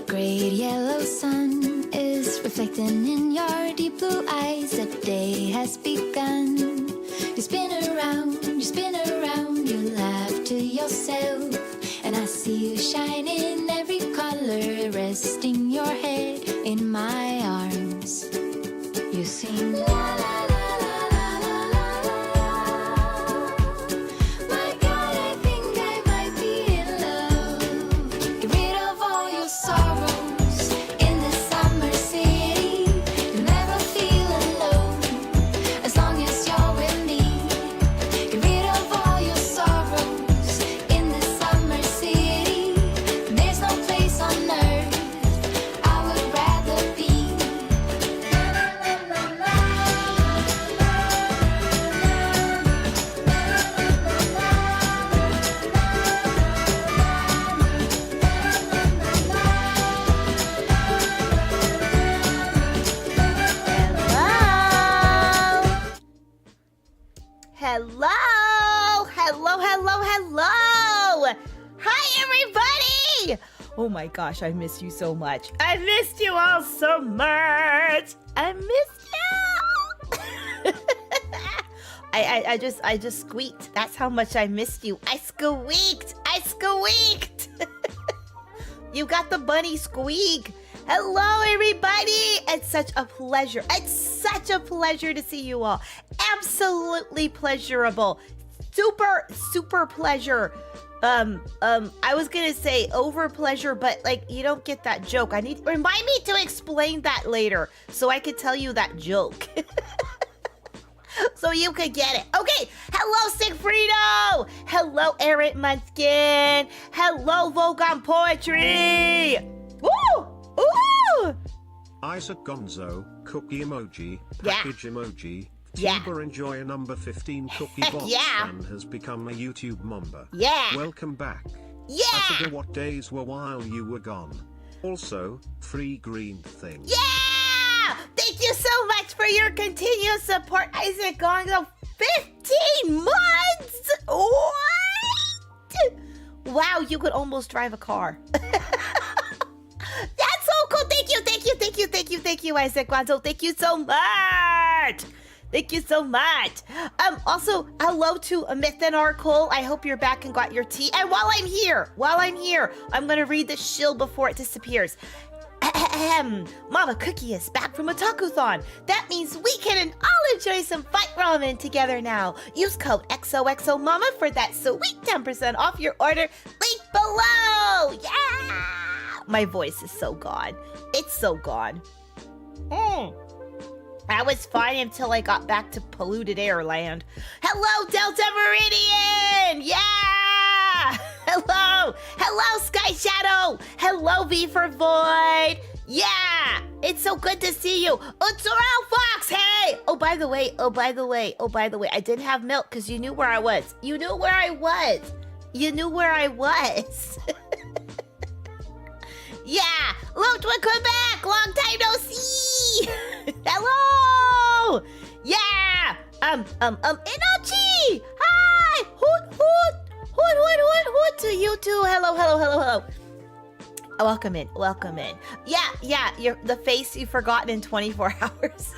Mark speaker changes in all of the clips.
Speaker 1: great yellow sun is reflecting in your deep blue eyes. The day has begun. You spin around, you laugh to yourself. And I see you shine in every color, resting your head in my arms. You sing la la la la la la la. My God, I think I might be in love. Get rid of all your sorrows in this summer city. You'll never feel alone as long as you're with me. Get rid of all your sorrows in this summer city. There's no place on earth I would rather be.
Speaker 2: Hello! Hello, hello, hello! Hi, everybody! Oh my gosh, I miss you so much. I missed you all so much. I missed you. I just squeaked. That's how much I missed you. I squeaked. You got the bunny squeak. Hello, everybody. It's such a pleasure. It's such a pleasure to see you all. Absolutely pleasurable. Super pleasure. I was gonna say over pleasure, but like you don't get that joke. Remind me to explain that later so I could tell you that joke. So you could get it. Okay, hello Sigfrido! Hello Eric Munchkin! Hello Vogon Poetry! Woo! Ooh!
Speaker 3: Isaac Gonzo, cookie emoji,
Speaker 2: Yeah.
Speaker 3: package emoji.
Speaker 2: Yeah.
Speaker 3: Tiber Enjoy number 15 cookie box
Speaker 2: Yeah.
Speaker 3: fan has become a YouTube member.
Speaker 2: Yeah!
Speaker 3: Welcome back.
Speaker 2: Yeah!
Speaker 3: I forget what days were while you were gone. Also, free green thing.
Speaker 2: Yeah! Thank you so much for your continued support, Isaac Gonzo. 15 months! What? Wow, you could almost drive a car. That's so cool. Thank you, Isaac Gonzo. Thank you so much. Thank you so much. Also, hello to Myth and Cole. I hope you're back and got your tea. And while I'm here, I'm gonna read the shill before it disappears. Mama Cookie is back from Otakuthon. That means we can all enjoy some fight ramen together now. Use code XOXOMAMA for that sweet 10% off your order. Link below. Yeah! My voice is so gone. It's so gone. I was fine until I got back to polluted air land. Hello, Delta Meridian! Yeah! Hello, Sky Shadow! Hello, V for Void! Yeah! It's so good to see you! Utsural Fox, hey! Oh, by the way, I didn't have milk because you knew where I was. You knew where I was. Yeah! Ludwig Quebec! Long time no see! Hello! Yeah! Inochi! Hi! Hoot to you too. Hello. Welcome in. Yeah, the face you've forgotten in 24 hours.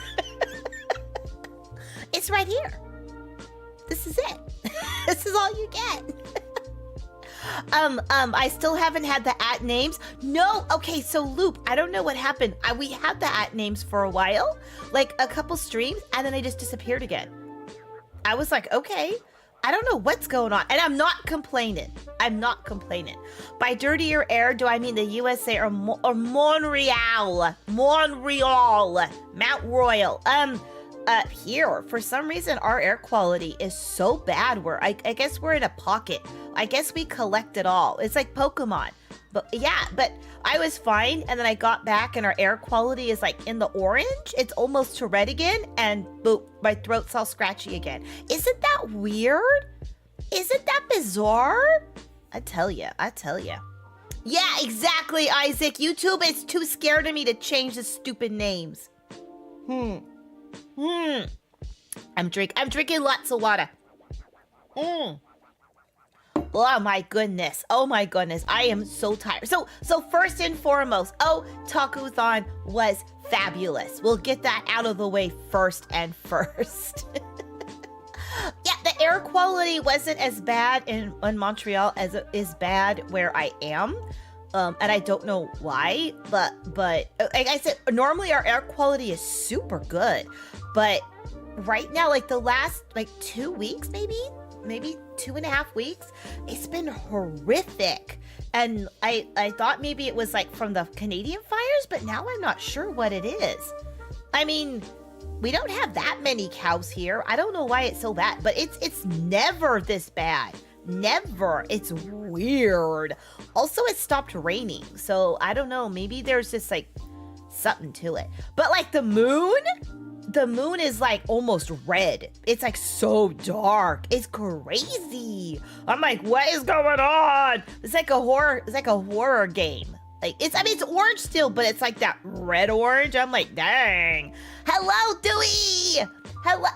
Speaker 2: It's right here. This is it. This is all you get. I still haven't had the @ names. No, okay, so Loop, I don't know what happened. We had the @ names for a while, like a couple streams, and then they just disappeared again. I was like, okay, I don't know what's going on, and I'm not complaining. By dirtier air, do I mean the USA or Montreal? Mount Royal. Here, for some reason, our air quality is so bad. I guess we're in a pocket. I guess we collect it all. It's like Pokemon. But yeah, but I was fine, and then I got back, and our air quality is like in the orange. It's almost to red again, and boop, my throat's all scratchy again. Isn't that weird? Isn't that bizarre? I tell you. Yeah, exactly, Isaac. YouTube is too scared of me to change the stupid names. I'm drinking lots of water. Oh my goodness. Oh my goodness. I am so tired. So first and foremost, Otakuthon was fabulous. We'll get that out of the way first and first. Yeah, the air quality wasn't as bad in Montreal as it is bad where I am. And I don't know why, but like I said, normally our air quality is super good. But right now, like the last 2 weeks, maybe 2.5 weeks, it's been horrific. And I thought maybe it was like from the Canadian fires, but now I'm not sure what it is. I mean, we don't have that many cows here. I don't know why it's so bad, but it's never this bad. Never. It's weird. Also, it stopped raining, so I don't know. Maybe there's just like something to it. But like the moon is like almost red. It's like so dark. It's crazy. I'm like, what is going on? It's like a horror game. Like it's orange still, but it's like that red orange. I'm like, dang. Hello, Dewey. Hello.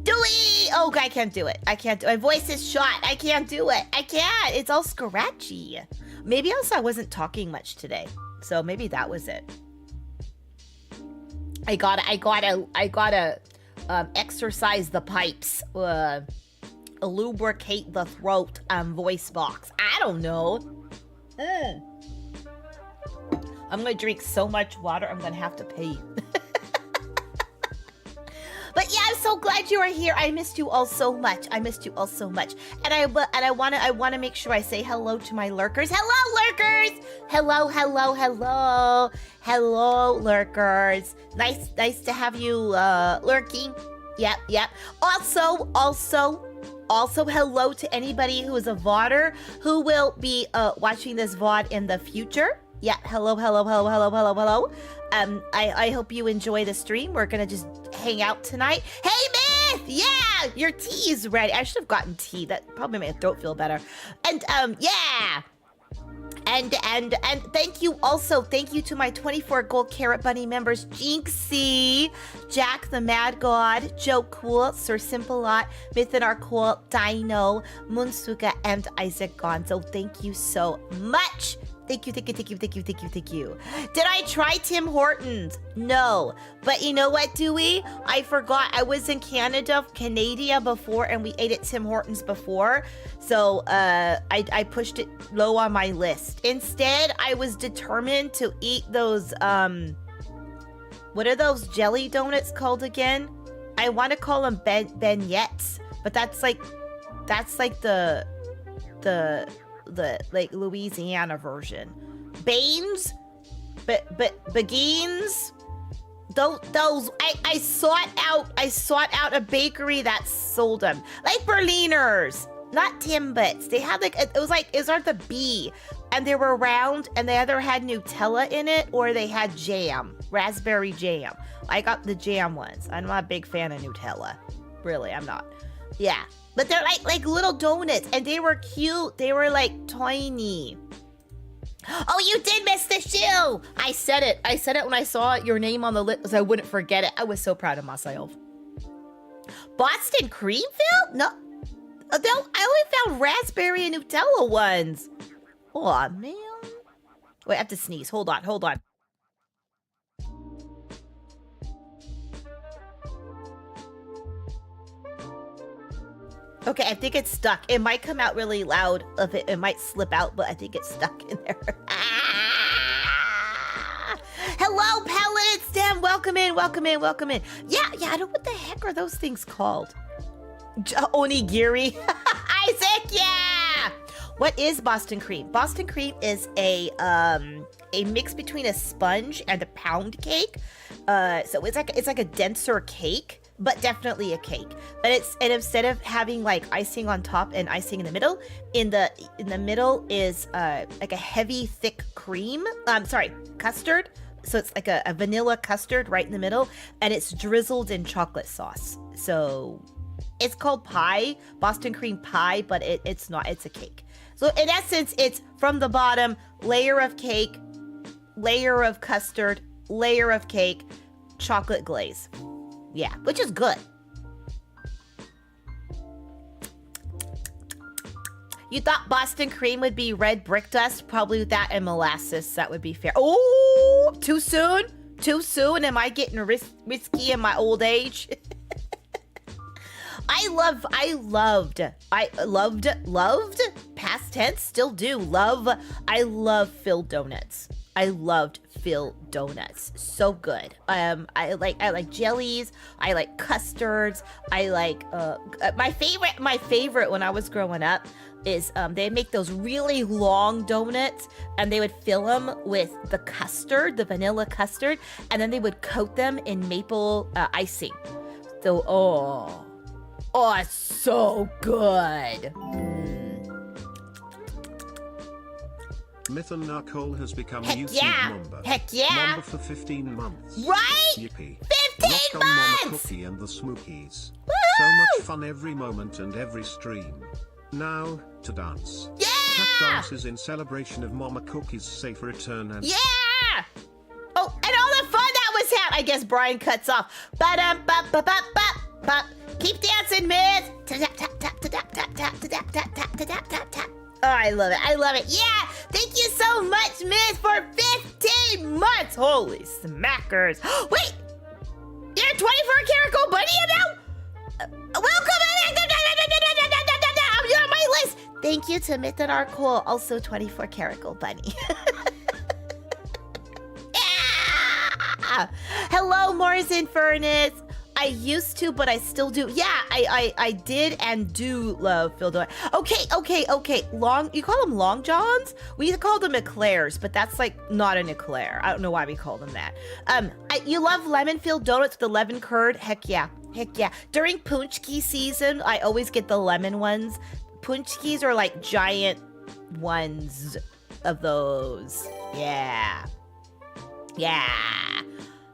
Speaker 2: Dewey! Oh, I can't do it. My voice is shot. I can't do it. I can't. It's all scratchy. Maybe also I wasn't talking much today. So maybe that was it. I gotta exercise the pipes, lubricate the throat, voice box. I don't know. I'm gonna drink so much water, I'm gonna have to pee. But yeah, I'm so glad you are here. I missed you all so much. And I want to make sure I say hello to my lurkers. Hello, lurkers. Hello, lurkers. Nice to have you lurking. Yep. Also, hello to anybody who is a VODer who will be watching this VOD in the future. Yeah, hello. I hope you enjoy the stream. We're gonna just hang out tonight. Hey, Myth! Yeah, your tea is ready. I should have gotten tea. That probably made my throat feel better. And yeah. And thank you to my 24 gold carrot bunny members, Jinxie, Jack the Mad God, Joe Cool, Sir Simplelot, Mythinar Cool, Dino, Munsuka, and Isaac Gonzo. Thank you so much. Thank you. Did I try Tim Hortons? No. But you know what, Dewey? I forgot. I was in Canada before, and we ate at Tim Hortons before. So I pushed it low on my list. Instead, I was determined to eat those, what are those jelly donuts called again? I want to call them beignets, but that's like the like Louisiana version. Baines, Beguines. Those I sought out a bakery that sold them, like Berliners, not Timbits. They had like it was the B, and they were round, and they either had Nutella in it or they had jam, raspberry jam. I got the jam ones. I'm not a big fan of Nutella, really. I'm not. Yeah. But they're like little donuts, and they were cute. They were like tiny. Oh, you did miss the shoe! I said it when I saw your name on the list, so I wouldn't forget it. I was so proud of myself. Boston cream filled? No, I only found raspberry and Nutella ones. Oh man! Wait, I have to sneeze. Hold on. Okay, I think it's stuck. It might come out really loud. It might slip out, but I think it's stuck in there. Hello, Paladin Stem. Welcome in. Yeah, I don't know what the heck are those things called. Onigiri. Isaac, yeah. What is Boston cream? Boston cream is a mix between a sponge and a pound cake. So it's like a denser cake, but definitely a cake. But instead of having like icing on top and icing in the middle, in the middle is like a heavy, thick cream. Custard. So it's like a vanilla custard right in the middle, and it's drizzled in chocolate sauce. So it's called pie, Boston cream pie, but it's not. It's a cake. So in essence, it's from the bottom, layer of cake, layer of custard, layer of cake, chocolate glaze. Yeah, which is good. You thought Boston cream would be red brick dust? Probably with that and molasses. That would be fair. Oh, too soon? Too soon? Am I getting risky in my old age? I loved, past tense, still do, I love filled donuts. I loved filled donuts. So good. I like jellies. I like custards. I like, my favorite when I was growing up is they make those really long donuts and they would fill them with the custard, the vanilla custard, and then they would coat them in maple icing. So, oh, it's so good.
Speaker 3: Myth and Nicole has become
Speaker 2: Heck
Speaker 3: YouTube
Speaker 2: yeah.
Speaker 3: member.
Speaker 2: Heck yeah.
Speaker 3: Member for 15 months.
Speaker 2: Right?
Speaker 3: Yippee.
Speaker 2: 15
Speaker 3: Rock on Mama
Speaker 2: months!
Speaker 3: Cookie and the Smookies.
Speaker 2: Woo!
Speaker 3: So much fun every moment and every stream. Now, to dance.
Speaker 2: Yeah!
Speaker 3: Tap dances in celebration of Mama Cookie's safe return and...
Speaker 2: Yeah! Oh, and all the fun that was had. I guess Brian cuts off. Ba-dum-ba-ba-ba-ba-ba. Keep dancing, Myth. Tap, tap, tap, tap, tap, tap, tap, tap, tap, tap, tap, tap. Oh, I love it. I love it. Yeah! Thank you so much, Myth, for 15 months. Holy smackers. Wait! You're a 24-karat gold bunny now? Welcome! You're on my list. Thank you to Myth and Arcole, also 24-karat gold bunny. Yeah! Hello, Morrison Furnace. I used to, but I still do. Yeah, I did and do love filled donuts. Okay. You call them long johns? We call them eclairs, but that's like not an eclair. I don't know why we call them that. You love lemon filled donuts with the lemon curd? Heck yeah. During punchki season, I always get the lemon ones. Punchkis are like giant ones of those. Yeah.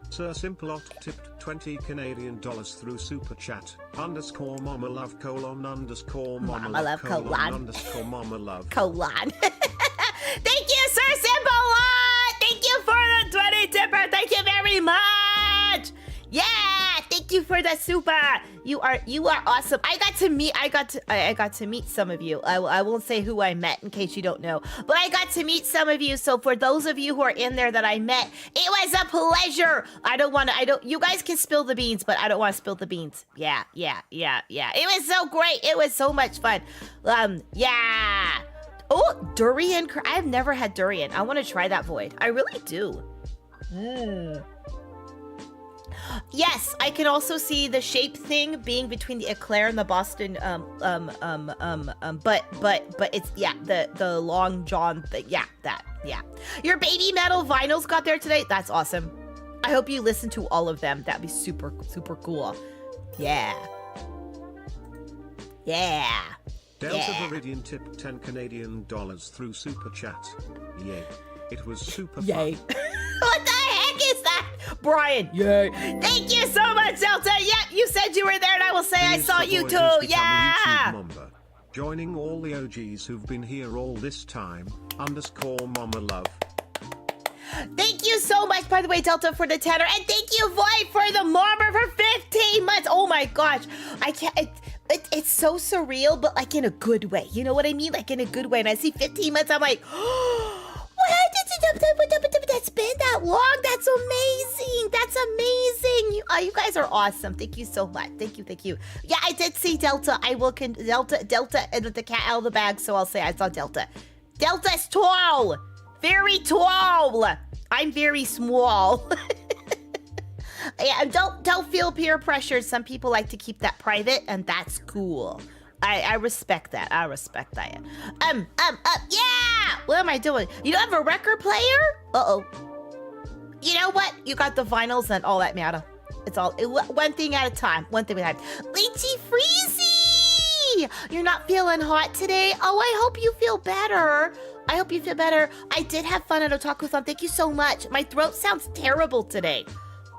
Speaker 3: Sir Simplot tipped 20 Canadian dollars through super chat. _ mama love colon _ mama love colon _ mama love.
Speaker 2: Colon. Thank you, Sir Simplot. Thank you for the 20 tipper. Thank you very much. Yeah, thank you for the super. You are awesome. I got to meet some of you. I won't say who I met in case you don't know, but I got to meet some of you. So for those of you who are in there that I met, it was a pleasure. You guys can spill the beans, but I don't want to spill the beans. Yeah. It was so great. It was so much fun. Yeah. Oh, durian. I've never had durian. I want to try that, Void. I really do. Yes, I can also see the shape thing being between the eclair and the Boston but it's the long john thing. Yeah. Your baby metal vinyls got there today. That's awesome. I hope you listen to all of them. That'd be super cool. Yeah.
Speaker 3: Delta Viridian tipped 10 Canadian dollars through super chat. Yay. It was super
Speaker 2: Yay.
Speaker 3: fun.
Speaker 2: What the heck is that? Brian, yay. Thank you so much, Delta. Yep, you said you were there, and I will say I saw you too. Yeah.
Speaker 3: Joining all the OGs who've been here all this time, _ mama love.
Speaker 2: Thank you so much, by the way, Delta, for the tenor. And thank you, Void, for the marmor for 15 months. Oh my gosh. I can't... It's so surreal, but like in a good way. You know what I mean? Like in a good way. And I see 15 months, I'm like... That's been that long. That's amazing. You guys are awesome. Thank you so much. Thank you. Yeah, I did see Delta. Delta and with the cat out of the bag, so I'll say I saw Delta. Delta's tall. Very tall. I'm very small. Yeah, don't feel peer pressure. Some people like to keep that private, and that's cool. I respect that. Yeah! What am I doing? You don't have a record player? Uh-oh. You know what? You got the vinyls and all that matter. It's all one thing at a time. Lychee Freezy! You're not feeling hot today? Oh, I hope you feel better. I did have fun at Otakuthon. Thank you so much. My throat sounds terrible today.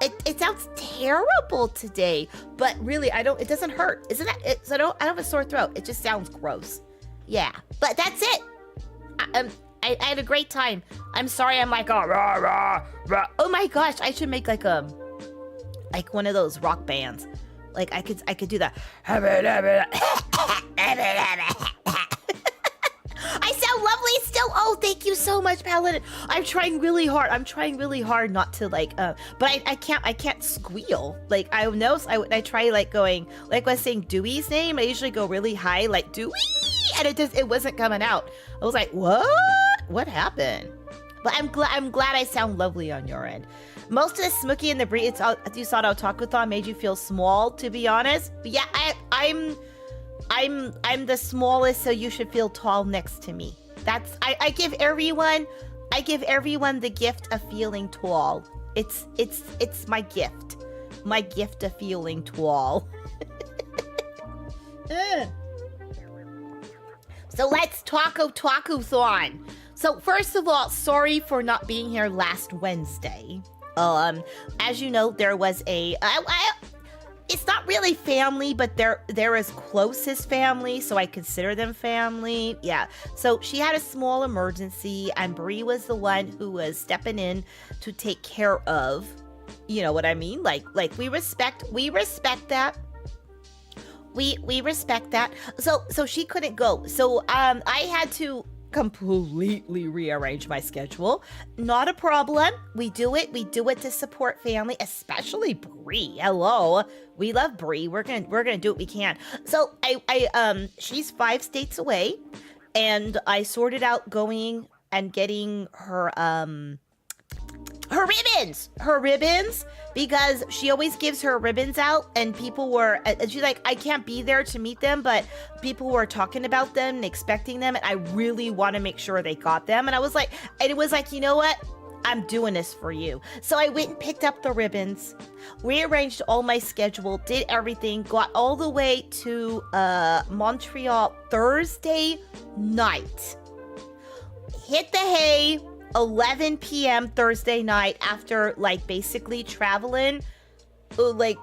Speaker 2: It sounds terrible today, but really, it doesn't hurt. Isn't that, I don't have a sore throat. It just sounds gross. Yeah, but that's it. I had a great time. I'm sorry I'm like, oh, rah, rah, rah. Oh my gosh, I should make like one of those rock bands. Like I could do that. thank you so much, Paladin. I'm trying really hard. Not to like, but I can't squeal. Like I know, I try like going, like when I was saying Dewey's name, I usually go really high, like Dewey, and it wasn't coming out. I was like, what happened? But I'm glad I sound lovely on your end. Most of the Smokey and the Brie, you saw at Otakuthon made you feel small, to be honest. But yeah, I'm the smallest, so you should feel tall next to me. I give everyone the gift of feeling tall. It's my gift of feeling tall. So let's talk Otakuthon. So first of all, sorry for not being here last Wednesday. As you know, there was it's not really family, but they're as close as family, so I consider them family. Yeah. So she had a small emergency, and Brie was the one who was stepping in to take care of. You know what I mean? Like we respect that. We respect that. So she couldn't go. So I had to completely rearrange my schedule. Not a problem. We do it to support family, especially Brie. Hello. We love Brie. We're gonna do what we can. So I she's 5 states away, and I sorted out going and getting her ribbons, because she always gives her ribbons out, and people were, and she's like, I can't be there to meet them, but people were talking about them and expecting them, and I really want to make sure they got them. And it was like, you know what? I'm doing this for you. So I went and picked up the ribbons, rearranged all my schedule, did everything, got all the way to Montreal Thursday night. Hit the hay 11 p.m. Thursday night after like basically traveling like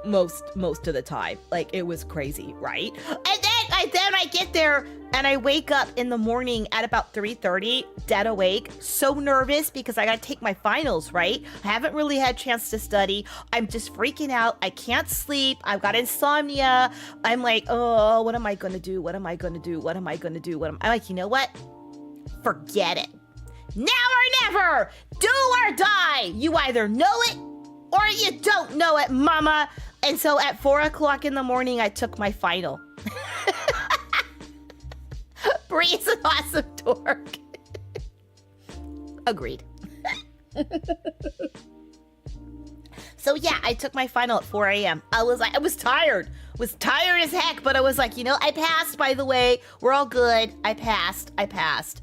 Speaker 2: most of the time. Like it was crazy, right? And then I get there and I wake up in the morning at about 3:30, dead awake, so nervous because I gotta take my finals, right? I haven't really had a chance to study. I'm just freaking out. I can't sleep. I've got insomnia. I'm like, oh, what am I gonna do? I'm like, you know what? Forget it. Now or never! Do or die! You either know it or you don't know it, mama! And so at 4 o'clock in the morning, I took my final. Bree's an awesome dork. Agreed. So yeah, I took my final at 4 a.m. I was tired. Was tired as heck, but I was like, you know, I passed, by the way. We're all good. I passed.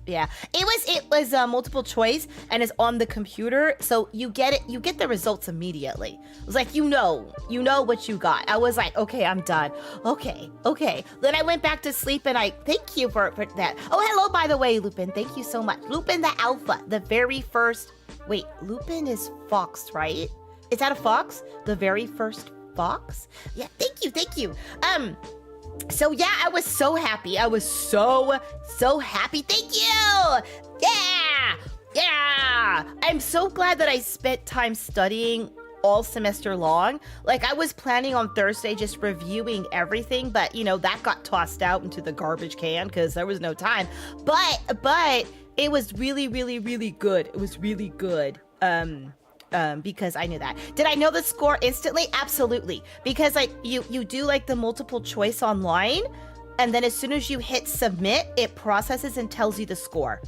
Speaker 2: Yeah. It was multiple choice, and it's on the computer, so you get the results immediately. It was like, you know what you got. I was like, okay, I'm done. Okay. Then I went back to sleep, and I thank you for that. Oh, hello, by the way, Lupin. Thank you so much. Lupin the Alpha, the very first. Wait, Lupin is Fox, right? Is that a fox? The very first fox? Yeah, thank you. So yeah, I was so happy. I was so happy. Thank you. Yeah. I'm so glad that I spent time studying all semester long. Like I was planning on Thursday just reviewing everything, but you know, that got tossed out into the garbage can because there was no time. But it was really good. It was really good. Because I knew that. Did I know the score instantly? Absolutely. Because like you do like the multiple choice online, and then as soon as you hit submit, it processes and tells you the score.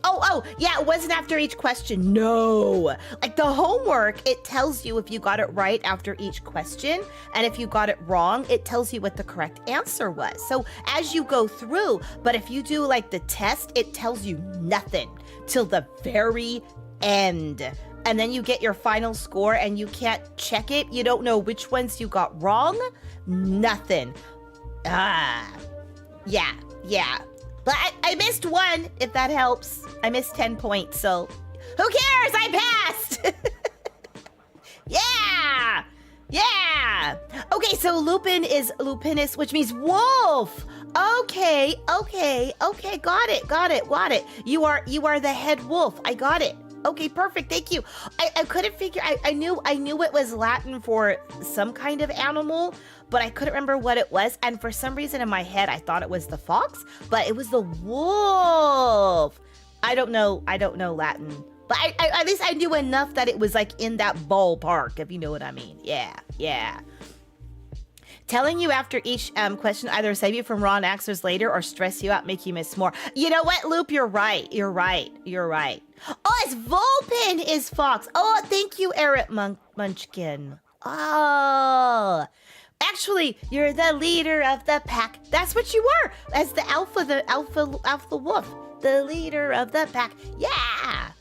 Speaker 2: Oh, yeah, it wasn't after each question. No. Like the homework, it tells you if you got it right after each question, and if you got it wrong, it tells you what the correct answer was. So as you go through, but if you do like the test, it tells you nothing till the very end. And then you get your final score and you can't check it. You don't know which ones you got wrong. Nothing. Yeah. But I missed one, if that helps. I missed 10 points, so who cares? I passed. Yeah. Okay, so Lupin is Lupinus, which means wolf. Okay. Got it. You are the head wolf. I got it. Okay, perfect. Thank you. I couldn't figure. I knew it was Latin for some kind of animal, but I couldn't remember what it was. And for some reason in my head, I thought it was the fox, but it was the wolf. I don't know Latin, but I at least I knew enough that it was like in that ballpark, if you know what I mean. Yeah. Telling you after each question either save you from wrong answers later or stress you out, make you miss more. You know what, Loop? You're right. Oh, it's Vulpin is fox. Oh, thank you, Eric Munchkin. Oh, actually, you're the leader of the pack. That's what you were, as the alpha wolf, the leader of the pack. Yeah.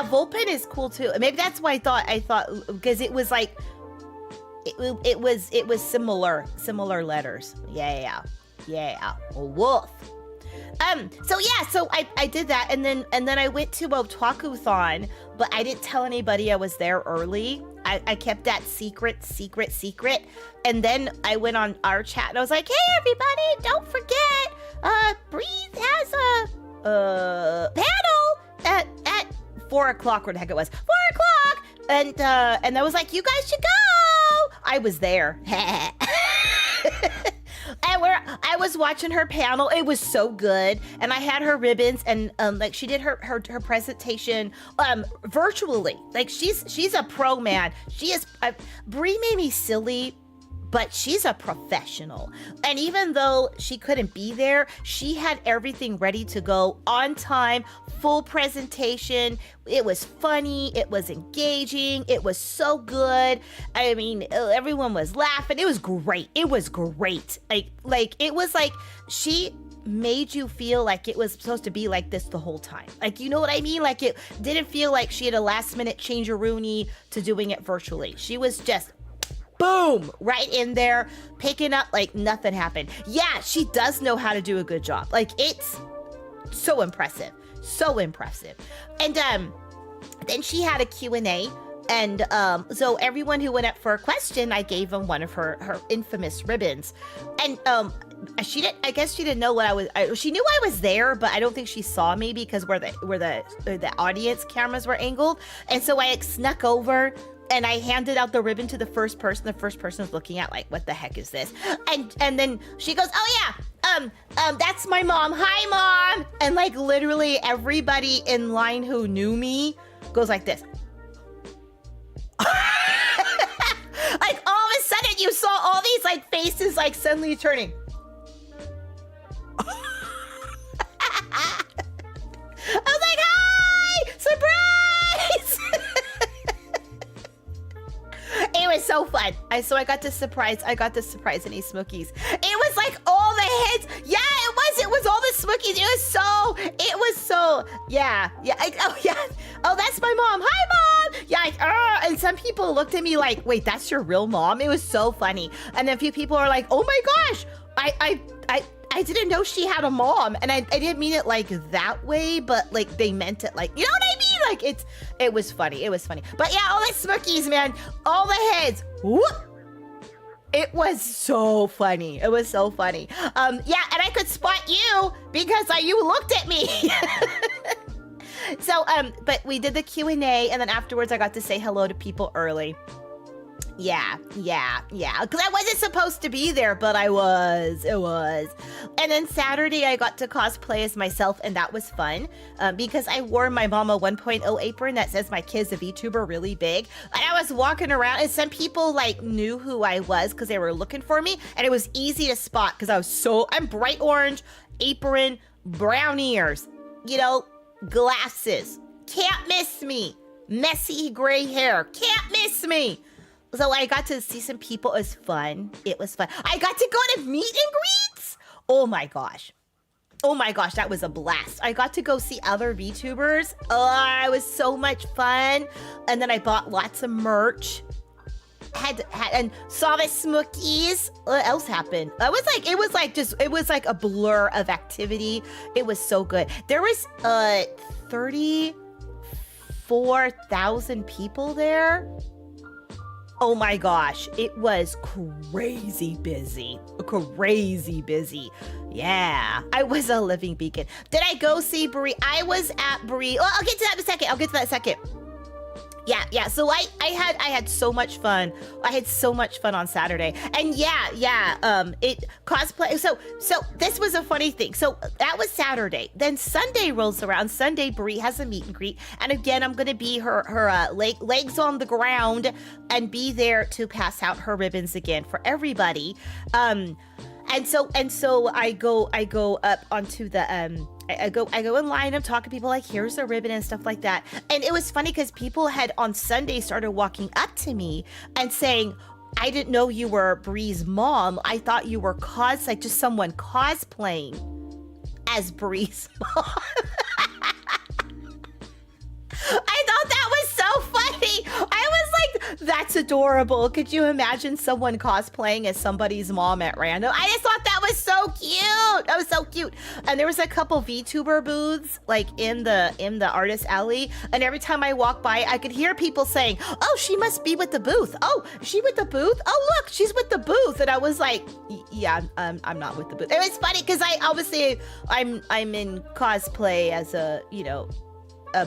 Speaker 2: Vulpin is cool too. Maybe that's why I thought because it was like it was similar letters. Yeah. Wolf. So I did that, and then I went to Otakuthon, but I didn't tell anybody I was there early. I kept that secret, and then I went on our chat and I was like, hey everybody, don't forget, Breathe has a panel at 4:00, where the heck it was, 4:00, and I was like, you guys should go. I was there. And I was watching her panel. It was so good, and I had her ribbons, and like she did her presentation virtually. Like she's a pro, man. She is. Bree made me silly, but she's a professional. And even though she couldn't be there, she had everything ready to go on time, full presentation. It was funny. It was engaging. It was so good. I mean, everyone was laughing. It was great. Like it was like she made you feel like it was supposed to be like this the whole time. Like, you know what I mean? Like, it didn't feel like she had a last minute change-a-rooney to doing it virtually. She was just boom, right in there, picking up like nothing happened. Yeah, she does know how to do a good job. Like, it's so impressive. And then she had a Q&A, and so everyone who went up for a question, I gave them one of her infamous ribbons. And I guess she didn't know what I was. She knew I was there, but I don't think she saw me because where the audience cameras were angled. And so I snuck over and I handed out the ribbon to the first person. The first person was looking at like, what the heck is this? And then she goes, oh yeah, that's my mom. Hi, Mom. And like literally everybody in line who knew me goes like this. Like all of a sudden you saw all these like faces like suddenly turning. I was like, hi, surprise. It was so fun. So I got to surprise any Smokies. It was like all the heads. Yeah, it was all the Smokies. It was so, yeah. Oh, that's my mom. Hi, Mom. Yeah, and some people looked at me like, wait, that's your real mom? It was so funny. And then a few people are like, oh my gosh, I didn't know she had a mom. And I didn't mean it like that way, but like they meant it like, you know what I mean? Like it was funny. But yeah, all the Smokies, man, all the heads, whoop. It was so funny. Yeah, and I could spot you because you looked at me. So, but we did the Q&A, and then afterwards I got to say hello to people early. Yeah. Because I wasn't supposed to be there, but I was. And then Saturday I got to cosplay as myself, and that was fun because I wore my Mama 1.0 apron that says my kid's a VTuber really big. And I was walking around, and some people like knew who I was because they were looking for me, and it was easy to spot because I'm bright orange, apron, brown ears, glasses. Can't miss me. Messy gray hair. Can't miss me. So I got to see some people. It was fun. I got to go to meet and greets. Oh my gosh, that was a blast. I got to go see other VTubers. Oh, it was so much fun. And then I bought lots of merch. And saw the Smokies. What else happened? It was like a blur of activity. It was so good. There was 34,000 people there. Oh my gosh, it was crazy busy. Crazy busy. Yeah, I was a living beacon. Did I go see Brie? I was at Brie. Well, I'll get to that in a second. Yeah. So I had so much fun. I had so much fun on Saturday. And it cosplay. So this was a funny thing. So that was Saturday. Then Sunday rolls around. Sunday, Brie has a meet and greet. And again, I'm going to be her legs on the ground and be there to pass out her ribbons again for everybody. And so I go up onto the I go in line. I'm talking to people like, here's the ribbon and stuff like that. And it was funny because people had on Sunday started walking up to me and saying, I didn't know you were Brie's mom. I thought you were just someone cosplaying as Brie's mom. I thought that was so funny. I was like, that's adorable. Could you imagine someone cosplaying as somebody's mom at random? I just thought that was so cute. That was so cute. And there was a couple VTuber booths like in the artist alley. And every time I walked by, I could hear people saying, oh, she must be with the booth. Oh, is she with the booth? Oh, look, she's with the booth. And I was like, yeah, I'm not with the booth. It was funny because I'm in cosplay as a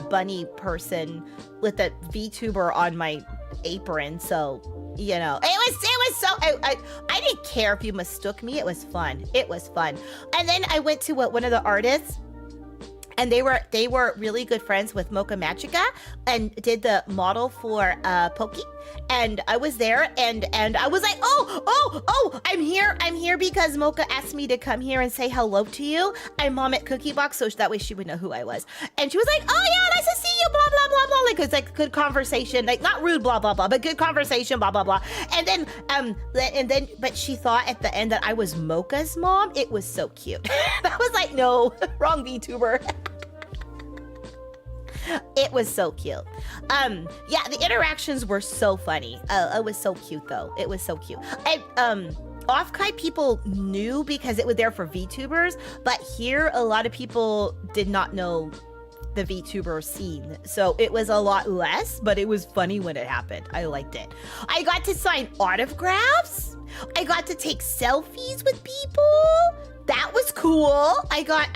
Speaker 2: bunny person with a VTuber on my apron, so it was so I didn't care if you mistook me. It was fun. And then I went to one of the artists, and they were really good friends with Mocha Magica and did the model for Poki. And I was there and I was like, oh, I'm here because Mocha asked me to come here and say hello to you. I'm Mom at Cookiebox, so that way she would know who I was. And she was like, oh yeah, nice to see you, blah, blah, blah, blah. Like, it's like good conversation, like not rude, blah, blah, blah, but good conversation, blah, blah, blah. And then, but she thought at the end that I was Mocha's mom. It was so cute. I was like, no, wrong VTuber. It was so cute. The interactions were so funny. It was so cute though. It was so cute. Off-Kai people knew because it was there for VTubers, but here a lot of people did not know the VTuber scene. So it was a lot less, but it was funny when it happened. I liked it. I got to sign autographs. I got to take selfies with people. That was cool. I got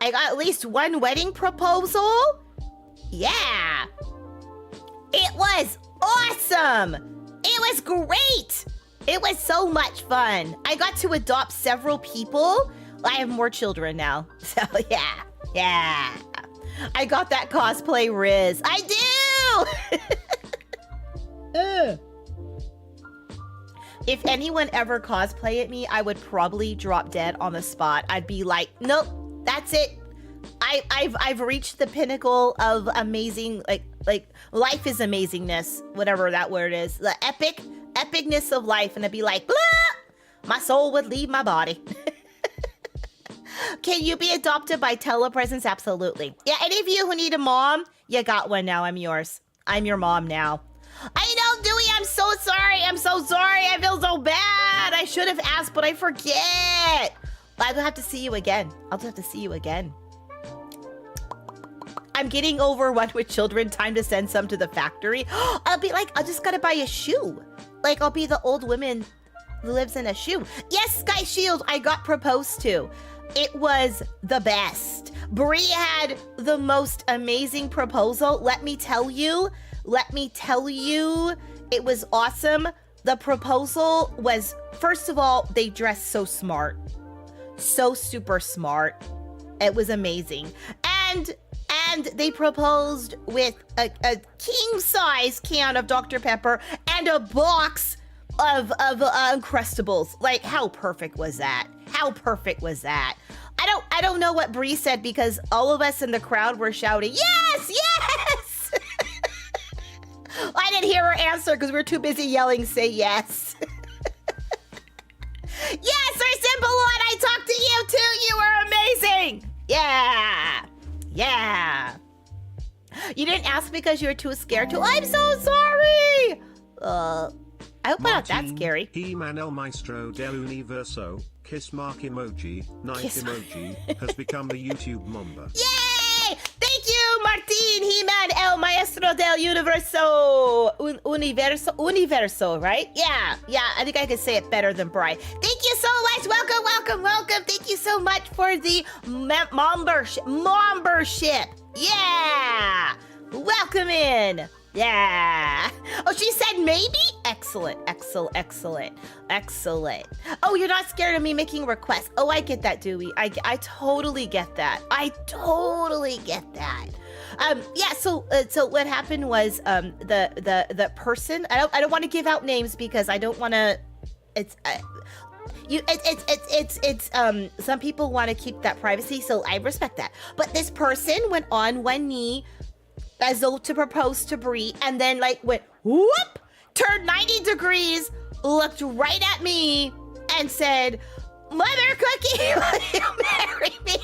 Speaker 2: at least one wedding proposal. Yeah. It was awesome. It was great. It was so much fun. I got to adopt several people. I have more children now. So yeah. I got that cosplay Riz. I do. If anyone ever cosplay at me, I would probably drop dead on the spot. I'd be like, nope. That's it. I've reached the pinnacle of amazing, like life is amazingness, whatever that word is, the epicness of life, and I'd be like, blah, my soul would leave my body. Can you be adopted by telepresence? Absolutely. Yeah, any of you who need a mom, you got one now. I'm yours. I'm your mom now. I know, Dewey, I'm so sorry. I feel so bad. I should have asked, but I forget. I'll have to see you again. I'm getting over one with children. Time to send some to the factory. I'll be like, I just gotta buy a shoe. Like, I'll be the old woman who lives in a shoe. Yes, Sky Shield, I got proposed to. It was the best. Brie had the most amazing proposal. Let me tell you, it was awesome. The proposal was, first of all, they dressed so smart. So super smart. It was amazing. And they proposed with a king-size can of Dr. Pepper and a box of Uncrustables. Like, how perfect was that? I don't know what Bree said because all of us in the crowd were shouting, yes! I didn't hear her answer because we were too busy yelling, say yes. Yes, Simbalon, I talked to you too. You were amazing. Yeah. You didn't ask because you were too scared to. I'm so sorry. I hope I'm not that scary.
Speaker 3: He-Man El Maestro del Universo, kiss mark emoji, nice emoji, has become the YouTube member.
Speaker 2: Yay! Thank you, Martin, He-Man, El Maestro del Universo, right? Yeah, I think I could say it better than Bri. Thank you so much. Welcome. Thank you so much for the membership. Yeah. Welcome in. Yeah. Oh, she said maybe? Excellent. Oh, you're not scared of me making requests. Oh, I get that, Dewey. I totally get that. Yeah, so what happened was the person, I don't want to give out names because I don't want to, some people want to keep that privacy, so I respect that. But this person went on one knee as though to propose to Brie, and then like went whoop, turned 90 degrees, looked right at me, and said, "Mother Cookie, will you marry me?"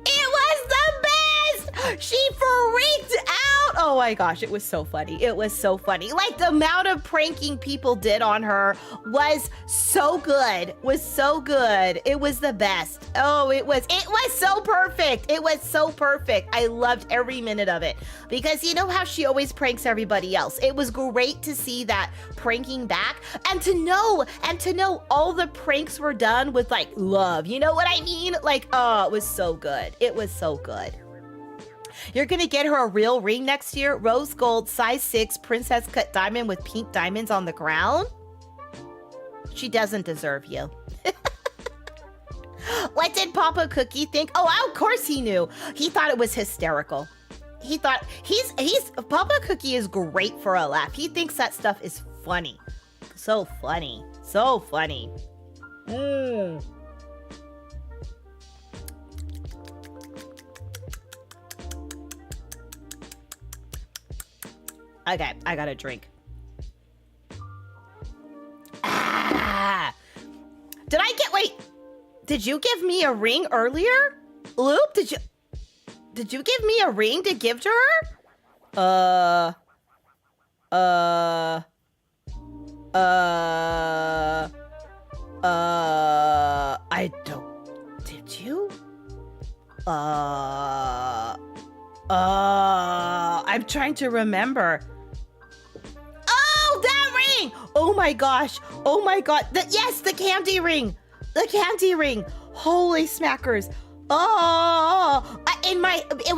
Speaker 2: It was the best! She freaked out! Oh my gosh, it was so funny. Like, the amount of pranking people did on her was so good. It was the best. Oh, it was so perfect. I loved every minute of it. Because you know how she always pranks everybody else. It was great to see that pranking back and to know all the pranks were done with like love. You know what I mean? Like, oh, it was so good. You're gonna get her a real ring next year. Rose gold, size 6, princess cut diamond with pink diamonds on the crown. She doesn't deserve you. What did Papa Cookie think? Oh, of course he knew. He thought it was hysterical. He thought Papa Cookie is great for a laugh. He thinks that stuff is funny. So funny. Okay, I got a drink. Did you give me a ring earlier? Loop, did you give me a ring to give to her? I don't, did you? I'm trying to remember. Oh, that ring! Oh my gosh. Yes, the candy ring. Holy smackers.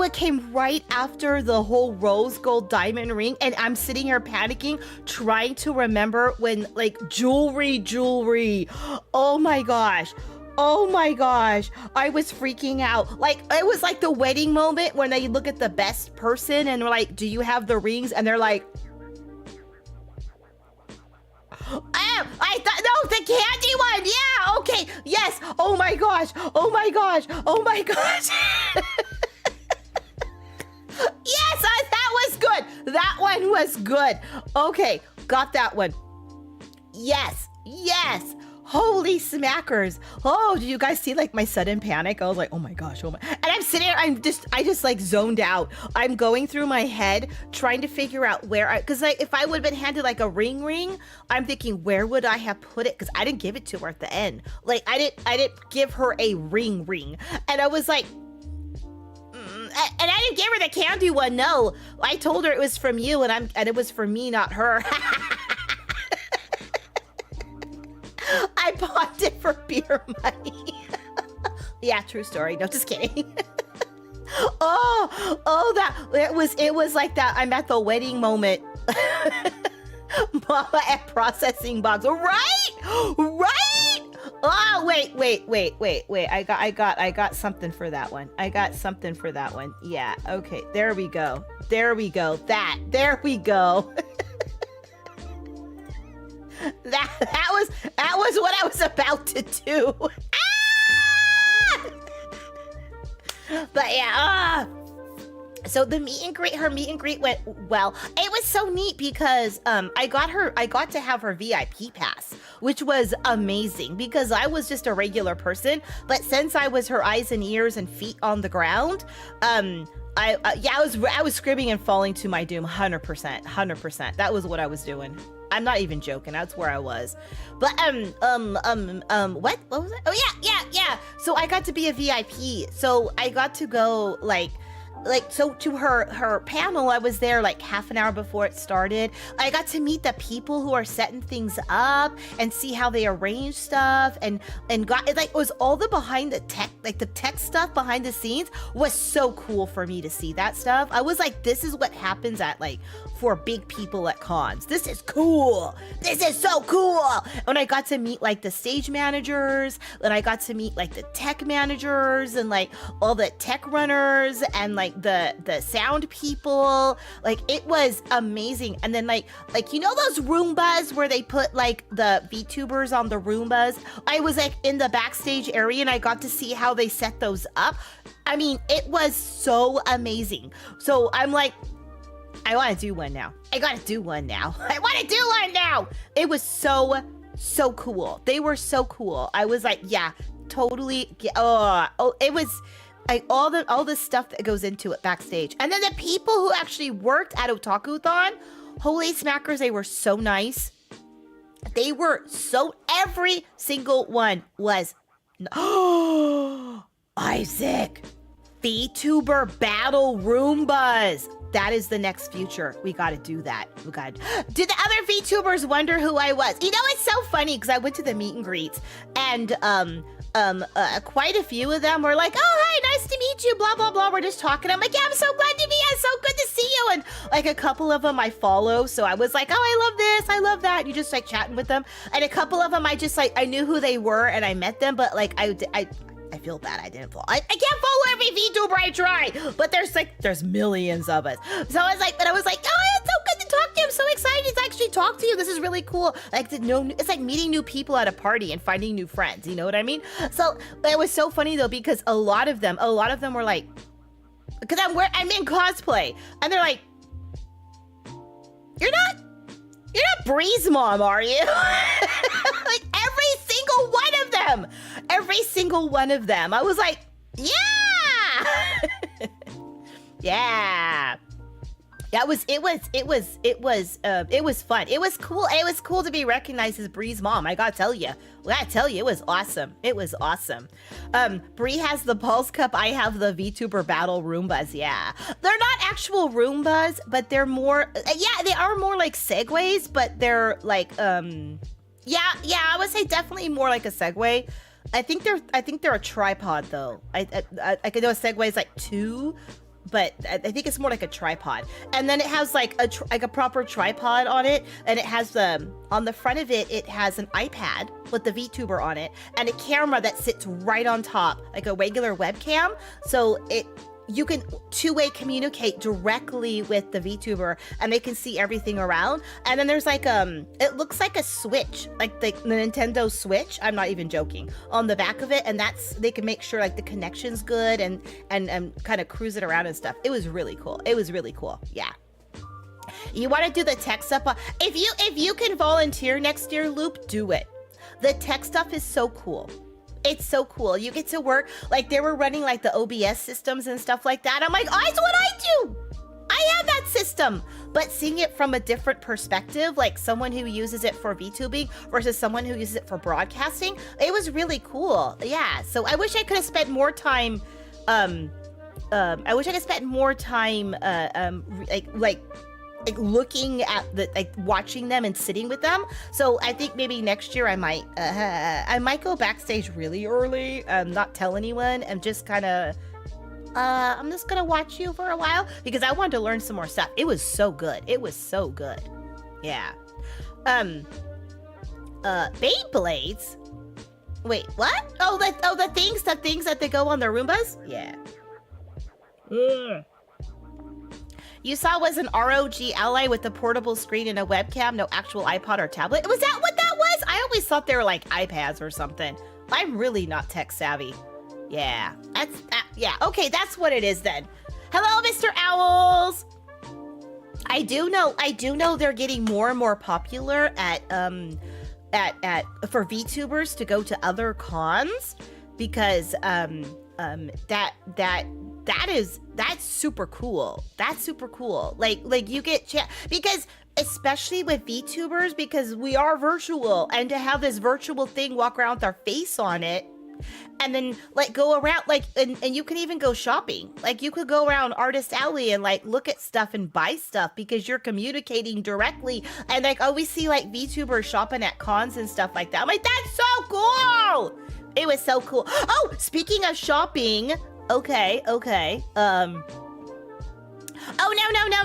Speaker 2: It came right after the whole rose gold diamond ring, and I'm sitting here panicking, trying to remember when, like, jewelry. Oh my gosh, I was freaking out. Like, it was like the wedding moment when they look at the best person and they're like, do you have the rings? And they're like, I thought, no, the candy one. Yeah, okay, yes. Oh my gosh. Yes, that was good. That one was good. Okay, got that one. Yes. Holy smackers. Oh, did you guys see like my sudden panic? I was like, oh my gosh. And I'm sitting there, I just like zoned out. I'm going through my head trying to figure out where because like if I would have been handed like a ring, I'm thinking, where would I have put it? Because I didn't give it to her at the end. Like I didn't give her a ring. And I was like, and I didn't give her the candy one. No, I told her it was from you and it was for me, not her. I bought it for beer money. Yeah, true story. No, just kidding. It was like that. I'm at the wedding moment. Mama at processing box. Right? Oh, wait. I got something for that one. Yeah. Okay. There we go. There we go. That was what I was about to do. But yeah, so her meet and greet went well. It was so neat because I got to have her VIP pass, which was amazing because I was just a regular person, but since I was her eyes and ears and feet on the ground, I was screaming and falling to my doom 100%. That was what I was doing. I'm not even joking. That's where I was. But what was it? Oh yeah. So I got to be a VIP. So I got to go so to her panel. I was there like half an hour before it started. I got to meet the people who are setting things up and see how they arrange stuff and got it was all the behind the tech, like the tech stuff behind the scenes was so cool for me to see that stuff. I was like, this is what happens at for big people at cons. This is cool. This is so cool. And I got to meet like the stage managers, and I got to meet like the tech managers and like all the tech runners and like the sound people. Like it was amazing. And then like you know those Roombas where they put like the VTubers on the Roombas? I was like in the backstage area and I got to see how they set those up. I mean, it was so amazing. So I'm like, I want to do one now. I want to do one now. It was so cool. They were so cool. I was like, yeah, totally. It was like all the stuff that goes into it backstage. And then the people who actually worked at Otakuthon, holy smackers, they were so nice. They were every single one was, Isaac, VTuber battle Roombas. That is the next future. We got to do that. Did the other VTubers wonder who I was? You know, it's so funny because I went to the meet and greets and quite a few of them were like, oh, hi, nice to meet you, blah, blah, blah. We're just talking. I'm like, yeah, I'm so glad to be here. So good to see you. And like a couple of them I follow. So I was like, oh, I love this. I love that. You just like chatting with them. And a couple of them I just like, I knew who they were and I met them. But like, I feel bad I didn't follow. I can't follow every VTuber I try, but there's millions of us. So I was like, oh, it's so good to talk to you. I'm so excited to actually talk to you. This is really cool. Like it's like meeting new people at a party and finding new friends. You know what I mean? So it was so funny though, because a lot of them were like, because I'm in cosplay, and they're like, you're not Bree's mom, are you? Like every single one of them. I was like, yeah. Yeah. It was fun. It was cool. It was cool to be recognized as Bree's mom. I gotta tell you, it was awesome. Bree has the Pulse Cup. I have the VTuber battle Roombas. Yeah, they're not actual Roombas, but they're more. Yeah, they are more like Segways, but they're like yeah. I would say definitely more like a Segway. I think they're a tripod though. I know a Segway is like two. But I think it's more like a tripod, and then it has like a proper tripod on it, and it has on the front of it, it has an iPad with the VTuber on it, and a camera that sits right on top, like a regular webcam. So you can two-way communicate directly with the VTuber, and they can see everything around. And then there's like it looks like a Switch, like the Nintendo Switch. I'm not even joking, on the back of it, and they can make sure like the connection's good and kind of cruise it around and stuff. It was really cool. Yeah. You want to do the tech stuff? If you can volunteer next year, Loop, do it. The tech stuff is so cool. It's so cool. You get to work, like they were running like the OBS systems and stuff like that. I'm like, oh, that's what I do. I have that system. But seeing it from a different perspective, like someone who uses it for VTubing versus someone who uses it for broadcasting, it was really cool. Yeah. So I wish I could have spent more time, like looking at watching them and sitting with them. So I think maybe next year I might go backstage really early, not tell anyone, and just kind of I'm just gonna watch you for a while because I wanted to learn some more stuff. It was so good. Yeah. Beyblades? Wait, what? The things that they go on their Roombas? Yeah. You saw was an ROG Ally with a portable screen and a webcam, no actual iPod or tablet. Was that what that was? I always thought they were like iPads or something. I'm really not tech savvy. Yeah, yeah. Okay, that's what it is then. Hello, Mr. Owls. I do know they're getting more and more popular at for VTubers to go to other cons because that's super cool. That's super cool. Like you get because especially with VTubers, because we are virtual, and to have this virtual thing walk around with our face on it, and then like go around like, and you can even go shopping. Like you could go around Artist Alley and like look at stuff and buy stuff because you're communicating directly. And like, oh, we see like VTubers shopping at cons and stuff like that. I'm like, that's so cool. It was so cool. Oh, speaking of shopping, okay. Oh,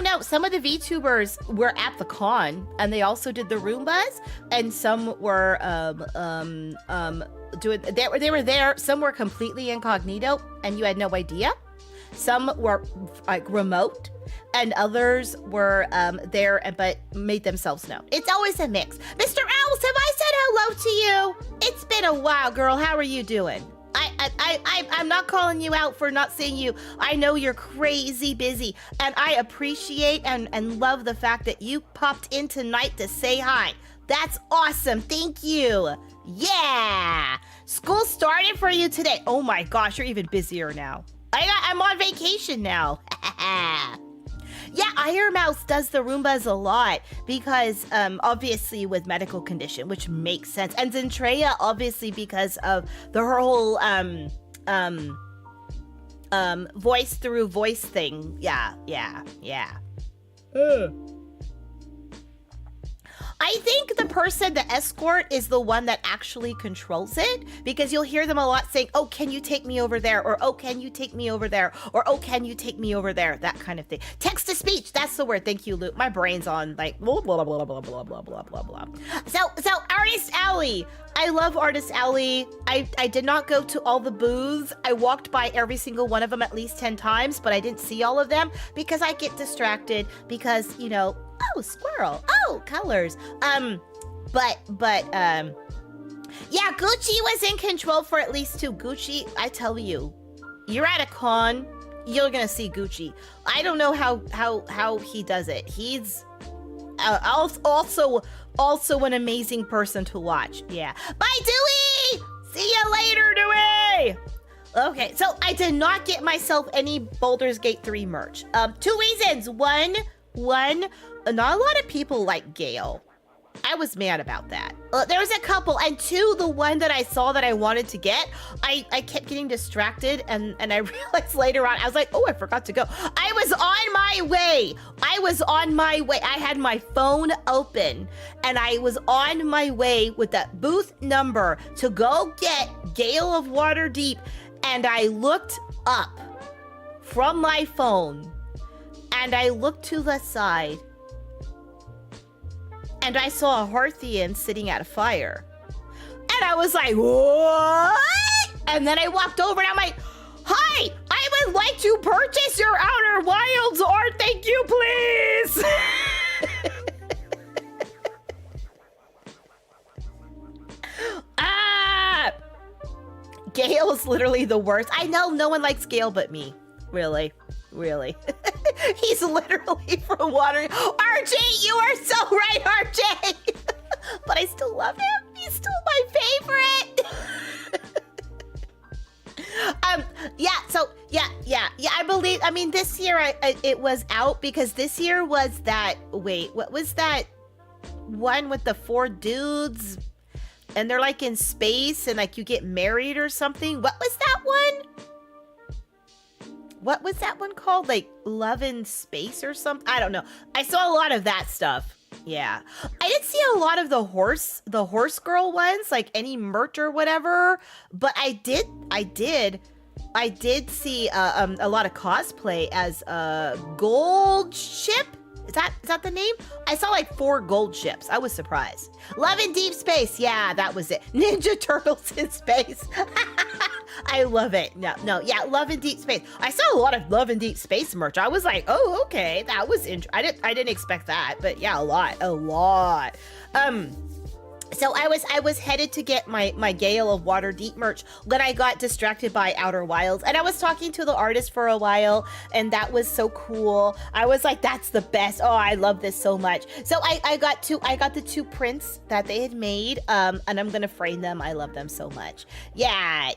Speaker 2: no. Some of the VTubers were at the con, and they also did the Roombas, and some were they were there. Some were completely incognito, and you had no idea. Some were like remote, and others were there but made themselves known. It's always a mix. Mr. Owls, have I said hello to you? It's been a while, girl. How are you doing? I'm not calling you out for not seeing you. I know you're crazy busy, and I appreciate and love the fact that you popped in tonight to say hi. That's awesome. Thank you. Yeah. School started for you today. Oh my gosh, you're even busier now. I'm on vacation now. Yeah, Iron Mouse does the Roombas a lot because obviously with medical condition, which makes sense. And Zentreya obviously because of her whole voice through voice thing. Yeah. I think the person, the escort, is the one that actually controls it, because you'll hear them a lot saying, oh, can you take me over there? Or, oh, can you take me over there? Or, oh, can you take me over there? That kind of thing. Text to speech, that's the word. Thank you, Luke. My brain's on like blah, blah, blah, blah, blah, blah, blah, blah, blah. So Artist Alley. I love Artist Alley. I did not go to all the booths. I walked by every single one of them at least 10 times, but I didn't see all of them because I get distracted because, you know, oh, squirrel. Oh, colors. Yeah, Gucci was in control for at least 2. Gucci, I tell you, you're at a con, you're gonna see Gucci. I don't know how he does it. He's also an amazing person to watch. Yeah. Bye, Dewey! See you later, Dewey! Okay, so I did not get myself any Baldur's Gate 3 merch. 2 reasons. One, not a lot of people like Gale. I was mad about that. There was a couple, and 2, the one that I saw that I wanted to get, I kept getting distracted, and I realized later on, I was like, oh, I forgot to go. I was on my way. I had my phone open, and I was on my way with that booth number to go get Gale of Waterdeep, and I looked up from my phone, and I looked to the side, and I saw a Hearthian sitting at a fire. And I was like, what? And then I walked over and I'm like, hi, I would like to purchase your Outer Wilds art. Thank you, please. Gale's literally the worst. I know no one likes Gale but me. Really. He's literally from Water. RJ, you are so right, RJ. But I still love him. He's still my favorite. I mean, this year it was out because this year was that, wait, what was that one with the 4 dudes? And they're like in space and like you get married or something. What was that one? What was that one called? Like Love in Space or something? I don't know. I saw a lot of that stuff. Yeah. I didn't see a lot of the horse girl ones, like any merch or whatever. But I did see a lot of cosplay as Gold Ship. Is that the name? I saw like 4 gold ships. I was surprised. Love in Deep Space. Yeah, that was it. Ninja Turtles in Space. I love it. No, yeah, Love in Deep Space. I saw a lot of Love in Deep Space merch. I was like, oh, okay, that was interesting. I didn't expect that, but yeah, a lot. So I was headed to get my Gale of Waterdeep merch when I got distracted by Outer Wilds, and I was talking to the artist for a while, and that was so cool. I was like, that's the best. Oh, I love this so much. So I got the 2 prints that they had made, and I'm gonna frame them. I love them so much. Yeah.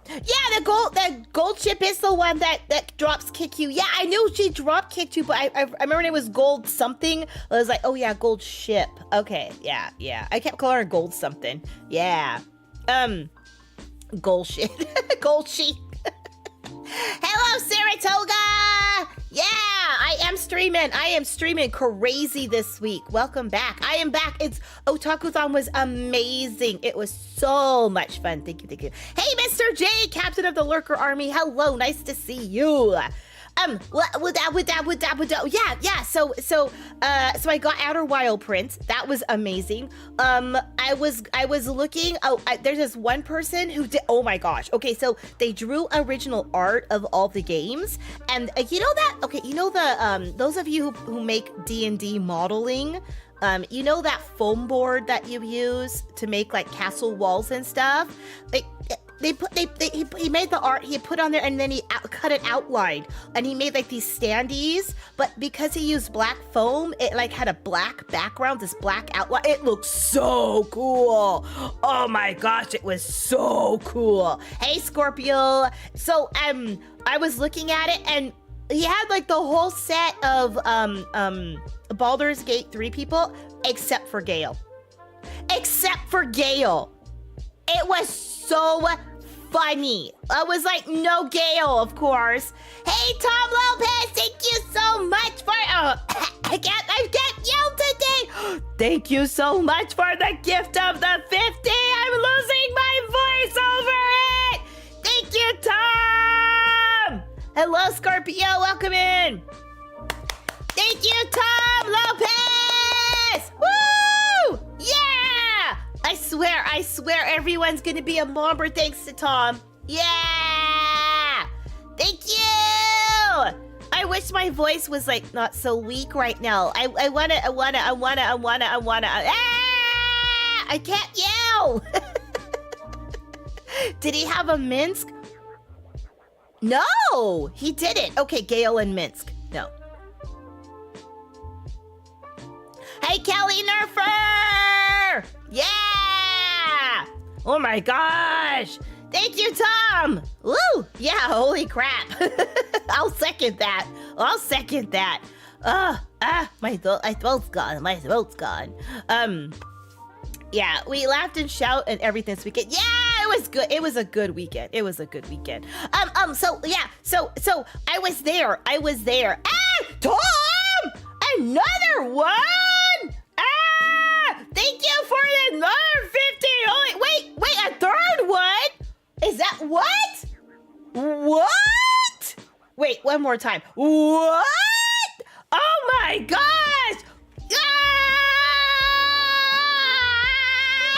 Speaker 2: The gold ship is the one that drops kick you. Yeah, I knew she drop kicked you, but I remember it was gold something. I was like, oh yeah, gold ship. Okay, yeah. I kept calling her gold something. Yeah. Gold shit. Gold sheep. Hello, Saratoga! Yeah, I am streaming crazy this week. Welcome back. I am back. Otakuthon was amazing. It was so much fun. Thank you. Hey, Mr. J, Captain of the Lurker Army. Hello, nice to see you. Yeah. So I got Outer Wild prints. That was amazing. I was looking. There's this one person who did. Oh my gosh. Okay, so they drew original art of all the games, and you know that. Okay, you know the those of you who make D&D modeling. You know that foam board that you use to make like castle walls and stuff. He made the art, he put on there, and then he cut it outline, and he made like these standees, but because he used black foam, it like had a black background, this black outline. It looked so cool. Oh my gosh, it was so cool. Hey, Scorpio. So I was looking at it, and he had like the whole set of Baldur's Gate 3 people, except for Gale. It was so funny. I was like, no Gale, of course. Hey, Tom Lopez, thank you so much for... I can't yell today. Thank you so much for the gift of the 50. I'm losing my voice over it. Thank you, Tom. Hello, Scorpio. Welcome in. Thank you, Tom Lopez. Woo! Yeah! I swear everyone's gonna be a momber thanks to Tom. Yeah! Thank you! I wish my voice was like not so weak right now. I wanna. I can't yell! Did he have a Minsk? No, he didn't. Okay, Gale and Minsk. No. Hey, Kelly Nerfer! Yeah! Oh my gosh! Thank you, Tom! Woo! Yeah, holy crap. I'll second that. My throat's gone. Yeah, we laughed and shout and everything this weekend. Yeah, it was good. It was a good weekend. So I was there. Ah, Tom! Another one! Thank you for another 50. Oh, wait, a third one? Is that what? What? Wait, one more time. What? Oh my gosh!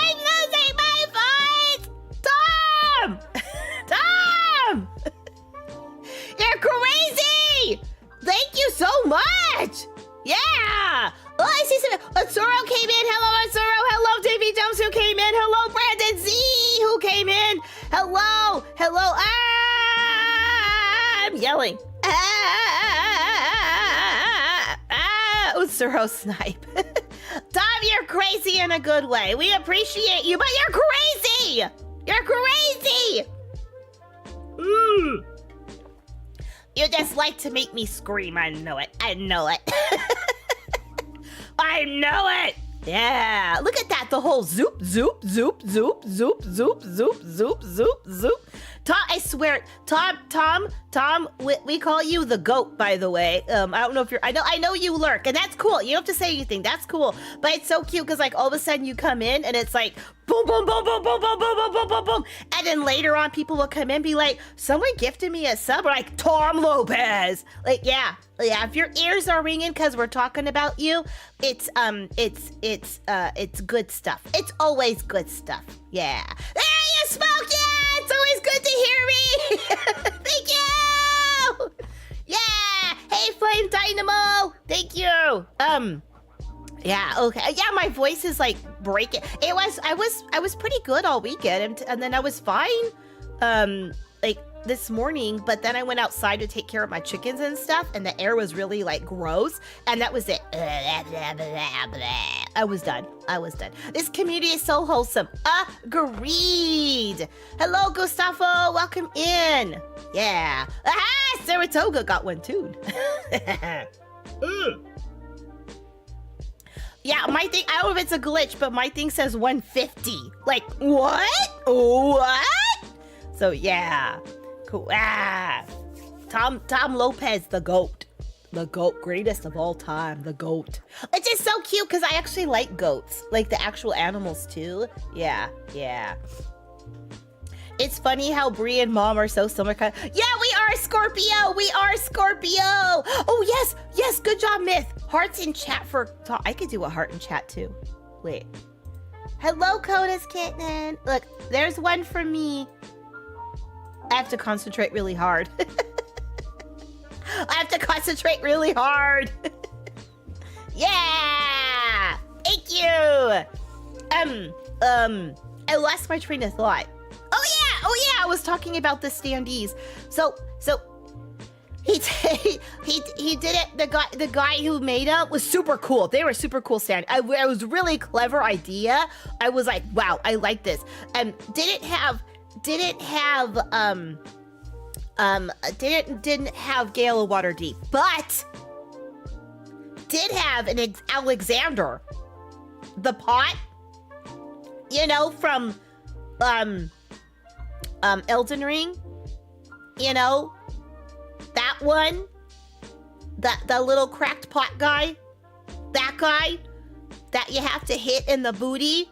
Speaker 2: I'm losing my voice! Tom! You're crazy! Thank you so much! Yeah! Oh, I see some. Soro came in. Hello, Soro. Hello, Davy Jones who came in. Hello, Brandon Z who came in. Hello. I'm yelling. Soro snipe. Tom, you're crazy in a good way. We appreciate you, but you're crazy. You just like to make me scream. I know it. I know it. Yeah. Look at that. The whole zoop, zoop, zoop, zoop, zoop, zoop, zoop, zoop, zoop, zoop. Tom, I swear, Tom, we call you the goat, by the way. I don't know if I know you lurk, and that's cool. You don't have to say anything. That's cool. But it's so cute because like all of a sudden you come in and it's like boom, boom, boom, boom, boom, boom, boom, boom, boom, boom, boom. And then later on people will come in and be like, someone gifted me a sub, or like Tom Lopez. Like, yeah. If your ears are ringing because we're talking about you, it's good stuff. It's always good stuff. Yeah. There you smoke! Yeah, it's always good to hear me. Thank you. Yeah. Hey, Flame Dynamo. Thank you. Yeah, okay. Yeah, my voice is like breaking. I was pretty good all weekend, and then I was fine like this morning, but then I went outside to take care of my chickens and stuff, and the air was really like gross, and that was it. I was done. This community is so wholesome. Agreed. Hello, Gustavo. Welcome in. Yeah. Aha! Saratoga got one too. Yeah, my thing, I don't know if it's a glitch, but my thing says 150. Like, what? What? So, yeah. Cool. Tom Lopez, the GOAT. The GOAT, greatest of all time, the GOAT. It's just so cute because I actually like goats. Like the actual animals, too. Yeah. It's funny how Brie and Mom are so similar. Yeah, we are Scorpio. Oh, yes. Good job, Myth. Hearts in chat for Tom. I could do a heart in chat, too. Wait. Hello, Coda's Kitten. Look, there's one for me. I have to concentrate really hard. Yeah. Thank you. I lost my train of thought. Oh yeah, I was talking about the standees. So he did it. The guy who made them was super cool. They were super cool stand. It was a really clever idea. I was like, wow, I like this. Didn't have Gale of Waterdeep, but did have an Alexander, the pot, from Elden Ring, that one, the little cracked pot guy, that guy that you have to hit in the booty.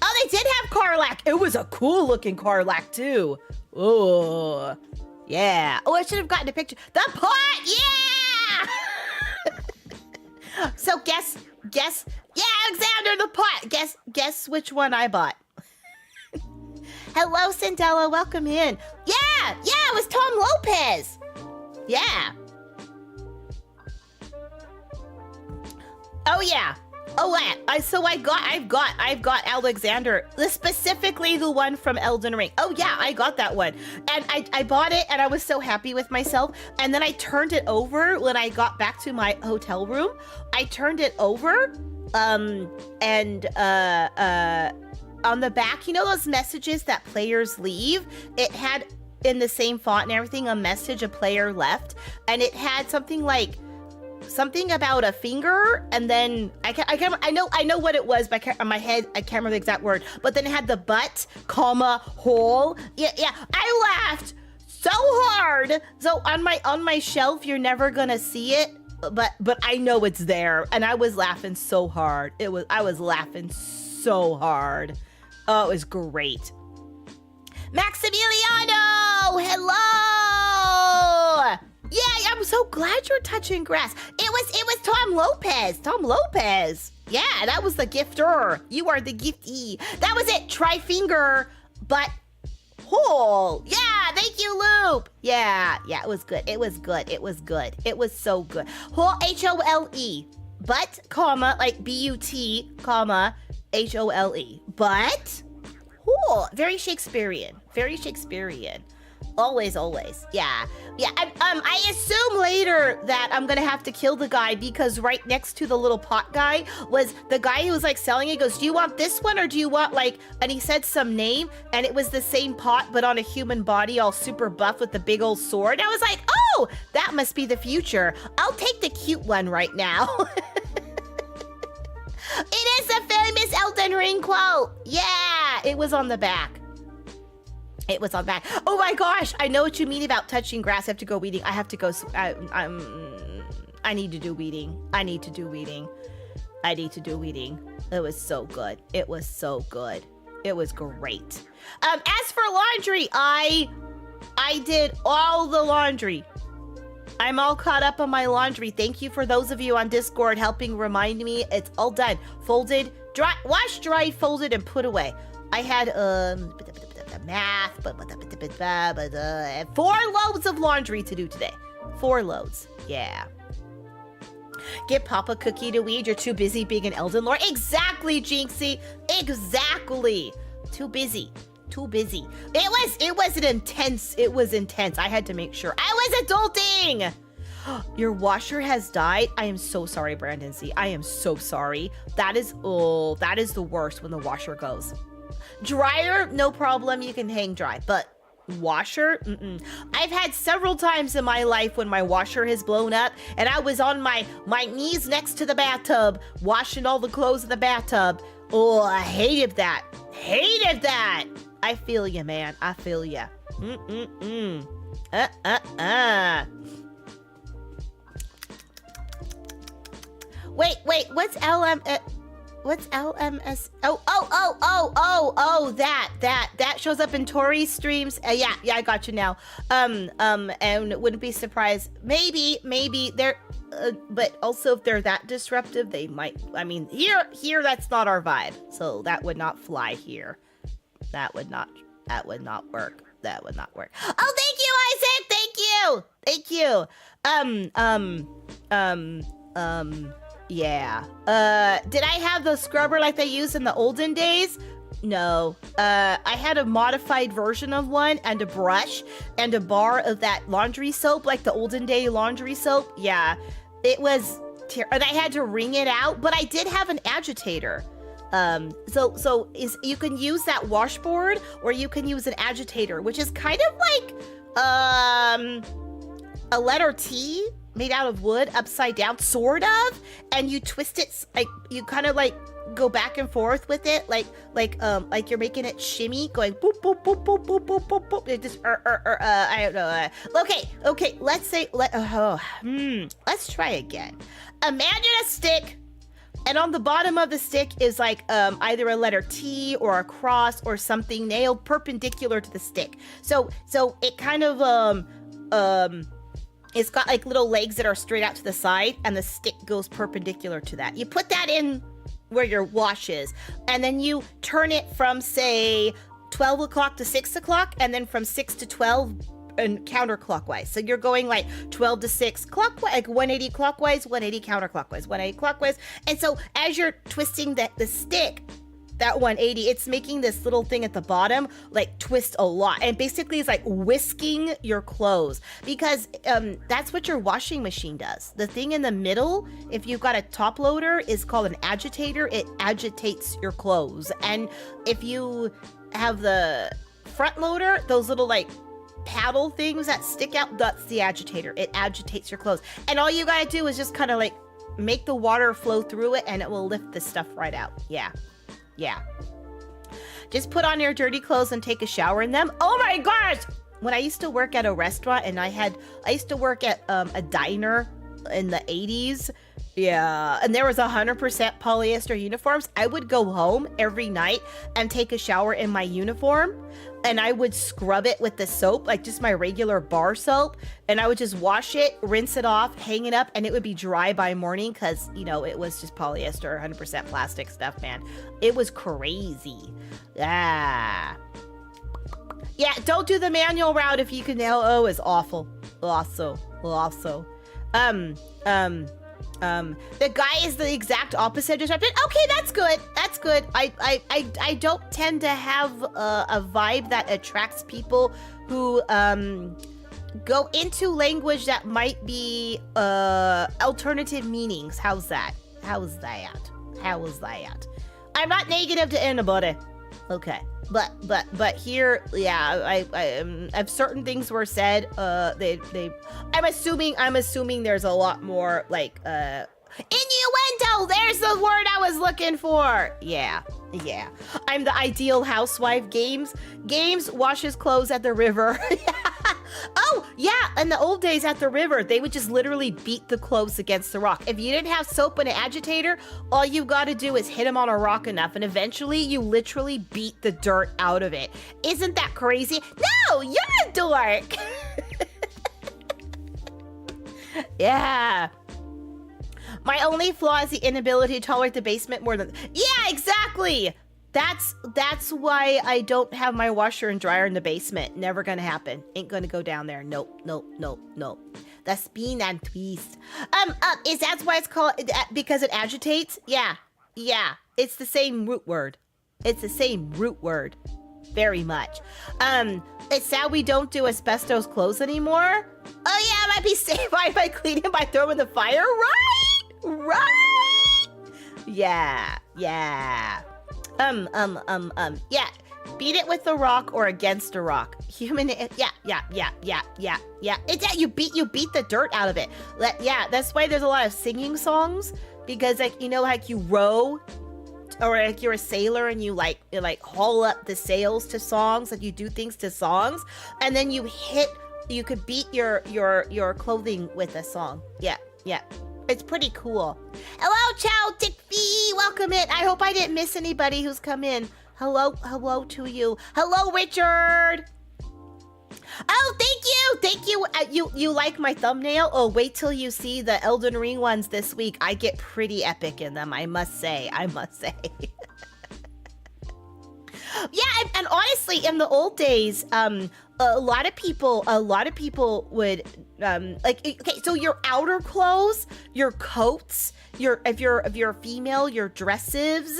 Speaker 2: Oh, they did have Karlach. It was a cool looking Karlach too. Oh, yeah. Oh, I should have gotten a picture. The pot, yeah. So guess, yeah, Alexander the pot. Guess which one I bought. Hello, Cindella. Welcome in. Yeah, it was Tom Lopez. Yeah. Oh yeah. I've got Alexander, specifically the one from Elden Ring. Oh yeah, I got that one, and I bought it, and I was so happy with myself. And then I turned it over when I got back to my hotel room. I turned it over, and on the back, those messages that players leave, it had in the same font and everything a message a player left, and it had something about a finger, and then I know what it was, but in my head I can't remember the exact word. But then it had the butt, comma, hole. Yeah. I laughed so hard. So on my shelf, you're never gonna see it, but I know it's there, and I was laughing so hard. I was laughing so hard. Oh, it was great. Maximiliano, hello. Yeah, I'm so glad you're touching grass. It was Tom Lopez. Yeah, that was the gifter. You are the giftee. That was it. Tri-finger, but hole. Yeah, thank you, Loop. Yeah, it was good. It was so good. Hole, H-O-L-E. But, comma, like B-U-T, comma, H-O-L-E. But, hole. Very Shakespearean. Always. Yeah. I assume later that I'm gonna have to kill the guy, because right next to the little pot guy was the guy who was like selling it. He goes, do you want this one, or do you want and he said some name, and it was the same pot but on a human body, all super buff with the big old sword. I was like, oh, that must be the future. I'll take the cute one right now. It is a famous Elden Ring quote. Yeah, it was on the back. Oh my gosh, I know what you mean about touching grass. I have to go weeding. I have to go. I need to do weeding. It was so good. It was great. As for laundry, I did all the laundry. I'm all caught up on my laundry. Thank you for those of you on Discord helping remind me. It's all done. Folded, dry, washed, dried, folded, and put away. I had math, 4 loads of laundry to do today. 4 loads. Yeah. Get Papa Cookie to weed. You're too busy being an Elden Lord. Exactly, Jinxie. Exactly. Too busy. It was intense. It was intense. I had to make sure. I was adulting. Your washer has died. I am so sorry, Brandon Z. I am so sorry. That is the worst when the washer goes. Dryer, no problem. You can hang dry, but washer, I've had several times in my life when my washer has blown up and I was on my knees next to the bathtub washing all the clothes in the bathtub. Oh, I hated that. I feel you, man. I feel you. Wait, what's what's LMS? Oh, that shows up in Tori's streams. Yeah, I got you now. And wouldn't be surprised. Maybe they're, but also if they're that disruptive, they might. I mean, here, that's not our vibe. So that would not fly here. That would not work. Oh, thank you, Isaac. Thank you. Yeah. Did I have the scrubber like they used in the olden days? No. I had a modified version of one and a brush and a bar of that laundry soap, like the olden day laundry soap. Yeah. It was and I had to wring it out, but I did have an agitator. So you can use that washboard or you can use an agitator, which is kind of like a letter T made out of wood upside down, sort of, and you twist it, like you kind of like go back and forth with it, like you're making it shimmy, going boop boop boop boop boop boop boop boop. It just I don't know. Okay. Let's try again. Imagine a stick, and on the bottom of the stick is like either a letter T or a cross or something nailed perpendicular to the stick. So it kind of it's got like little legs that are straight out to the side, and the stick goes perpendicular to that. You put that in where your wash is, and then you turn it from, say, 12 o'clock to 6 o'clock, and then from 6 to 12 and counterclockwise. So you're going like 12 to 6 clockwise, like 180 clockwise, 180 counterclockwise, 180 clockwise. And so as you're twisting the stick, that 180, it's making this little thing at the bottom like twist a lot, and basically it's like whisking your clothes, because that's what your washing machine does. The thing in the middle, if you've got a top loader, is called an agitator. It agitates your clothes. And if you have the front loader, those little like paddle things that stick out, that's the agitator. It agitates your clothes, and all you gotta do is just kind of like make the water flow through it, and it will lift the stuff right out. Yeah. Just put on your dirty clothes and take a shower in them. Oh my gosh! When I used to work at a restaurant, and I used to work at a diner in the 80s. Yeah, and there was 100% polyester uniforms. I would go home every night and take a shower in my uniform, and I would scrub it with the soap, like just my regular bar soap, and I would just wash it, rinse it off, hang it up, and it would be dry by morning, because, you know, it was just polyester, 100% plastic stuff, man. It was crazy. Yeah, don't do the manual route if you can. Oh, it's awful. Also. The guy is the exact opposite disrupted. Okay, that's good. I don't tend to have a vibe that attracts people who go into language that might be alternative meanings. How's that? I'm not negative to anybody. Okay. But here, yeah, I if certain things were said, I'm assuming there's a lot more like innuendo. There's the word I was looking for. Yeah. I'm the ideal housewife. Games washes clothes at the river. Oh yeah, in the old days at the river, they would just literally beat the clothes against the rock. If you didn't have soap and an agitator, all you got to do is hit them on a rock enough, and eventually you literally beat the dirt out of it. Isn't that crazy? No, you're a dork. Yeah. My only flaw is the inability to tolerate the basement more than... Yeah, exactly. That's why I don't have my washer and dryer in the basement. Never gonna happen. Ain't gonna go down there. Nope. The spin and twist. Is that why it's called, because it agitates? Yeah. It's the same root word. Very much. It's sad we don't do asbestos clothes anymore. Oh yeah, it might be saved by cleaning by throwing the fire. Right. Yeah. Yeah. Beat it with a rock or against a rock. Yeah. It's that you beat the dirt out of it. That's why there's a lot of singing songs, because like, you know, like you row, or like you're a sailor and you like haul up the sails to songs, like you do things to songs, and then you could beat your clothing with a song. Yeah. It's pretty cool. Hello, Chow Tickfee. Welcome in. I hope I didn't miss anybody who's come in. Hello to you. Hello, Richard. Oh, thank you. You like my thumbnail? Oh, wait till you see the Elden Ring ones this week. I get pretty epic in them, I must say. Yeah, and honestly, in the old days, a lot of people would okay, so your outer clothes, your coats, if you're female, your dresses,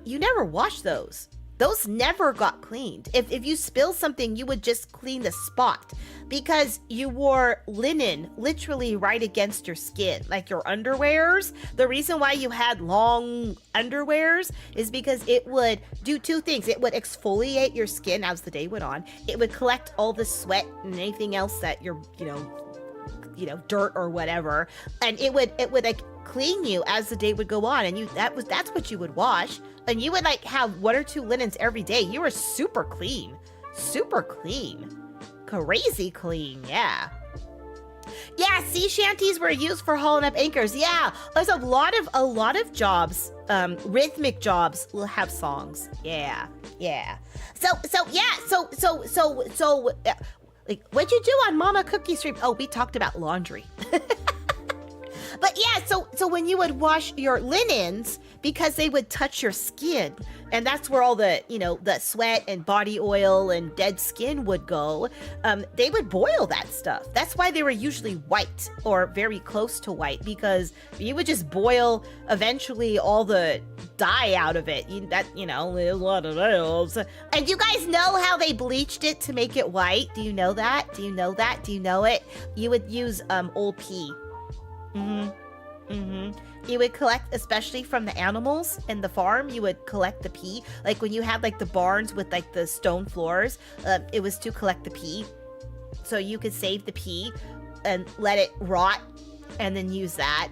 Speaker 2: you never wash those. Those never got cleaned. If you spill something, you would just clean the spot, because you wore linen literally right against your skin, like your underwears. The reason why you had long underwears is because it would do two things. It would exfoliate your skin as the day went on. It would collect all the sweat and anything else that you're, dirt or whatever, and it would like clean you as the day would go on. And that's what you would wash. And you would like have 1 or 2 linens every day. You were super clean. Crazy clean, yeah. Yeah, sea shanties were used for hauling up anchors. Yeah, there's a lot of jobs, rhythmic jobs will have songs. Yeah. So like, what'd you do on Mama Cookie Stream? Oh, we talked about laundry. But yeah, so when you would wash your linens, because they would touch your skin, and that's where all the, the sweat and body oil and dead skin would go, they would boil that stuff. That's why they were usually white or very close to white, because you would just boil eventually all the dye out of it. A lot of oils. And you guys know how they bleached it to make it white? Do you know that? Do you know it? You would use old pea. You would collect, especially from the animals in the farm, you would collect the pee. Like when you had like the barns with like the stone floors, it was to collect the pee. So you could save the pee and let it rot and then use that.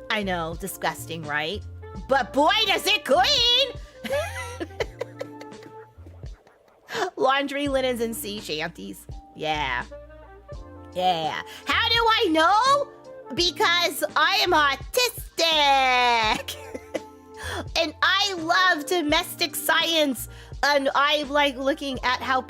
Speaker 2: I know, disgusting, right? But boy, does it clean! Laundry, linens, and sea shanties. Yeah. How do I know? Because I am autistic and I love domestic science, and I like looking at how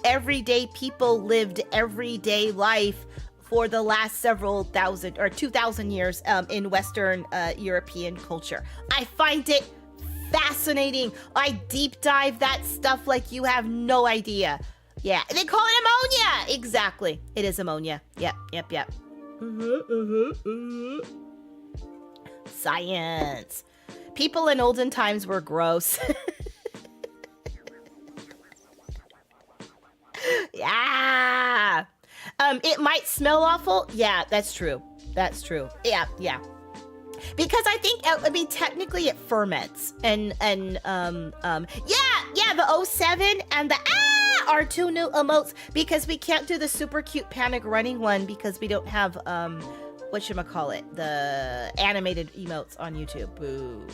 Speaker 2: everyday people lived everyday life for the last several thousand or 2,000 years in Western European culture. I find it fascinating. I deep dive that stuff like you have no idea. Yeah, they call it ammonia. Exactly. It is ammonia. Yep. Science. People in olden times were gross. Yeah. It might smell awful. Yeah, that's true. Yeah. Because I think, technically it ferments. And the 07 and the are 2 new emotes, because we can't do the super cute panic running one because we don't have, the animated emotes on YouTube. Boo.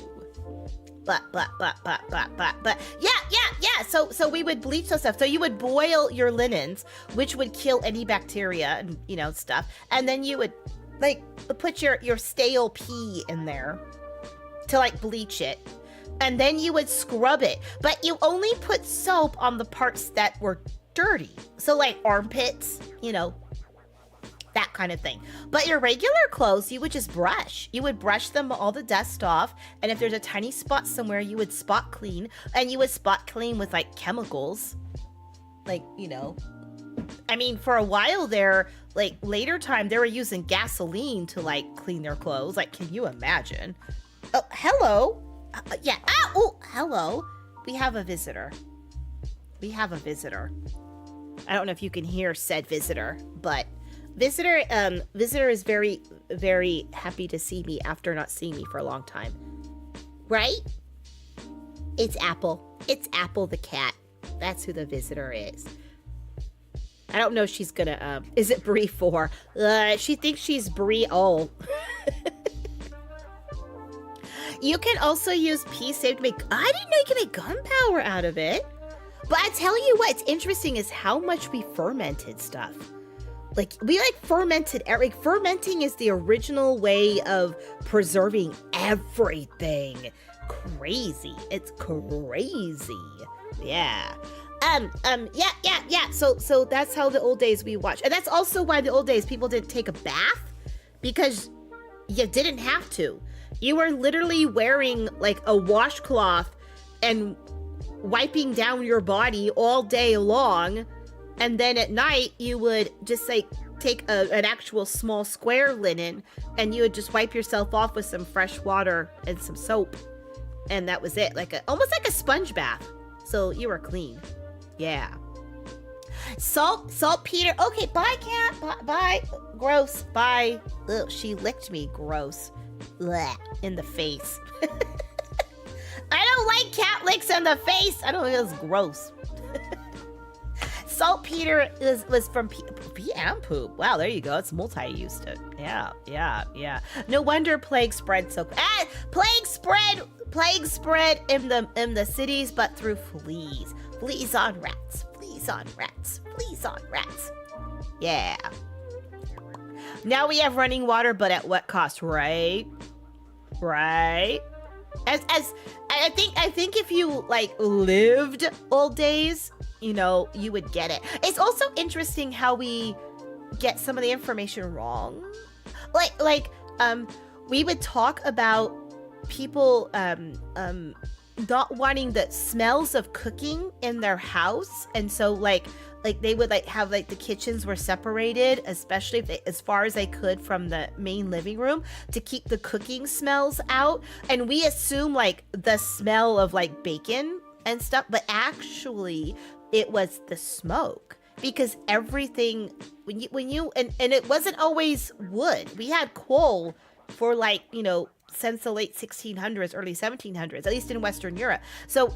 Speaker 2: But yeah. So we would bleach those stuff. So you would boil your linens, which would kill any bacteria and, stuff. And then you would like put your stale pee in there to like bleach it. And then you would scrub it, but you only put soap on the parts that were dirty. So like armpits, that kind of thing. But your regular clothes, you would just brush. You would brush them, all the dust off. And if there's a tiny spot somewhere, you would spot clean. And you would spot clean with like chemicals. Like, I mean, for a while there, like later time, they were using gasoline to like clean their clothes. Like, can you imagine? Oh, hello. Yeah. Oh, hello. We have a visitor. We have a visitor. I don't know if you can hear said visitor, but visitor is very, very happy to see me after not seeing me for a long time. Right? It's Apple. It's Apple the cat. That's who the visitor is. I don't know if she's gonna, is it Brie 4? She thinks she's Brie. Oh. You can also use pea save to make, I didn't know you could make gunpowder out of it. But I tell you what's interesting is how much we fermented stuff. Like, we fermented, fermenting is the original way of preserving everything. Crazy. It's crazy. Yeah. Yeah. So that's how the old days we watched. And that's also why the old days people didn't take a bath, because you didn't have to. You were literally wearing like a washcloth and wiping down your body all day long. And then at night you would just like take an actual small square linen and you would just wipe yourself off with some fresh water and some soap. And that was it. Almost like a sponge bath. So you were clean. Yeah. Saltpeter. Okay, bye, cat. Bye. Gross. Bye. Ugh, she licked me. Gross. Blech. In the face. I don't like cat licks in the face. I don't think it's gross. Saltpeter was from pee and poop. Wow, there you go. It's multi-use. Yeah. No wonder plague spread so. Plague spread in the cities, but through fleas. Fleas on rats. Yeah. Now we have running water, but at what cost, right? As I think if you lived old days, you would get it. It's also interesting how we get some of the information wrong. We would talk about people not wanting the smells of cooking in their house, and so they would have the kitchens were separated, especially as far as they could from the main living room, to keep the cooking smells out. And we assume the smell of bacon and stuff, but actually it was the smoke, because everything when you and it wasn't always wood. We had coal for since the late 1600s, early 1700s, at least in Western Europe. So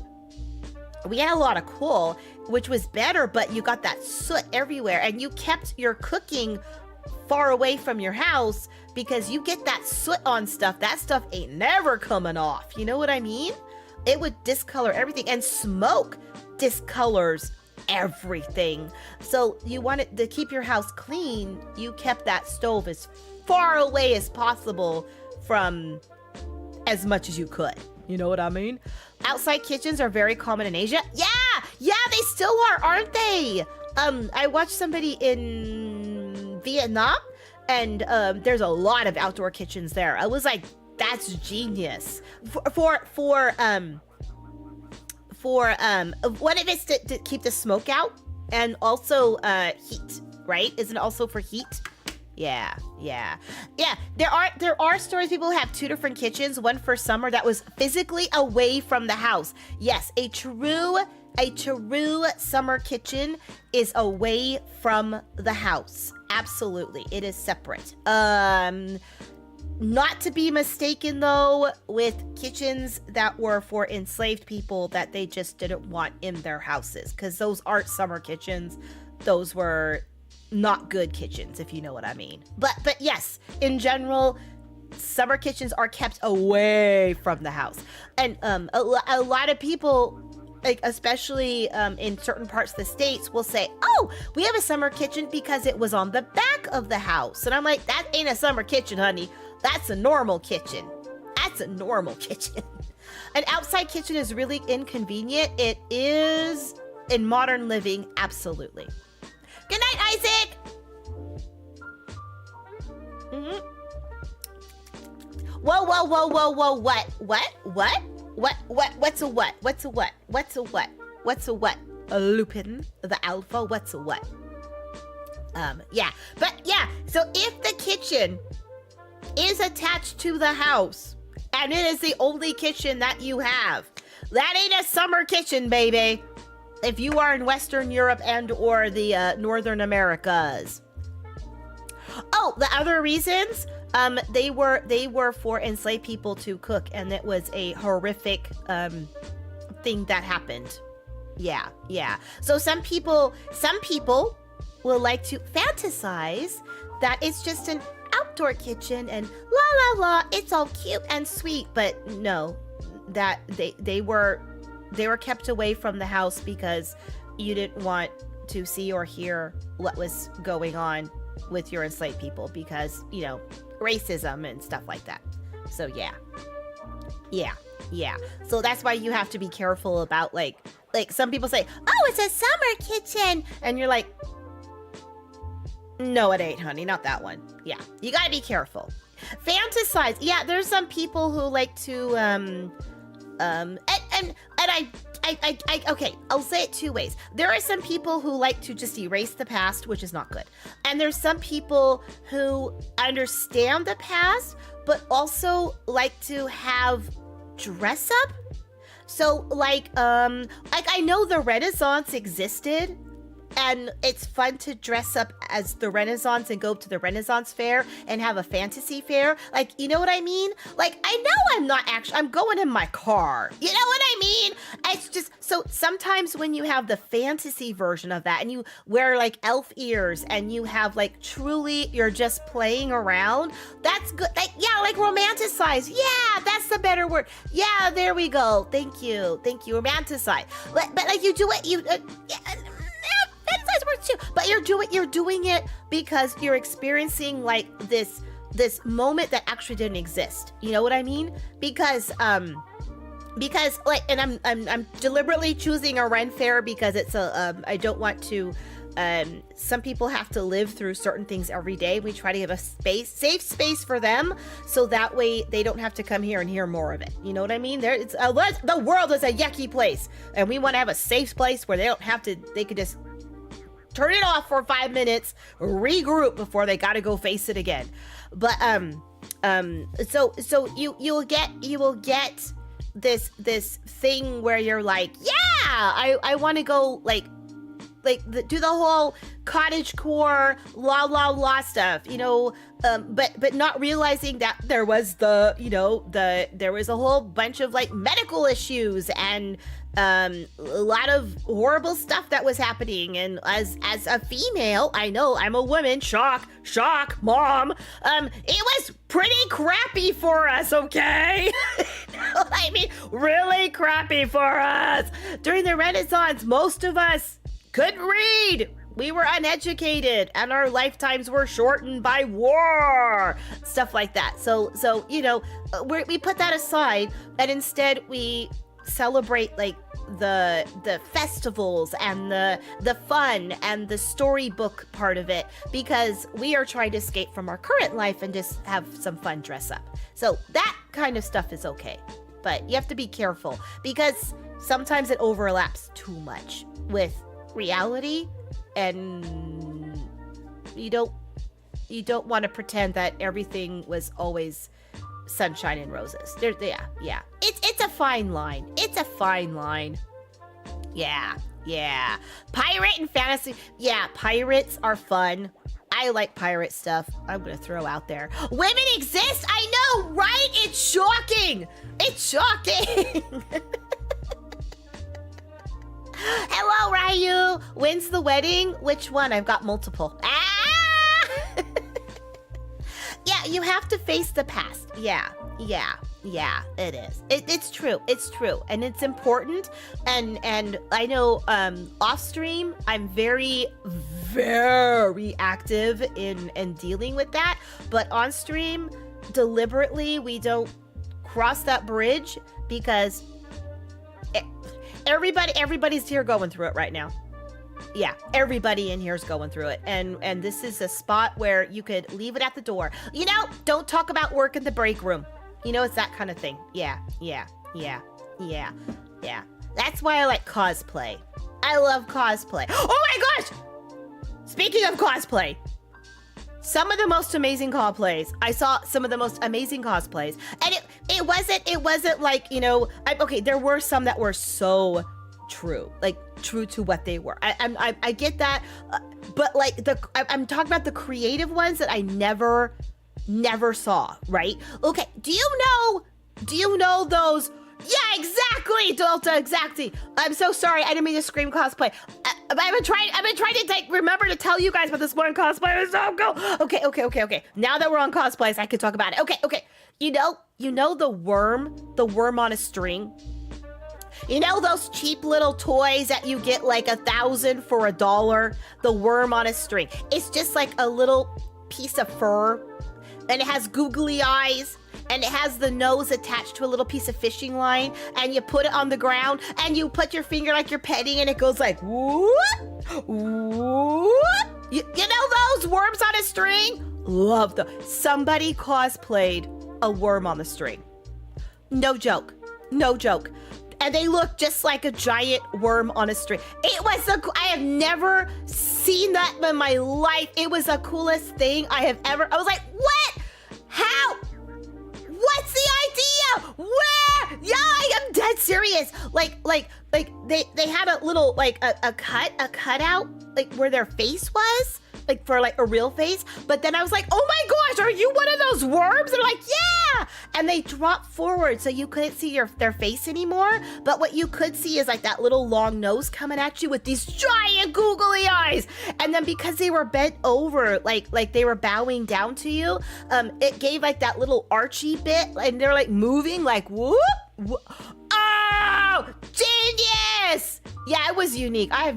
Speaker 2: we had a lot of coal, which was better, but you got that soot everywhere, and you kept your cooking far away from your house because you get that soot on stuff. That stuff ain't never coming off. You know what I mean? It would discolor everything, and smoke discolors everything. So you wanted to keep your house clean. You kept that stove as far away as possible from as much as you could. You know what I mean? Outside kitchens are very common in Asia. Yeah, they still are, aren't they? I watched somebody in Vietnam, and there's a lot of outdoor kitchens there. I was like, that's genius. For what if it's to keep the smoke out, and also heat, right? Isn't it also for heat? Yeah. There are stories people have two different kitchens, one for summer that was physically away from the house. Yes, a true summer kitchen is away from the house. Absolutely. It is separate. Not to be mistaken though with kitchens that were for enslaved people that they just didn't want in their houses, because those aren't summer kitchens. Those were not good kitchens, if you know what I mean. But yes, in general, summer kitchens are kept away from the house. And a lot of people, especially in certain parts of the States, will say, oh, we have a summer kitchen because it was on the back of the house. And I'm like, that ain't a summer kitchen, honey. That's a normal kitchen. An outside kitchen is really inconvenient. It is in modern living, absolutely. Good night, Isaac! Mm-hmm. Whoa, what? What's a what? A Lupin, the alpha, what's a what? Yeah. But yeah, so if the kitchen is attached to the house and it is the only kitchen that you have, that ain't a summer kitchen, baby. If you are in Western Europe and or the Northern Americas. Oh, the other reasons, they were for enslaved people to cook, and it was a horrific thing that happened. Yeah. So some people will like to fantasize that it's just an outdoor kitchen and la la la, it's all cute and sweet, but no, that they were kept away from the house because you didn't want to see or hear what was going on with your enslaved people because, racism and stuff like that. So yeah. So that's why you have to be careful about like some people say, oh, it's a summer kitchen. And you're like, no, it ain't, honey. Not that one. Yeah. You got to be careful. Fantasize. Yeah. There's some people who like to, okay, I'll say it two ways. There are some people who like to just erase the past, which is not good. And there's some people who understand the past, but also like to have dress up. So like I know the Renaissance existed, and it's fun to dress up as the Renaissance and go to the Renaissance fair and have a fantasy fair. Like, you know what I mean? Like, I know I'm going in my car. You know what I mean? It's just, so sometimes when you have the fantasy version of that and you wear like elf ears and you have like truly, you're just playing around, that's good. Like, yeah, like romanticize. Yeah, that's the better word. Yeah, there we go. Thank you. Romanticize. But like you do it, fantasize works too, but you're doing it because you're experiencing like this moment that actually didn't exist. You know what I mean? Because like, and I'm deliberately choosing a Ren fair because it's I don't want to. Some people have to live through certain things every day. We try to give a safe space for them, so that way they don't have to come here and hear more of it. You know what I mean? The world is a yucky place, and we want to have a safe place where they could just turn it off for 5 minutes, regroup before they got to go face it again. But so you will get this thing where you're like, yeah, I want to go do the whole cottagecore la la la stuff, but not realizing that there was there was a whole bunch of like medical issues and a lot of horrible stuff that was happening. And as a female, I know I'm a woman, shock mom, it was pretty crappy for us, okay? I mean, really crappy for us. During the Renaissance, most of us couldn't read. We were uneducated, and our lifetimes were shortened by war, stuff like that. So we put that aside, and instead we celebrate like the festivals and the fun and the storybook part of it, because we are trying to escape from our current life and just have some fun dress up. So that kind of stuff is okay, but you have to be careful because sometimes it overlaps too much with reality, and you don't want to pretend that everything was always sunshine and roses. Yeah. It's a fine line. Yeah. Pirate and fantasy. Yeah, pirates are fun. I like pirate stuff. I'm gonna throw out there. Women exist? I know, right? It's shocking. Hello, Ryu. When's the wedding? Which one? I've got multiple. Yeah, you have to face the past. Yeah, it is. It's true. And it's important. And I know off stream, I'm very, very active in dealing with that. But on stream, deliberately, we don't cross that bridge because everybody's here going through it right now. Yeah, everybody in here is going through it. And this is a spot where you could leave it at the door. Don't talk about work in the break room. It's that kind of thing. Yeah. That's why I like cosplay. I love cosplay. Oh my gosh! Speaking of cosplay, some of the most amazing cosplays. I saw some of the most amazing cosplays, and it wasn't like, you know, okay, there were some that were so true to what they were. I get that, but like I'm talking about the creative ones that I never saw, right? Okay, do you know those? Yeah, exactly, Delta, exactly. I'm so sorry, I didn't mean to scream cosplay. I've been trying to remember to tell you guys about this one cosplay. It was so cool. Okay. Now that we're on cosplays, I can talk about it. Okay. You know the worm on a string? You know those cheap little toys that you get like 1,000 for $1? The worm on a string. It's just like a little piece of fur, and it has googly eyes, and it has the nose attached to a little piece of fishing line, and you put it on the ground, and you put your finger like you're petting, and it goes like, whoop, whoop. You know those worms on a string? Love them. Somebody cosplayed a worm on the string. No joke. And they look just like a giant worm on a string. I have never seen that in my life. It was the coolest thing I was like, what? How? What's the idea? Where? Yeah, I am dead serious. Like they had a little, like a cutout, like where their face was, like for like a real face. But then I was like, oh my gosh, are you one of those worms? And they're like, yeah. And they dropped forward so you couldn't see their face anymore. But what you could see is like that little long nose coming at you with these giant googly eyes. And then because they were bent over, like they were bowing down to you, it gave like that little archy bit, and they're like moving like whoop. Oh, genius! Yeah, it was unique. I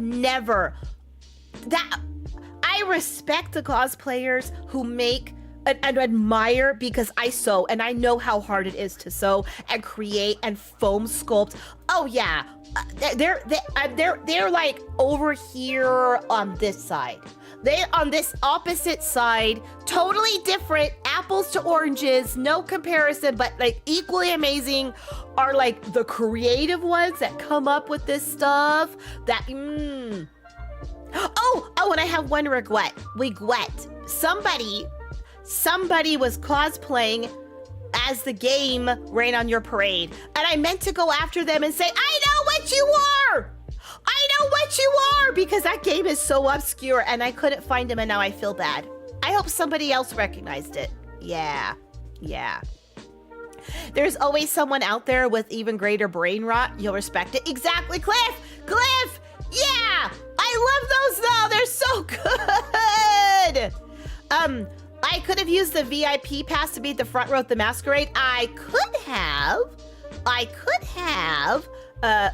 Speaker 2: respect the cosplayers who make and admire, because I sew and I know how hard it is to sew and create and foam sculpt. Oh yeah, they're like over here on this side. They on this opposite side, totally different, apples to oranges, no comparison, but like equally amazing are like the creative ones that come up with this stuff. Oh, and I have one regret. Somebody was cosplaying as the game Rain on Your Parade, and I meant to go after them and say, I know what you are, because that game is so obscure, and I couldn't find him, and now I feel bad. I hope somebody else recognized it. Yeah. There's always someone out there with even greater brain rot. You'll respect it. Exactly, Cliff! Yeah! I love those though. They're so good. I could have used the VIP pass to be at the front row at the masquerade. I could have.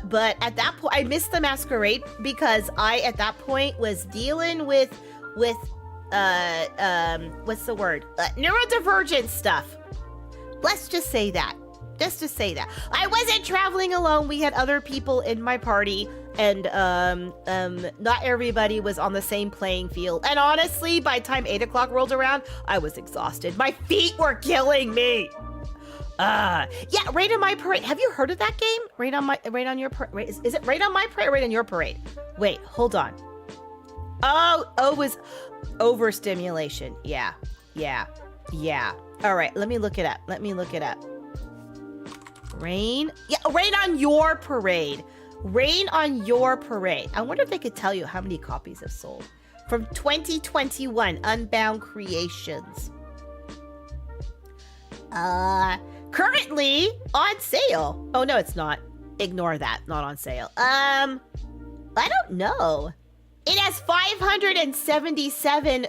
Speaker 2: But at that point, I missed the masquerade because I, at that point, was dealing with what's the word? Neurodivergent stuff. Let's just say that. I wasn't traveling alone. We had other people in my party, and not everybody was on the same playing field. And honestly, by the time 8 o'clock rolled around, I was exhausted. My feet were killing me. Yeah, Raid on My Parade. Have you heard of that game? Raid on Your Parade. Is it Raid on My Parade or Raid on Your Parade? Wait, hold on. Oh, it was overstimulation. Yeah. All right, let me look it up. Rain on Your Parade. Rain on Your Parade. I wonder if they could tell you how many copies have sold. From 2021, Unbound Creations. Currently on sale. Oh, no, it's not. Ignore that. Not on sale. I don't know. It has 577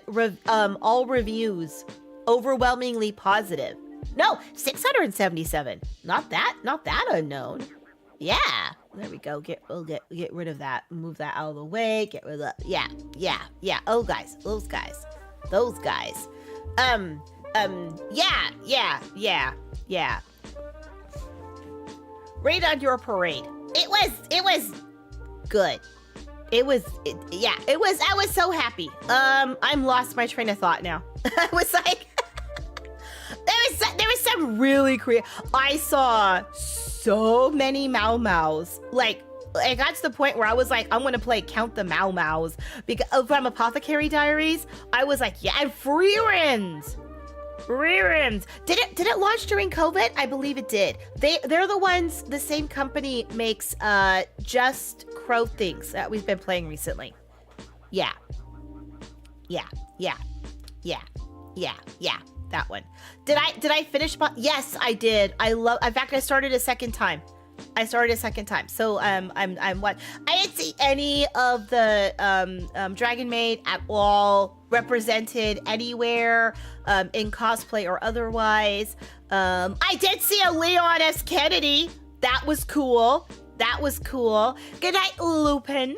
Speaker 2: all reviews. Overwhelmingly positive. No, 677. Not that unknown. Yeah. There we go. We'll get rid of that. Move that out of the way. Get rid of that. Yeah. Oh, guys. Those guys. Yeah. Raid on Your Parade. It was good. I was so happy. I'm lost my train of thought now. I was like, there was some really creative. I saw so many Mau Maus, like it got to the point where I was like, I'm going to play Count the Mau Maus because from Apothecary Diaries. I was like, yeah, and Freerins. Did it launch during COVID? I believe it did. They're the ones, the same company makes Just Crow Things that we've been playing recently. Yeah. That one. Did I finish? Yes, I did. In fact, I started a second time. So I'm what? I didn't see any of the Dragon Maid at all represented anywhere in cosplay or otherwise. I did see a Leon S. Kennedy. That was cool. Good night, Lupin,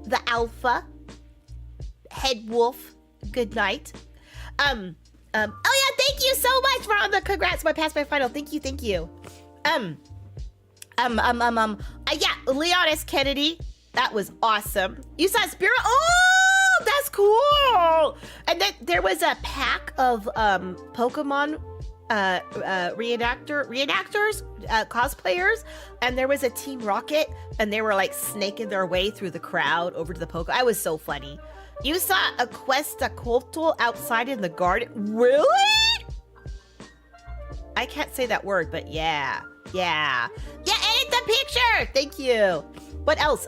Speaker 2: the Alpha, Head Wolf. Good night. Oh yeah, thank you so much for all the congrats. My past my final. Thank you. Yeah, Leon S. Kennedy. That was awesome. You saw Spirit. Oh, that's cool. And then there was a pack of Pokemon reenactors, cosplayers, and there was a Team Rocket, and they were like snaking their way through the crowd over to the Poke. I was so funny. You saw a Questacoltl outside in the garden. Really? I can't say that word, but yeah, edit the picture. Thank you. What else?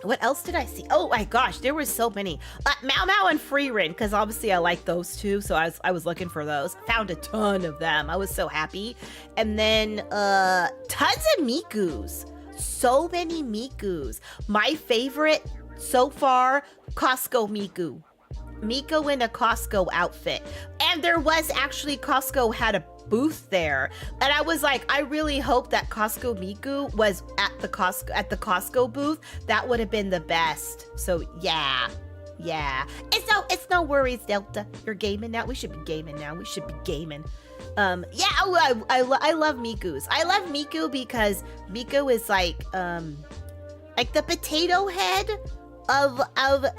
Speaker 2: What else did I see? Oh my gosh, there were so many. Mau Mau and Freerin, because obviously I like those two, so I was looking for those. Found a ton of them. I was so happy. And then tons of Mikus. So many Mikus. My favorite so far, Costco Miku. Miko in a Costco outfit. And there was actually, Costco had a booth there. And I was like, I really hope that Costco Miku was at the Costco booth. That would have been the best. So yeah. It's no worries, Delta. You're gaming now. We should be gaming now. I love Miku's. I love Miku because Miku is like the potato head of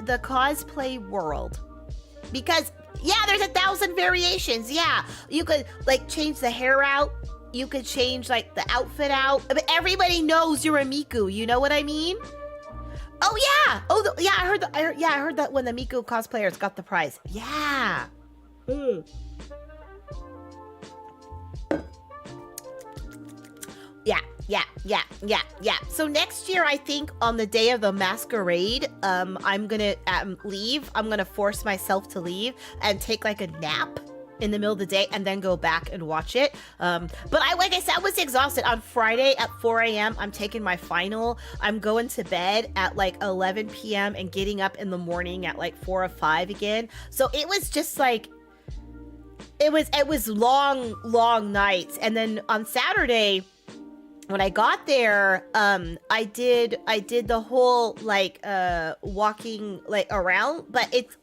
Speaker 2: the cosplay world. Because yeah, there's 1,000 variations. Yeah, you could like change the hair out. You could change like the outfit out. But everybody knows you're a Miku. You know what I mean? Oh yeah. I heard that when the Miku cosplayers got the prize. Yeah. Yeah. So next year, I think on the day of the masquerade, I'm gonna leave. I'm gonna force myself to leave and take like a nap in the middle of the day and then go back and watch it. But like I said, I was exhausted. On Friday at 4 a.m., I'm taking my final. I'm going to bed at like 11 p.m. and getting up in the morning at like 4 or 5 again. So it was just like, it was long nights. And then on Saturday, when I got there, I did the whole like walking like around, but it's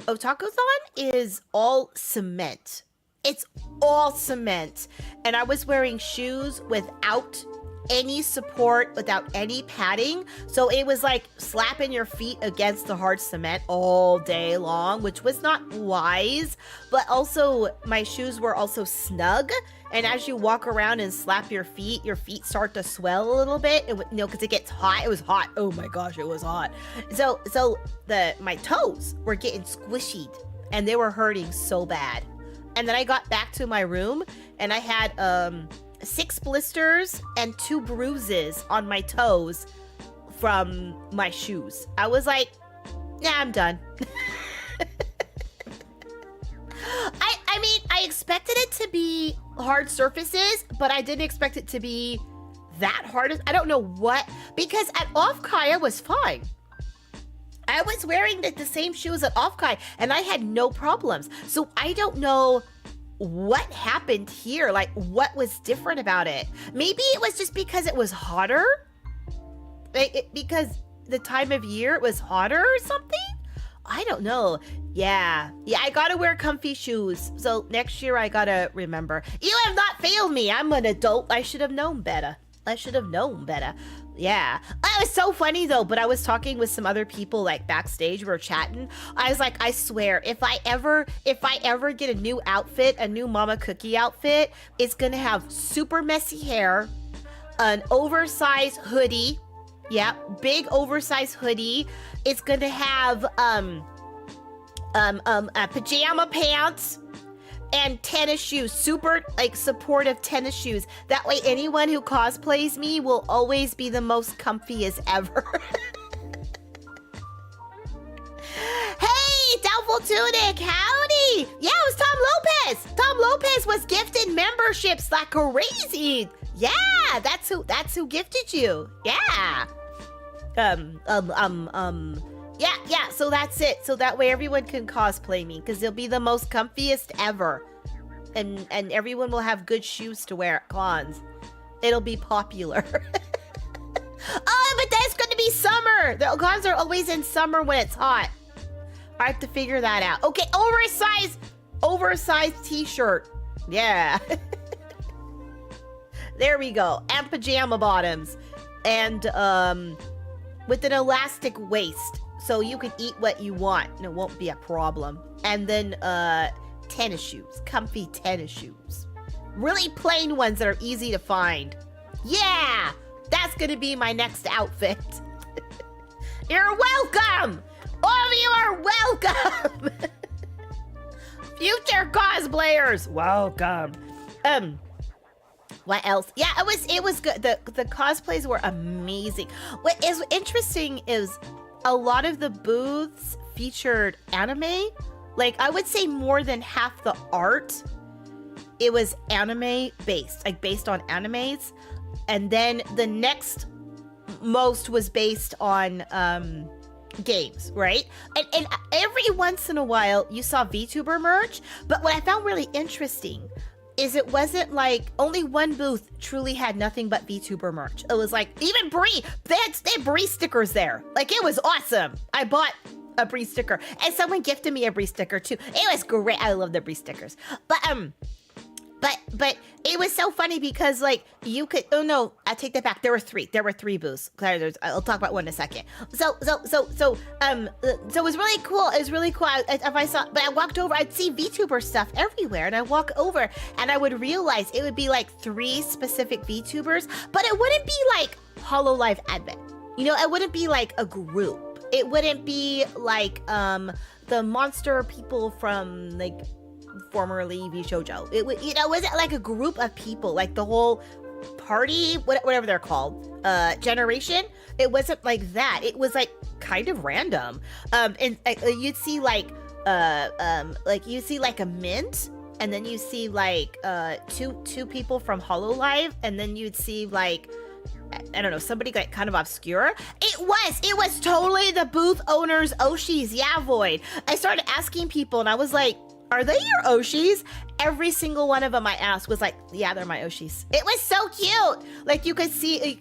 Speaker 2: Otakuthon is all cement. It's all cement, and I was wearing shoes without any support, without any padding, so it was like slapping your feet against the hard cement all day long, which was not wise. But also my shoes were also snug. And as you walk around and slap your feet start to swell a little bit, because it gets hot. It was hot. Oh my gosh, it was hot. So my toes were getting squishy and they were hurting so bad. And then I got back to my room and I had 6 blisters and 2 bruises on my toes from my shoes. I was like, yeah, I'm done. I mean, I expected it to be hard surfaces, but I didn't expect it to be that hard. I don't know what, because at Off-Kai, I was fine. I was wearing the same shoes at Off-Kai, and I had no problems. So I don't know what happened here. Like, what was different about it? Maybe it was just because it was hotter? Because the time of year it was hotter or something? I don't know. Yeah, I gotta wear comfy shoes. So next year I gotta remember. You have not failed me. I'm an adult. I should have known better. Yeah. It was so funny though, but I was talking with some other people like backstage. We were chatting. I was like, I swear, if I ever get a new outfit, a new Mama Cookie outfit, it's gonna have super messy hair, an oversized hoodie. Yeah, big oversized hoodie. It's gonna have pajama pants and tennis shoes, super like supportive tennis shoes. That way anyone who cosplays me will always be the most comfiest ever. Hey, Doubtful Tunic, howdy! Yeah, it was Tom Lopez. Tom Lopez was gifted memberships like crazy. Yeah, that's who gifted you. Yeah. Yeah, so that's it. So that way everyone can cosplay me, because they'll be the most comfiest ever. And everyone will have good shoes to wear at cons. It'll be popular. Oh, but that's gonna be summer! The cons are always in summer when it's hot. I have to figure that out. Okay, oversized t-shirt. Yeah. There we go. And pajama bottoms. And with an elastic waist. So you can eat what you want and it won't be a problem. And then tennis shoes. Comfy tennis shoes. Really plain ones that are easy to find. Yeah! That's gonna be my next outfit. You're welcome! All of you are welcome! Future cosplayers, welcome. What else? Yeah, it was good. The cosplays were amazing. What is interesting is a lot of the booths featured anime. Like, I would say more than half the art, it was anime based, like based on animes. And then the next most was based on games, right? And every once in a while you saw VTuber merch, but what I found really interesting is it wasn't like only one booth truly had nothing but VTuber merch. It was like, even Brie, they had Brie stickers there. Like, it was awesome. I bought a Brie sticker and someone gifted me a Brie sticker too. It was great. I love the Brie stickers. But it was so funny because like you could, oh no, I take that back. There were three booths. I'll talk about one in a second. So it was really cool. It was really cool. But I walked over, I'd see VTuber stuff everywhere, and I walk over and I would realize it would be like 3 specific VTubers, but it wouldn't be like HoloLive Advent. You know, it wouldn't be like a group. It wouldn't be like the monster people from like formerly V Shoujo. It wasn't like a group of people, like the whole party, whatever they're called, generation. It wasn't like that. It was like kind of random. And you'd see like you see like a mint, and then you see like two people from HoloLive, and then you'd see like, I don't know, somebody like kind of obscure. It was totally the booth owners' Oshis. Yeah, Void. I started asking people, and I was like, are they your Oshis? Every single one of them I asked was like, yeah, they're my Oshis. It was so cute. Like you could see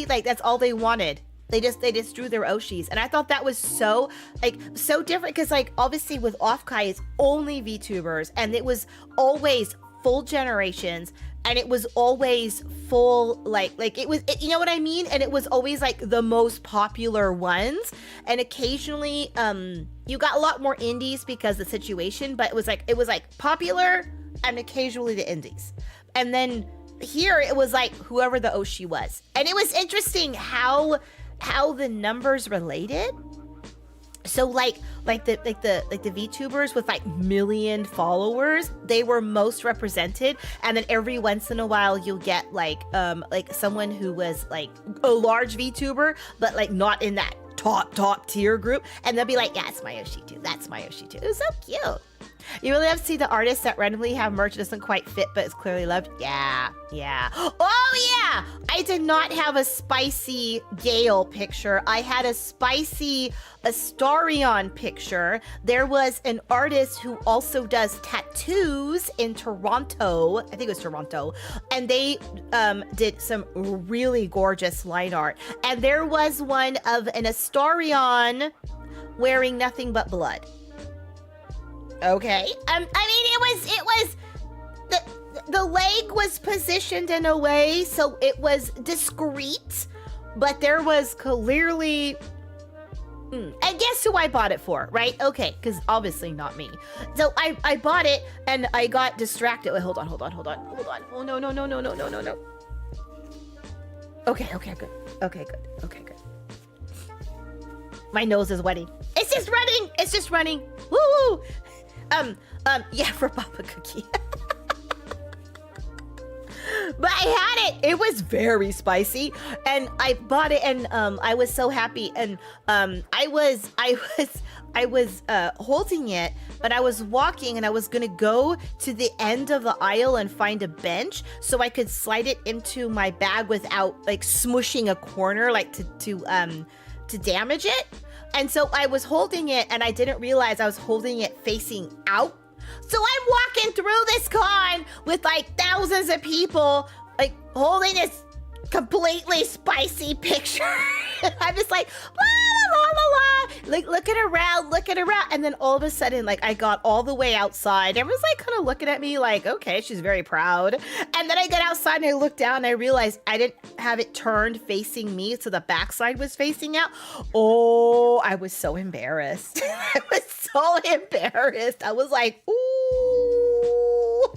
Speaker 2: like that's all they wanted. They just drew their Oshis. And I thought that was so different, because like obviously with Offkai it's only VTubers, and it was always full generations, and it was always full like it was, you know what I mean? And it was always like the most popular ones, and occasionally you got a lot more indies because of the situation, but it was like popular and occasionally the indies. And then here it was like whoever the Oshi was. And it was interesting how the numbers related. So like the VTubers with like million followers, they were most represented, and then every once in a while you'll get like someone who was like a large VTuber but like not in that top tier group, and they'll be like, yeah, it's my Yoshi too. That's my Yoshi too. It was so cute. You really have to see the artists that randomly have merch that doesn't quite fit but is clearly loved. Yeah. Oh yeah! I did not have a spicy Gale picture. I had a spicy Astarion picture. There was an artist who also does tattoos in Toronto. I think it was Toronto. And they did some really gorgeous line art. And there was one of an Astarion wearing nothing but blood. Okay. I mean, it was the leg was positioned in a way so it was discreet, but there was clearly. And guess who I bought it for, right? Okay, because obviously not me. So I bought it and I got distracted. Wait, hold on. Oh no. Okay, good. Okay, good. My nose is wetting. It's just running. Woo! Yeah, for Papa Cookie. But I had it. It was very spicy, and I bought it, and I was so happy. And I was holding it, but I was walking, and I was gonna go to the end of the aisle and find a bench so I could slide it into my bag without like smushing a corner, like to damage it. And so I was holding it, and I didn't realize I was holding it facing out. So I'm walking through this con with like thousands of people, like holding this completely spicy picture. I'm just like, la, la, la, la, like looking around. And then all of a sudden, like I got all the way outside. Everyone's like kind of looking at me like, okay, she's very proud. And then I got outside and I looked down and I realized I didn't have it turned facing me. So the backside was facing out. Oh, I was so embarrassed. I was so embarrassed. I was like, ooh.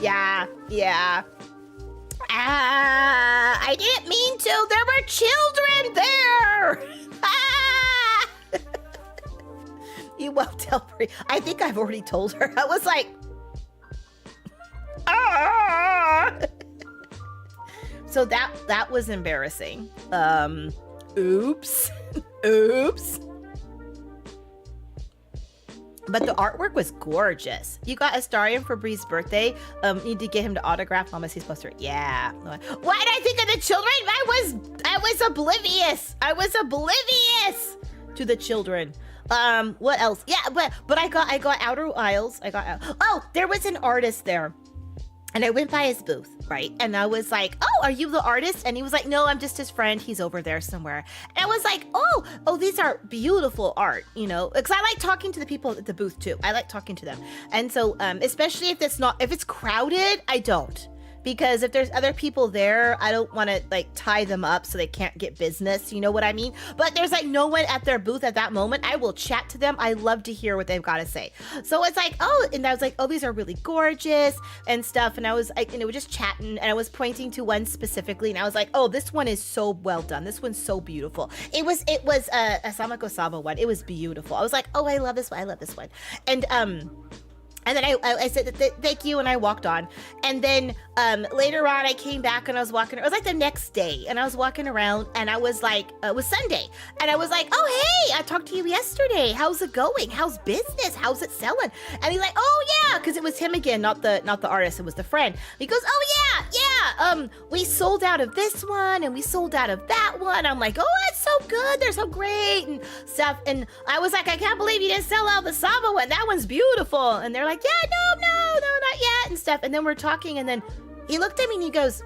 Speaker 2: Yeah. I didn't mean to. There were children there. Ah! You won't tell Bri. I think I've already told her. I was like, ah! So that was embarrassing. Oops. But the artwork was gorgeous. You got Astarion for Bree's birthday. Need to get him to autograph Mama C's poster. Yeah. Why did I think of the children? I was oblivious. I was oblivious to the children. What else? Yeah, but I got outer aisles. Oh, there was an artist there. And I went by his booth, right? And I was like, oh, are you the artist? And he was like, no, I'm just his friend. He's over there somewhere. And I was like, oh, these are beautiful art, you know? Because I like talking to the people at the booth too. I like talking to them. And so, especially if it's crowded, I don't. Because if there's other people there, I don't want to like tie them up so they can't get business. You know what I mean? But there's like no one at their booth at that moment. I will chat to them. I love to hear what they've got to say. So it's like, and I was like, these are really gorgeous and stuff. And I was like, we're just chatting, and I was pointing to one specifically, and I was like, this one is so well done. This one's so beautiful. It was a Samako Saba one. It was beautiful. I was like, I love this one. I love this one. And then I said, thank you, and I walked on. And then later on, I came back, and I was walking. It was like the next day, and I was walking around, and I was like, it was Sunday. And I was like, oh, hey, I talked to you yesterday. How's it going? How's business? How's it selling? And he's like, oh, yeah, because it was him again, not the artist. It was the friend. He goes, oh, yeah, we sold out of this one, and we sold out of that one. I'm like, oh, that's so good. They're so great and stuff. And I was like, I can't believe you didn't sell out the Saba one. That one's beautiful. And they're like, yeah, no, not yet, and stuff. And then we're talking, and then he looked at me and he goes,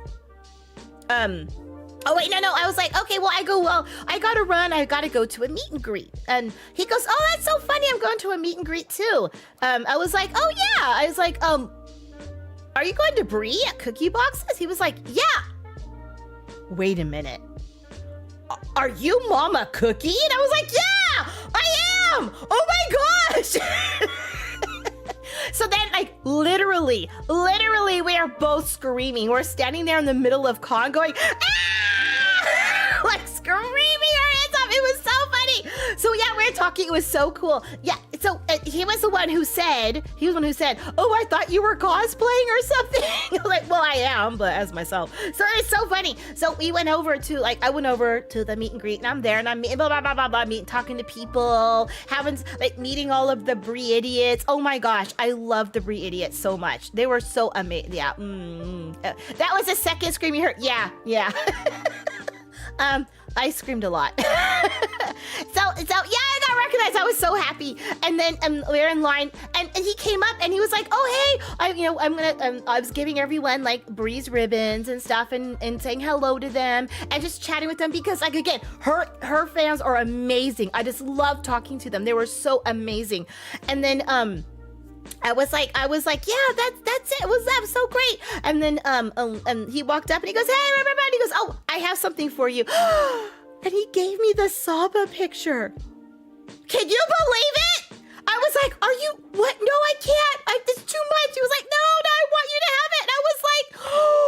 Speaker 2: oh wait, no. I was like, okay, well, I gotta run. I gotta go to a meet and greet. And he goes, oh, that's so funny. I'm going to a meet and greet too. I was like, oh yeah. I was like, are you going to briatcookiebox? He was like, yeah. Wait a minute. Are you Mama Cookie? And I was like, yeah, I am. Oh my gosh. So then, like, literally, we are both screaming. We're standing there in the middle of con going, ah! Like, screaming our heads off. It was so funny. So, yeah, we were talking. It was so cool. Yeah, so he was the one who said, oh, I thought you were cosplaying or something. I was like, well, I am, but as myself. So it's so funny. So we went over to, like, I went over to the meet and greet, and I'm there, and I'm blah, blah, blah, blah, blah, talking to people, having, like, meeting all of the Brie idiots. Oh my gosh, I love the Brie idiots so much. They were so amazing. Yeah. That was the second scream you heard. Yeah. I screamed a lot. so yeah, I got recognized. I was so happy. And then we were in line, and he came up and he was like, oh, hey, I was giving everyone like Bree's ribbons and stuff, and saying hello to them and just chatting with them, because, like, again, her fans are amazing. I just love talking to them. They were so amazing. And then I was like, yeah, that's it. That was so great. And then he walked up and he goes, hey, everybody. He goes, oh, I have something for you. And he gave me the Saba picture. Can you believe it? I was like, are you, what? No, I can't. It's too much. He was like, no, I want you to have it. And I was like, oh.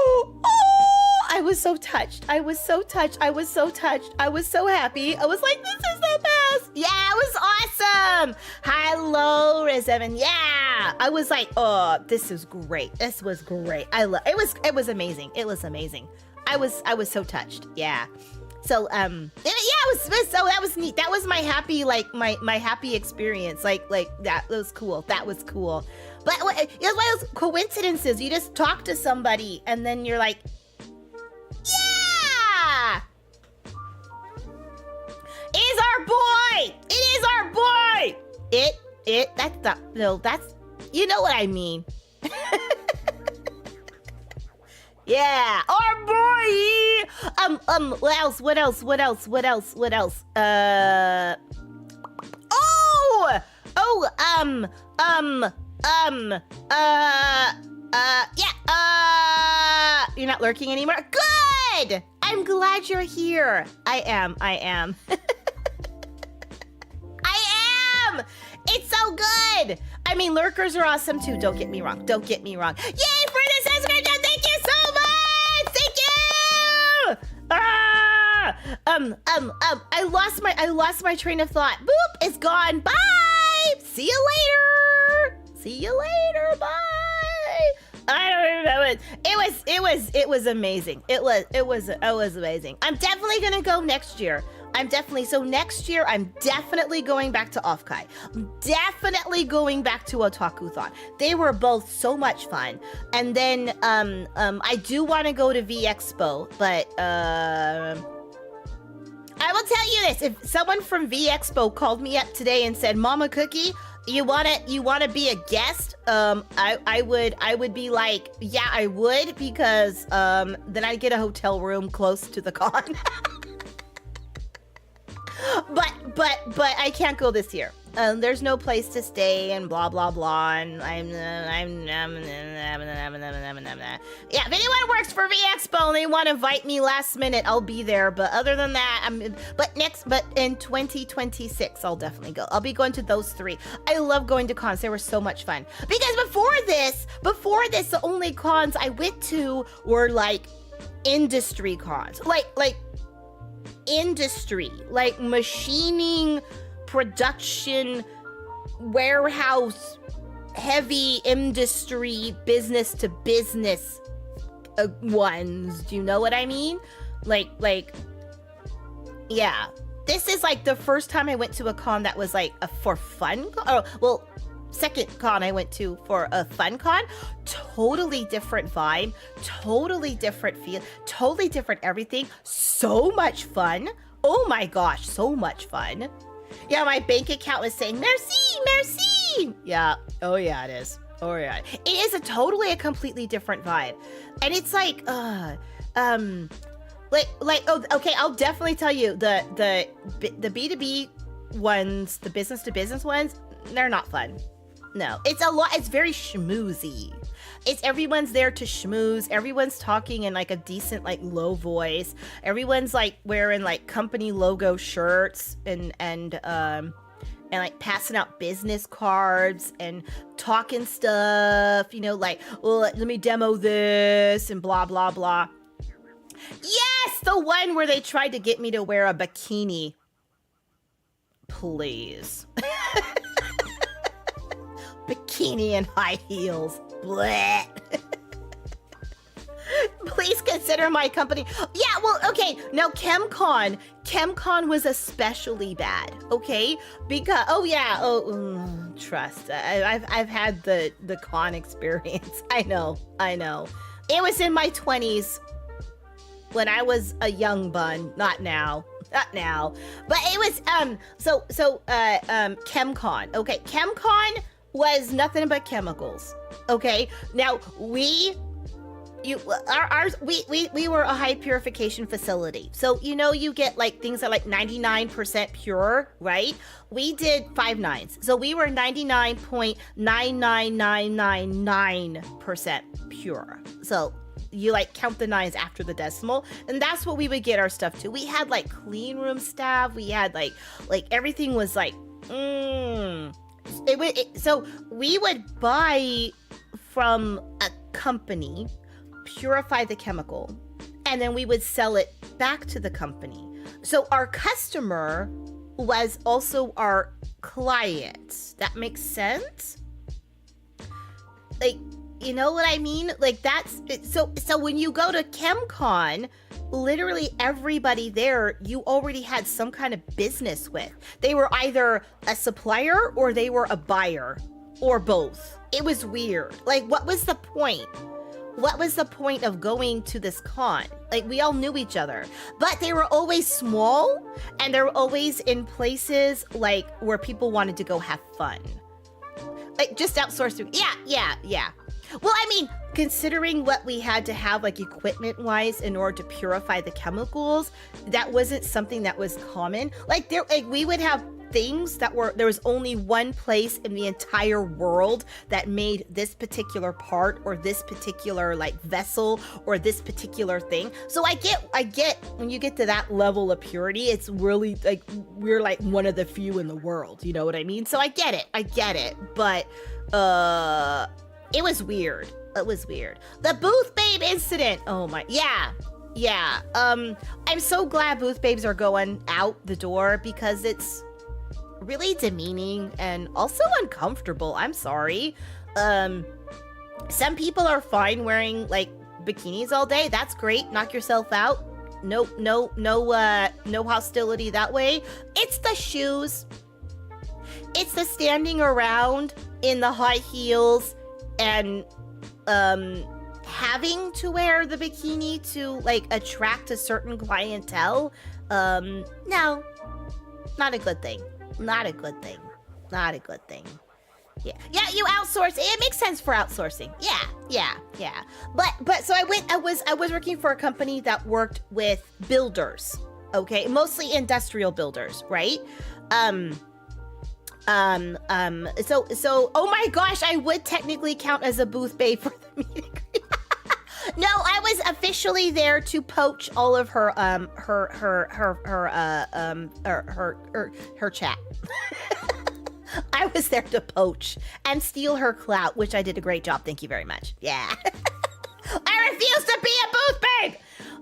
Speaker 2: was so touched. I was so touched. I was so touched. I was so happy. I was like, this is the best. Yeah, it was awesome. Hello, Rizem. Yeah, I was like, oh, this is great. This was great. It was amazing. It was amazing. I was so touched. Yeah. So that was neat. That was my happy, like my happy experience. Like that was cool. That was cool. But it was one of those coincidences. You just talk to somebody and then you're like, yeah, it is our boy. It is our boy. That's you know what I mean. Yeah, our boy. What else? You're not lurking anymore? Good! I'm glad you're here. I am. I am! It's so good! I mean, lurkers are awesome too, don't get me wrong. Yay, for the subscription! Thank you so much! Thank you! I lost my train of thought. Boop, it's gone. Bye! See you later. Bye! I don't remember. It was amazing. It was amazing. I'm definitely gonna go next year. Next year I'm definitely going back to Offkai. I'm definitely going back to Otakuthon. They were both so much fun. And then I do want to go to V Expo, but I will tell you this: if someone from V Expo called me up today and said, "Mama Cookie, you wanna be a guest?" I would be like, yeah, I would, because then I'd get a hotel room close to the con. But I can't go this year. There's no place to stay and blah blah blah. And yeah. If anyone works for V Expo and they want to invite me last minute, I'll be there. But other than that, but in 2026, I'll definitely go. I'll be going to those 3. I love going to cons. They were so much fun. Because before this, the only cons I went to were like industry cons, like industry, like machining, production, warehouse, heavy industry, business to business ones. Do you know what I mean? Like, yeah. This is like the first time I went to a con that was like a for fun. Second con I went to for a fun con. Totally different vibe, totally different feel, totally different everything. So much fun. Oh my gosh, so much fun. Yeah, my bank account was saying, merci. Yeah. Oh yeah, it is. Oh yeah. It is a completely different vibe. And it's like, okay, I'll definitely tell you the B2B ones, the business to business ones, they're not fun. No, it's very schmoozy. Everyone's there to schmooze. Everyone's talking in like a decent, like low voice. Everyone's like wearing like company logo shirts and like passing out business cards and talking stuff, like, well, let me demo this and blah, blah, blah. Yes, the one where they tried to get me to wear a bikini. Please. Bikini and high heels. Blech. Please consider my company. Yeah, well, okay. Now, ChemCon was especially bad, okay? Because, trust. I've had the con experience. I know. It was in my 20s when I was a young bun. Not now. But it was, ChemCon. Okay, ChemCon was nothing but chemicals. Okay, now we were a high purification facility, so you get like things that are like 99% pure, right? We did 5 nines, so we were 99.99999% pure. So you like count the 9s after the decimal, and that's what we would get our stuff to. We had like clean room staff. We had like everything was like so we would buy from a company, purify the chemical, and then we would sell it back to the company. So our customer was also our client. That makes sense? Like, you know what I mean? Like that's so when you go to ChemCon, literally everybody there you already had some kind of business with. They were either a supplier or they were a buyer or both. It was weird. Like, what was the point? What was the point of going to this con? Like, we all knew each other, but they were always small and they were always in places like where people wanted to go have fun. Like just outsourcing. Yeah. Well, I mean, considering what we had to have like equipment wise in order to purify the chemicals, that wasn't something that was common. Like we would have things that there was only one place in the entire world that made this particular part or this particular like vessel or this particular thing. So I get when you get to that level of purity, it's really like we're like one of the few in the world, you know what I mean? So I get it, but it was weird. The booth babe incident. Oh my, yeah. I'm so glad booth babes are going out the door because it's really demeaning and also uncomfortable. I'm sorry. Some people are fine wearing like bikinis all day. That's great. Knock yourself out. No hostility that way. It's the shoes. It's the standing around in the high heels and having to wear the bikini to like attract a certain clientele. No, not a good thing. Not a good thing. Yeah, you outsource. It makes sense for outsourcing. Yeah. But so I was working for a company that worked with builders. Okay, mostly industrial builders, right? So oh my gosh, I would technically count as a booth babe for the meeting. No, I was officially there to poach all of her chat. I was there to poach and steal her clout, which I did a great job. Thank you very much. Yeah. I refuse to be a booth babe.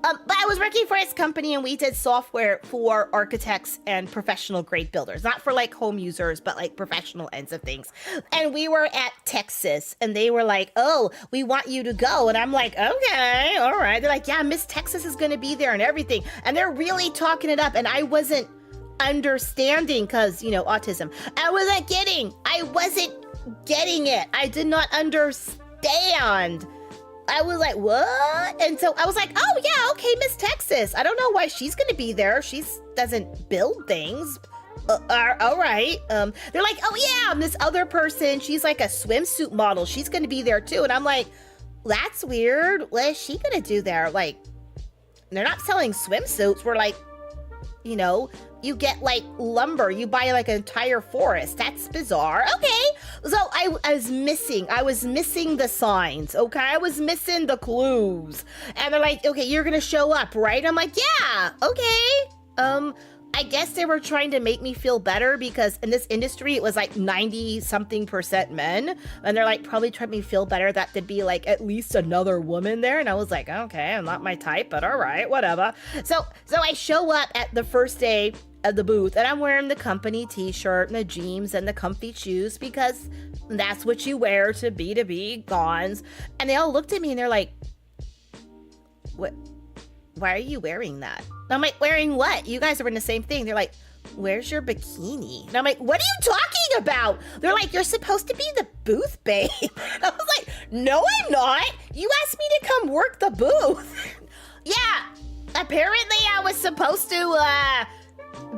Speaker 2: But I was working for his company and we did software for architects and professional grade builders, not for like home users, but like professional ends of things. And we were at Texas and they were like, oh, we want you to go. And I'm like, okay, all right. They're like, yeah, Miss Texas is going to be there and everything. And they're really talking it up. And I wasn't understanding because, you know, autism. I wasn't getting it. I did not understand. I was like, what? And so I was like, oh, yeah, okay, Miss Texas. I don't know why she's going to be there. She doesn't build things. All right. They're like, oh, yeah, this other person, she's like a swimsuit model. She's going to be there, too. And I'm like, that's weird. What is she going to do there? Like, they're not selling swimsuits. We're like, you know, you get like lumber. You buy like an entire forest. That's bizarre. Okay. So I was missing the signs. Okay. I was missing the clues. And they're like, okay, you're going to show up, right? I'm like, yeah. Okay. I guess they were trying to make me feel better because in this industry, it was like 90-something% men. And they're like, probably trying to make me feel better that there'd be like at least another woman there. And I was like, okay, I'm not my type, but all right, whatever. So I show up at the first day of the booth and I'm wearing the company t-shirt and the jeans and the comfy shoes because that's what you wear to B2B cons. And they all looked at me and they're like, what? Why are you wearing that? And I'm like, wearing what? You guys are in the same thing. They're like, where's your bikini? And I'm like, what are you talking about? They're like, you're supposed to be the booth babe. And I was like, no, I'm not. You asked me to come work the booth. Yeah, apparently I was supposed to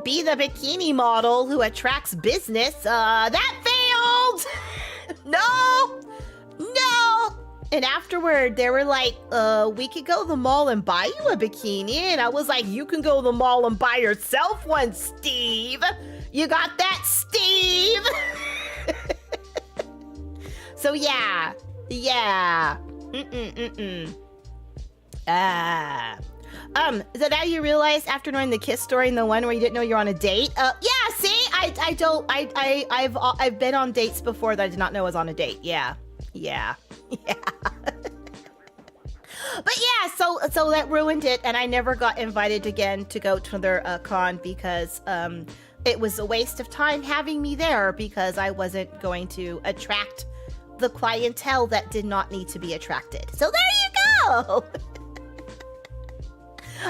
Speaker 2: be the bikini model who attracts business. That failed. No. And afterward, they were like, we could go to the mall and buy you a bikini. And I was like, you can go to the mall and buy yourself one, Steve. You got that, Steve? So, yeah. So now you realize after knowing the kiss story and the one where you didn't know you're on a date? Yeah, see? I've been on dates before that I did not know I was on a date. Yeah. But yeah, so that ruined it, and I never got invited again to go to another con because it was a waste of time having me there because I wasn't going to attract the clientele that did not need to be attracted. So there you go.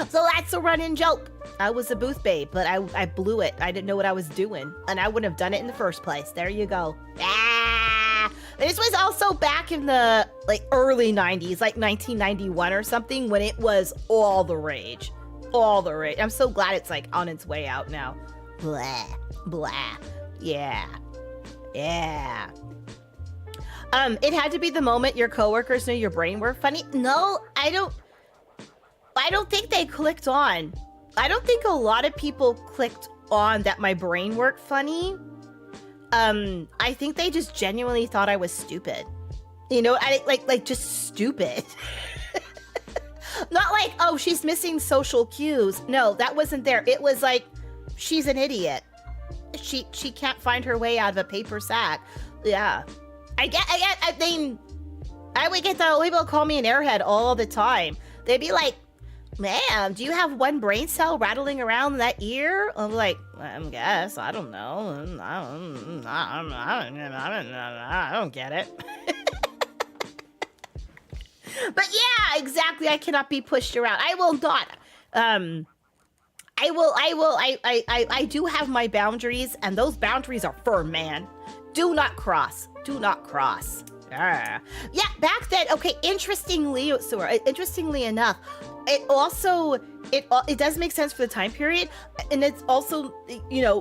Speaker 2: So that's a running joke. I was a booth babe, but I blew it. I didn't know what I was doing, and I wouldn't have done it in the first place. There you go. This was also back in the early 90s, like 1991 or something, when it was all the rage. All the rage. I'm so glad it's on its way out now. Blah, blah. Yeah. Yeah. It had to be the moment your coworkers knew your brain worked funny. No, I don't think they clicked on. I don't think a lot of people clicked on that my brain worked funny. I think they just genuinely thought I was stupid. You know, just stupid. Not like, oh, she's missing social cues. No, that wasn't there. It was like, she's an idiot. She can't find her way out of a paper sack. Yeah. I mean, I would get the people call me an airhead all the time. They'd be like, "Ma'am, do you have one brain cell rattling around that ear?" I'm like, I guess. I don't know. I don't get it. But yeah, exactly. I cannot be pushed around. I will not. I do have my boundaries, and those boundaries are firm, man. Do not cross. Do not cross. Yeah, back then, okay, interestingly enough, it does make sense for the time period, and it's also,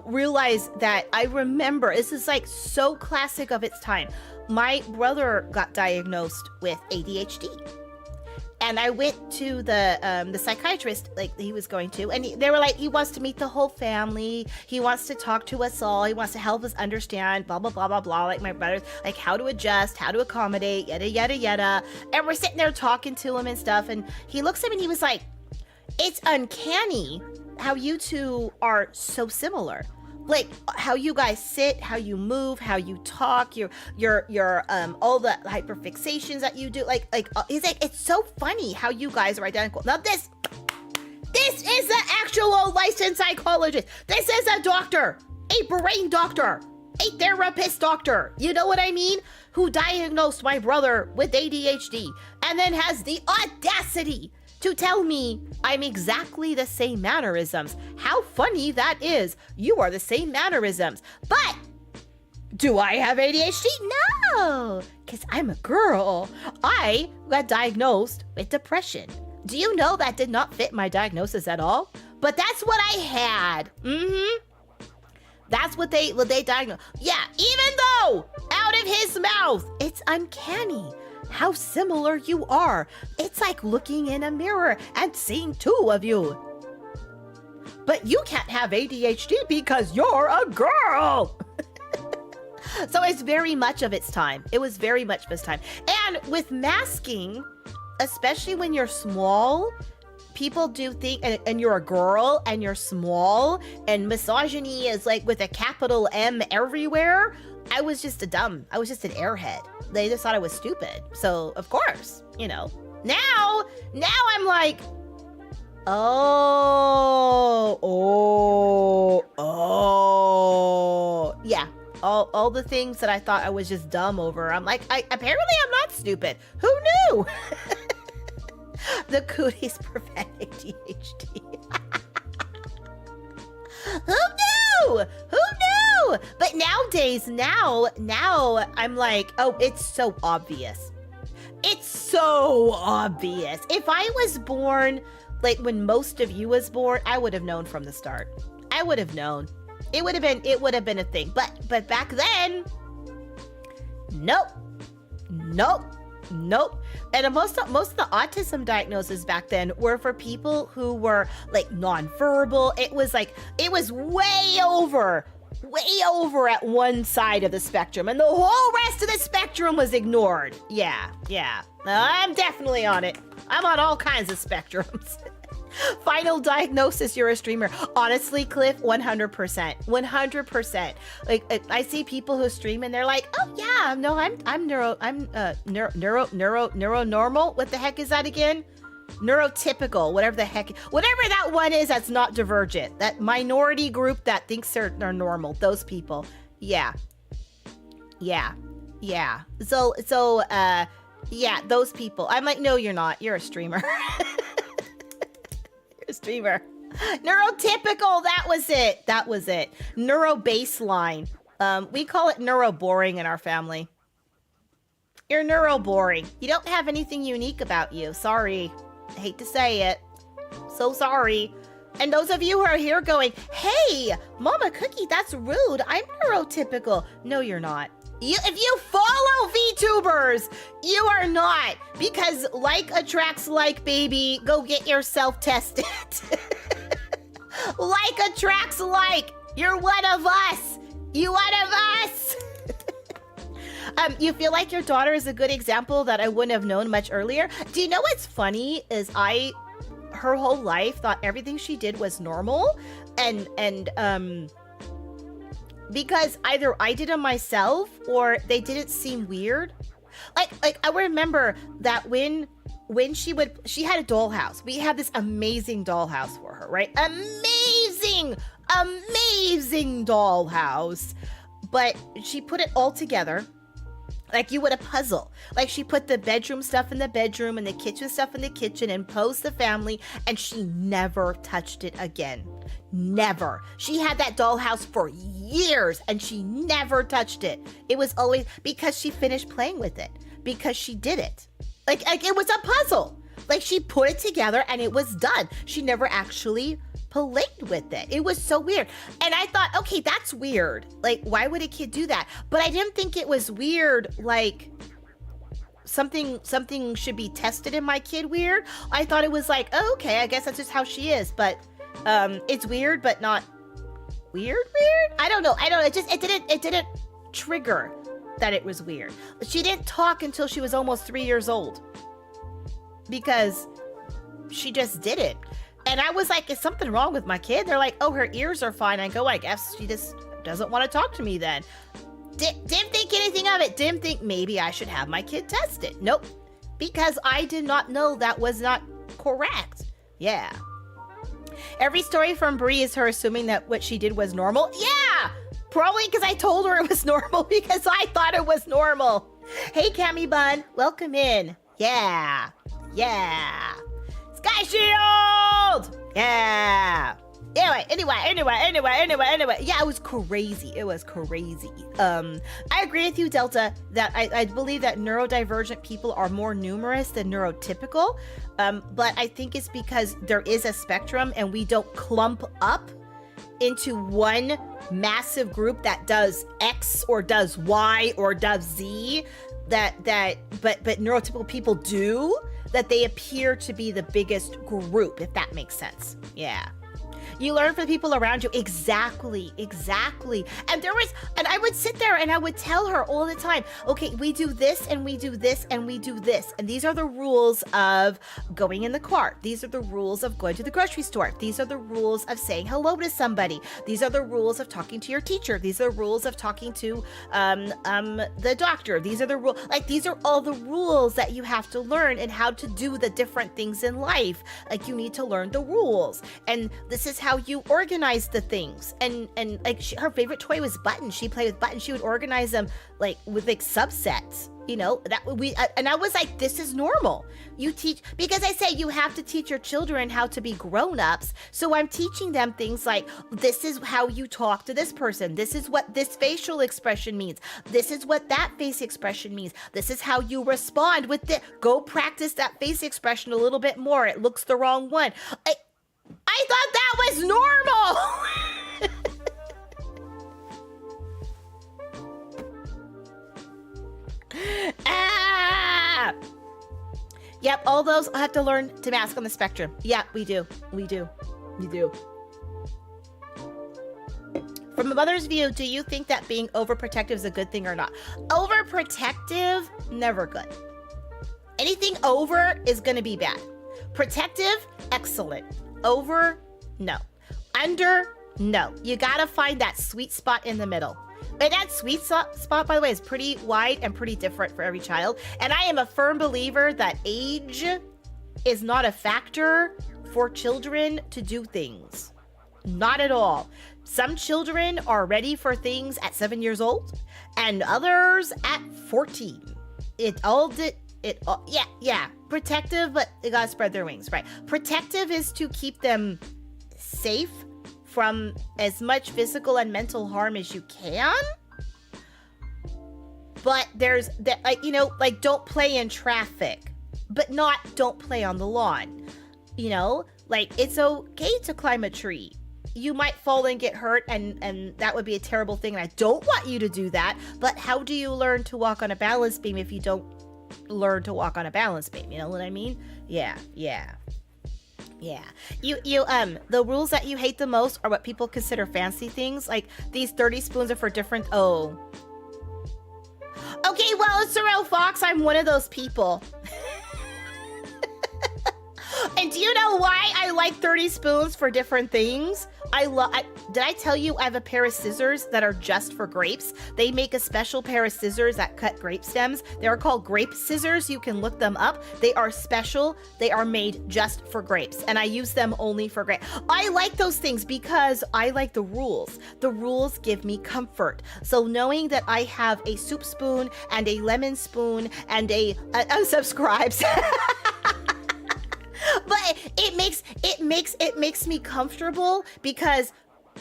Speaker 2: realize that I remember, this is so classic of its time. My brother got diagnosed with ADHD. And I went to the psychiatrist, he was going to, and they were like, he wants to meet the whole family. He wants to talk to us all. He wants to help us understand, blah, blah, blah, blah, blah. Like my brothers, how to adjust, how to accommodate, yada, yada, yada. And we're sitting there talking to him and stuff. And he looks at me and he was like, "It's uncanny how you two are so similar. Like how you guys sit, how you move, how you talk, your all the hyperfixations that you do. He's like, it's so funny how you guys are identical." Now this is the actual licensed psychologist. This is a doctor, a brain doctor, a therapist doctor. You know what I mean? Who diagnosed my brother with ADHD and then has the audacity to tell me I'm exactly the same mannerisms. How funny that is. You are the same mannerisms. But do I have ADHD? No, because I'm a girl. I got diagnosed with depression. Do you know that did not fit my diagnosis at all? But that's what I had. That's what they diagnosed. Yeah, even though out of his mouth, it's uncanny how similar you are. It's like looking in a mirror and seeing two of you. But you can't have ADHD because you're a girl. So it's very much of its time. It was very much of its time. And with masking, especially when you're small, people do think, and you're a girl and you're small, and misogyny is with a capital M everywhere. I was just an airhead. They just thought I was stupid. So, of course, now I'm like, yeah. All the things that I thought I was just dumb over. I'm like, apparently I'm not stupid. Who knew? The cooties prevent ADHD. Who knew? But nowadays, now I'm like, oh, it's so obvious. It's so obvious. If I was born when most of you was born, I would have known from the start. I would have known. It would have been a thing. But back then, nope. And most of the autism diagnoses back then were for people who were nonverbal. It was way over at one side of the spectrum, and the whole rest of the spectrum was ignored. Yeah. I'm definitely on it. I'm on all kinds of spectrums. Final diagnosis, you're a streamer. Honestly, Cliff, 100%. I see people who stream and they're like, "Oh yeah, no, I'm neuronormal. What the heck is that again?" neurotypical, whatever that one is that's not divergent, that minority group that thinks they're normal, those people. Yeah. So yeah, those people. I'm like, no, you're not. You're a streamer. You're a streamer. Neurotypical, that was it. Neuro baseline. We call it neuro boring in our family. You're neuro boring. You don't have anything unique about you. Sorry. I hate to say it. So sorry. And those of you who are here going, hey, Mama Cookie, that's rude. I'm neurotypical. No, you're not. If you follow VTubers, you are not. Because like attracts like, baby. Go get yourself tested. Like attracts like. You're one of us. You one of us. You feel like your daughter is a good example that I wouldn't have known much earlier. Do you know what's funny is her whole life thought everything she did was normal, and because either I did them myself or they didn't seem weird. Like I remember that when she had a dollhouse. We had this amazing dollhouse for her, right? Amazing dollhouse. But she put it all together like you would a puzzle. Like she put the bedroom stuff in the bedroom and the kitchen stuff in the kitchen and posed the family, and she never touched it again. Never. She had that dollhouse for years and she never touched it. It was always because she finished playing with it, because she did it. Like it was a puzzle. Like she put it together and it was done. She never actually played with it. It was so weird. And I thought, okay, that's weird. Like, why would a kid do that? But I didn't think it was weird, like something should be tested in my kid weird. I thought it was like, oh, okay, I guess that's just how she is. But it's weird, but not weird. I don't know. It didn't trigger that it was weird. She didn't talk until she was almost 3 years old because she just did it. And I was like, is something wrong with my kid? They're like, oh, her ears are fine. I go, I guess she just doesn't want to talk to me then. Didn't think anything of it. Didn't think maybe I should have my kid tested. Nope. Because I did not know that was not correct. Yeah. Every story from Brie is her assuming that what she did was normal. Yeah. Probably because I told her it was normal because I thought it was normal. Hey, Cammy Bun. Welcome in. Yeah. Sky Shield! Yeah. Anyway. Yeah, it was crazy. I agree with you, Delta, that I believe that neurodivergent people are more numerous than neurotypical. But I think it's because there is a spectrum and we don't clump up into one massive group that does X or does Y or does Z but neurotypical people do, that they appear to be the biggest group, if that makes sense. Yeah. You learn from the people around you. Exactly. And I would sit there and I would tell her all the time, okay, we do this and we do this and we do this. And these are the rules of going in the car. These are the rules of going to the grocery store. These are the rules of saying hello to somebody. These are the rules of talking to your teacher. These are rules of talking to the doctor. These are the rules. Like, these are all the rules that you have to learn and how to do the different things in life. Like, you need to learn the rules. And this is how you organize the things. And like her favorite toy was buttons. She played with buttons. She would organize them like with like subsets, you know, and I was like, this is normal. You teach, because I say you have to teach your children how to be grown-ups. So I'm teaching them things like, this is how you talk to this person. This is what this facial expression means. This is what that face expression means. This is how you respond with it. Go practice that face expression a little bit more. It looks the wrong one. I thought that was normal. Yep, all those have to learn to mask on the spectrum. Yeah, we do. From a mother's view, do you think that being overprotective is a good thing or not? Overprotective, never good. Anything over is going to be bad. Protective, excellent. Over, no. Under, no. You gotta find that sweet spot in the middle. And that sweet spot, by the way, is pretty wide and pretty different for every child. And I am a firm believer that age is not a factor for children to do things. Not at all. Some children are ready for things at 7 years old and others at 14. Yeah. Protective, but they gotta spread their wings, right? Protective is to keep them safe from as much physical and mental harm as you can. But there's that, like don't play in traffic, but not don't play on the lawn. Like it's okay to climb a tree. You might fall and get hurt, and that would be a terrible thing. And I don't want you to do that. But how do you learn to walk on a balance beam if you don't learn to walk on a balance beam? You know what I mean? Yeah. The rules that you hate the most are what people consider fancy things. Like these 30 spoons are for different. Oh. Okay, well, Sorrel Fox, I'm one of those people. And do you know why I like 30 spoons for different things? Did I tell you I have a pair of scissors that are just for grapes? They make a special pair of scissors that cut grape stems. They're called grape scissors. You can look them up. They are special. They are made just for grapes, and I use them only for grapes. I like those things because I like the rules. The rules give me comfort. So knowing that I have a soup spoon and a lemon spoon and a unsubscribes. But it makes me comfortable because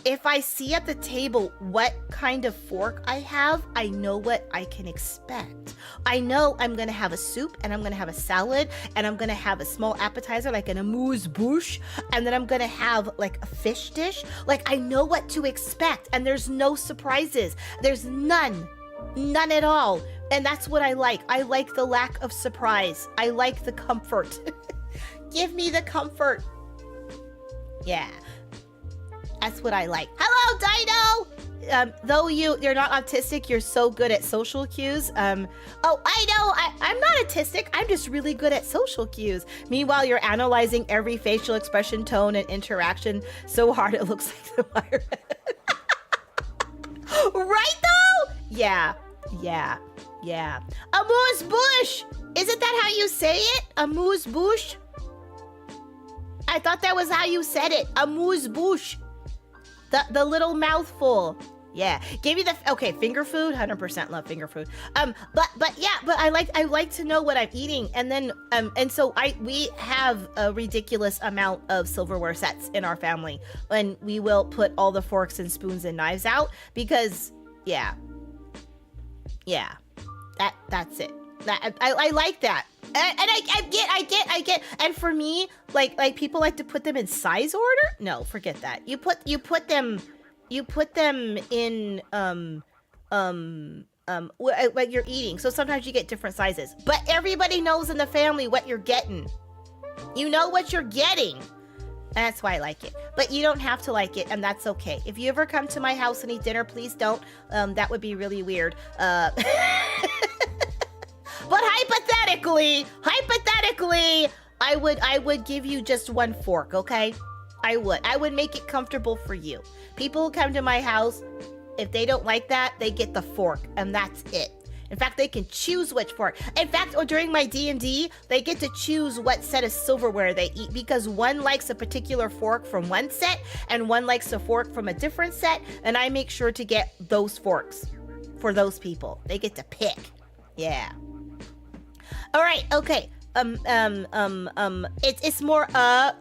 Speaker 2: if I see at the table what kind of fork I have, I know what I can expect. I know I'm going to have a soup and I'm going to have a salad and I'm going to have a small appetizer like an amuse-bouche, and then I'm going to have like a fish dish. Like I know what to expect, and there's no surprises. There's none at all. And that's what I like. I like the lack of surprise. I like the comfort. Give me the comfort. Yeah. That's what I like. Hello, Dino! Though you're not autistic, you're so good at social cues. I know. I'm not autistic. I'm just really good at social cues. Meanwhile, you're analyzing every facial expression, tone, and interaction so hard it looks like the wire. Right, though? Yeah. Amuse-bouche! Isn't that how you say it? Amuse-bouche? I thought that was how you said it. Amuse-bouche. The little mouthful. Yeah. Give me finger food. 100% love finger food. But I like to know what I'm eating. And then so we have a ridiculous amount of silverware sets in our family, and we will put all the forks and spoons and knives out because that's it. I like that. And I get. And for me, like people like to put them in size order. No, forget that. You put them in what you're eating. So sometimes you get different sizes. But everybody knows in the family what you're getting. You know what you're getting. And that's why I like it. But you don't have to like it, and that's okay. If you ever come to my house and eat dinner, please don't. That would be really weird. But hypothetically, I would give you just one fork, okay? I would make it comfortable for you. People who come to my house, if they don't like that, they get the fork, and that's it. In fact, they can choose which fork. In fact, during my D&D, they get to choose what set of silverware they eat because one likes a particular fork from one set and one likes a fork from a different set, and I make sure to get those forks for those people. They get to pick. Yeah. All right, okay. It's more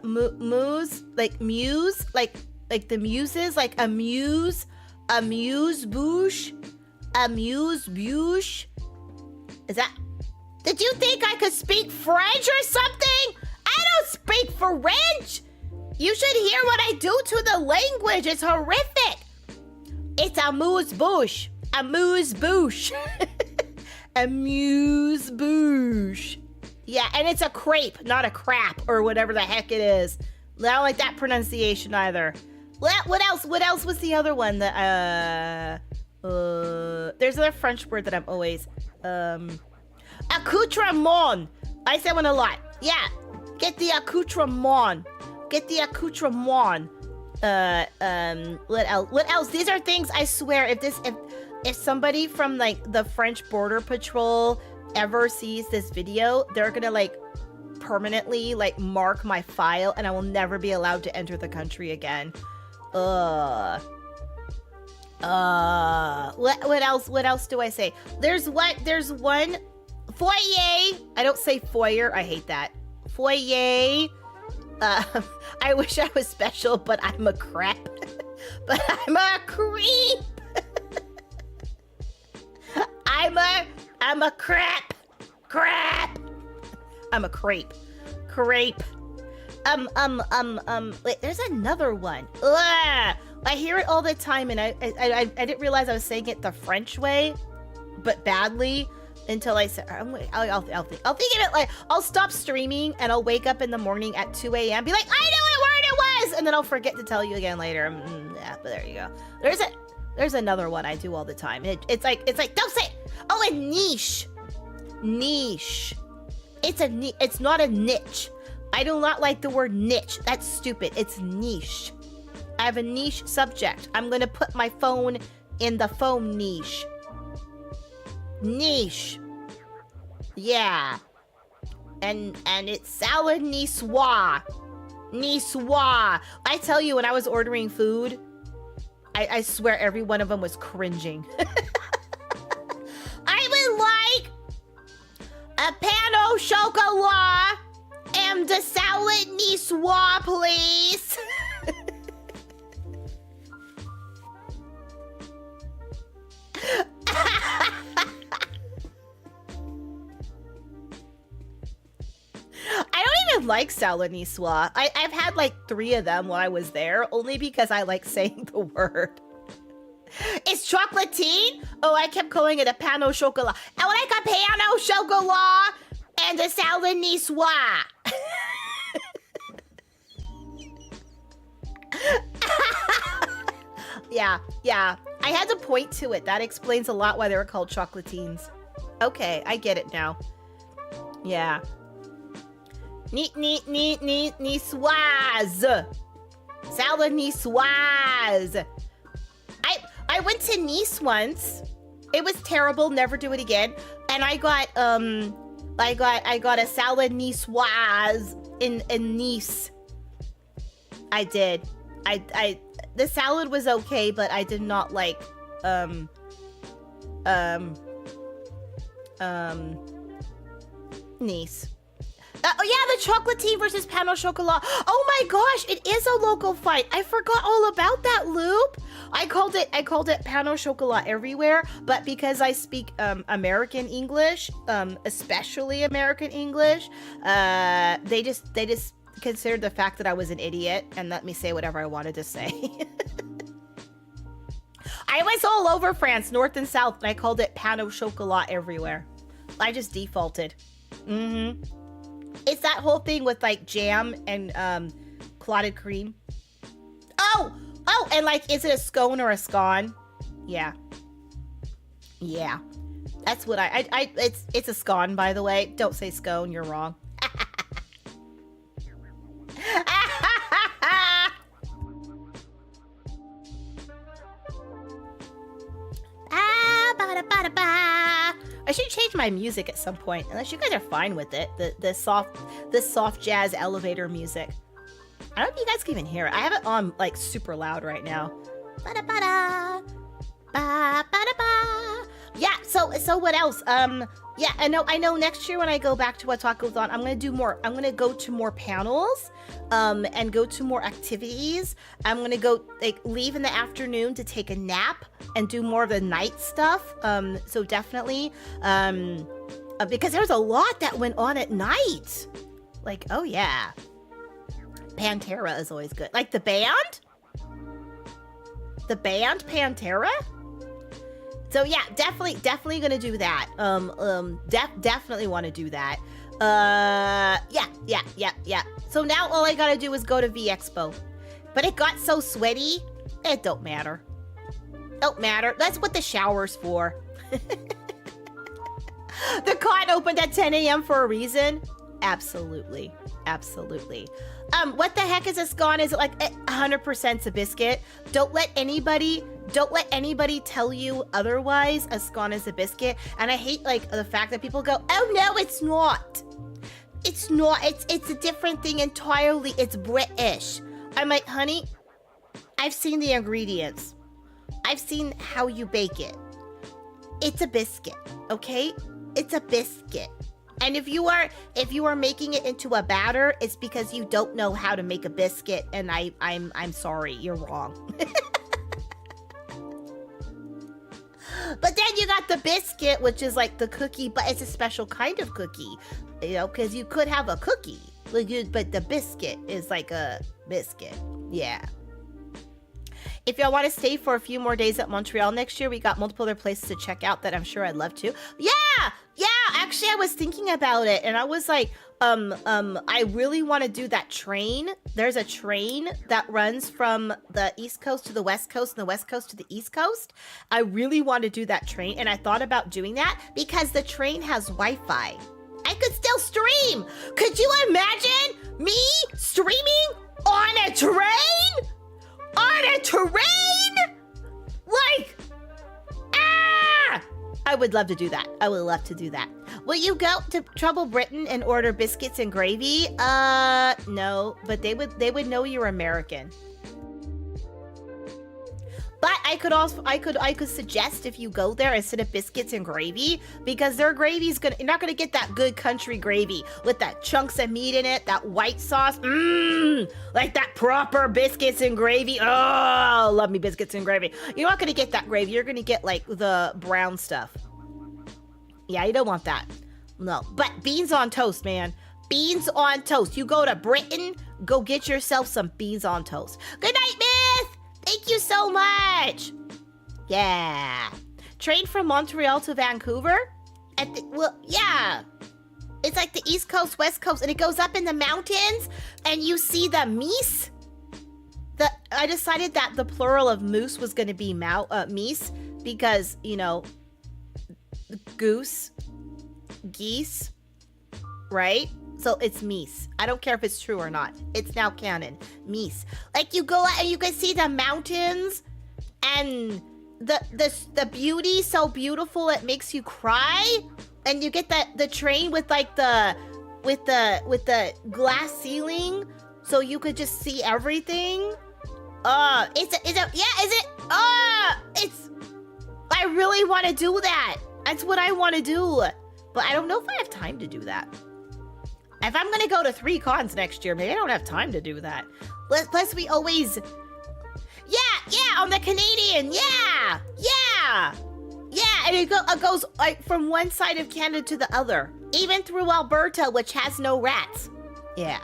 Speaker 2: muse, like the muses, like amuse-bouche. Is that? Did you think I could speak French or something? I don't speak French. You should hear what I do to the language. It's horrific. It's amuse-bouche. Amuse-bouche. Amuse-bouche. Yeah, and it's a crepe, not a crap, or whatever the heck it is. I don't like that pronunciation either. What else? What else was the other one that, there's another French word that I'm always, accoutrement. I say one a lot. Yeah, get the accoutrement. Get the accoutrement. What else? What else? These are things I swear, if somebody from like the French Border Patrol ever sees this video, they're gonna like permanently like mark my file, and I will never be allowed to enter the country again. What else do I say? There's one foyer. I don't say foyer. I hate that. Foyer. I wish I was special, but I'm a crap. But I'm a creep. I'm a crap. I'm a creep. Wait, there's another one. Ugh. I hear it all the time, and I didn't realize I was saying it the French way, but badly, until I said, I'll think of it. Like, I'll stop streaming, and I'll wake up in the morning at 2 a.m. be like, I knew what word it was, and then I'll forget to tell you again later. Yeah, but there you go. There's another one I do all the time. It's like don't say it. Oh, a niche. It's not a niche. I do not like the word niche. That's stupid. It's niche. I have a niche subject. I'm gonna put my phone in the phone niche. Niche. Yeah. And it's salad niçoise. Niçoise. I tell you, when I was ordering food, I swear every one of them was cringing. I would like a pan au chocolat and a salad niçoise, please. I don't even like salad niçoise. I've had like 3 of them while I was there, only because I like saying the word. It's chocolatine? Oh, I kept calling it a pan au chocolat. I would like a pan au chocolat and a salad niçoise. Yeah. I had to point to it. That explains a lot why they were called chocolatines. Okay, I get it now. Yeah. Niçoise. Salad niçoise. I went to Nice once. It was terrible. Never do it again. And I got a salad niçoise in Nice. I did. The salad was okay, but I did not like Nice. Oh yeah, the chocolatine versus pan au chocolat. Oh my gosh, it is a local fight. I forgot all about that, Loop. I called it pan au chocolat everywhere, but because I speak American English, especially American English, they just considered the fact that I was an idiot and let me say whatever I wanted to say. I was all over France, north and south, and I called it pan au chocolat everywhere. I just defaulted. It's that whole thing with like jam and clotted cream. Oh, and like, is it a scone or a scone? Yeah. That's what it's a scone, by the way. Don't say scone, you're wrong. I should change my music at some point, unless you guys are fine with it. The soft jazz elevator music. I don't know if you guys can even hear it. I have it on like super loud right now. Yeah. So what else? Yeah. I know. Next year when I go back to Otakuthon, I'm gonna do more. I'm gonna go to more panels, and go to more activities. I'm gonna go leave in the afternoon to take a nap and do more of the night stuff. So definitely, because there's a lot that went on at night. Like, oh yeah, Pantera is always good. Like the band Pantera. So yeah, definitely gonna do that. Definitely want to do that. Yeah. So now all I gotta do is go to V Expo, but it got so sweaty. It don't matter. That's what the shower's for. The con opened at 10 a.m. for a reason. Absolutely. What the heck is a scone? Is it like 100% a biscuit? Don't let anybody tell you otherwise. A scone is a biscuit. And I hate like the fact that people go, oh no, it's not. It's not. It's a different thing entirely. It's British. I'm like, honey, I've seen the ingredients. I've seen how you bake it. It's a biscuit, okay? It's a biscuit. And if you are making it into a batter, it's because you don't know how to make a biscuit, and I'm sorry, you're wrong. But then you got the biscuit, which is like the cookie, but it's a special kind of cookie, you know, because you could have a cookie, but the biscuit is like a biscuit. Yeah. If y'all want to stay for a few more days at Montreal next year, we got multiple other places to check out that I'm sure I'd love to. Yeah, actually I was thinking about it, and I was like, I really want to do that train. There's a train that runs from the East Coast to the West Coast and the West Coast to the East Coast. I really want to do that train, and I thought about doing that because the train has Wi-Fi. I could still stream. Could you imagine me streaming on a train? On a train? Like, I would love to do that. I would love to do that. Will you go to Trouble Britain and order biscuits and gravy? No, but they would know you're American. But I could suggest if you go there instead of biscuits and gravy, because their gravy's you're not gonna get that good country gravy with that chunks of meat in it, that white sauce, like that proper biscuits and gravy. Oh, love me biscuits and gravy. You're not gonna get that gravy. You're gonna get like the brown stuff. Yeah, you don't want that. No, but beans on toast, man. Beans on toast. You go to Britain, go get yourself some beans on toast. Good night, Myth. Thank you so much. Yeah. Train from Montreal to Vancouver? Yeah. It's like the East Coast, West Coast, and it goes up in the mountains, and you see the meese. I decided that the plural of moose was going to be meese, because, you know, goose, geese, right? So it's meese. I don't care if it's true or not. It's now canon. Meese. Like you go out and you can see the mountains and the beauty so beautiful it makes you cry. And you get the train with like with the glass ceiling so you could just see everything. I really want to do that. That's what I want to do. But I don't know if I have time to do that. If I'm going to go to 3 cons next year, maybe I don't have time to do that. Plus, we always... Yeah, on the Canadian, yeah, and it goes like from one side of Canada to the other, even through Alberta, which has no rats. Yeah.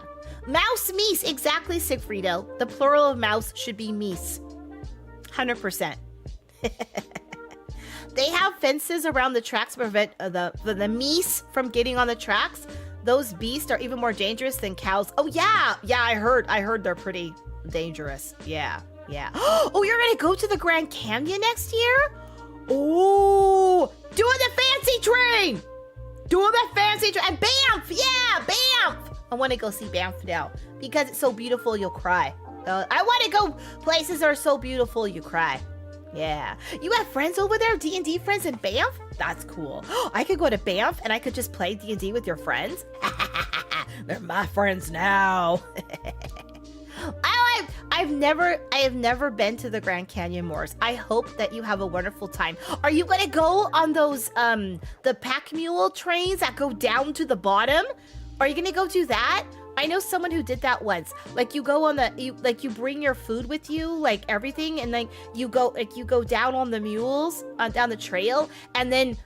Speaker 2: Mouse meese, exactly, Sigfrido. The plural of mouse should be meese. 100%. They have fences around the tracks to prevent the meese from getting on the tracks. Those beasts are even more dangerous than cows. Oh, yeah, I heard they're pretty dangerous. Yeah. Oh, you're gonna go to the Grand Canyon next year? Oh, doing the fancy train. And Banff, yeah, Banff. I want to go see Banff now because it's so beautiful you'll cry. I want to go places that are so beautiful you cry. Yeah. You have friends over there, D&D friends in Banff? That's cool. I could go to Banff and I could just play D&D with your friends. They're my friends now. I have never been to the Grand Canyon Moors. I hope that you have a wonderful time. Are you gonna go on those the pack mule trains that go down to the bottom? Are you gonna go do that? I know someone who did that once. Like you go on you bring your food with you, like everything, and then you go down on the mules down the trail, and then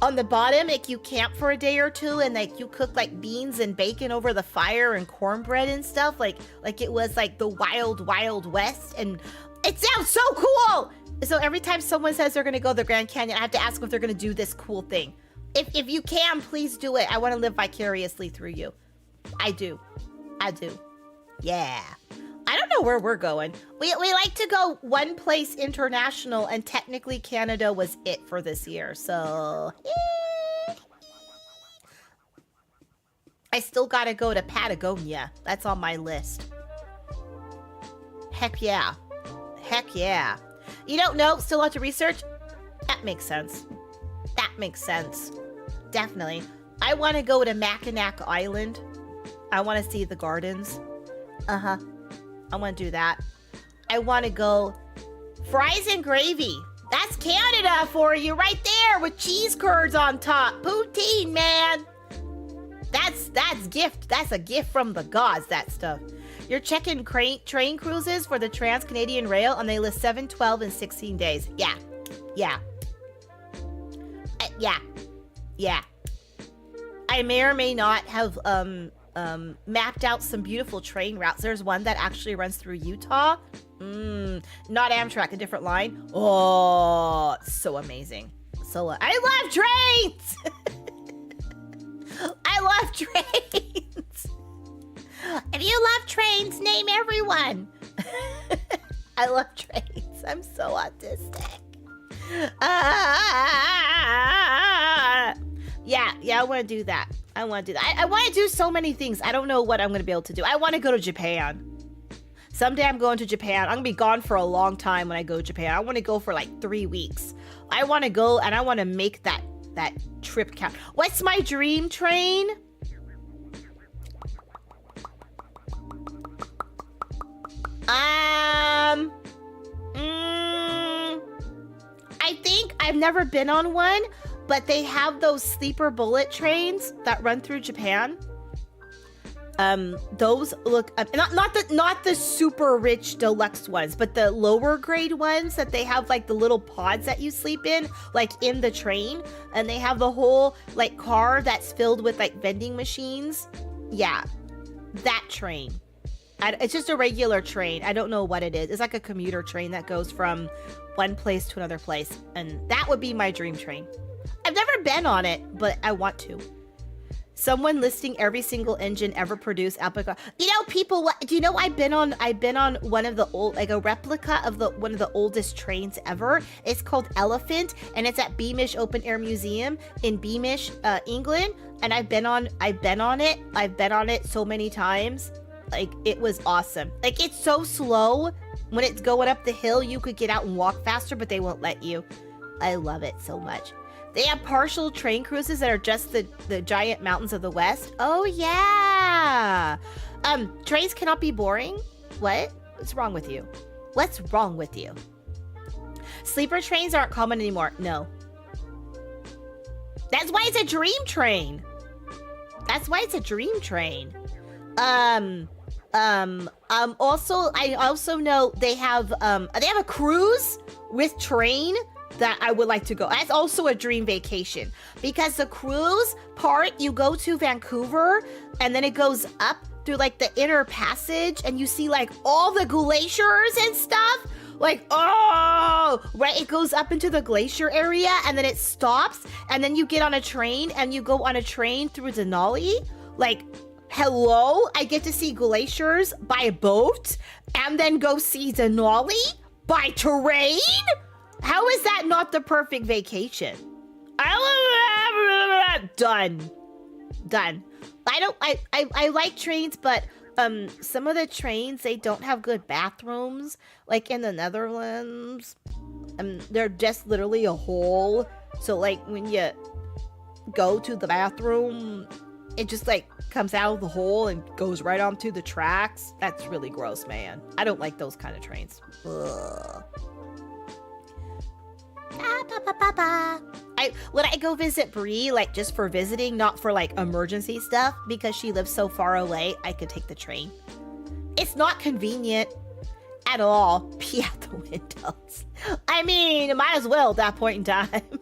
Speaker 2: on the bottom, like you camp for a day or two, and like you cook like beans and bacon over the fire and cornbread and stuff, like it was like the wild west, and it sounds so cool. So every time someone says they're gonna go to the Grand Canyon, I have to ask them if they're gonna do this cool thing. If you can, please do it. I want to live vicariously through you. I do. Yeah. I don't know where we're going. We like to go one place international, and technically Canada was it for this year. So, I still gotta go to Patagonia. That's on my list. Heck yeah. You don't know? Still have to research? That makes sense. Definitely. I want to go to Mackinac Island. I want to see the gardens. I want to do that. I want to go fries and gravy. That's Canada for you right there with cheese curds on top. Poutine, man. That's gift. That's a gift from the gods, that stuff. You're checking train cruises for the Trans-Canadian Rail, and they list 7, 12, and 16 days. Yeah. I may or may not have mapped out some beautiful train routes. There's one that actually runs through Utah. Not Amtrak, a different line. Oh, so amazing. I love trains. I love trains. If you love trains, name everyone. I love trains. I'm so autistic. Yeah, I want to do that. I want to do so many things. I don't know what I'm going to be able to do. I want to go to Japan. Someday I'm going to Japan. I'm going to be gone for a long time when I go to Japan. I want to go for like 3 weeks. I want to go and I want to make that trip count. What's my dream train? I think I've never been on one, but they have those sleeper bullet trains that run through Japan. Those look not the super rich deluxe ones, but the lower grade ones that they have like the little pods that you sleep in, like in the train, and they have the whole like car that's filled with like vending machines. Yeah, that train. It's just a regular train. I don't know what it is. It's like a commuter train that goes from one place to another place, and that would be my dream train. I've never been on it, but I want to. Someone listing every single engine ever produced. You know, people. Do you know I've been on one of the old, like a replica of one of the oldest trains ever. It's called Elephant, and it's at Beamish Open Air Museum in Beamish, England. And I've been on it. I've been on it so many times. Like, it was awesome. Like, it's so slow. When it's going up the hill, you could get out and walk faster, but they won't let you. I love it so much. They have partial train cruises that are just the giant mountains of the West. Oh, yeah. Trains cannot be boring? What? What's wrong with you? What's wrong with you? Sleeper trains aren't common anymore. No. That's why it's a dream train. That's why it's a dream train. Also, I also know they have a cruise with train that I would like to go. That's also a dream vacation, because the cruise part, you go to Vancouver and then it goes up through like the inner passage and you see like all the glaciers and stuff. Like, oh, right. It goes up into the glacier area and then it stops, and then you get on a train and you go on a train through Denali. Like, hello, I get to see glaciers by boat and then go see Denali by train? How is that not the perfect vacation? Done. I like trains, but some of the trains, they don't have good bathrooms. Like in the Netherlands, they're just literally a hole. So like when you go to the bathroom, it just like comes out of the hole and goes right onto the tracks. That's really gross, man. I don't like those kind of trains. Ugh. Would I go visit Bree, like just for visiting, not for like emergency stuff, because she lives so far away. I could take the train. It's not convenient at all. Pee out the windows. I mean, might as well at that point in time. I'm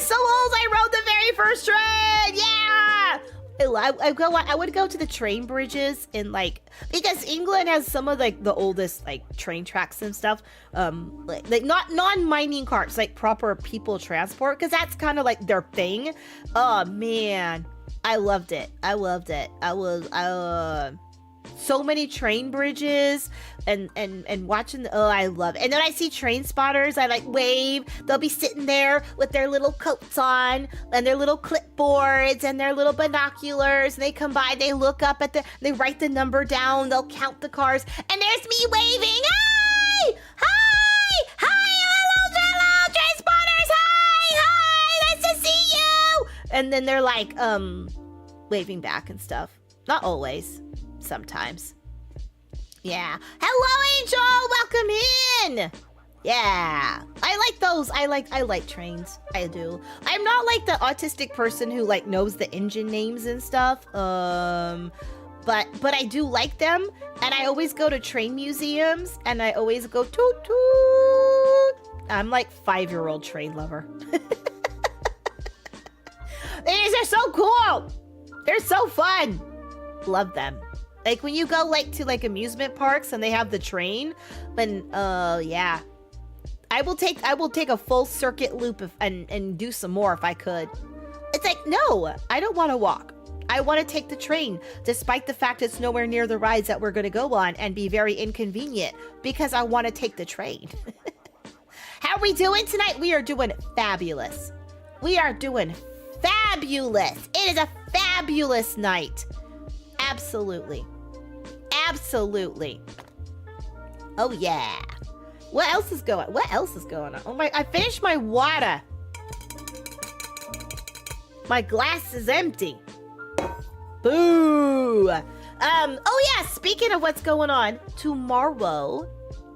Speaker 2: so old. I rode the very first train. Yeah. I would go to the train bridges in like, because England has some of like the oldest like train tracks and stuff, like not non-mining carts, like proper people transport, because that's kind of like their thing. Oh man, I loved it. I was so many train bridges and watching I love it. And then I see train spotters, I like wave. They'll be sitting there with their little coats on and their little clipboards and their little binoculars, and they come by, they look up at they write the number down, they'll count the cars, and there's me waving. Hi, hello train spotters. Hi, nice to see you. And then they're like, waving back and stuff. Not always. Sometimes. Yeah. Hello, Angel! Welcome in! Yeah. I like those. I like trains. I do. I'm not like the autistic person who like knows the engine names and stuff. But I do like them, and I always go to train museums, and I always go toot toot. I'm like 5-year-old train lover. These are so cool. They're so fun. Love them. Like when you go like to like amusement parks and they have the train, then yeah. I will take a full circuit loop and do some more if I could. It's like, no, I don't want to walk. I want to take the train, despite the fact it's nowhere near the rides that we're going to go on and be very inconvenient, because I want to take the train. How are we doing tonight? We are doing fabulous. We are doing fabulous. It is a fabulous night. Absolutely. Absolutely. Oh, yeah. What else is going on? Oh, my, I finished my water. My glass is empty. Boo! Oh yeah, speaking of what's going on, tomorrow,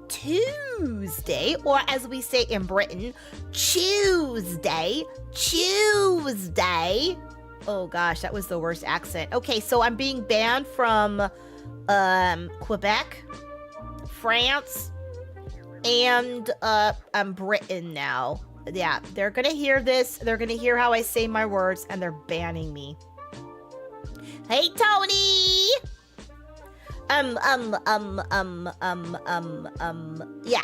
Speaker 2: Tuesday, or as we say in Britain, Tuesday. Oh gosh, that was the worst accent. Okay, so I'm being banned from Quebec, France, and Britain now. Yeah, they're gonna hear this, they're gonna hear how I say my words, and they're banning me. Hey, Tony! Yeah.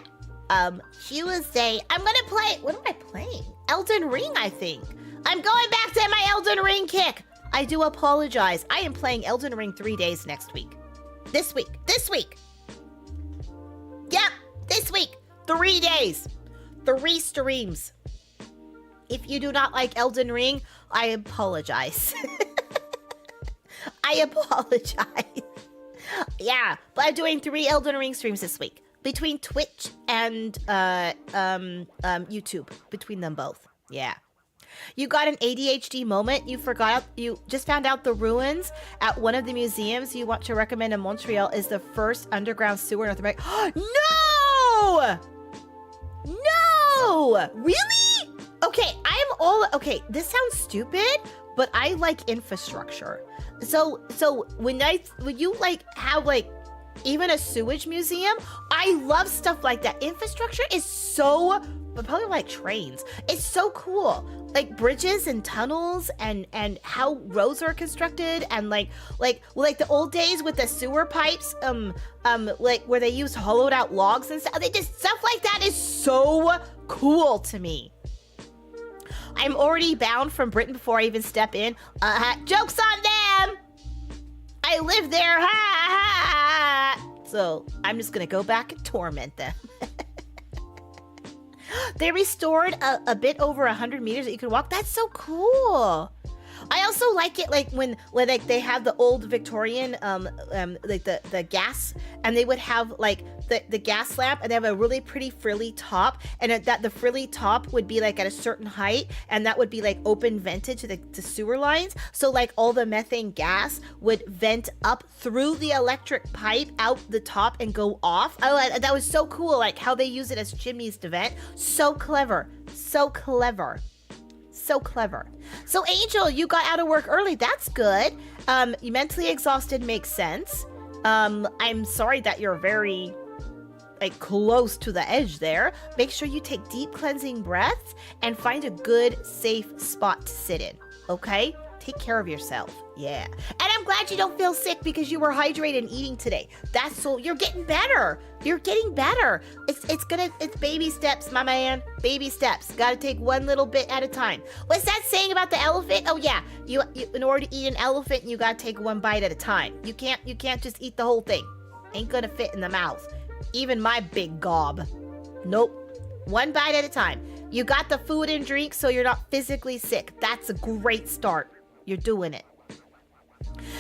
Speaker 2: Tuesday, I'm gonna play, what am I playing? Elden Ring, I think. I'm going back to my Elden Ring kick. I do apologize. I am playing Elden Ring 3 days next week. This week. Yep, this week. 3 days. 3 streams. If you do not like Elden Ring, I apologize. I apologize. Yeah, but I'm doing 3 Elden Ring streams this week. Between Twitch and YouTube. Between them both. Yeah. You got an ADHD moment. You just found out the ruins at one of the museums you want to recommend in Montreal is the first underground sewer in North America. No! No! Really? Okay, okay, this sounds stupid, but I like infrastructure. So when you like have like even a sewage museum, I love stuff like that. Infrastructure is so, but probably like trains. It's so cool. Like bridges and tunnels and how roads are constructed and like the old days with the sewer pipes, like where they used hollowed out logs and stuff. Stuff like that is so cool to me. I'm already bound from Britain before I even step in. Joke's on them! I live there, ha ha! So I'm just gonna go back and torment them. They restored a bit over 100 meters that you can walk. That's so cool. I also like it like when like they have the old Victorian like the gas, and they would have like the gas lamp, and they have a really pretty frilly top, and that the frilly top would be like at a certain height, and that would be like open vented to the sewer lines, so like all the methane gas would vent up through the electric pipe out the top and go off. Oh, that was so cool, like how they use it as chimneys to vent. So clever. So Angel, you got out of work early. That's good. You mentally exhausted makes sense. I'm sorry that you're very like close to the edge there. Make sure you take deep cleansing breaths and find a good safe spot to sit in. Okay? Take care of yourself. Yeah. And I'm glad you don't feel sick because you were hydrated and eating today. That's so, you're getting better. You're getting better. It's baby steps, my man. Baby steps. Gotta take one little bit at a time. What's that saying about the elephant? Oh yeah, you in order to eat an elephant, you gotta take one bite at a time. You can't just eat the whole thing. Ain't gonna fit in the mouth. Even my big gob. Nope. One bite at a time. You got the food and drink so you're not physically sick. That's a great start. You're doing it.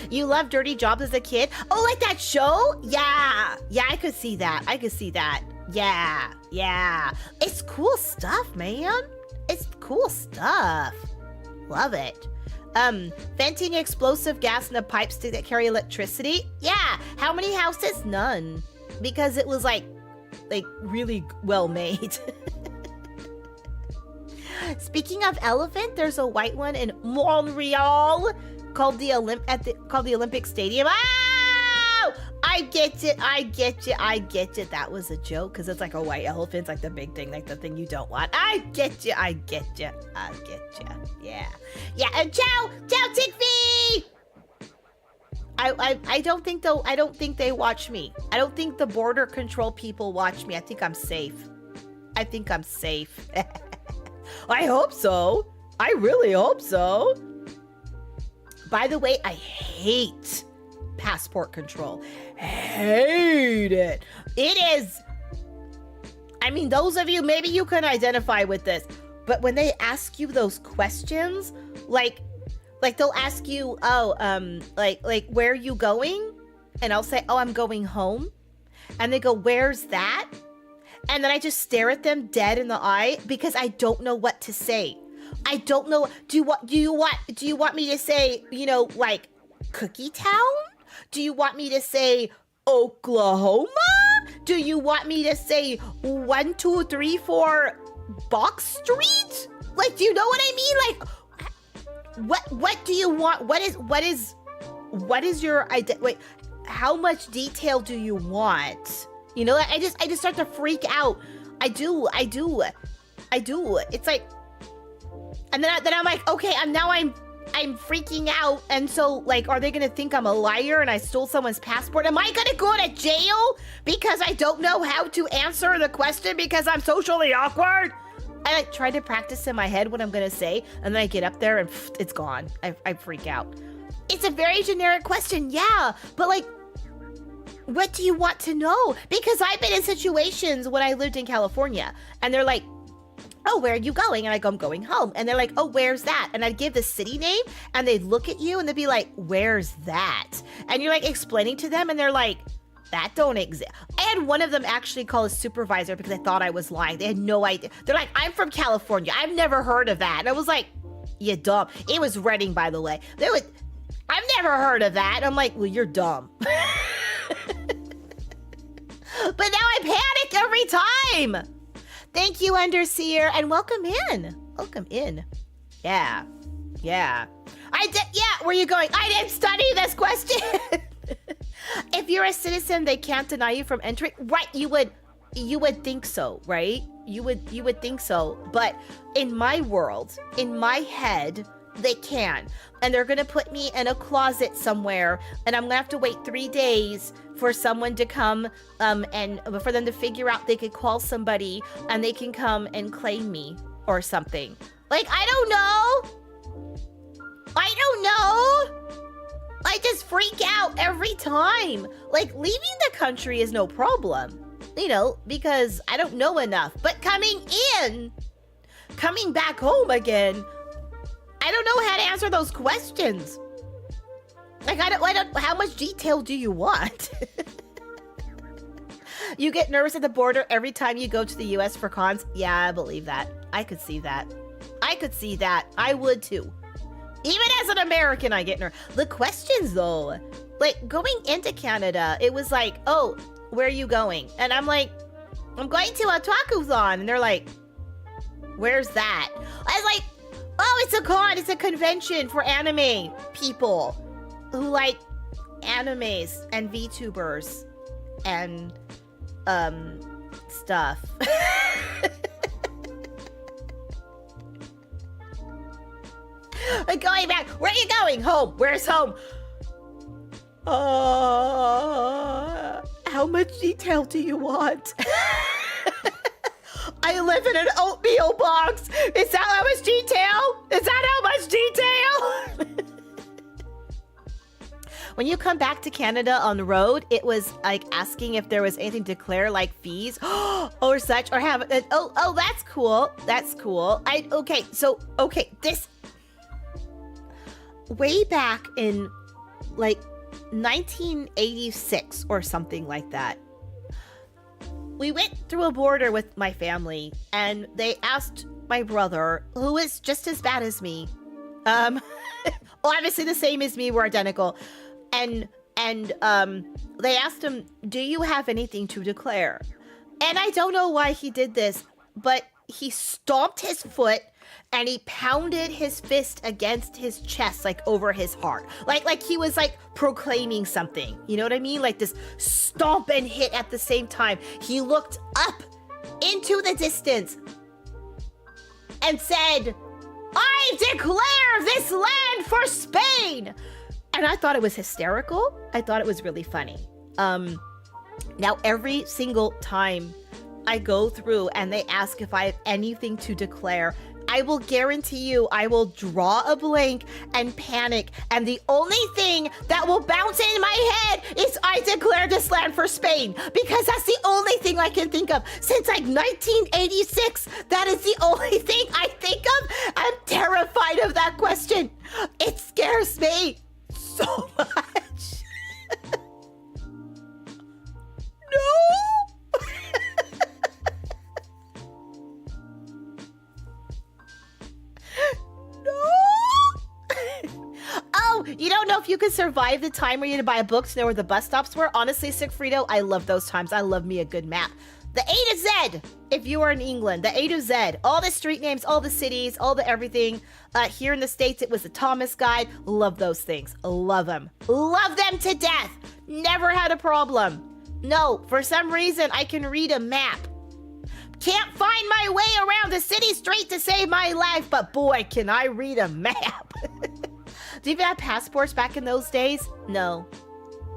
Speaker 2: You loved Dirty Jobs as a kid? Oh, like that show? Yeah. Yeah, I could see that. Yeah. It's cool stuff, man. It's cool stuff. Love it. Venting explosive gas in the pipes that carry electricity. Yeah. How many houses? None. Because it was like really well made. Speaking of elephant, there's a white one in Montreal called the Olympic Stadium. Oh! I get it. That was a joke because it's like a white elephant. It's like the big thing, like the thing you don't want. I get you. Yeah. And ciao, Tickfy! I don't think they watch me. I don't think the border control people watch me. I think I'm safe. I hope so. I really hope so. By the way, I hate passport control. Hate it. It is. I mean, those of you, maybe you can identify with this, but when they ask you those questions, like they'll ask you, like where are you going? And I'll say, oh, I'm going home. And they go, where's that? And then I just stare at them dead in the eye because I don't know what to say. I don't know. Do you want me to say, like Cookie Town? Do you want me to say Oklahoma? Do you want me to say 1, 2, 3, 4 Box Street? Like, do you know what I mean? Like, what do you want? What is your idea? Wait, how much detail do you want? I just start to freak out. I do. It's like, and then I'm like, okay, I'm freaking out. And so, like, are they going to think I'm a liar and I stole someone's passport? Am I going to go to jail because I don't know how to answer the question because I'm socially awkward? I try to practice in my head what I'm going to say. And then I get up there and it's gone. I freak out. It's a very generic question. Yeah. But like, what do you want to know? Because I've been in situations when I lived in California and they're like, oh, where are you going? And I go, I'm going home. And they're like, oh, where's that? And I'd give the city name and they'd look at you and they'd be like, where's that? And you're like explaining to them and they're like, that don't exist. I had one of them actually call a supervisor because I thought I was lying. They had no idea. They're like, I'm from California. I've never heard of that. And I was like, you dumb. It was Reading, by the way. I've never heard of that. I'm like, well, you're dumb. But now I panic every time. Thank you, Underseer, and welcome in. Yeah. Where are you going? I didn't study this question. If you're a citizen, they can't deny you from entering. Right, you would think so, right? You would think so. But in my world, in my head, they can. And they're gonna put me in a closet somewhere, and I'm gonna have to wait 3 days for someone to come and for them to figure out they could call somebody and they can come and claim me or something. Like, I don't know. I just freak out every time. Like, leaving the country is no problem, because I don't know enough. But coming back home again, I don't know how to answer those questions. Like, I don't, how much detail do you want? You get nervous at the border every time you go to the US for cons? Yeah, I believe that. I could see that. I would too. Even as an American, I get nervous. The questions though, like going into Canada, it was like, oh, where are you going? And I'm like, I'm going to Otakuthon. And they're like, where's that? I was like, oh, it's a con. It's a convention for anime people who like animes and VTubers and stuff. Going back, where are you going? Home. Where's home? How much detail do you want? I live in an oatmeal box. Is that how much detail? When you come back to Canada on the road, it was like asking if there was anything to declare, like fees or such, or have. Oh, that's cool. This way back in like 1986 or something like that. We went through a border with my family and they asked my brother, who is just as bad as me, Obviously the same as me. We're identical. And they asked him, do you have anything to declare? And I don't know why he did this, but he stomped his foot and he pounded his fist against his chest, like over his heart. Like he was like proclaiming something. You know what I mean? Like this stomp and hit at the same time. He looked up into the distance and said, I declare this land for Spain. And I thought it was hysterical. I thought it was really funny. Now every single time I go through and they ask if I have anything to declare, I will guarantee you I will draw a blank and panic. And the only thing that will bounce in my head is I declare this land for Spain. Because that's the only thing I can think of. Since like 1986, that is the only thing I think of. I'm terrified of that question. It scares me so much. No. Oh, you don't know if you could survive the time where you had to buy a book to know where the bus stops were? Honestly, Sigfrido, I love those times. I love me a good map. The A to Z, if you are in England, the A to Z, all the street names, all the cities, all the everything. Here in the States, it was the Thomas Guide. Love those things. Love them. Love them to death. Never had a problem. No, for some reason, I can read a map. Can't find my way around the city street to save my life, but boy, can I read a map. Do you even have passports back in those days? No,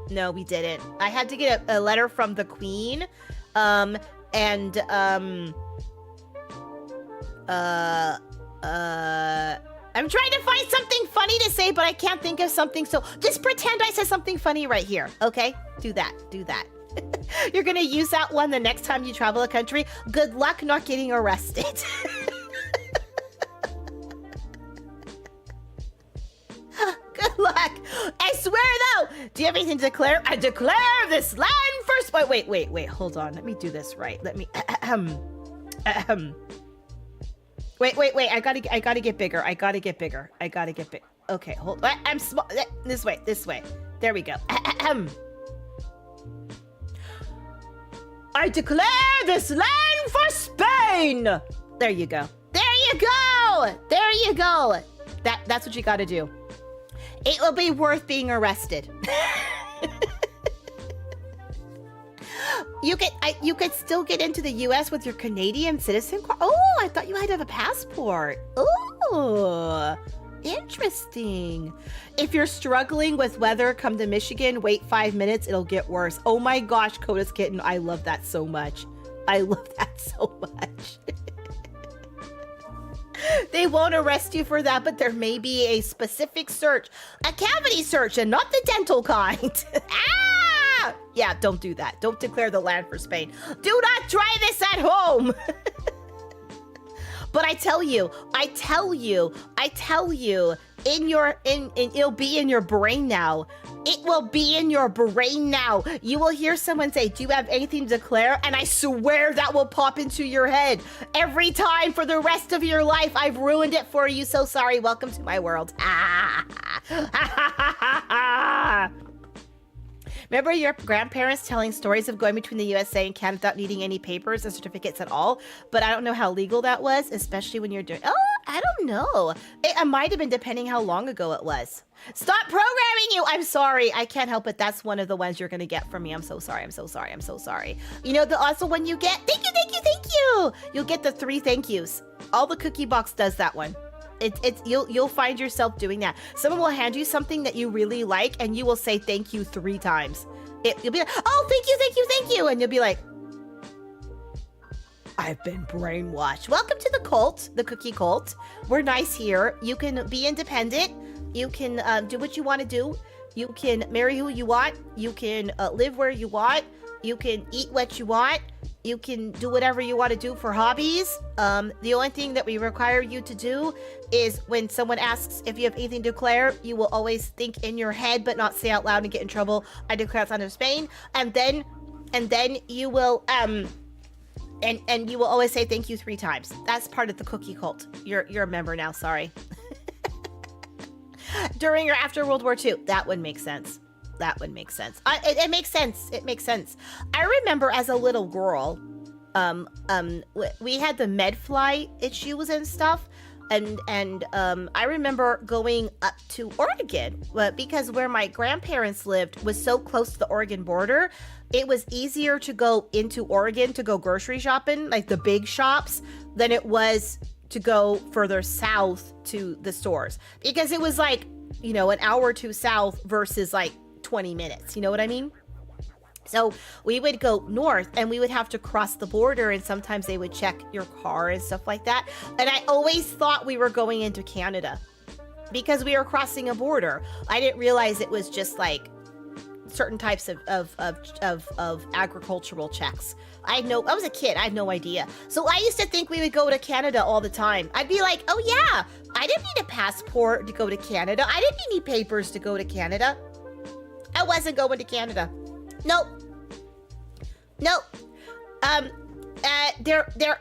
Speaker 2: we didn't. I had to get a letter from the Queen, I'm trying to find something funny to say, but I can't think of something, so just pretend I said something funny right here, okay? Do that. You're gonna use that one the next time you travel a country. Good luck not getting arrested. Good luck. I swear though, do you have anything to declare? I declare this land first. Wait, hold on. Let me do this right. Let me, Wait, I gotta get bigger. Okay, hold on. I'm small. This way. There we go. I declare this land for Spain. There you go. That's what you gotta do. It will be worth being arrested. You could still get into the U.S. with your Canadian citizen card. Oh, I thought you had to have a passport. Oh, interesting. If you're struggling with weather, come to Michigan. Wait 5 minutes. It'll get worse. Oh my gosh, Coda's Kitten. I love that so much. They won't arrest you for that, but there may be a specific search, a cavity search, and not the dental kind. Ah! Yeah, don't do that. Don't declare the land for Spain. Do not try this at home. But I tell you, it'll be in your brain now. It will be in your brain now. You will hear someone say, do you have anything to declare? And I swear that will pop into your head every time for the rest of your life. I've ruined it for you. So sorry. Welcome to my world. Remember your grandparents telling stories of going between the USA and Canada without needing any papers and certificates at all? But I don't know how legal that was, especially when you're doing... Oh, I don't know. It might have been depending how long ago it was. Stop programming you! I'm sorry. I can't help it. That's one of the ones you're going to get from me. I'm so sorry. You know, also when you get... Thank you! You'll get the 3 thank yous. All the cookie box does that one. You'll find yourself doing that. Someone will hand you something that you really like, and you will say thank you 3 times. You'll be like, oh, thank you, and you'll be like, I've been brainwashed. Welcome to the cult, the cookie cult. We're nice here. You can be independent. You can do what you want to do. You can marry who you want. You can live where you want. You can eat what you want. You can do whatever you want to do for hobbies. The only thing that we require you to do is when someone asks if you have anything to declare, you will always think in your head but not say out loud and get in trouble. I declare it's under Spain, and then you will and you will always say thank you 3 times. That's part of the cookie cult. You're a member now. Sorry. during or after World War II. That would make sense. That would make sense. It makes sense. It makes sense. I remember as a little girl, we had the medfly issues and stuff. And I remember going up to Oregon because where my grandparents lived was so close to the Oregon border. It was easier to go into Oregon to go grocery shopping, like the big shops, than it was to go further south to the stores, because it was like, an hour or two south versus like 20 minutes. You know what I mean? So we would go north and we would have to cross the border, and sometimes they would check your car and stuff like that. And I always thought we were going into Canada because we were crossing a border. I didn't realize it was just like certain types of agricultural checks. I was a kid. I had no idea. So I used to think we would go to Canada all the time. I'd be like, oh yeah, I didn't need a passport to go to Canada. I didn't need any papers to go to Canada. I wasn't going to Canada. Nope.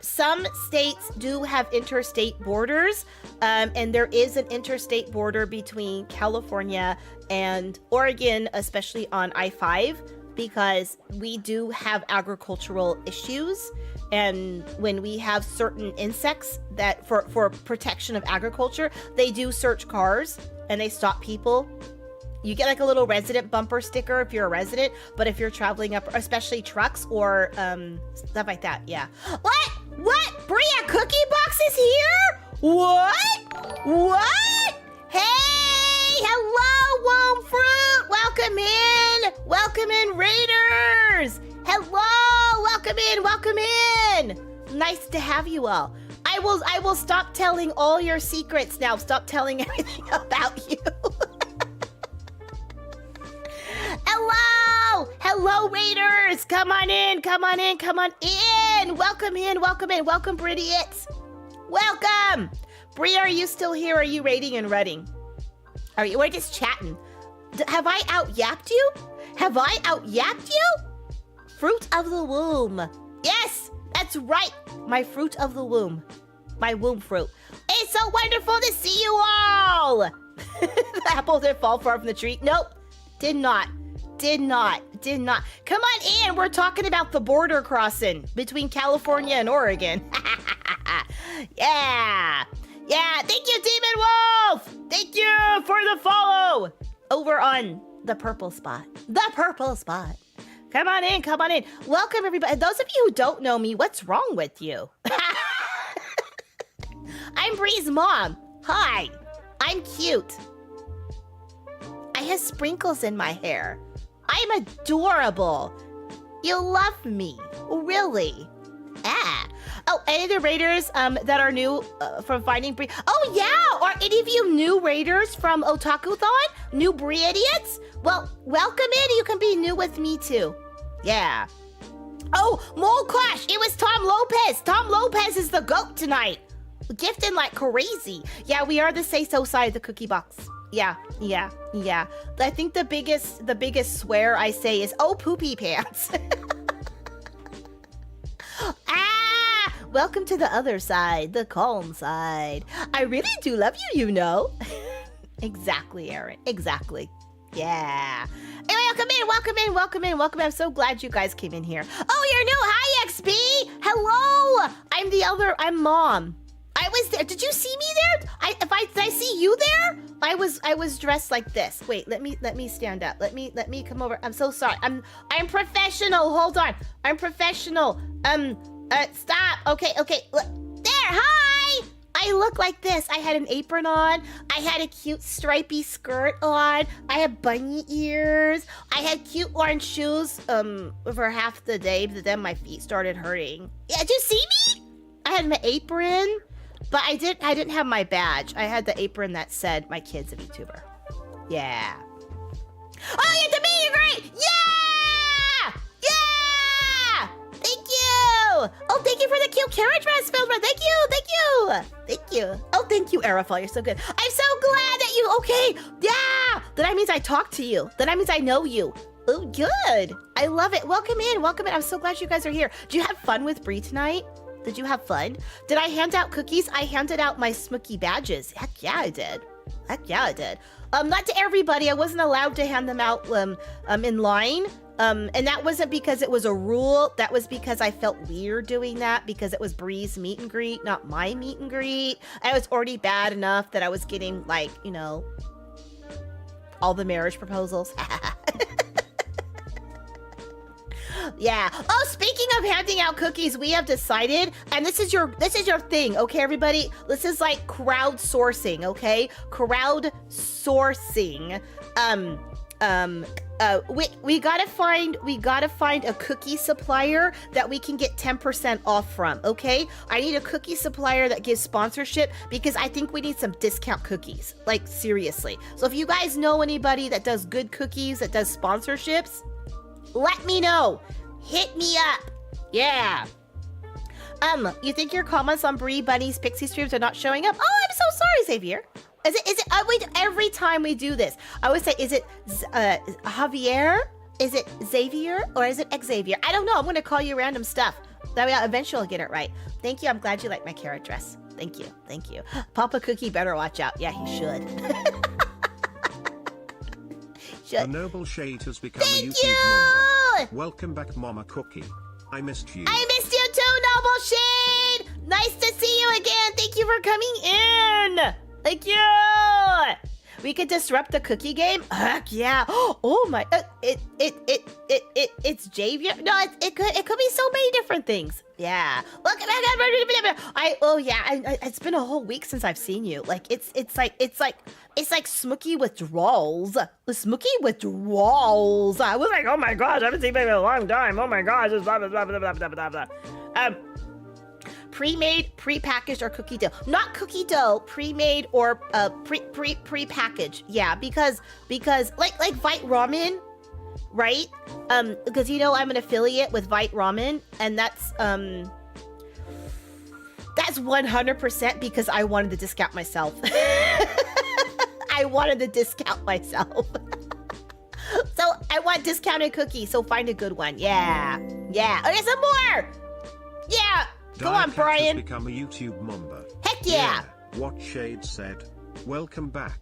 Speaker 2: Some states do have interstate borders, and there is an interstate border between California and Oregon, especially on I-5, because we do have agricultural issues, and when we have certain insects that for protection of agriculture, they do search cars and they stop people. You get like a little resident bumper sticker if you're a resident, but if you're traveling up, especially trucks or stuff like that, yeah. What? briatcookiebox is here? What? Hey, hello, Womb Fruit. Welcome in, Raiders. Hello, welcome in. Nice to have you all. I will stop telling all your secrets now. Stop telling everything about you. Hello, Raiders. Come on in. Welcome, Bridiots. Welcome. Bri, are you still here? Are you raiding and running? We're just chatting. Have I out-yapped you? Fruit of the womb. Yes, that's right. My fruit of the womb. My womb fruit. It's so wonderful to see you all. The apple didn't fall far from the tree. Nope, did not. Come on in. We're talking about the border crossing between California and Oregon. Yeah. Thank you, Demon Wolf. Thank you for the follow over on the purple spot. Come on in. Welcome, everybody. Those of you who don't know me, what's wrong with you? I'm Bree's mom. Hi. I'm cute. I have sprinkles in my hair. I'm adorable. You love me. Really. Oh, any of the Raiders that are new from finding Bree? Oh, yeah. Are any of you new Raiders from Otakuthon? New Bree idiots? Well, welcome in. You can be new with me, too. Yeah. Oh, Mole Clash. It was Tom Lopez. Tom Lopez is the GOAT tonight. Gifting like crazy. Yeah, we are the say-so side of the cookie box. Yeah. I think the biggest swear I say is, oh, poopy pants. Welcome to the other side, the calm side. I really do love you, Exactly, Aaron. Exactly. Yeah. Anyway, welcome in. I'm so glad you guys came in here. Oh, you're new. Hi, XB. Hello. I'm Mom. I was there. Did you see me there? Did I see you there? I was dressed like this. Wait, let me stand up. Let me come over. I'm so sorry. I'm professional. Hold on. I'm professional. Stop. Okay. There. Hi. I look like this. I had an apron on. I had a cute stripy skirt on. I had bunny ears. I had cute orange shoes for half the day, but then my feet started hurting. Yeah, did you see me? I had my apron, but I didn't have my badge. I had the apron that said my kid's a VTuber. Yeah. Oh, you get to meet you, great! Yeah! Yeah! Thank you! Oh, thank you for the cute carriage dress, Philbert. Thank you! Oh, thank you, Arafal. You're so good. I'm so glad that you, okay. Yeah! That means I talked to you. That means I know you. Oh, good. I love it. Welcome in. I'm so glad you guys are here. Did you have fun with Bree tonight? Did you have fun? Did I hand out cookies? I handed out my Smooky badges. Heck yeah, I did. Heck yeah, I did. Not to everybody. I wasn't allowed to hand them out in line. And that wasn't because it was a rule. That was because I felt weird doing that because it was Bree's meet and greet, not my meet and greet. I was already bad enough that I was getting like, you know, all the marriage proposals. Yeah. Oh, speaking of handing out cookies, we have decided, and this is your thing, okay, everybody? This is like crowdsourcing, okay? Crowdsourcing. We gotta find a cookie supplier that we can get 10% off from, okay? I need a cookie supplier that gives sponsorship because I think we need some discount cookies, like seriously. So if you guys know anybody that does good cookies, that does sponsorships, let me know. Hit me up. Yeah. You think your comments on Bree Bunny's Pixie streams are not showing up? Oh, I'm so sorry, Xavier. Is it every time we do this, I always say, is it Javier? Is it Xavier? Or is it Xavier? I don't know. I'm going to call you random stuff. That way eventually I'll get it right. Thank you. I'm glad you like my carrot dress. Thank you. Thank you. Papa Cookie better watch out. Yeah, he should.
Speaker 3: The Noble Shade has become a YouTube member. Welcome back, Mama Cookie. I missed you.
Speaker 2: I missed you too, Noble Shade. Nice to see you again. Thank you for coming in. Thank you. We could disrupt the cookie game. Heck yeah. Oh my. It's Javier. No, it could be so many different things. Yeah. Look at that. It's been a whole week since I've seen you. Like it's like Smokey withdrawals. The Smokey withdrawals. I was like, oh my gosh, I haven't seen baby in a long time. Oh my gosh, it's blah blah blah blah blah blah blah. Pre-made, pre-packaged, or cookie dough. Not cookie dough, pre-made or pre-packaged. Yeah, because like Vite Ramen, right? Because you know I'm an affiliate with Vite Ramen, and that's 100% because I wanted to discount myself. I wanted to discount myself. So I want discounted cookies, so find a good one. Yeah. Okay, some more. Yeah. Go on, Brian.
Speaker 3: Has become a YouTube member.
Speaker 2: Heck yeah.
Speaker 3: What Shade said. Welcome back.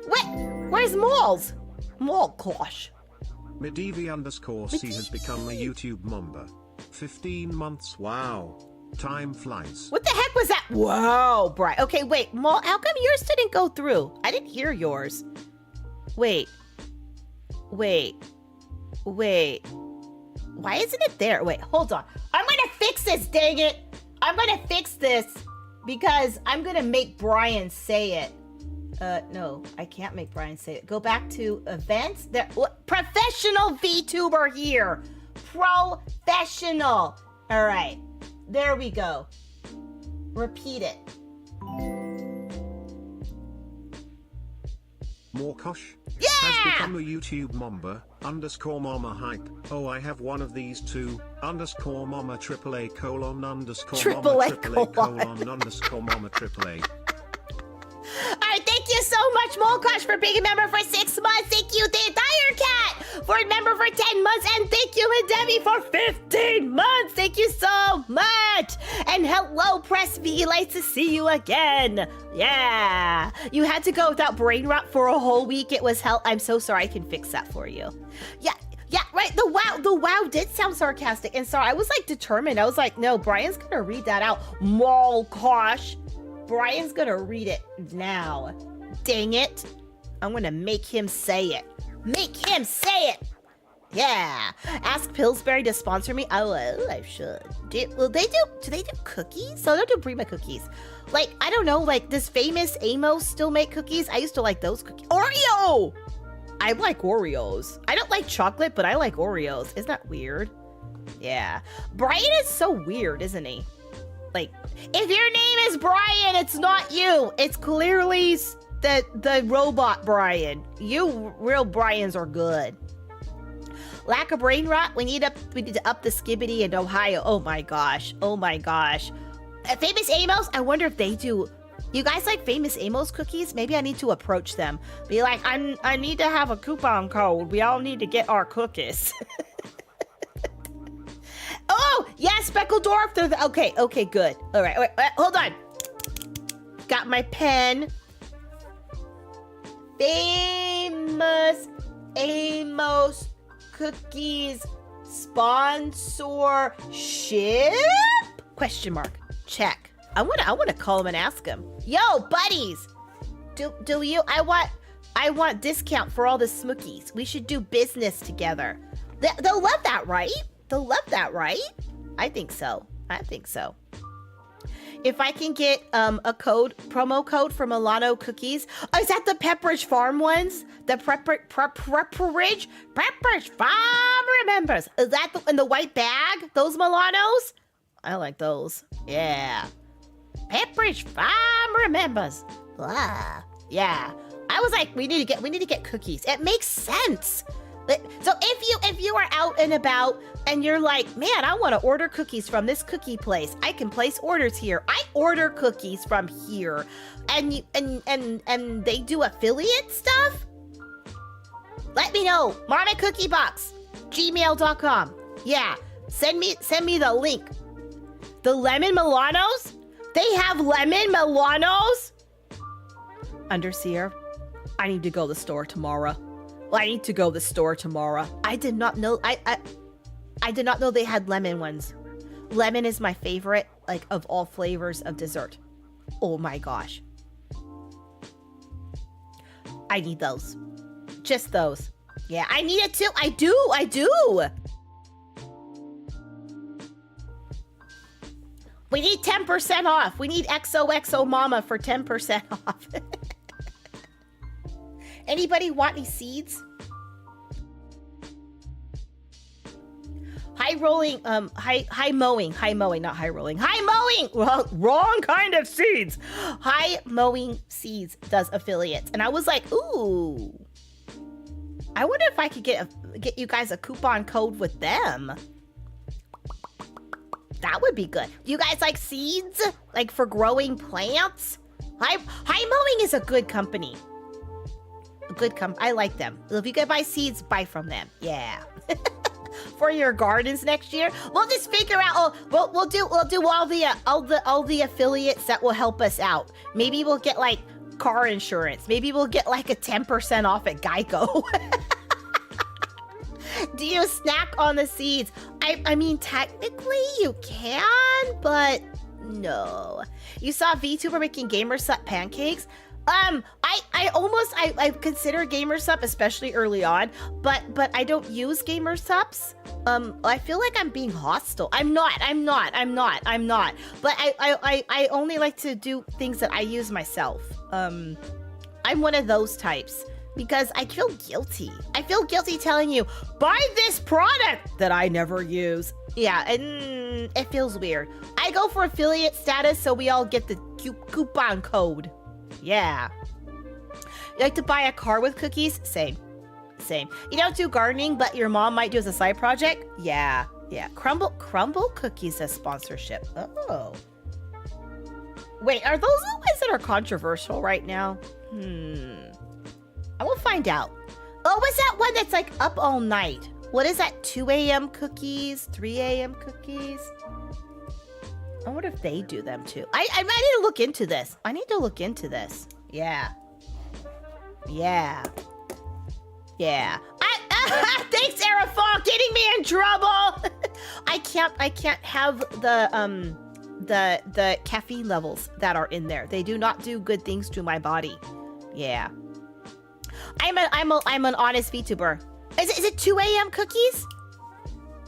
Speaker 2: What? Where's Malls? Mall, gosh.
Speaker 3: Medivi_C has become a YouTube member. 15 months. Wow. Time flies.
Speaker 2: What the heck was that? Wow, Brian. Okay, wait. Mall, how come yours didn't go through? I didn't hear yours. Wait. Why isn't it there? Wait, hold on. I'm gonna fix this, dang it. I'm gonna fix this because I'm gonna make Brian say it. No, I can't make Brian say it. Go back to events. There, professional VTuber here. Professional. All right, there we go. Repeat it.
Speaker 3: Morkosh?
Speaker 2: Yeah!
Speaker 3: Has become a YouTube member, _mama hype. Oh, I have one of these too, _mama AAA colon _ mama AAA colon _ mama AAA.
Speaker 2: Alright, thank you so much, Molkosh, for being a member for 6 months. Thank you, the entire cat, for a member for 10 months. And thank you, Debbie, for 15 months. Thank you so much. And hello, Press V. Nice to see you again. Yeah. You had to go without brain rot for a whole week. It was hell. I'm so sorry. I can fix that for you. Yeah, right. The wow did sound sarcastic. And sorry, I was like determined. I was like, no, Brian's going to read that out. Molkosh. Brian's gonna read it now. Dang it. I'm gonna make him say it. Make him say it. Yeah. Ask Pillsbury to sponsor me. Oh, I should. Do they do cookies? So they'll do Prima cookies. Like, I don't know, like, does Famous Amos still make cookies? I used to like those cookies. Oreo! I like Oreos. I don't like chocolate, but I like Oreos. Isn't that weird? Yeah. Brian is so weird, isn't he? Like, if your name is Brian, it's not you. It's clearly the robot Brian. You real Brians are good. Lack of brain rot. We need to up the skibbity in Ohio. Oh my gosh. Famous Amos. I wonder if they do. You guys like Famous Amos cookies? Maybe I need to approach them. Be like, I need to have a coupon code. We all need to get our cookies. Oh, yeah, Speckledorf. Okay, good. All right, wait, hold on. Got my pen. Famous Amos Cookies sponsorship? Question mark. Check. I wanna call him and ask him. Yo, buddies! Do you I want discount for all the Smookies. We should do business together. They'll love that, right? They'll love that, right? I think so. If I can get a promo code for Milano cookies. Oh, is that the Pepperidge Farm ones? The Pepperidge Farm remembers. Is that in the white bag? Those Milanos? I like those. Yeah. Pepperidge Farm remembers. Ah, yeah. I was like, we need to get cookies. It makes sense. So if you are out and about and you're like, man, I want to order cookies from this cookie place, I can place orders here. I order cookies from here, and they do affiliate stuff. Let me know. briatcookiebox, gmail.com. Yeah, send me the link. The lemon Milanos? They have lemon Milanos? Underseer, I need to go to the store tomorrow. I need to go to the store tomorrow. I did not know. I did not know they had lemon ones. Lemon is my favorite, like, of all flavors of dessert. Oh my gosh. I need those. Just those. Yeah, I need it too. I do. We need 10% off. We need XOXO Mama for 10% off. Anybody want any seeds? High mowing, not high rolling. High mowing, well, wrong kind of seeds. High mowing seeds does affiliates, and I was like, ooh, I wonder if I could get you guys a coupon code with them. That would be good. Do you guys like seeds, like for growing plants? High mowing is a good company. I like them. If you can buy seeds, buy from them. Yeah. For your gardens next year, we'll just figure out. We'll do all the affiliates that will help us out. Maybe we'll get like car insurance. Maybe we'll get like a 10% off at Geico. Do you snack on the seeds? I mean, technically you can, but no. You saw VTuber making Gamer Sup pancakes. I consider Gamer Sup, especially early on, but I don't use Gamer Sups. I feel like I'm being hostile. I'm not. But I only like to do things that I use myself. I'm one of those types because I feel guilty. I feel guilty telling you, buy this product that I never use. Yeah, and it feels weird. I go for affiliate status so we all get the coupon code. Yeah. You like to buy a car with cookies? Same. You don't do gardening, but your mom might do as a side project? Yeah. Crumble cookies as sponsorship. Oh. Wait, are those the ones that are controversial right now? I will find out. Oh, what's that one that's like up all night? What is that? 2 a.m. cookies? 3 a.m. cookies? I wonder if they do them too. I need to look into this. Yeah. Thanks, Arafal, getting me in trouble. I can't have the caffeine levels that are in there. They do not do good things to my body. Yeah. I'm an honest VTuber. Is it 2 a.m. cookies?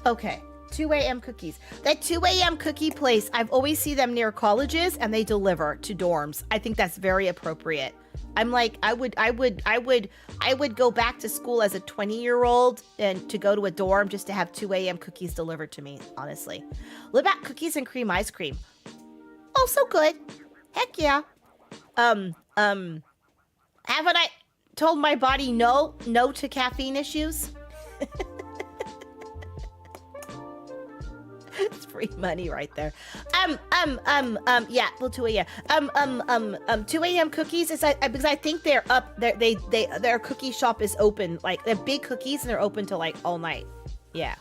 Speaker 2: Okay. 2 a.m. cookies. That 2 a.m. cookie place, I've always seen them near colleges and they deliver to dorms. I think that's very appropriate. I'm like, I would go back to school as a 20-year-old and to go to a dorm just to have 2 a.m. cookies delivered to me, honestly. What about cookies and cream ice cream? Also good. Heck yeah. Haven't I told my body no to caffeine issues? It's free money right there. Yeah, well, 2 a.m. 2 a.m. cookies is because I think they're up. Their cookie shop is open. Like they're big cookies and they're open till like all night. Yeah.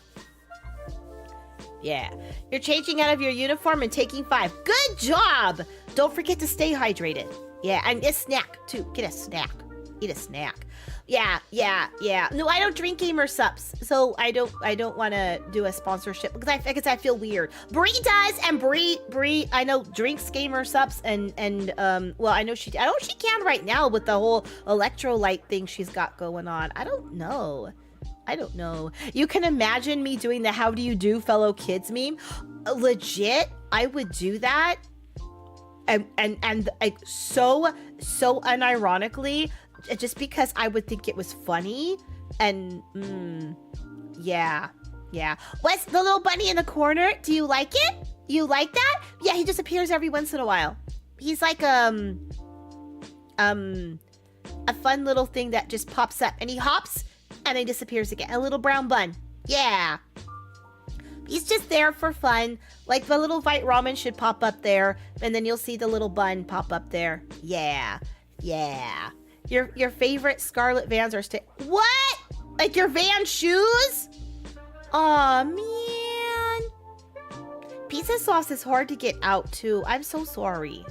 Speaker 2: You're changing out of your uniform and taking 5. Good job. Don't forget to stay hydrated. Yeah, and a snack too. Get a snack. Eat a snack. Yeah. No, I don't drink gamer subs, so I don't want to do a sponsorship because I feel weird. Bree does, and Bree, I know drinks gamer subs, and well, I know she can right now with the whole electrolyte thing she's got going on. I don't know. You can imagine me doing the "How do you do, fellow kids" meme. Legit, I would do that, and like so unironically. Just because I would think it was funny, and yeah. What's the little bunny in the corner? Do you like it? You like that? Yeah, he just appears every once in a while. He's like a fun little thing that just pops up, and he hops and then disappears again. A little brown bun. Yeah. He's just there for fun. Like the little white ramen should pop up there, and then you'll see the little bun pop up there. Yeah. Your favorite Scarlet Vans are what? Like your Van shoes? Aw, man. Pizza sauce is hard to get out too. I'm so sorry.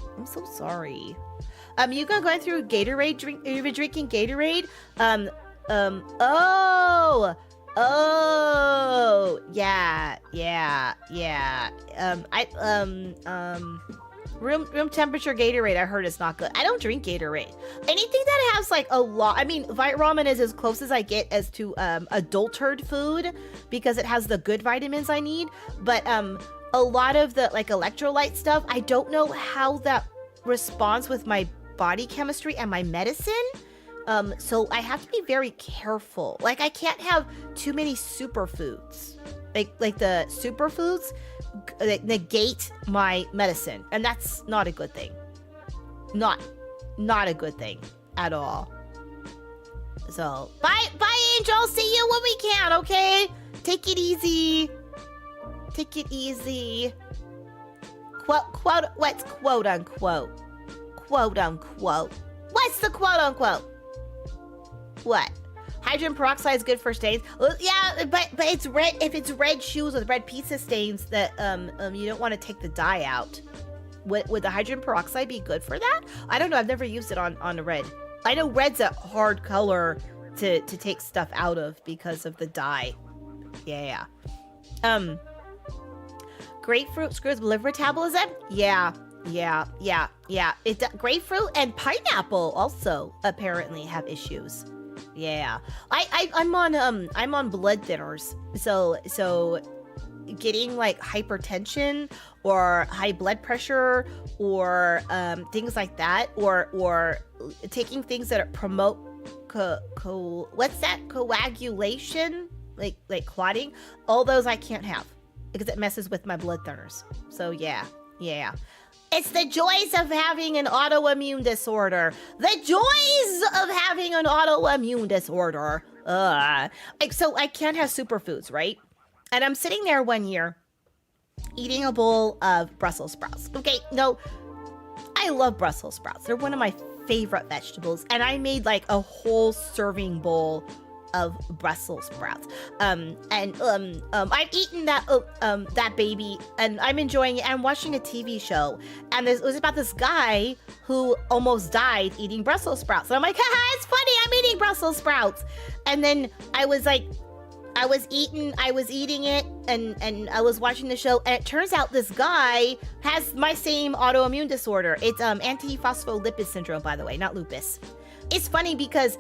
Speaker 2: You gonna go through Gatorade drink? You've been drinking Gatorade? Room temperature Gatorade, I heard, is not good. I don't drink Gatorade. Anything that has like a lot. I mean, Vite Ramen is as close as I get as to adulterated food because it has the good vitamins I need. But a lot of the like electrolyte stuff, I don't know how that responds with my body chemistry and my medicine. So I have to be very careful. Like I can't have too many superfoods. Like the superfoods negate my medicine, and that's not a good thing. Not a good thing at all. So bye Angel, see you when we can. Okay, take it easy. What's quote unquote what's the quote unquote what? Hydrogen peroxide is good for stains. Well, yeah, but it's red. If it's red shoes with red pizza stains, that you don't want to take the dye out. Would the hydrogen peroxide be good for that? I don't know. I've never used it on the red. I know red's a hard color to take stuff out of because of the dye. Yeah. Grapefruit screws liver metabolism. Yeah. Grapefruit and pineapple also apparently have issues. Yeah, I'm on blood thinners, so getting like hypertension or high blood pressure or things like that, or taking things that promote coagulation, like clotting, all those I can't have because it messes with my blood thinners. So yeah. It's the joys of having an autoimmune disorder. So I can't have superfoods, right? And I'm sitting there one year eating a bowl of Brussels sprouts. Okay, no, I love Brussels sprouts. They're one of my favorite vegetables. And I made like a whole serving bowl of Brussels sprouts. I've eaten that baby, and I'm enjoying it. I'm watching a TV show, and it was about this guy who almost died eating Brussels sprouts. And I'm like, haha, it's funny, I'm eating Brussels sprouts. And then I was eating it, and I was watching the show, and it turns out this guy has my same autoimmune disorder. It's antiphospholipid syndrome, by the way, not lupus. It's funny because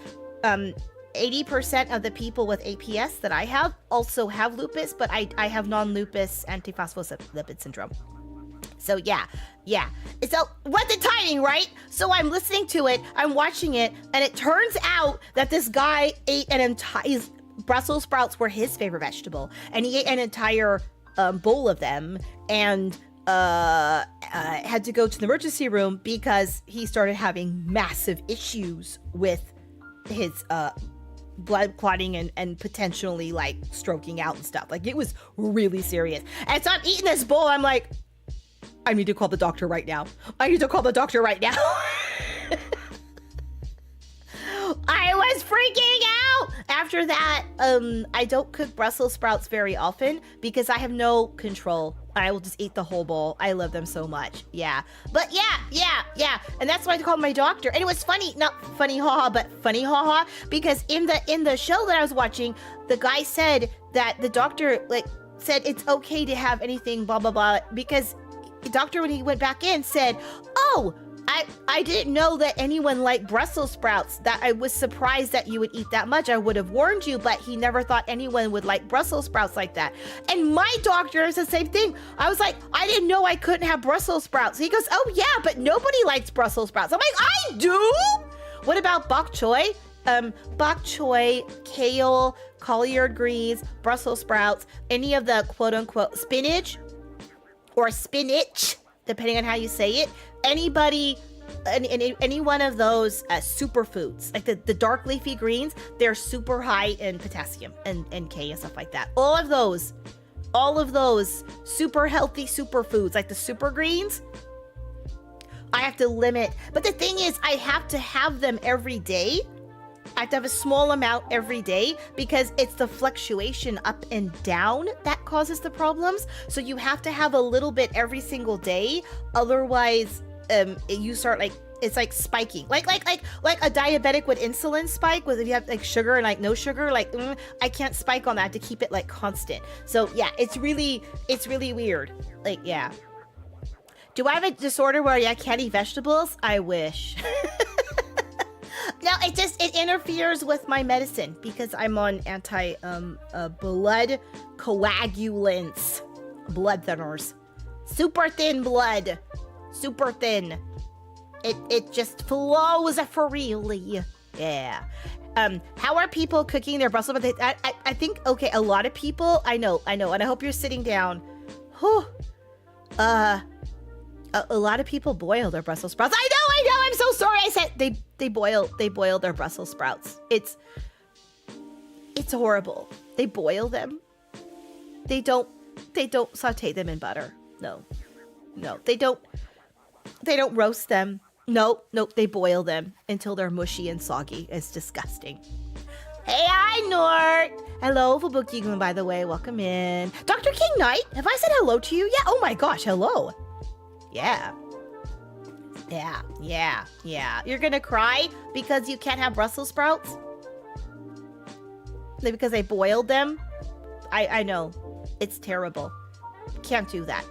Speaker 2: 80% of the people with APS that I have also have lupus, but I have non-lupus antiphospholipid syndrome. So yeah. So what the timing, right? So I'm listening to it, I'm watching it, and it turns out that this guy ate an entire Brussels sprouts were his favorite vegetable, and he ate an entire bowl of them, and had to go to the emergency room because he started having massive issues with his blood clotting and potentially like stroking out and stuff. Like it was really serious. And so I'm eating this bowl. I'm like, I need to call the doctor right now. I was freaking out. After that, I don't cook Brussels sprouts very often because I have no control. I will just eat the whole bowl. I love them so much. Yeah. But yeah. And that's why I called my doctor. And it was funny, not funny haha, but funny haha, because in the show that I was watching, the guy said that the doctor said it's okay to have anything blah blah blah, because the doctor, when he went back in, said, "Oh, I didn't know that anyone liked Brussels sprouts. That I was surprised that you would eat that much. I would have warned you, but he never thought anyone would like Brussels sprouts like that." And my doctor said the same thing. I was like, "I didn't know I couldn't have Brussels sprouts." He goes, "Oh yeah, but nobody likes Brussels sprouts." I'm like, "I do." What about bok choy? Bok choy, kale, collard greens, Brussels sprouts, any of the quote unquote spinach or spinach, depending on how you say it. Any one of those superfoods, like the dark leafy greens, they're super high in potassium and K and stuff like that. All of those super healthy superfoods, like the super greens, I have to limit. But the thing is, I have to have them every day. I have to have a small amount every day, because it's the fluctuation up and down that causes the problems. So you have to have a little bit every single day. Otherwise, you start it's like spiking, like a diabetic with insulin spike, with if you have like sugar and like no sugar, I can't spike on that to keep it like constant. So yeah, it's really weird. Like, yeah. Do I have a disorder where I can't eat vegetables? I wish. No, it interferes with my medicine, because I'm on blood coagulants, blood thinners, super thin blood, super thin. It just flows freely. Yeah. How are people cooking their Brussels sprouts? I think, okay, a lot of people, I know, and I hope you're sitting down. Whew. A lot of people boil their Brussels sprouts. I know. I'm so sorry. I said they boil their Brussels sprouts. It's horrible. They boil them. They don't saute them in butter. No. They don't roast them. No, they boil them until they're mushy and soggy. It's disgusting. Hey, hi, Nort. Hello, Fubuki-gun, by the way. Welcome in. Dr. King Knight, have I said hello to you? Yeah. Oh my gosh, hello. Yeah. You're gonna cry because you can't have Brussels sprouts? Because they boiled them? I know. It's terrible. Can't do that.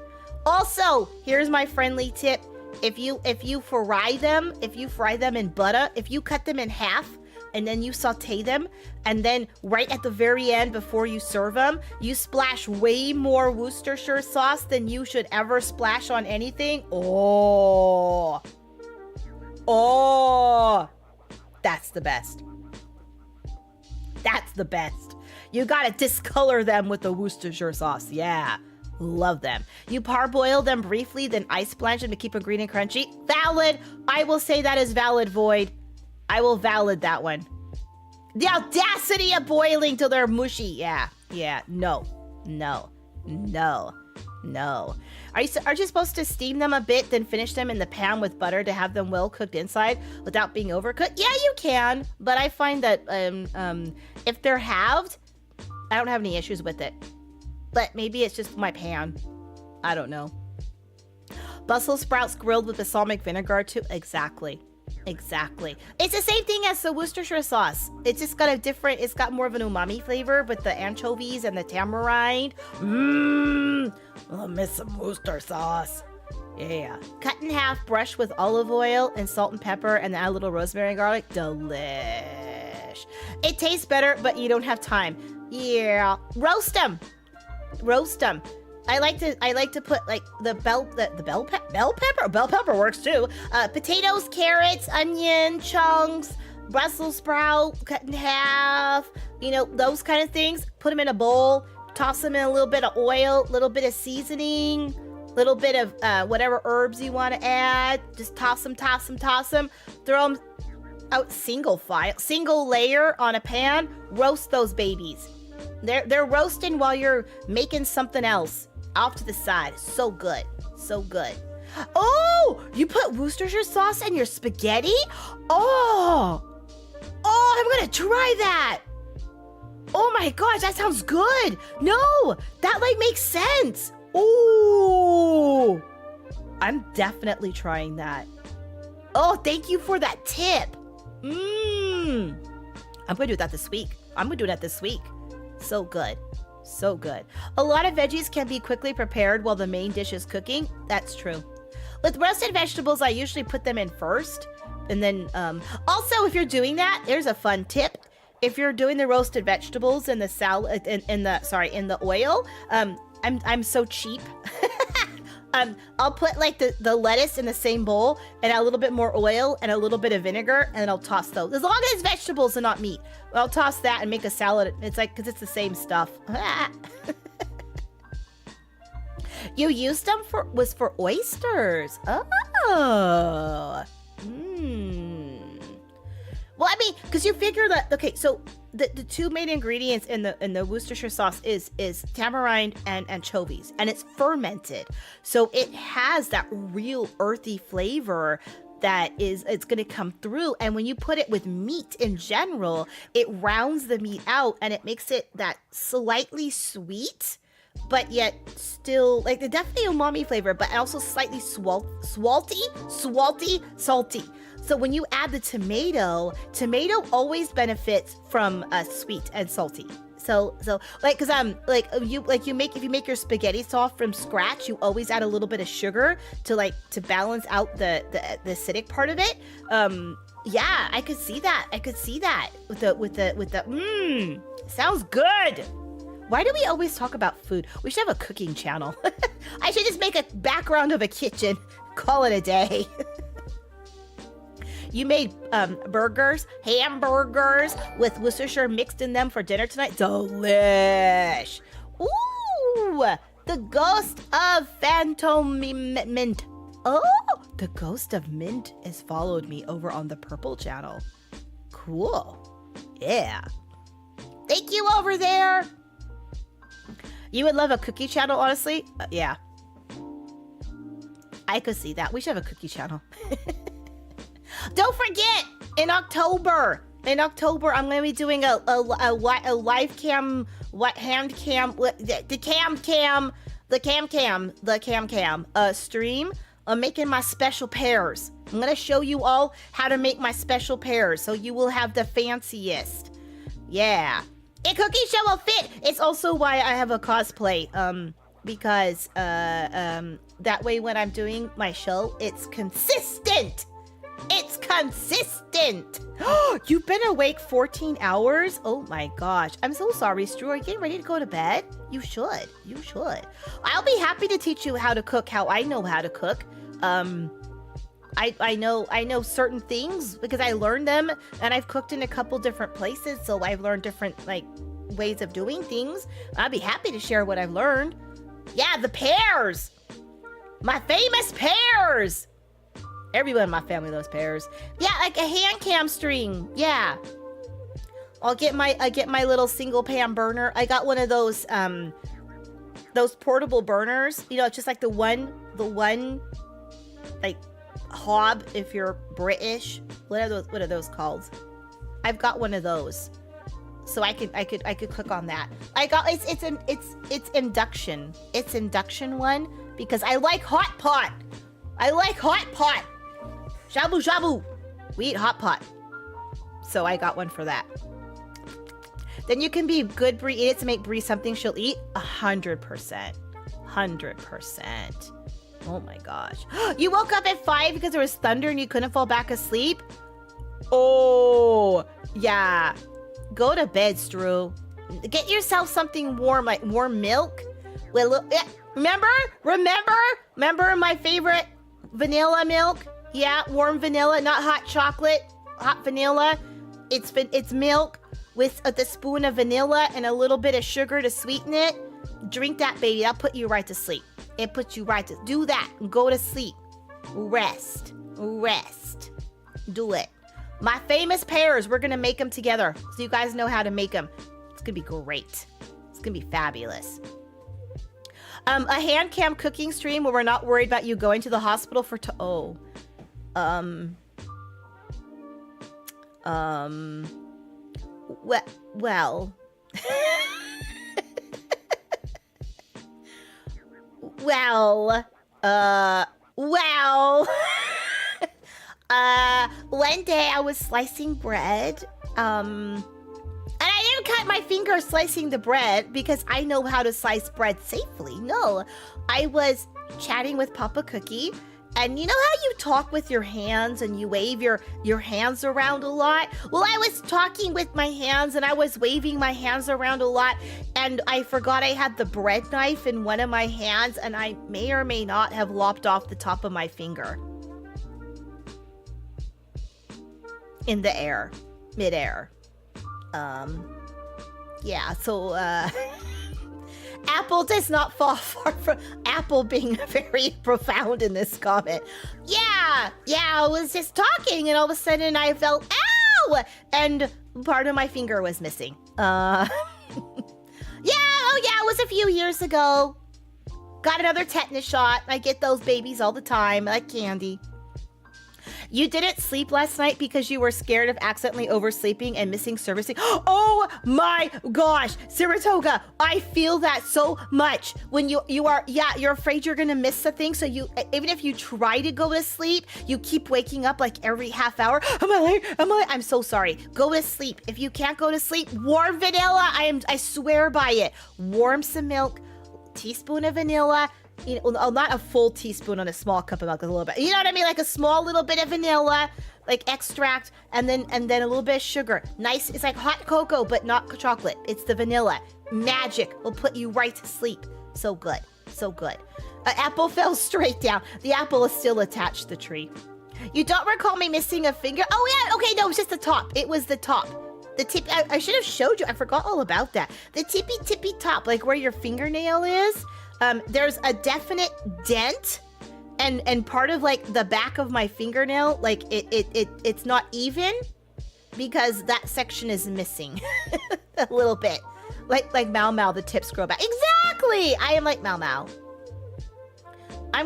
Speaker 2: Also, here's my friendly tip. If you fry them in butter, if you cut them in half and then you saute them, and then right at the very end before you serve them, you splash way more Worcestershire sauce than you should ever splash on anything. Oh, that's the best. That's the best. You gotta discolor them with the Worcestershire sauce. Yeah. Love them. You parboil them briefly, then ice blanch them to keep them green and crunchy. Valid. I will say that is valid, Void. I will valid that one. The audacity of boiling till they're mushy. Yeah. No. Are you supposed to steam them a bit, then finish them in the pan with butter to have them well cooked inside without being overcooked? Yeah, you can. But I find that if they're halved, I don't have any issues with it. But maybe it's just my pan. I don't know. Brussels sprouts grilled with balsamic vinegar too. Exactly. It's the same thing as the Worcestershire sauce. It's just got it's got more of an umami flavor with the anchovies and the tamarind. I'll miss some Worcester sauce. Yeah. Cut in half, brush with olive oil and salt and pepper, and add a little rosemary and garlic. Delish. It tastes better, but you don't have time. Yeah. Roast them. I like to put like the bell pepper works too. Potatoes, carrots, onion chunks, Brussels sprout cut in half. Those kind of things. Put them in a bowl. Toss them in a little bit of oil, little bit of seasoning, little bit of whatever herbs you want to add. Just toss them. Throw them out single layer on a pan. Roast those babies. They're roasting while you're making something else off to the side. So good. Oh, you put Worcestershire sauce in your spaghetti? Oh, I'm gonna try that. Oh my gosh, that sounds good. No, that makes sense. Oh, I'm definitely trying that. Oh, thank you for that tip. I'm gonna do that this week. So good. So good. A lot of veggies can be quickly prepared while the main dish is cooking. That's true. With roasted vegetables, I usually put them in first. And then, also, if you're doing that, there's a fun tip. If you're doing the roasted vegetables in the salad, in the oil, I'm so cheap. I'll put like the lettuce in the same bowl and a little bit more oil and a little bit of vinegar, and then I'll toss those. As long as vegetables and not meat, I'll toss that and make a salad. It's like, because it's the same stuff. You used them for oysters. Oh. Well, I mean, because you figure that, okay, so the two main ingredients in the Worcestershire sauce is tamarind and anchovies, and it's fermented. So it has that real earthy flavor that it's going to come through. And when you put it with meat in general, it rounds the meat out and it makes it that slightly sweet, but yet still like the definitely umami flavor, but also slightly salty. So when you add the tomato always benefits from sweet and salty. So like, cause if you make your spaghetti sauce from scratch, you always add a little bit of sugar to balance out the acidic part of it. Yeah, I could see that with the sounds good. Why do we always talk about food? We should have a cooking channel. I should just make a background of a kitchen, call it a day. You made hamburgers with Worcestershire mixed in them for dinner tonight. Delish. Ooh, the ghost of Phantom Mint. Oh, the ghost of Mint has followed me over on the purple channel. Cool. Yeah. Thank you over there. You would love a cookie channel, honestly? Yeah. I could see that. We should have a cookie channel. Don't forget, in October, I'm going to be doing a live cam, hand cam, the cam stream. I'm making my special pears. I'm going to show you all how to make my special pears, so you will have the fanciest. Yeah. A cookie show will fit. It's also why I have a cosplay, because that way when I'm doing my show, it's consistent. You've been awake 14 hours? Oh my gosh. I'm so sorry, Stu. Are you getting ready to go to bed? You should. I'll be happy to teach you how to cook, how I know how to cook. I know certain things because I learned them, and I've cooked in a couple different places, so I've learned different ways of doing things. I'll be happy to share what I've learned. Yeah, the pears. My famous pears. Everyone in my family loves pears. Yeah, like a hand cam stream. Yeah. I get my little single pan burner. I got one of those portable burners. You know, it's just like the one like hob if you're British. What are those called? I've got one of those. So I could cook on that. It's induction. It's induction one because I like hot pot. Shabu shabu. We eat hot pot. So I got one for that. Then you can be good Brie, eat it to make Brie something she'll eat. 100%. Oh my gosh. You woke up at 5 because there was thunder and you couldn't fall back asleep? Oh, yeah. Go to bed, Stru. Get yourself something warm, like warm milk. Remember my favorite vanilla milk? Yeah, warm vanilla, not hot chocolate. Hot vanilla. It's milk with a spoon of vanilla and a little bit of sugar to sweeten it. Drink that, baby. That'll put you right to sleep. It puts you right to do that. Go to sleep. Rest. Do it. My famous pears. We're gonna make them together, so you guys know how to make them. It's gonna be great. It's gonna be fabulous. A hand cam cooking stream where we're not worried about you going to the hospital for well. Well, one day I was slicing bread, and I didn't cut my finger slicing the bread because I know how to slice bread safely. No, I was chatting with Papa Cookie, and you know how you talk with your hands and you wave your hands around a lot? Well, I was talking with my hands and I was waving my hands around a lot, and I forgot I had the bread knife in one of my hands, and I may or may not have lopped off the top of my finger. In the air, midair. Yeah, so, Apple does not fall far from Apple being very profound in this comment. Yeah, I was just talking and all of a sudden I felt, ow! And part of my finger was missing. Yeah, it was a few years ago. Got another tetanus shot. I get those babies all the time, like candy. You didn't sleep last night because you were scared of accidentally oversleeping and missing servicing. Oh my gosh, Saratoga, I feel that so much. When you're afraid you're gonna miss something, so you, even if you try to go to sleep, you keep waking up like every half hour. Am I late? I'm so sorry. Go to sleep. If you can't go to sleep, warm vanilla. I swear by it. Warm some milk, teaspoon of vanilla. You know, not a full teaspoon on a small cup of milk, a little bit. You know what I mean? Like a small little bit of vanilla, like extract, and then a little bit of sugar. Nice. It's like hot cocoa, but not chocolate. It's the vanilla. Magic will put you right to sleep. So good. So good. Apple fell straight down. The apple is still attached to the tree. You don't recall me missing a finger? Oh, yeah. Okay, no, it was just the top. It was the top. The tip. I should have showed you. I forgot all about that. The tippy top, like where your fingernail is. There's a definite dent, and part of like the back of my fingernail, like it's not even because that section is missing a little bit. Like Mau Mau, the tips grow back. Exactly. I am like Mau Mau. I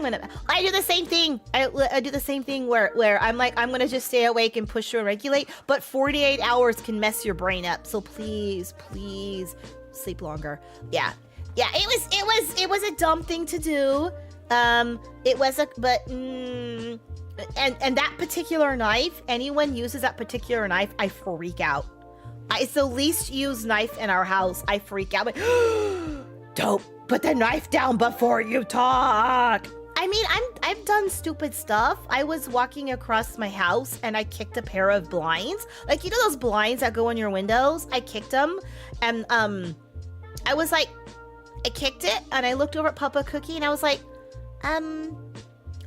Speaker 2: do the same thing. I do the same thing where I'm like, I'm gonna just stay awake and push and regulate, but 48 hours can mess your brain up. So please sleep longer. Yeah, it was a dumb thing to do. And that particular knife, anyone uses that particular knife, I freak out. It's the least used knife in our house. I freak out. Like, don't put the knife down before you talk. I mean, I've done stupid stuff. I was walking across my house and I kicked a pair of blinds. Like, you know those blinds that go on your windows? I kicked them, and I was like, I kicked it and I looked over at Papa Cookie and I was like, I think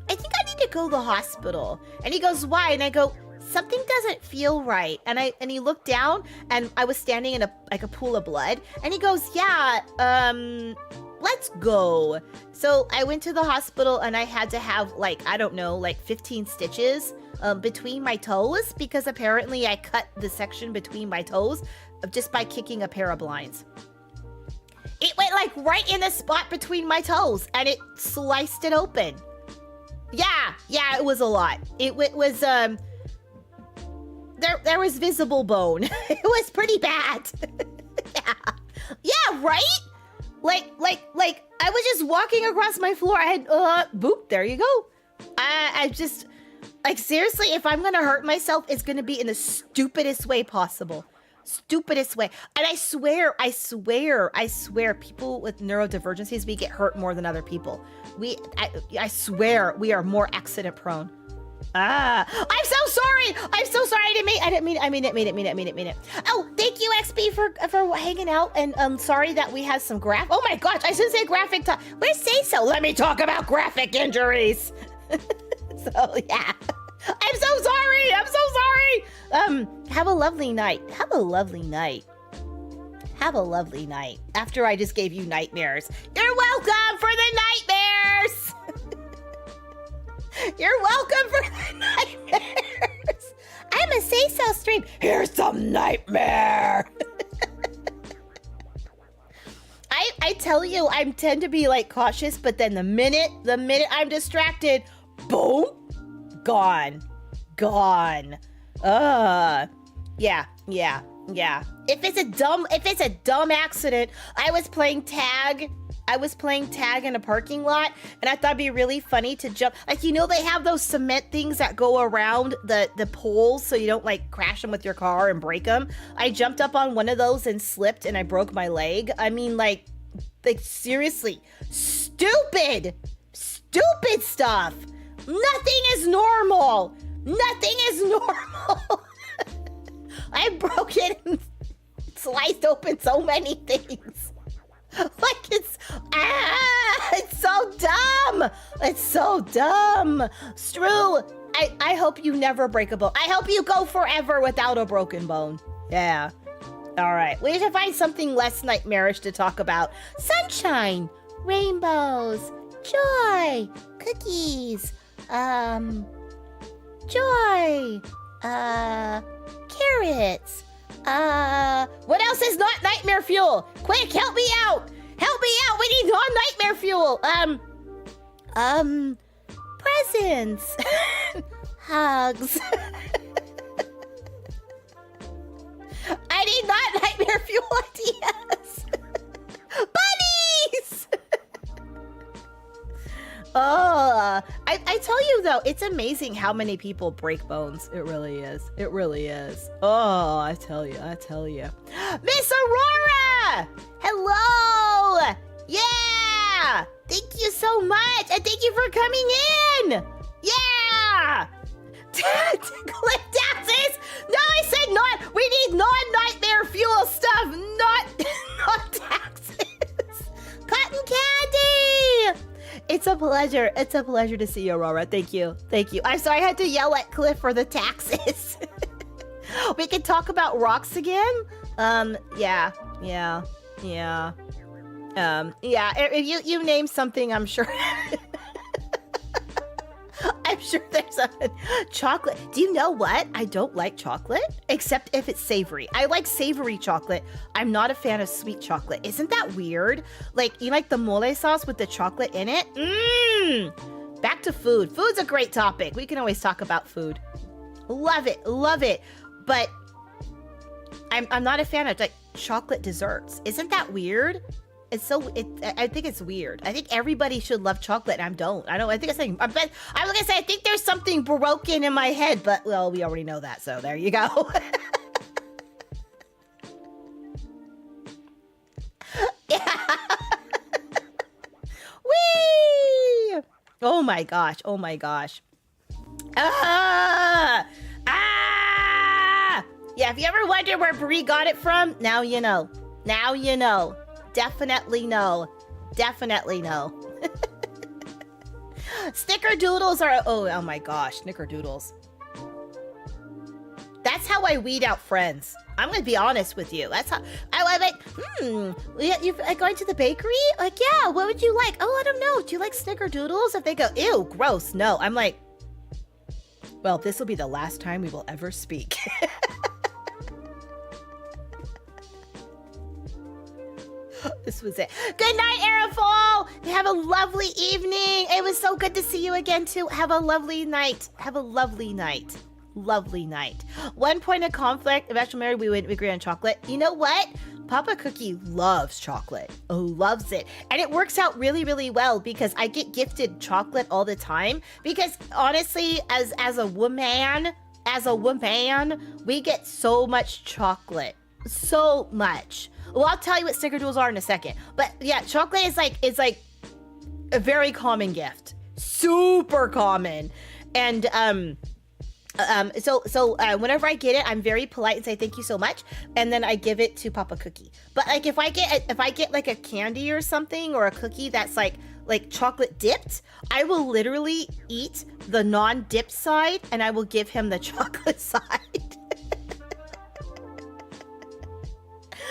Speaker 2: I need to go to the hospital. And he goes, why? And I go, something doesn't feel right. And he looked down and I was standing in a pool of blood. And he goes, yeah, let's go. So I went to the hospital and I had to have like, I don't know, like 15 stitches between my toes, because apparently I cut the section between my toes just by kicking a pair of blinds. It went like right in the spot between my toes and it sliced it open. Yeah, it was a lot. It was, there was visible bone. It was pretty bad. Yeah, right? Like, I was just walking across my floor. I had, boop, there you go. I just, like, seriously, if I'm gonna hurt myself, it's gonna be in the stupidest way possible. Stupidest way. And I swear, people with neurodivergencies, we get hurt more than other people. I swear, we are more accident prone. I'm so sorry. I didn't mean it. Oh, thank you, XP, for hanging out. And I'm sorry that we had some oh my gosh, I should say graphic talk. Where's Say So? Let me talk about graphic injuries. So yeah. I'm so sorry. Have a lovely night. After I just gave you nightmares. You're welcome for the nightmares. You're welcome for the nightmares. I'm a Say So stream. Here's some nightmare. I tell you, I tend to be like cautious, but then the minute I'm distracted, boom, gone. Yeah. If it's a dumb accident, I was playing tag I was playing tag in a parking lot, and I thought it'd be really funny to jump. Like, you know, they have those cement things that go around the poles so you don't, like, crash them with your car and break them. I jumped up on one of those and slipped, and I broke my leg. I mean, like seriously, stupid stuff. Nothing is normal. Nothing is normal. I broke it and sliced open so many things. Like, it's so dumb. It's so dumb. Stru, I hope you never break a bone. I hope you go forever without a broken bone. Yeah. All right. We should find something less nightmarish to talk about. Sunshine, rainbows, joy, cookies, joy, carrots. What else is not nightmare fuel? Quick, help me out! Help me out! We need non-nightmare fuel! Presents! Hugs! I need non-nightmare fuel ideas! Bunnies! Oh, I tell you though, it's amazing how many people break bones. It really is. It really is. Oh, I tell you. Miss Aurora! Hello! Yeah! Thank you so much, and thank you for coming in! Yeah! Clip taxes? No, I said not. We need non-nightmare fuel stuff, not taxes. Cotton candy! It's a pleasure. It's a pleasure to see you, Aurora. Thank you. I'm sorry I had to yell at Cliff for the taxes. We can talk about rocks again? Yeah. If you name something, I'm sure. I'm sure there's a chocolate. Do you know what? I don't like chocolate, except if it's savory. I like savory chocolate. I'm not a fan of sweet chocolate. Isn't that weird? Like, you like the mole sauce with the chocolate in it? Back to food. Food's a great topic. We can always talk about food. Love it. But I'm not a fan of, like, chocolate desserts. Isn't that weird? I think it's weird. I think everybody should love chocolate, and I think I think there's something broken in my head, but, well, we already know that, so there you go. Yeah. Whee! Oh my gosh. Yeah, if you ever wonder where Brie got it from, now you know. Definitely no. Snickerdoodles are, oh my gosh, snickerdoodles. That's how I weed out friends. I'm gonna be honest with you. That's how I'm like, you going to the bakery? Like, yeah, what would you like? Oh, I don't know. Do you like snickerdoodles? If they go, ew, gross, no. I'm like, well, this will be the last time we will ever speak. This was it. Good night, Aerofall. Have a lovely evening. It was so good to see you again, too. Have a lovely night. Lovely night. One point of conflict. Eventually married, we would agree on chocolate. You know what? Papa Cookie loves chocolate. Oh, loves it. And it works out really, really well because I get gifted chocolate all the time. Because honestly, as a woman, we get so much chocolate. So much. Well, I'll tell you what snickerdoodles are in a second. But yeah, chocolate is like a very common gift. Super common. And so whenever I get it, I'm very polite and say thank you so much, and then I give it to Papa Cookie. But like if I get like a candy or something or a cookie that's like chocolate dipped, I will literally eat the non-dipped side and I will give him the chocolate side.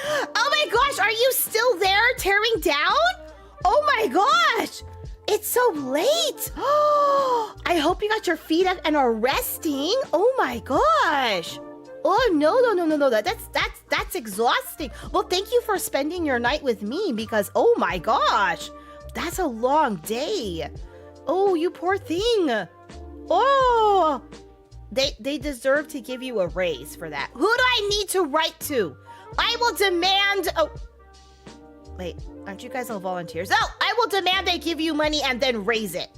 Speaker 2: Oh my gosh, are you still there tearing down? Oh my gosh, it's so late. I hope you got your feet up and are resting. Oh my gosh. Oh no, that's exhausting. Well, thank you for spending your night with me because oh my gosh, that's a long day. Oh, you poor thing. Oh, they deserve to give you a raise for that. Who do I need to write to? I will demand. Oh, Wait, aren't you guys all volunteers? Oh, I will demand they give you money and then raise it.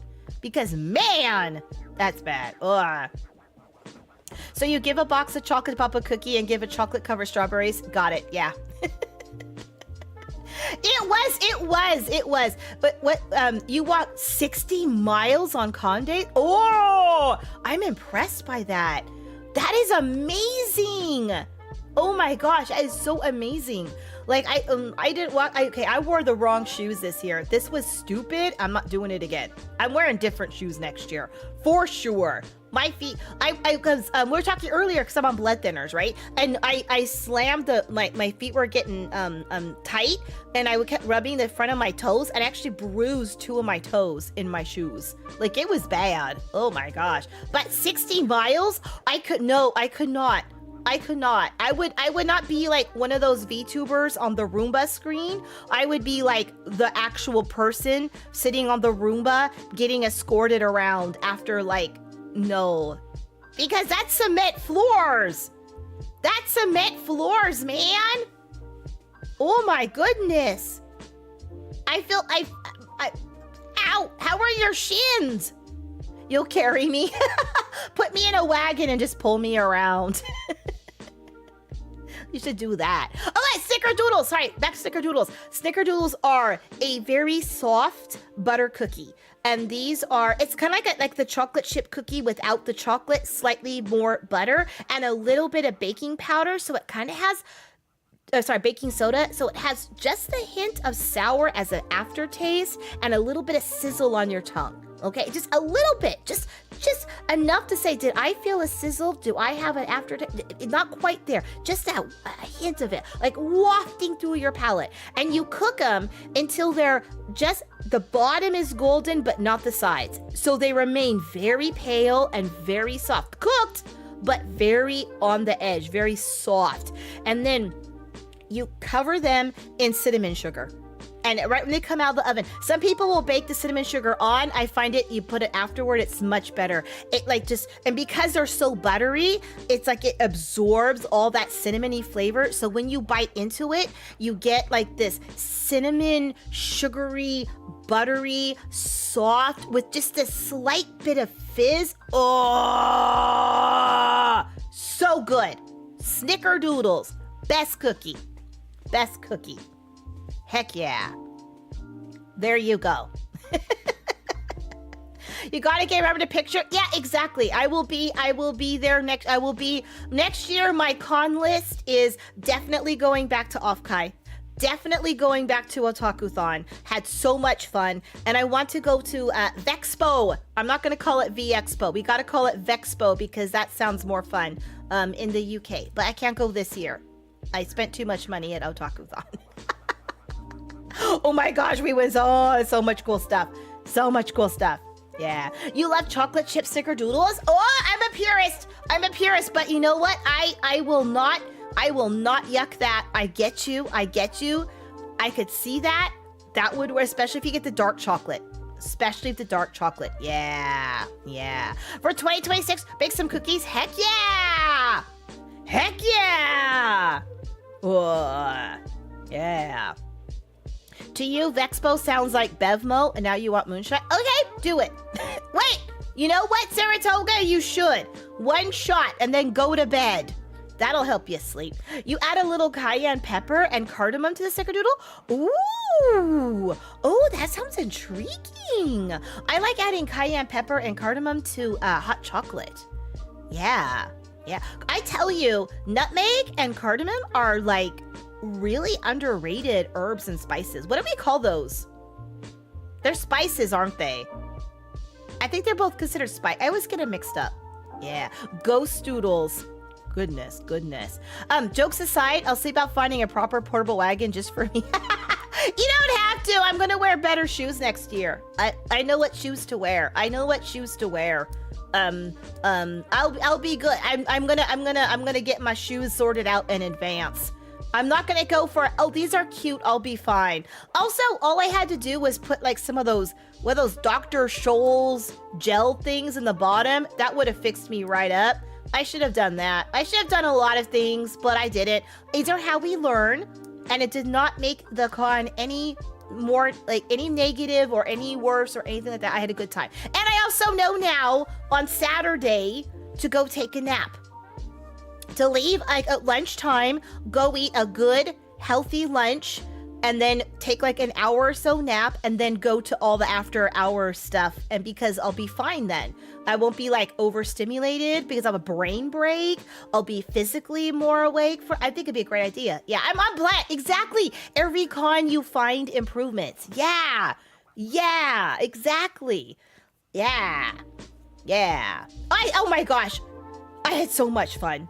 Speaker 2: Because, man, that's bad. Ugh. So you give a box of chocolate papa cookie and give a chocolate covered strawberries? Got it, yeah. It was. But what, you walked 60 miles on con day? Oh, I'm impressed by that. That is amazing. Oh my gosh, that is so amazing. Like, I didn't walk, I wore the wrong shoes this year. This was stupid. I'm not doing it again. I'm wearing different shoes next year, for sure. My feet, because we were talking earlier, because I'm on blood thinners, right? And I slammed my feet were getting tight, and I kept rubbing the front of my toes, and actually bruised 2 of my toes in my shoes. Like, it was bad. Oh my gosh. But 60 miles, I could not. I would not be like one of those VTubers on the Roomba screen. I would be like the actual person sitting on the Roomba getting escorted around after like, no. Because that's cement floors. That's cement floors, man. Oh my goodness. I feel, ow, how are your shins? You'll carry me. Put me in a wagon and just pull me around. You should do that. All right, snickerdoodles. Sorry, back to snickerdoodles. Snickerdoodles are a very soft butter cookie. And these are, it's kind of like the chocolate chip cookie without the chocolate, slightly more butter, and a little bit of baking powder. So it kind of has, baking soda. So it has just the hint of sour as an aftertaste and a little bit of sizzle on your tongue. Okay, just a little bit, just enough to say, did I feel a sizzle? Do I have an aftertaste? Not quite there, just a hint of it, like wafting through your palate. And you cook them until they're just, the bottom is golden, but not the sides. So they remain very pale and very soft. Cooked, but very on the edge, very soft. And then you cover them in cinnamon sugar. And right when they come out of the oven, some people will bake the cinnamon sugar on. I find it, you put it afterward, it's much better. It like just, and because they're so buttery, it's like it absorbs all that cinnamony flavor. So when you bite into it, you get like this cinnamon, sugary, buttery, soft, with just a slight bit of fizz. Oh, so good. Snickerdoodles, best cookie. Best cookie. Heck yeah. There you go. You gotta get remember the picture. Yeah, exactly. I will be there next year. My con list is definitely going back to Offkai. Definitely going back to Otakuthon. Had so much fun. And I want to go to Vexpo. I'm not gonna call it V-Expo. We gotta call it Vexpo because that sounds more fun in the UK. But I can't go this year. I spent too much money at Otakuthon. Oh my gosh, we went so much cool stuff. So much cool stuff. Yeah. You love chocolate chip snickerdoodles? Oh, I'm a purist, but you know what? I will not yuck that. I get you. I could see that. That would work, especially if you get the dark chocolate. Yeah. For 2026, bake some cookies. Heck yeah. Oh, yeah. To you, Vexpo sounds like Bevmo, and now you want moonshine? Okay, do it. Wait, you know what, Saratoga? You should. 1 shot and then go to bed. That'll help you sleep. You add a little cayenne pepper and cardamom to the snickerdoodle? Ooh, oh, that sounds intriguing. I like adding cayenne pepper and cardamom to hot chocolate. Yeah. I tell you, nutmeg and cardamom are like really underrated herbs and spices. What do we call those? They're spices, aren't they? I think they're both considered spice. I always get them mixed up. Yeah. Ghost doodles. Goodness. Jokes aside, I'll see about finding a proper portable wagon just for me. You don't have to. I'm gonna wear better shoes next year. I know what shoes to wear. I'll be good. I'm gonna get my shoes sorted out in advance. I'm not gonna go for, oh, these are cute, I'll be fine. Also, all I had to do was put like some of those Dr. Scholl's gel things in the bottom. That would have fixed me right up. I should have done that. I should have done a lot of things, but I didn't. These are how we learn. and it did not make the con any more like any negative or any worse or anything like that. I had a good time. And I also know now on Saturday to go take a nap. To leave like at lunchtime, go eat a good, healthy lunch, and then take like an hour or so nap, and then go to all the after hour stuff. And because I'll be fine then. I won't be like overstimulated because I have a brain break. I'll be physically more awake. I think it'd be a great idea. Yeah, I'm glad. Exactly. Every con you find improvements. Yeah. Yeah, exactly. Yeah. Yeah. Oh my gosh. I had so much fun.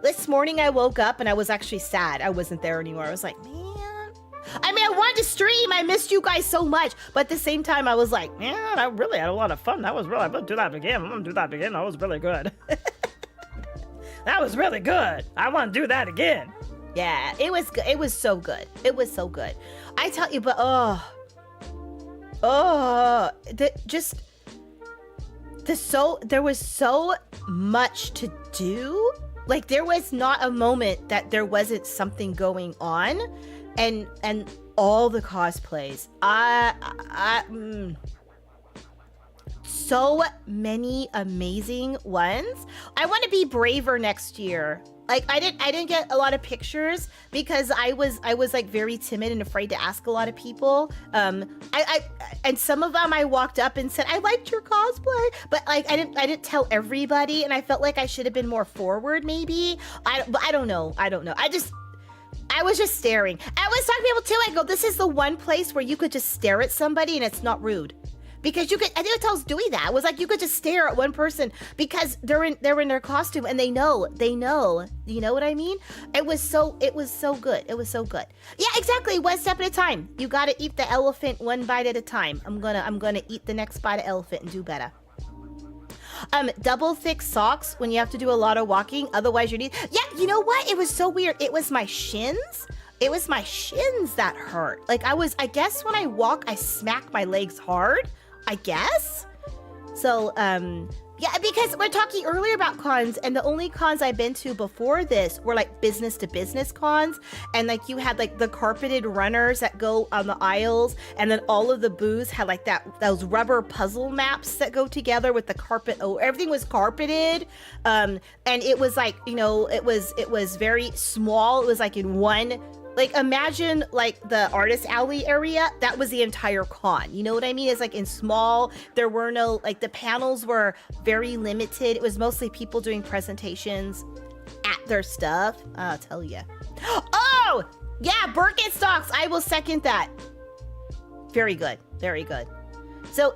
Speaker 2: This morning I woke up and I was actually sad I wasn't there anymore. I was like, man. I mean, I wanted to stream. I missed you guys so much. But at the same time, I was like, man, I really had a lot of fun. That was really, I'm going to do that again. That was really good. That was really good. I want to do that again. Yeah, it was good. It was so good. I tell you, but there was so much to do. Like, there was not a moment that there wasn't something going on. And all the cosplays, so many amazing ones. I want to be braver next year. Like, I didn't get a lot of pictures because I was like very timid and afraid to ask a lot of people. And some of them I walked up and said, I liked your cosplay, but like I didn't tell everybody, and I felt like I should have been more forward maybe. But I don't know. I was just staring. I was talking to people too. I go, this is the one place where you could just stare at somebody and it's not rude. Because you could, I think I was doing that. It was like you could just stare at one person because they're in their costume and they know. You know what I mean? It was so good. It was so good. Yeah, exactly. One step at a time. You gotta eat the elephant one bite at a time. I'm gonna eat the next bite of elephant and do better. Double thick socks when you have to do a lot of walking. Otherwise you need, yeah, you know what? It was so weird. It was my shins that hurt. Like I guess when I walk, I smack my legs hard, I guess. So, yeah, because we're talking earlier about cons, and the only cons I've been to before this were like business to business cons, and like you had like the carpeted runners that go on the aisles, and then all of the booths had like those rubber puzzle maps that go together with the carpet. Oh, everything was carpeted, and it was like, you know, it was very small. It was like in one. Like, imagine, like, the artist alley area. That was the entire con. You know what I mean? It's, like, in small. There were no, like, the panels were very limited. It was mostly people doing presentations at their stuff. I'll tell you. Oh! Yeah, Birkenstocks. I will second that. Very good. Very good. So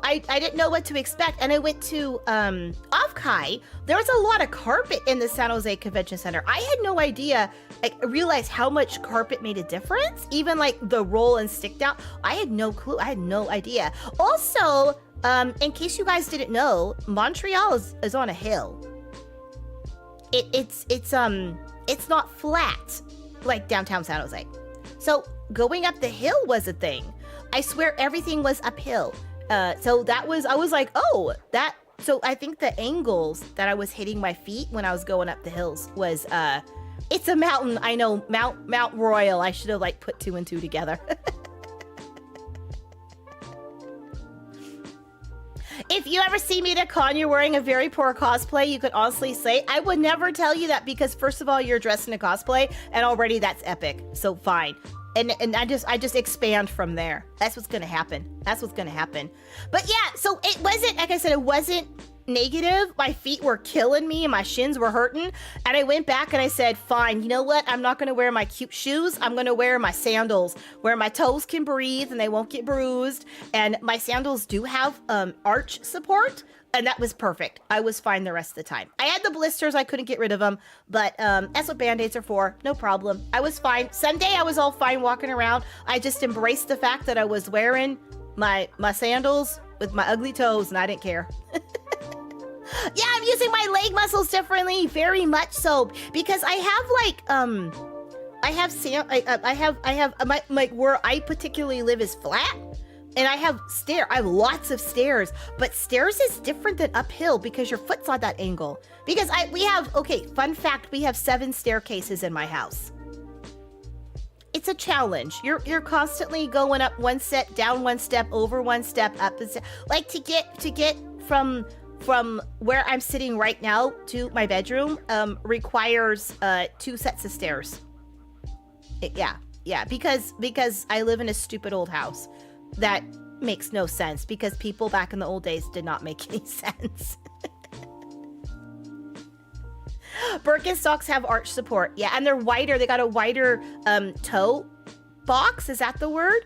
Speaker 2: I didn't know what to expect, and I went to Off-Kai. There was a lot of carpet in the San Jose Convention Center. I had no idea. I realized how much carpet made a difference. Even like the roll and stick down. I had no clue. I had no idea. Also, in case you guys didn't know, Montreal is on a hill. It's not flat like downtown San Jose. So going up the hill was a thing. I swear everything was uphill. So I was like, oh, that. So I think the angles that I was hitting my feet when I was going up the hills was, it's a mountain. I know, Mount Royal. I should have like put 2 and 2 together. If you ever see me at a con, you're wearing a very poor cosplay, you could honestly say, I would never tell you that because first of all, you're dressed in a cosplay and already that's epic. So fine. And I just expand from there. That's what's gonna happen. But yeah, so it wasn't, like I said, it wasn't negative. My feet were killing me and my shins were hurting. And I went back and I said, fine, you know what? I'm not gonna wear my cute shoes. I'm gonna wear my sandals where my toes can breathe and they won't get bruised. And my sandals do have arch support. And that was perfect. I was fine the rest of the time. I had the blisters. I couldn't get rid of them. But that's what Band-Aids are for. No problem. I was fine. Sunday, I was all fine walking around. I just embraced the fact that I was wearing my sandals with my ugly toes, and I didn't care. Yeah, I'm using my leg muscles differently. Very much so. Because I have, like, where I particularly live is flat. And I have lots of stairs, but stairs is different than uphill because your foot's on that angle. Because fun fact, we have 7 staircases in my house. it's a challenge. You're constantly going up one step, down one step, over one step, up a step. Like to get from where I'm sitting right now to my bedroom requires 2 sets of stairs. Yeah, because I live in a stupid old house that makes no sense because people back in the old days did not make any sense. Birkenstocks have arch support. Yeah, and they're wider. They got a wider toe box. Is that the word?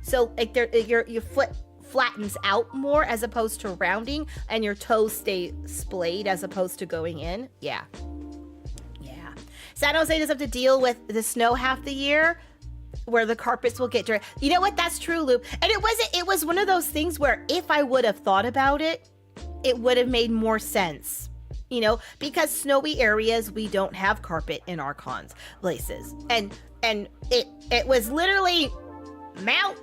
Speaker 2: So like your foot flattens out more as opposed to rounding, and your toes stay splayed as opposed to going in. Yeah. San Jose doesn't have to deal with the snow half the year, where the carpets will get dry. You know what? That's true, Loop. And it was one of those things where if I would have thought about it, it would have made more sense. You know, because snowy areas, we don't have carpet in our cons places. And it was literally Mount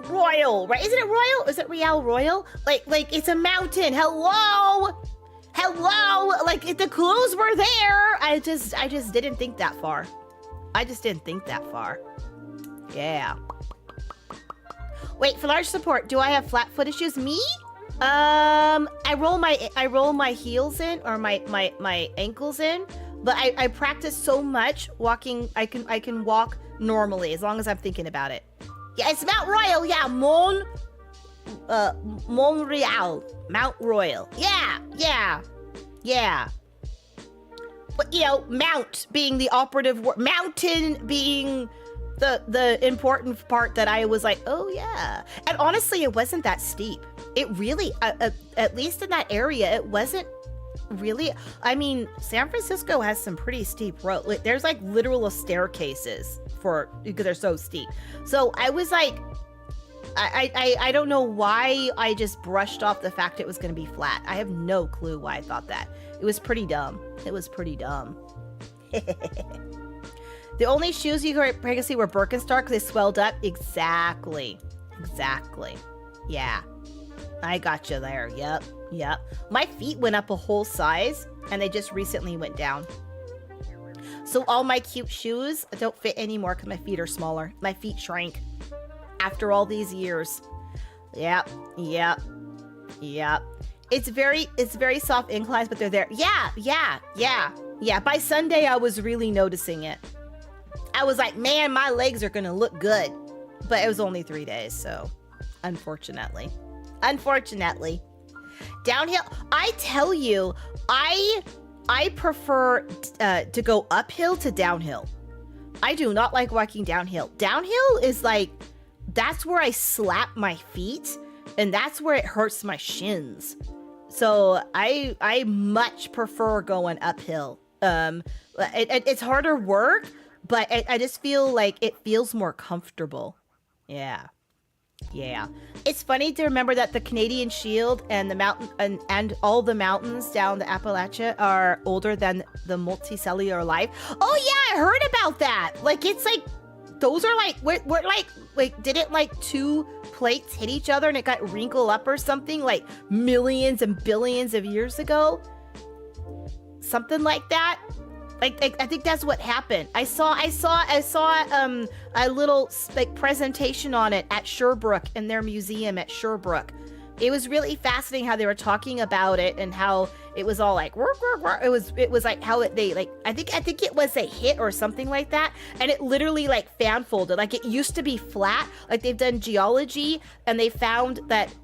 Speaker 2: Royal, right? Isn't it Royal? Is it Real Royal? Like it's a mountain. Hello. Like if the clues were there, I just didn't think that far. Yeah. Wait, for large support, do I have flat foot issues? Me? I roll my heels in or my ankles in, but I practice so much walking. I can walk normally as long as I'm thinking about it. Yeah, it's Mount Royal. Yeah, Mount Royal. Yeah. But you know, mount being the operative word, mountain being the important part that I was like, oh yeah. And honestly, it wasn't that steep. It really, at least in that area, it wasn't really. I mean, San Francisco has some pretty steep roads. Like, there's like literal staircases because they're so steep. So I was like, I don't know why I just brushed off the fact it was going to be flat. I have no clue why I thought that. It was pretty dumb. The only shoes you could previously were Birkenstock because they swelled up. Exactly. Yeah. I got you there. Yep. My feet went up a whole size and they just recently went down. So all my cute shoes don't fit anymore because my feet are smaller. My feet shrank after all these years. Yep. It's very soft inclines, but they're there. Yeah. By Sunday, I was really noticing it. I was like, man, my legs are going to look good. But it was only 3 days, so unfortunately. Downhill, I tell you, I prefer to go uphill to downhill. I do not like walking downhill. Downhill is like, that's where I slap my feet, and that's where it hurts my shins. So I much prefer going uphill. It's harder work, but I just feel like it feels more comfortable. Yeah. It's funny to remember that the Canadian Shield and the mountain and all the mountains down the Appalachia are older than the multicellular life. Oh yeah, I heard about that. Like it's like those are like we're like didn't like 2 plates hit each other and it got wrinkled up or something like millions and billions of years ago? Something like that. Like I think that's what happened. I saw a little like presentation on it at Sherbrooke in their museum at Sherbrooke. It was really fascinating how they were talking about it and how it was all like work. It was like how they like I think it was a hit or something like that, and it literally like fan folded. Like it used to be flat. Like they've done geology and they found that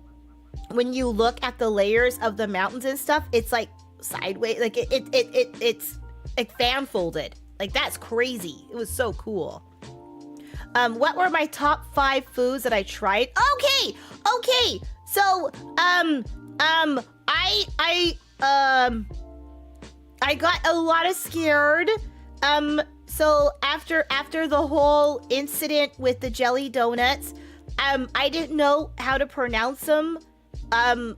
Speaker 2: when you look at the layers of the mountains and stuff, it's like sideways. Like it's like fan folded. Like that's crazy. It was so cool. What were my top 5 foods that I tried? Okay. So, I got a lot of scared. So after the whole incident with the jelly donuts, I didn't know how to pronounce them. I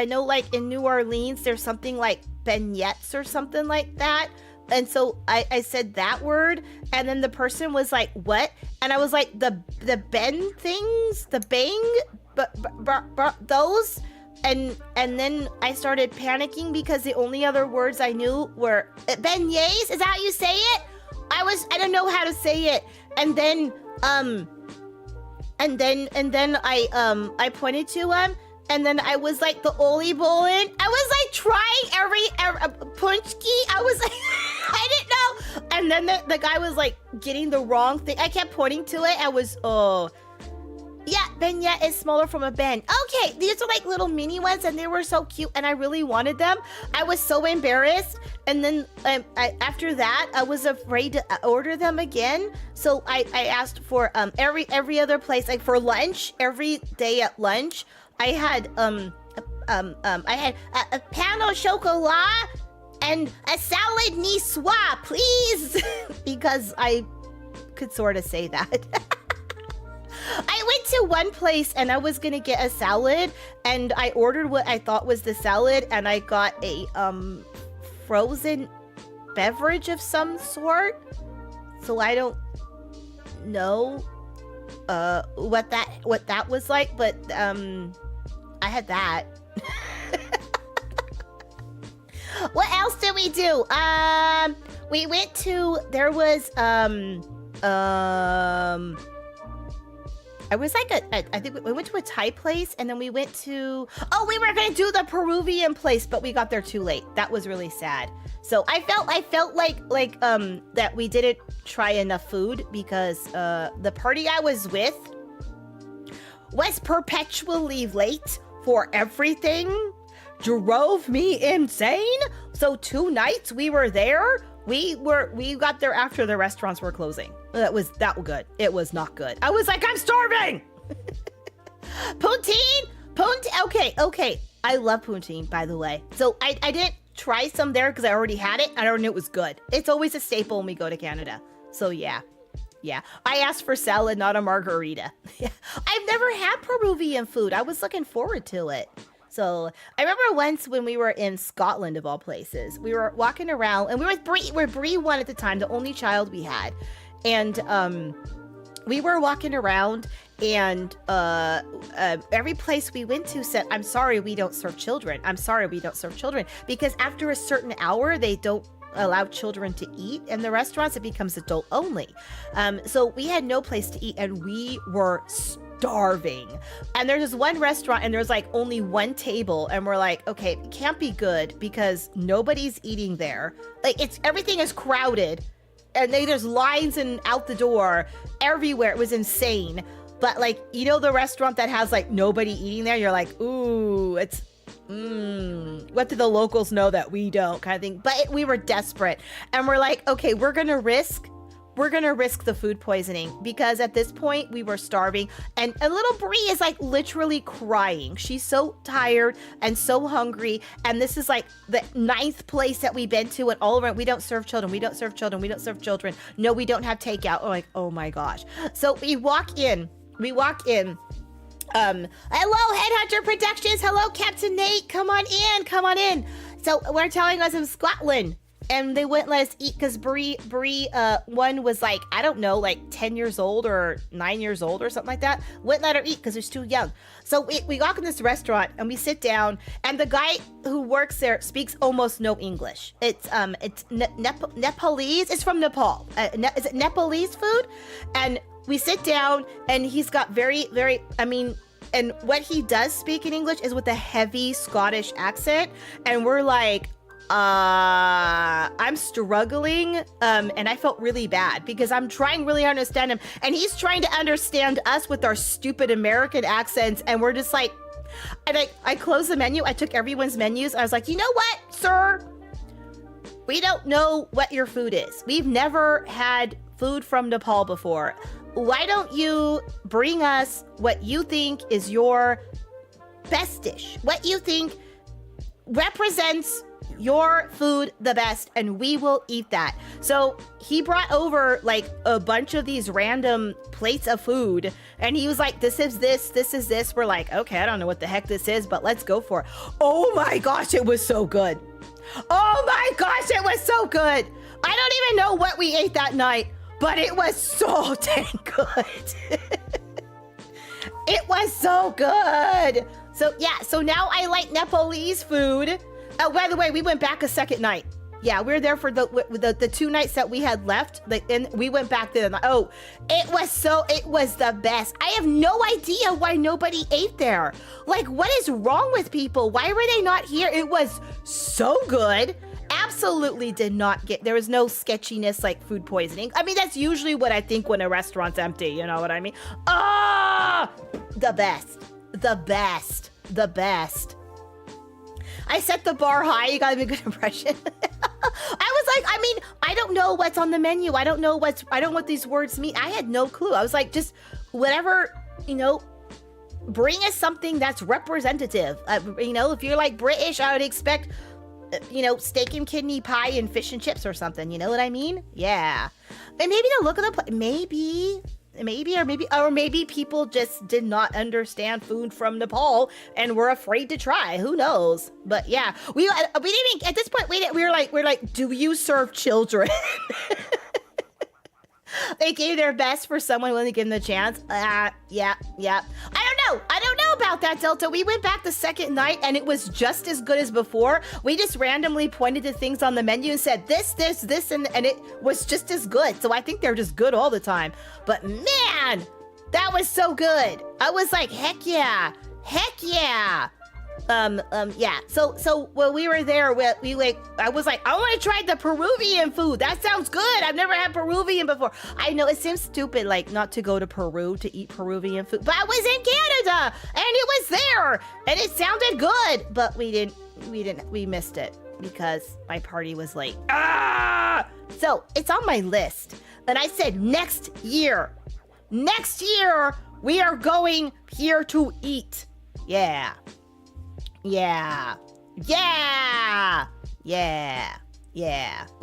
Speaker 2: know like in New Orleans, there's something like beignets or something like that. And so I said that word, and then the person was like, what? And I was like, the ben things, the bang, those. And then I started panicking because the only other words I knew were beignets. Is that how you say it? I don't know how to say it. And then I pointed to him, and then I was like the Oli Bolin. I was like trying every punchki. I was like, I didn't know. And then the guy was like getting the wrong thing. I kept pointing to it. I was, yeah, beignet is smaller from a ben. Okay, these are like little mini ones, and they were so cute, and I really wanted them. I was so embarrassed, and then after that, I was afraid to order them again. So I asked for every other place, like for lunch, every day at lunch, I had a pan au chocolat and a salad niçoise, please, because I could sort of say that. I went to one place and I was gonna get a salad, and I ordered what I thought was the salad, and I got a frozen beverage of some sort. So I don't know what that was like, but I had that. What else did we do? We went to, there was I was like I think we went to a Thai place, and then we went to, we were gonna do the Peruvian place, but we got there too late. That was really sad. So I felt like that we didn't try enough food, because the party I was with was perpetually late for everything. Drove me insane. So 2 nights we were there. We got there after the restaurants were closing. That was good. It was not good. I was like, I'm starving. Poutine. Okay. I love poutine, by the way. So I didn't try some there because I already had it. I already knew it was good. It's always a staple when we go to Canada. So yeah. I asked for salad, not a margarita. I've never had Peruvian food. I was looking forward to it. So I remember once when we were in Scotland, of all places, we were walking around, and we were with Bree 1 at the time, the only child we had. And we were walking around, and every place we went to said, I'm sorry, we don't serve children. I'm sorry, we don't serve children. Because after a certain hour, they don't allow children to eat in the restaurants. It becomes adult only. So we had no place to eat, and we were starving. And there's this one restaurant, and there's like only one table, and we're like, okay, it can't be good because nobody's eating there. Like, everything is crowded, and there's lines and out the door everywhere. It was insane. But like, you know, the restaurant that has like nobody eating there, you're like, ooh, it's what do the locals know that we don't, kind of thing. But we were desperate, and we're like, okay, we're gonna risk the food poisoning, because at this point we were starving, and little Bree is like literally crying. She's so tired and so hungry, and this is like the 9th place that we've been to, and all around, we don't serve children. No, we don't have takeout. Oh, like, oh my gosh. So we walk in. Hello, Headhunter Productions. Hello, Captain Nate. Come on in. So we're telling us in Scotland, and they wouldn't let us eat because Bree 1 was like, I don't know, like 10 years old or 9 years old or something like that. Wouldn't let her eat because she's too young. So we walk in this restaurant, and we sit down, and the guy who works there speaks almost no English. It's Nepalese. It's from Nepal. Is it Nepalese food? And we sit down, and he's got very, very, and what he does speak in English is with a heavy Scottish accent. And we're like, I'm struggling. And I felt really bad because I'm trying really hard to understand him, and he's trying to understand us with our stupid American accents. And we're just like, and I closed the menu. I took everyone's menus. I was like, you know what, sir? We don't know what your food is. We've never had food from Nepal before. Why don't you bring us what you think is your best dish? What you think represents your food the best, and we will eat that. So he brought over like a bunch of these random plates of food, and he was like, this is this. We're like, okay, I don't know what the heck this is, but let's go for it. Oh my gosh, it was so good. I don't even know what we ate that night, but it was so dang good. It was so good. So yeah, so now I like Nepalese food. Oh, by the way, we went back a second night. Yeah, we were there for the 2 nights that we had left. And we went back there. Oh, it was the best. I have no idea why nobody ate there. Like, what is wrong with people? Why were they not here? It was so good. Absolutely did not there was no sketchiness like food poisoning. I mean, that's usually what I think when a restaurant's empty. You know what I mean? Ah, the best. The best. The best. I set the bar high. You gotta be a good impression. I was like, I mean, I don't know what's on the menu. I don't know what these words mean. I had no clue. I was like, just whatever, bring us something that's representative. If you're like British, I would expect, steak and kidney pie and fish and chips or something. You know what I mean? Yeah. And maybe the look of the place, maybe people just did not understand food from Nepal and were afraid to try. Who knows? But yeah, we didn't even, at this point, we were like, do you serve children? They gave their best for someone willing to give them the chance. Yeah. I don't know about that, Delta. We went back the second night and it was just as good as before. We just randomly pointed to things on the menu and said this, and it was just as good. So I think they're just good all the time. But man, that was so good. I was like, heck yeah. Yeah. So when we were there, I was like, I want to try the Peruvian food. That sounds good. I've never had Peruvian before. I know it seems stupid, like not to go to Peru to eat Peruvian food, but I was in Canada and it was there and it sounded good, but we missed it because my party was late. So it's on my list. And I said, next year, we are going here to eat. Yeah. We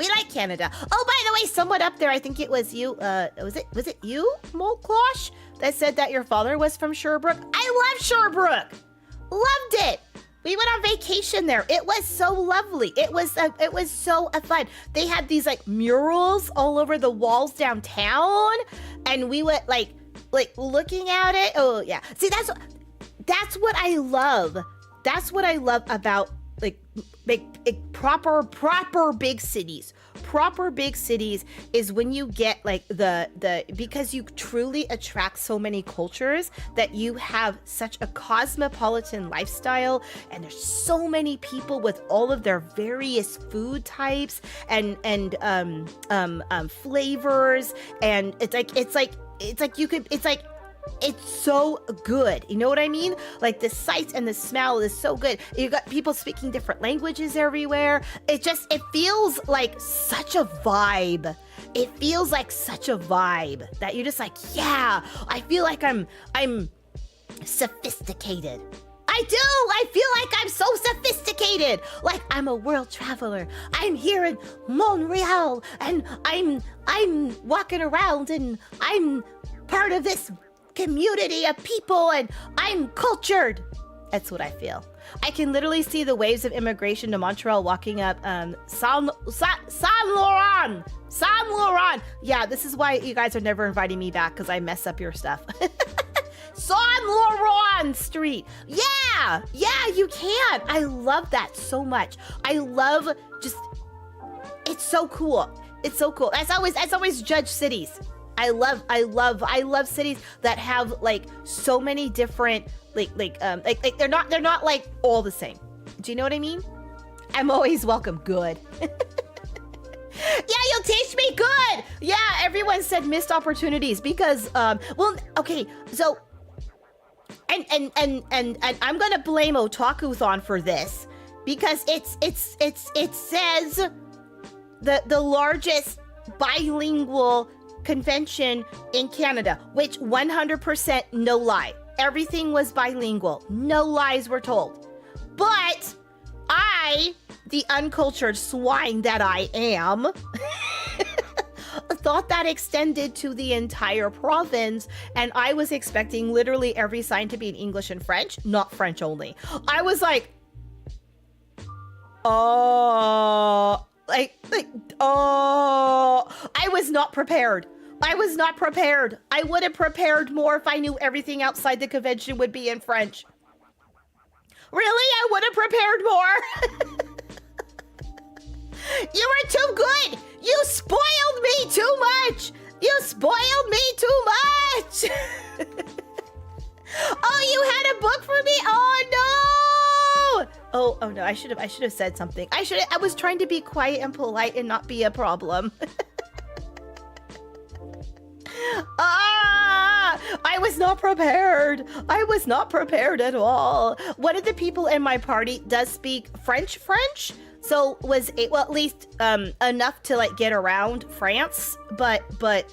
Speaker 2: like Canada. Oh, by the way, someone up there, I think it was you, was it you, Molklosh, that said that your father was from Sherbrooke? I love Sherbrooke. Loved it. We went on vacation there. It was so lovely. It was so fun. They had these like murals all over the walls downtown, and we went like looking at it. Oh yeah. See, that's what I love. That's what I love about like proper big cities. Proper big cities is when you get like the because you truly attract so many cultures that you have such a cosmopolitan lifestyle, and there's so many people with all of their various food types and flavors, and it's so good. You know what I mean? Like the sights and the smell is so good. You got people speaking different languages everywhere. It feels like such a vibe. It feels like such a vibe that you're just like, yeah, I feel like I'm sophisticated. I do. I feel like I'm so sophisticated. Like I'm a world traveler. I'm here in Montreal and I'm walking around and I'm part of this community of people and I'm cultured. That's what I feel. I can literally see the waves of immigration to Montreal walking up Saint Laurent. Yeah, this is why you guys are never inviting me back, because I mess up your stuff. Saint Laurent Street. Yeah, you can. I love that so much. I love it's so cool. It's so cool. As always judge cities. I love cities that have like so many different they're not like all the same. Do you know what I mean? I'm always welcome. Good. Yeah, you'll teach me. Good. Yeah, everyone said missed opportunities because okay, so and I'm gonna blame Otakuthon for this because it says the largest bilingual convention in Canada, which 100% no lie. Everything was bilingual. No lies were told. But I, the uncultured swine that I am, thought that extended to the entire province, and I was expecting literally every sign to be in English and French, not French only. I was like, I was not prepared. I would have prepared more if I knew everything outside the convention would be in French. Really? I would have prepared more. You were too good. You spoiled me too much. You spoiled me too much. Oh, you had a book for me? Oh no! Oh no! I should have said something. I was trying to be quiet and polite and not be a problem. I was not prepared. I was not prepared at all. One of the people in my party does speak French, so was it, well, at least enough to like get around France, but like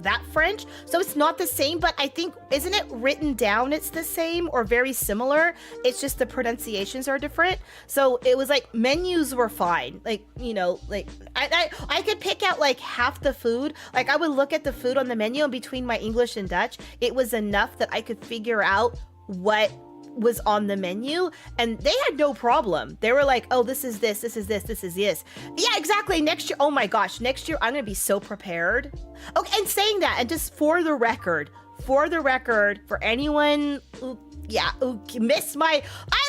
Speaker 2: that French. So it's not the same, but I think, isn't it written down it's the same or very similar? It's just the pronunciations are different. So it was like menus were fine. Like, you know, like I could pick out like half the food. Like I would look at the food on the menu, and between my English and Dutch, it was enough that I could figure out what was on the menu, and they had no problem. They were like, oh, this is this, this is this, this is this. Yeah, exactly. Next year, oh my gosh, next year I'm gonna be so prepared. Okay, and saying that, and just for the record, for anyone who missed my I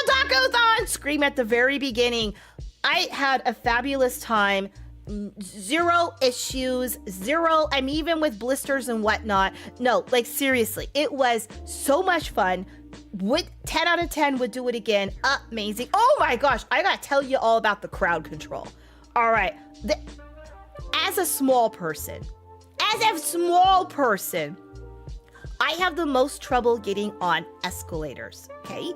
Speaker 2: love Otakuthon scream at the very beginning, I had a fabulous time. Zero issues, I'm even with blisters and whatnot. No, like seriously, it was so much fun. Would 10 out of 10 would do it again. Amazing. Oh my gosh, I gotta tell you all about the crowd control. All right, as a small person, I have the most trouble getting on escalators, okay?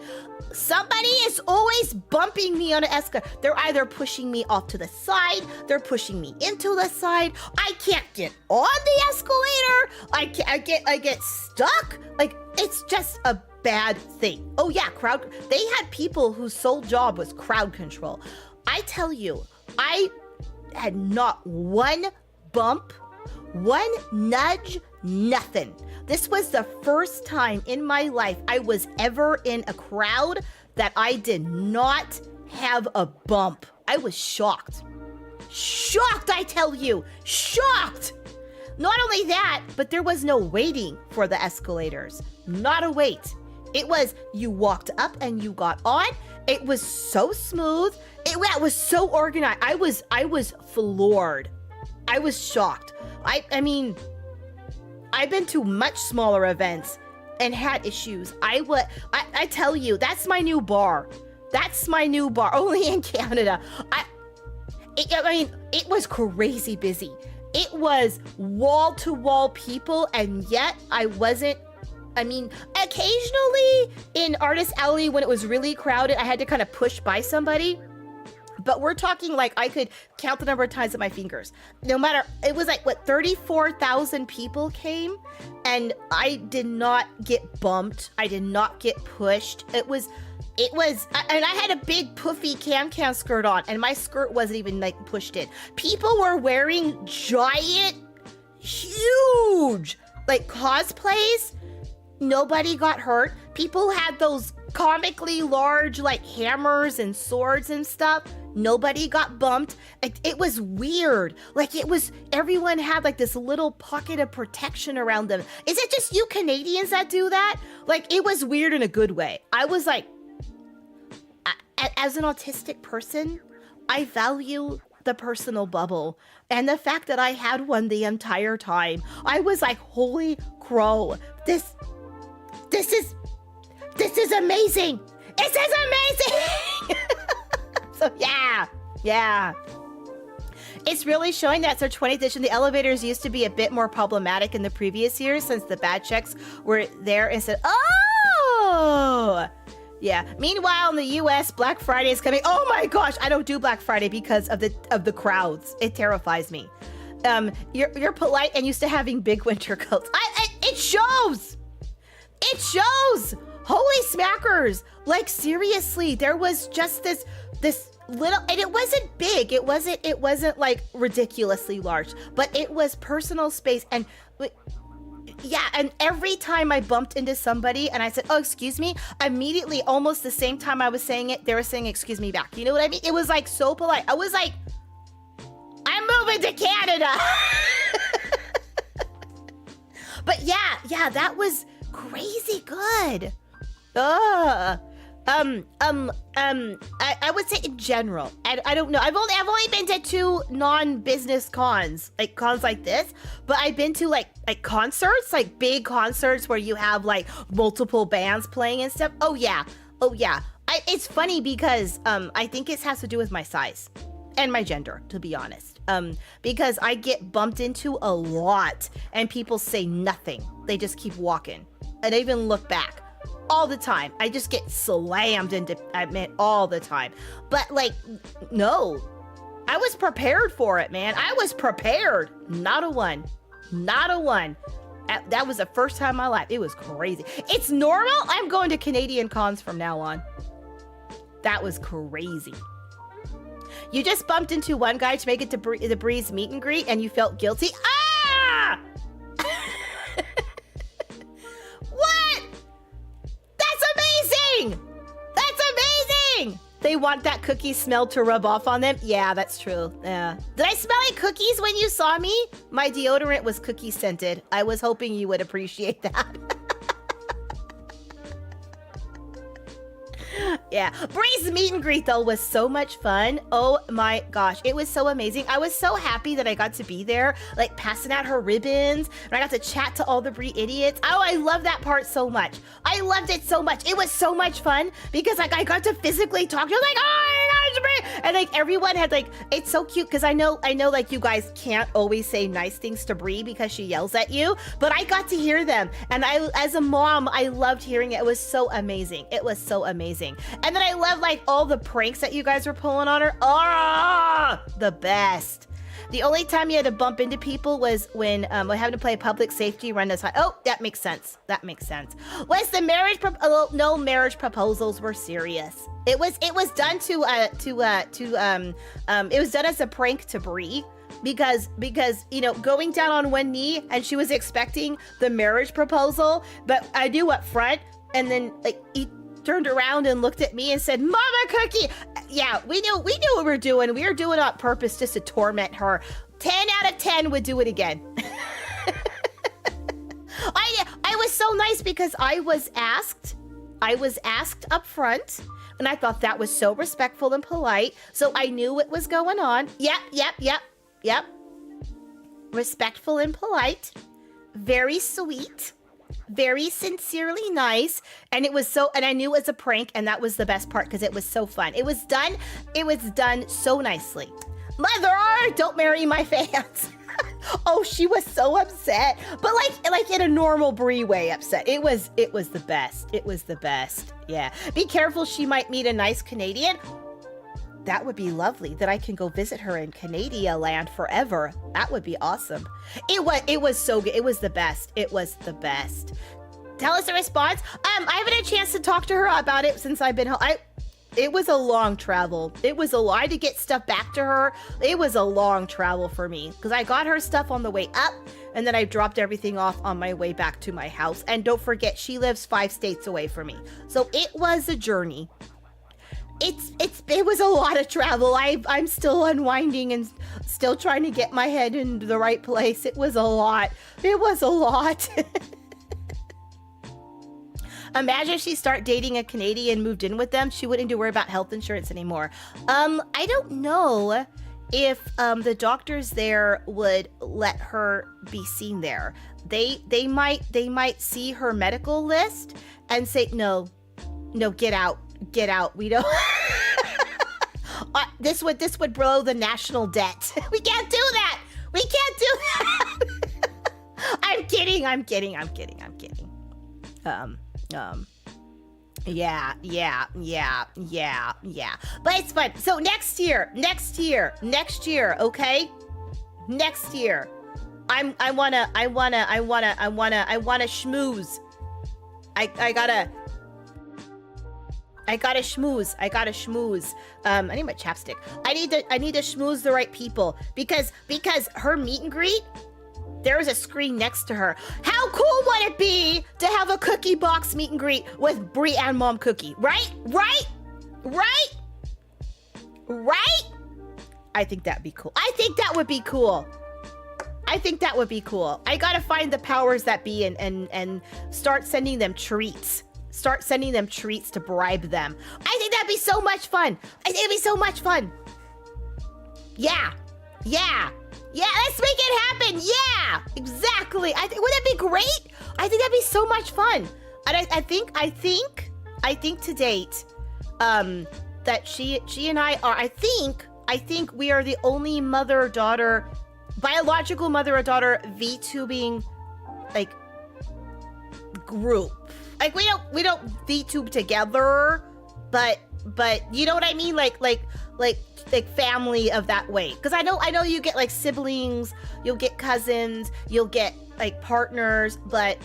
Speaker 2: Somebody is always bumping me on an escalator. They're either pushing me off to the side, they're pushing me into the side. I can't get on the escalator. I get stuck. Like, it's just a bad thing. Oh yeah, they had people whose sole job was crowd control. I tell you, I had not one bump, one nudge, nothing. This was the first time in my life I was ever in a crowd that I did not have a bump. I was shocked. Shocked, I tell you. Shocked! Not only that, but there was no waiting for the escalators. Not a wait. It was, you walked up and you got on. It was so smooth. It was so organized. I was floored. I was shocked. I mean, I've been to much smaller events and had issues. I tell you, that's my new bar. That's my new bar, only in Canada. I mean, it was crazy busy. It was wall-to-wall people, and yet I wasn't. I mean, occasionally in Artist Alley when it was really crowded, I had to kind of push by somebody. But we're talking like I could count the number of times at my fingers. No matter, it was like, what, 34,000 people came, and I did not get bumped. I did not get pushed. It was, and I had a big puffy cam skirt on, and my skirt wasn't even like pushed in. People were wearing giant, huge, like cosplays. Nobody got hurt. People had those comically large like hammers and swords and stuff. Nobody got bumped. It was weird. Like it was, everyone had like this little pocket of protection around them. Is it just you Canadians that do that? Like it was weird in a good way. I was like, as an autistic person, I value the personal bubble. And the fact that I had one the entire time, I was like, holy crow, this is amazing. This is amazing. So yeah. It's really showing that for 20th edition, the elevators used to be a bit more problematic in the previous years since the bad checks were there and said, oh, yeah. Meanwhile, in the US, Black Friday is coming. Oh my gosh, I don't do Black Friday because of the crowds. It terrifies me. You're polite and used to having big winter coats. It shows. It shows. Holy smackers. Like seriously, there was just this little, and it wasn't big. It wasn't like ridiculously large, but it was personal space. And yeah, and every time I bumped into somebody and I said, oh, excuse me, immediately, almost the same time I was saying it, they were saying, excuse me back. You know what I mean? It was like so polite. I was like, I'm moving to Canada. But yeah, that was crazy good. I would say in general. I don't know. I've only been to 2 non-business cons, like cons like this, but I've been to like concerts, like big concerts where you have like multiple bands playing and stuff. Oh yeah. It's funny because I think it has to do with my size and my gender, to be honest. Because I get bumped into a lot and people say nothing. They just keep walking and they even look back. All the time. I just get slammed into, all the time. But like, no, I was prepared for it, man. I was prepared. Not a one. That was the first time in my life. It was crazy. It's normal. I'm going to Canadian cons from now on. That was crazy. You just bumped into one guy to make it to the Breeze meet and greet and you felt guilty. Ah! What? That's amazing! They want that cookie smell to rub off on them? Yeah, that's true. Yeah. Did I smell like cookies when you saw me? My deodorant was cookie scented. I was hoping you would appreciate that. Yeah. Bree's meet and greet, though, was so much fun. Oh, my gosh. It was so amazing. I was so happy that I got to be there, like, passing out her ribbons. And I got to chat to all the Bree idiots. Oh, I love that part so much. I loved it so much. It was so much fun because, like, I got to physically talk to her, like, oh, my gosh, Bree. And, like, everyone had, like, it's so cute because I know, like, you guys can't always say nice things to Bree because she yells at you. But I got to hear them. And I, as a mom, I loved hearing it. It was so amazing. It was so amazing. And then I love like all the pranks that you guys were pulling on her. Oh, the best. The only time you had to bump into people was when we having to play public safety run this high. Oh, that makes sense. Was the marriage no marriage proposals were serious. It was done it was done as a prank to Bree. Because you know, going down on one knee and she was expecting the marriage proposal, but I knew up front, and then like he turned around and looked at me and said, "Mama Cookie." Yeah, we knew what we were doing. We were doing it on purpose just to torment her. 10 out of 10 would do it again. I was so nice because I was asked up front, and I thought that was so respectful and polite. So I knew what was going on. Yep. Respectful and polite. Very sweet. Very sincerely nice. And I knew it was a prank, and that was the best part because it was so fun. It was done so nicely. Mother, don't marry my fans. Oh, she was so upset. But like in a normal Bree way upset. It was the best. It was the best. Yeah. Be careful, she might meet a nice Canadian. That would be lovely that I can go visit her in Canada land forever. That would be awesome. It was so good. It was the best. Tell us a response. I haven't had a chance to talk to her about it since I've been home. It was a long travel. I had to get stuff back to her. It was a long travel for me because I got her stuff on the way up and then I dropped everything off on my way back to my house. And don't forget, she lives 5 states away from me. So it was a journey. It was a lot of travel. I'm still unwinding and still trying to get my head in the right place. It was a lot. Imagine if she started dating a Canadian, moved in with them, she wouldn't have to worry about health insurance anymore. I don't know if the doctors there would let her be seen there. They might see her medical list and say, no, get out. We don't. This would blow the national debt. We can't do that. I'm kidding. Yeah. But it's fun. So next year, okay? Next year, I wanna schmooze. I gotta schmooze. I need my chapstick. I need to schmooze the right people because her meet and greet, there was a screen next to her. How cool would it be to have a cookie box meet and greet with Bree and Mom Cookie? Right? I think that'd be cool. I think that would be cool. I gotta find the powers that be and start sending them treats. start sending them treats to bribe them. I think that'd be so much fun. I think it'd be so much fun. Yeah, let's make it happen. Yeah, exactly. Wouldn't that be great? I think that'd be so much fun. And I think to date, that she and I are, I think we are the only biological mother-daughter VTubing, like, group. Like, we don't VTube together, but you know what I mean? Like family of that way. Because I know you get like siblings, you'll get cousins, you'll get like partners, but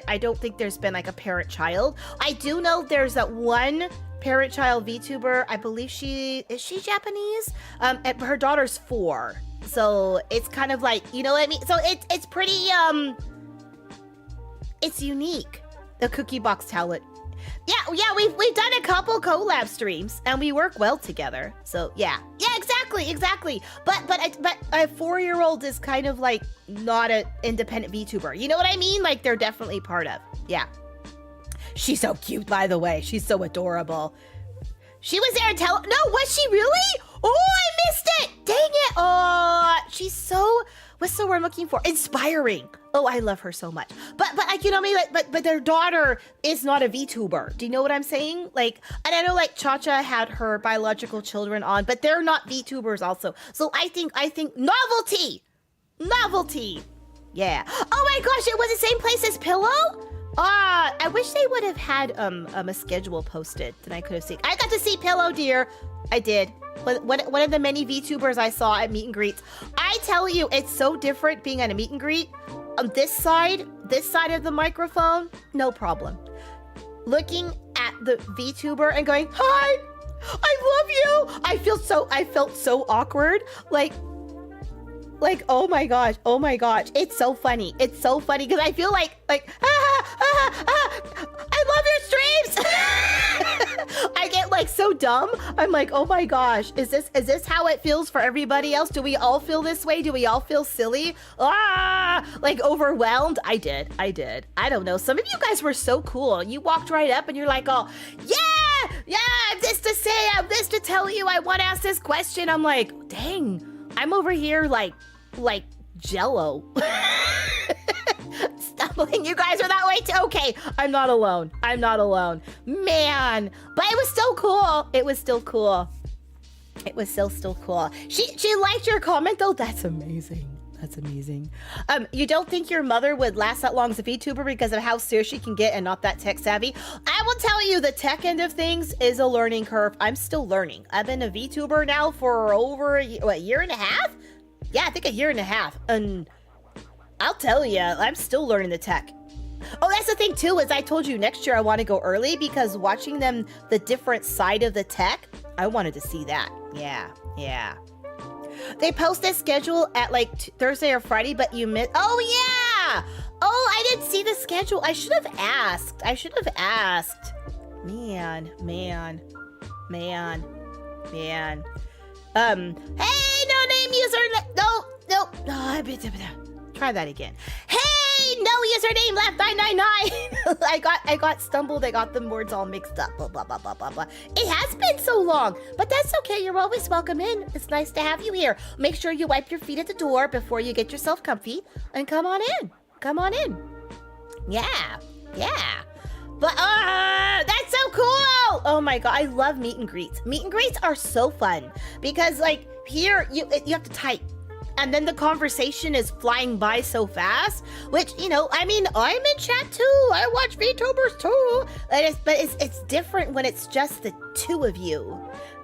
Speaker 2: I don't think there's been like a parent-child. I do know there's that one parent-child VTuber. I believe is she Japanese? And her daughter's 4. So it's kind of like, you know what I mean? So it's pretty it's unique, the cookie box talent. Yeah, we've done a couple collab streams and we work well together. So yeah, exactly. But a 4-year-old is kind of like not an independent VTuber. You know what I mean? Like they're definitely part of. Yeah. She's so cute, by the way. She's so adorable. She was there until no, was she really? Oh, I missed it. Dang it. Oh, she's so. What's the word I'm looking for? Inspiring. Oh, I love her so much. But like, you know what I mean? Like, but their daughter is not a VTuber. Do you know what I'm saying? Like, and I know like Cha-Cha had her biological children on, but they're not VTubers also. So I think novelty. Yeah. Oh my gosh, it was the same place as Pillow? I wish they would have had a schedule posted that I could have seen. I got to see Pillow, dear. I did. One of the many VTubers I saw at meet and greets. I tell you, it's so different being at a meet and greet. On this side of the microphone, no problem. Looking at the VTuber and going, "Hi, I love you." I felt so awkward. Like, oh my gosh, it's so funny because I feel like I love your streams. I get like so dumb. I'm like, oh my gosh, is this how it feels for everybody else? Do we all feel this way? Do we all feel silly? Like overwhelmed? I did. I don't know. Some of you guys were so cool. You walked right up and you're like, oh yeah, I have this to say, I have this to tell you, I want to ask this question. I'm like, dang, I'm over here like Jello. Stumbling. You guys are that way too? Okay, I'm not alone. Man, but it was still cool. It was still cool. She liked your comment though. That's amazing. You don't think your mother would last that long as a VTuber because of how serious she can get and not that tech savvy? I will tell you, the tech end of things is a learning curve. I'm still learning. I've been a VTuber now for over a year and a half? Yeah, I think a year and a half. And I'll tell you, I'm still learning the tech. Oh, that's the thing too, is I told you next year I want to go early because watching them, the different side of the tech, I wanted to see that. Yeah. They post their schedule at like Thursday or Friday, but you missed. Oh yeah. Oh, I didn't see the schedule. I should have asked. Man. Hey, no name user. No. Try that again. Hey, no username left 999. I got stumbled. I got the words all mixed up. Blah, blah, blah, blah, blah, blah. It has been so long, but that's okay. You're always welcome in. It's nice to have you here. Make sure you wipe your feet at the door before you get yourself comfy and come on in. Yeah. But that's so cool. Oh my God, I love meet and greets. Meet and greets are so fun because like here you have to type. And then the conversation is flying by so fast, which, you know, I mean, I'm in chat too. I watch VTubers too. But it's different when it's just the two of you.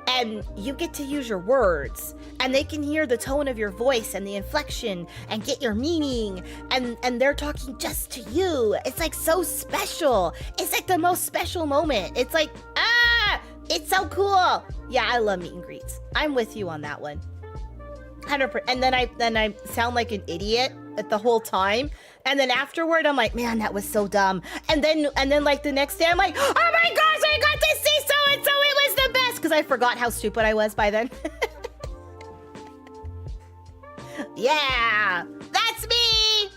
Speaker 2: And you get to use your words. And they can hear the tone of your voice and the inflection and get your meaning. And they're talking just to you. It's like so special. It's like the most special moment. It's like, it's so cool. Yeah, I love meet and greets. I'm with you on that one. 100%. And then I sound like an idiot at the whole time, and then afterward I'm like, man, that was so dumb. And then like the next day I'm like, oh my gosh, I got to see so and so, it was the best, because I forgot how stupid I was by then. Yeah, that's me.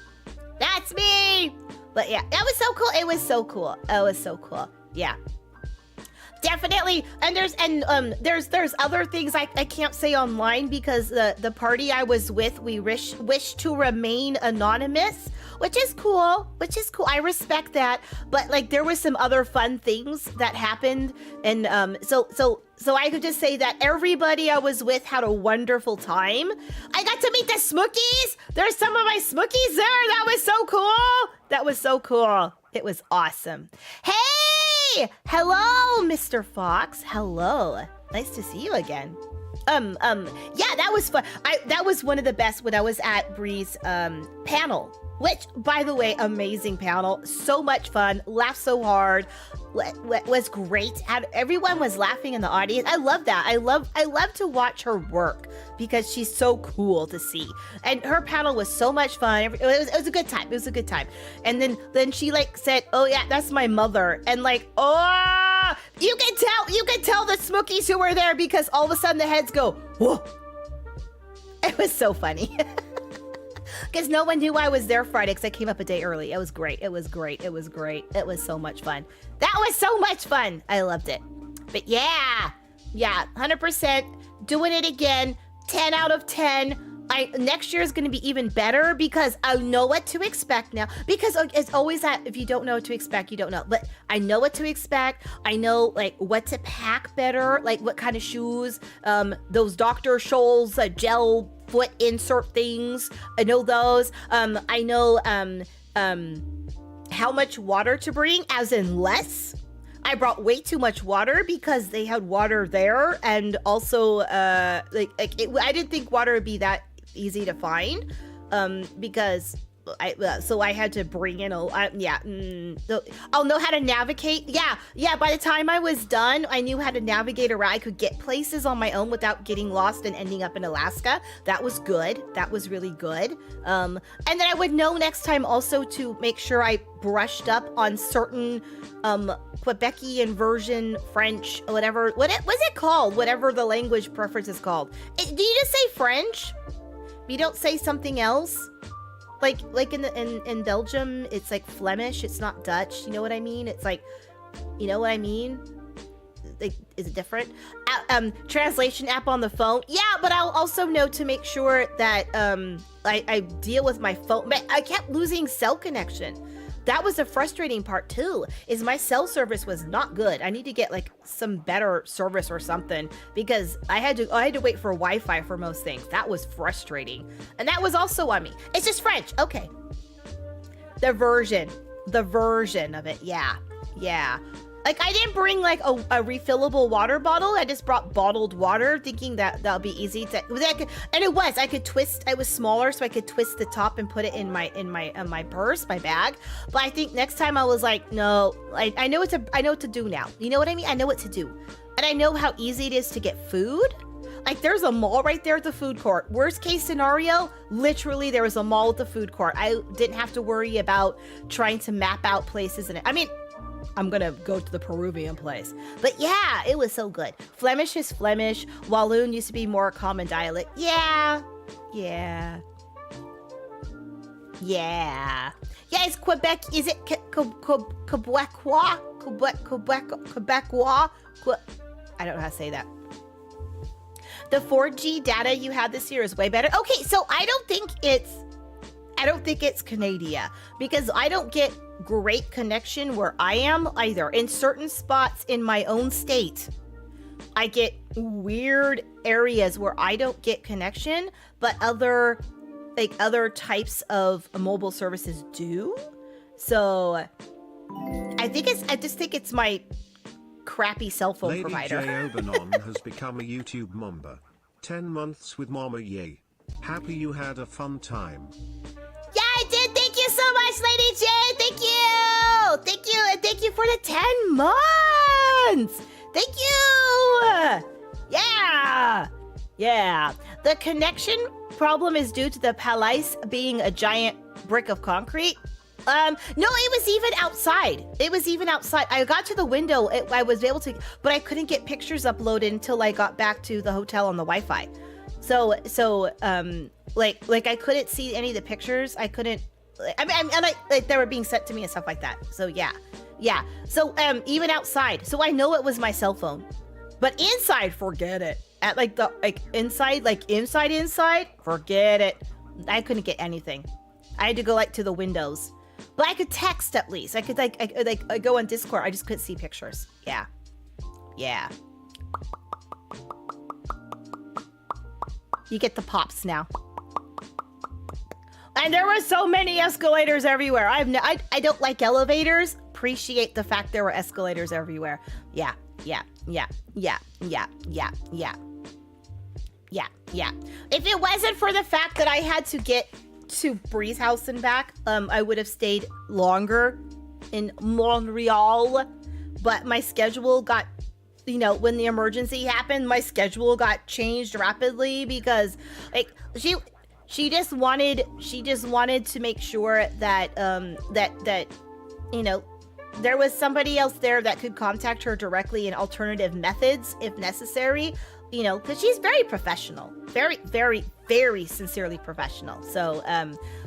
Speaker 2: But yeah, that was so cool. It was so cool. Yeah. Definitely, and there's other things I can't say online because the party I was with, we wish to remain anonymous, which is cool. I respect that, but like there was some other fun things that happened, and so I could just say that everybody I was with had a wonderful time. I got to meet the Smookies. There's some of my Smookies there. That was so cool. It was awesome. Hey, hello, Mr. Fox. Hello. Nice to see you again. Yeah, that was fun. That was one of the best when I was at Bree's panel, which, by the way, amazing panel. So much fun. Laughed so hard. Was great. Everyone was laughing in the audience. I love that. I love to watch her work because she's so cool to see. And her panel was so much fun. It was a good time. It was a good time. And then she like said, "Oh yeah, that's my mother." And like, oh, you can tell the Smookies who were there because all of a sudden the heads go, whoa. It was so funny. Because no one knew I was there Friday because I came up a day early. It was great. It was so much fun. That was so much fun. I loved it. But yeah, 100% doing it again. 10 out of 10. Next year is going to be even better because I know what to expect now. Because it's always that if you don't know what to expect, you don't know. But I know what to expect. I know like what to pack better, like what kind of shoes, those Dr. Scholl's gel foot insert things. I know those. I know how much water to bring, as in less. I brought way too much water because they had water there, and also I didn't think water would be that easy to find, because I had to bring in I'll know how to navigate. Yeah. By the time I was done, I knew how to navigate around. I could get places on my own without getting lost and ending up in Alaska. That was good. That was really good. And then I would know next time also to make sure I brushed up on certain Quebecian version French, whatever. What was it called? Whatever the language preference is called. Do you just say French? You don't say something else? Like in Belgium, it's like Flemish. It's not Dutch. You know what I mean? It's like, you know what I mean? Like, is it different? Translation app on the phone. Yeah, but I'll also know to make sure that I deal with my phone. I kept losing cell connection. That was the frustrating part too, is my cell service was not good. I need to get like some better service or something because I had to wait for Wi-Fi for most things. That was frustrating. And that was also on me. It's just French. Okay. The version of it. Yeah. Like I didn't bring like a refillable water bottle. I just brought bottled water thinking that that'll be easy to, and it was, I could twist, it was smaller so I could twist the top and put it in my purse, my bag. But I think next time I was like, no, I know what to do now. You know what I mean? I know what to do. And I know how easy it is to get food. Like there's a mall right there at the food court. Worst case scenario, literally there was a mall at the food court. I didn't have to worry about trying to map out places in it. I mean, I'm gonna go to the Peruvian place. But yeah, it was so good. Flemish is Flemish. Walloon used to be more a common dialect. Yeah, it's Quebec. Is it Quebecois? Quebecois? I don't know how to say that. The 4G data you had this year is way better. Okay, so I don't think it's Canada because I don't get great connection where I am either. In certain spots in my own state, I get weird areas where I don't get connection, but other types of mobile services do. So I just think it's my crappy cell phone
Speaker 3: Lady
Speaker 2: provider.
Speaker 3: J. Obernon has become a YouTube member. 10 months with Mama Ye. Happy you had a fun time.
Speaker 2: Yeah, I did. Thank you so much, Lady J. Thank you. And thank you for the 10 months. Thank you. Yeah. The connection problem is due to the Palais being a giant brick of concrete. No, it was even outside. I got to the window. I was able to, but I couldn't get pictures uploaded until I got back to the hotel on the Wi-Fi. So, like I couldn't see any of the pictures. I couldn't. I mean, they were being sent to me and stuff like that. So yeah, Yeah. So even outside, so I know it was my cell phone, but inside, forget it. At inside, forget it. I couldn't get anything. I had to go to the windows, but I could text at least. I could I go on Discord. I just couldn't see pictures. Yeah. You get the pops now. And there were so many escalators everywhere. I don't like elevators. Appreciate the fact there were escalators everywhere. Yeah. If it wasn't for the fact that I had to get to Bree's house and back, I would have stayed longer in Montreal. But my schedule got, when the emergency happened, my schedule got changed rapidly because she just wanted to make sure that there was somebody else there that could contact her directly in alternative methods if necessary, because she's very professional, very, very, very sincerely professional. So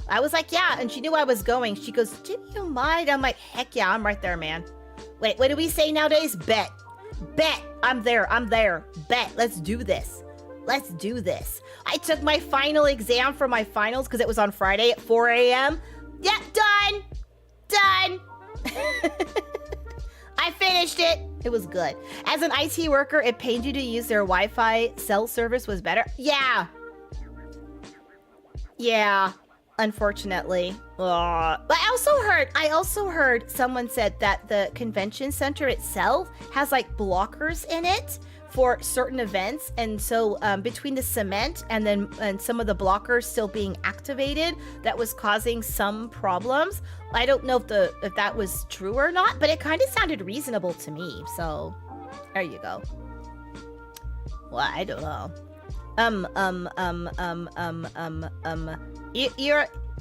Speaker 2: I was like, yeah, and she knew I was going. She goes, do you mind? I'm like, heck yeah, I'm right there, man. Wait, what do we say nowadays? Bet. I'm there. Bet. Let's do this. I took my final exam for my finals because it was on Friday at 4 a.m. Yeah, done. I finished it. It was good. As an IT worker, it pained you to use their Wi-Fi cell service was better. Yeah. Unfortunately. But I also heard someone said that the convention center itself has blockers in it for certain events, and so between the cement and some of the blockers still being activated, that was causing some problems. I don't know if that was true or not, but it kind of sounded reasonable to me. So there you go. Well, I don't know.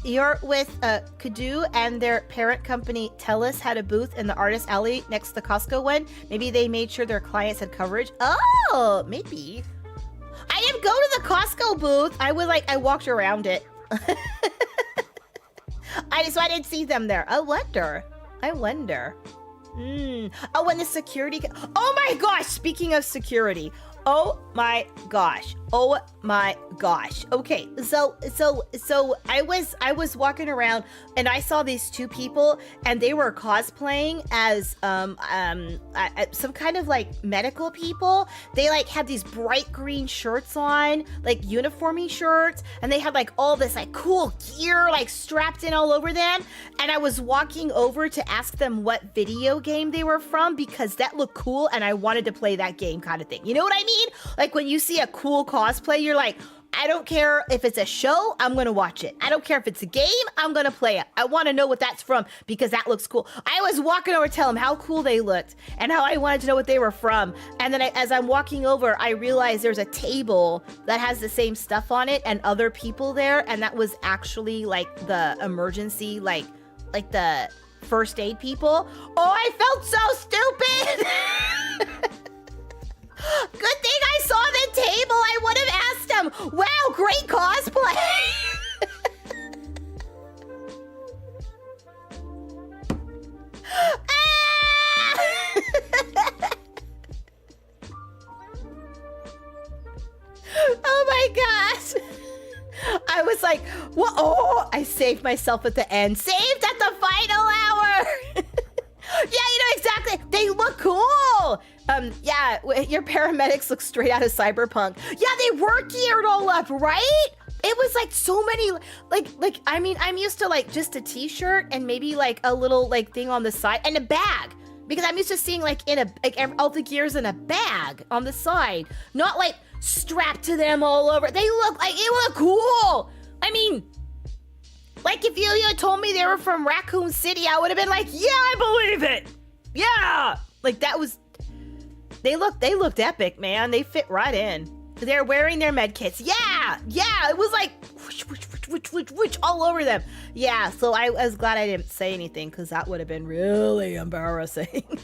Speaker 2: You're with Kadu and their parent company Telus had a booth in the artist alley next to the Costco one. Maybe they made sure their clients had coverage. Oh, maybe. I didn't go to the Costco booth. I walked around it. So I didn't see them there. I wonder. Oh, and the security. Oh my gosh! Speaking of security. Oh my gosh. Okay, so I was walking around and I saw these two people and they were cosplaying as some kind of medical people. They had these bright green shirts on, uniformy shirts, and they had all this cool gear strapped in all over them. And I was walking over to ask them what video game they were from because that looked cool and I wanted to play that game kind of thing. You know what I mean? When you see a cool cosplay, you're like, I don't care if it's a show, I'm going to watch it. I don't care if it's a game, I'm going to play it. I want to know what that's from because that looks cool. I was walking over to tell them how cool they looked and how I wanted to know what they were from. And then as I'm walking over, I realized there's a table that has the same stuff on it and other people there. And that was actually the emergency, the first aid people. Oh, I felt so stupid. Good thing I saw the table. I would have asked him. Wow, great cosplay. Oh my gosh. I was like, what? Oh, I saved myself at the end. Saved at the final hour. Yeah, exactly. They look cool. Yeah, your paramedics look straight out of Cyberpunk. Yeah, they were geared all up, right? It was so many, I mean, I'm used to just a t-shirt and maybe a little thing on the side and a bag. Because I'm used to seeing all the gears in a bag on the side, not strapped to them all over. They look cool. I mean, if you had told me they were from Raccoon City, I would have been like, yeah, I believe it. Yeah. That was, they looked epic, man. They fit right in. They're wearing their med kits. Yeah. It was whoosh, all over them. Yeah. So I was glad I didn't say anything because that would have been really embarrassing.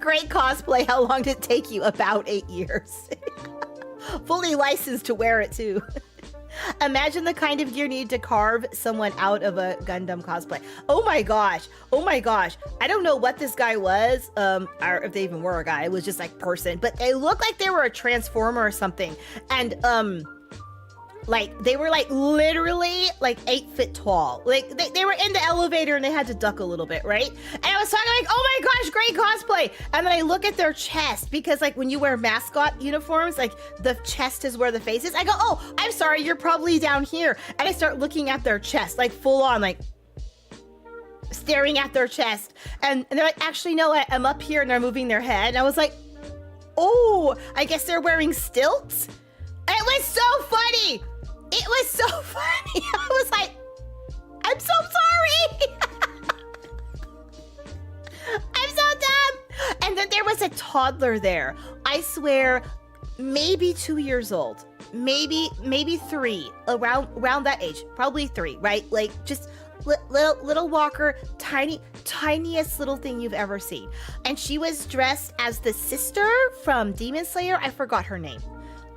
Speaker 2: Great cosplay. How long did it take you? About 8 years. Fully licensed to wear it too. Imagine the kind of gear needed to carve someone out of a Gundam cosplay. Oh my gosh. Oh my gosh. I don't know what this guy was, or if they even were a guy. It was just like person, but they looked like they were a transformer or something. And like they were like literally like 8 feet tall. Like they were in the elevator and they had to duck a little bit, right? And I was talking like, oh my gosh, great cosplay. And then I look at their chest because like when you wear mascot uniforms, like the chest is where the face is. I go, oh, I'm sorry, you're probably down here. And I start looking at their chest, like full on, like staring at their chest. And they're like, actually, no, I'm up here, and they're moving their head. And I was like, oh, I guess they're wearing stilts. It was so funny. It was so funny. I was like, I'm so sorry. I'm so dumb. And then there was a toddler there. I swear, maybe 2 years old, maybe 3, around that age, probably 3, right? Like just little walker, tiniest little thing you've ever seen. And she was dressed as the sister from Demon Slayer. I forgot her name.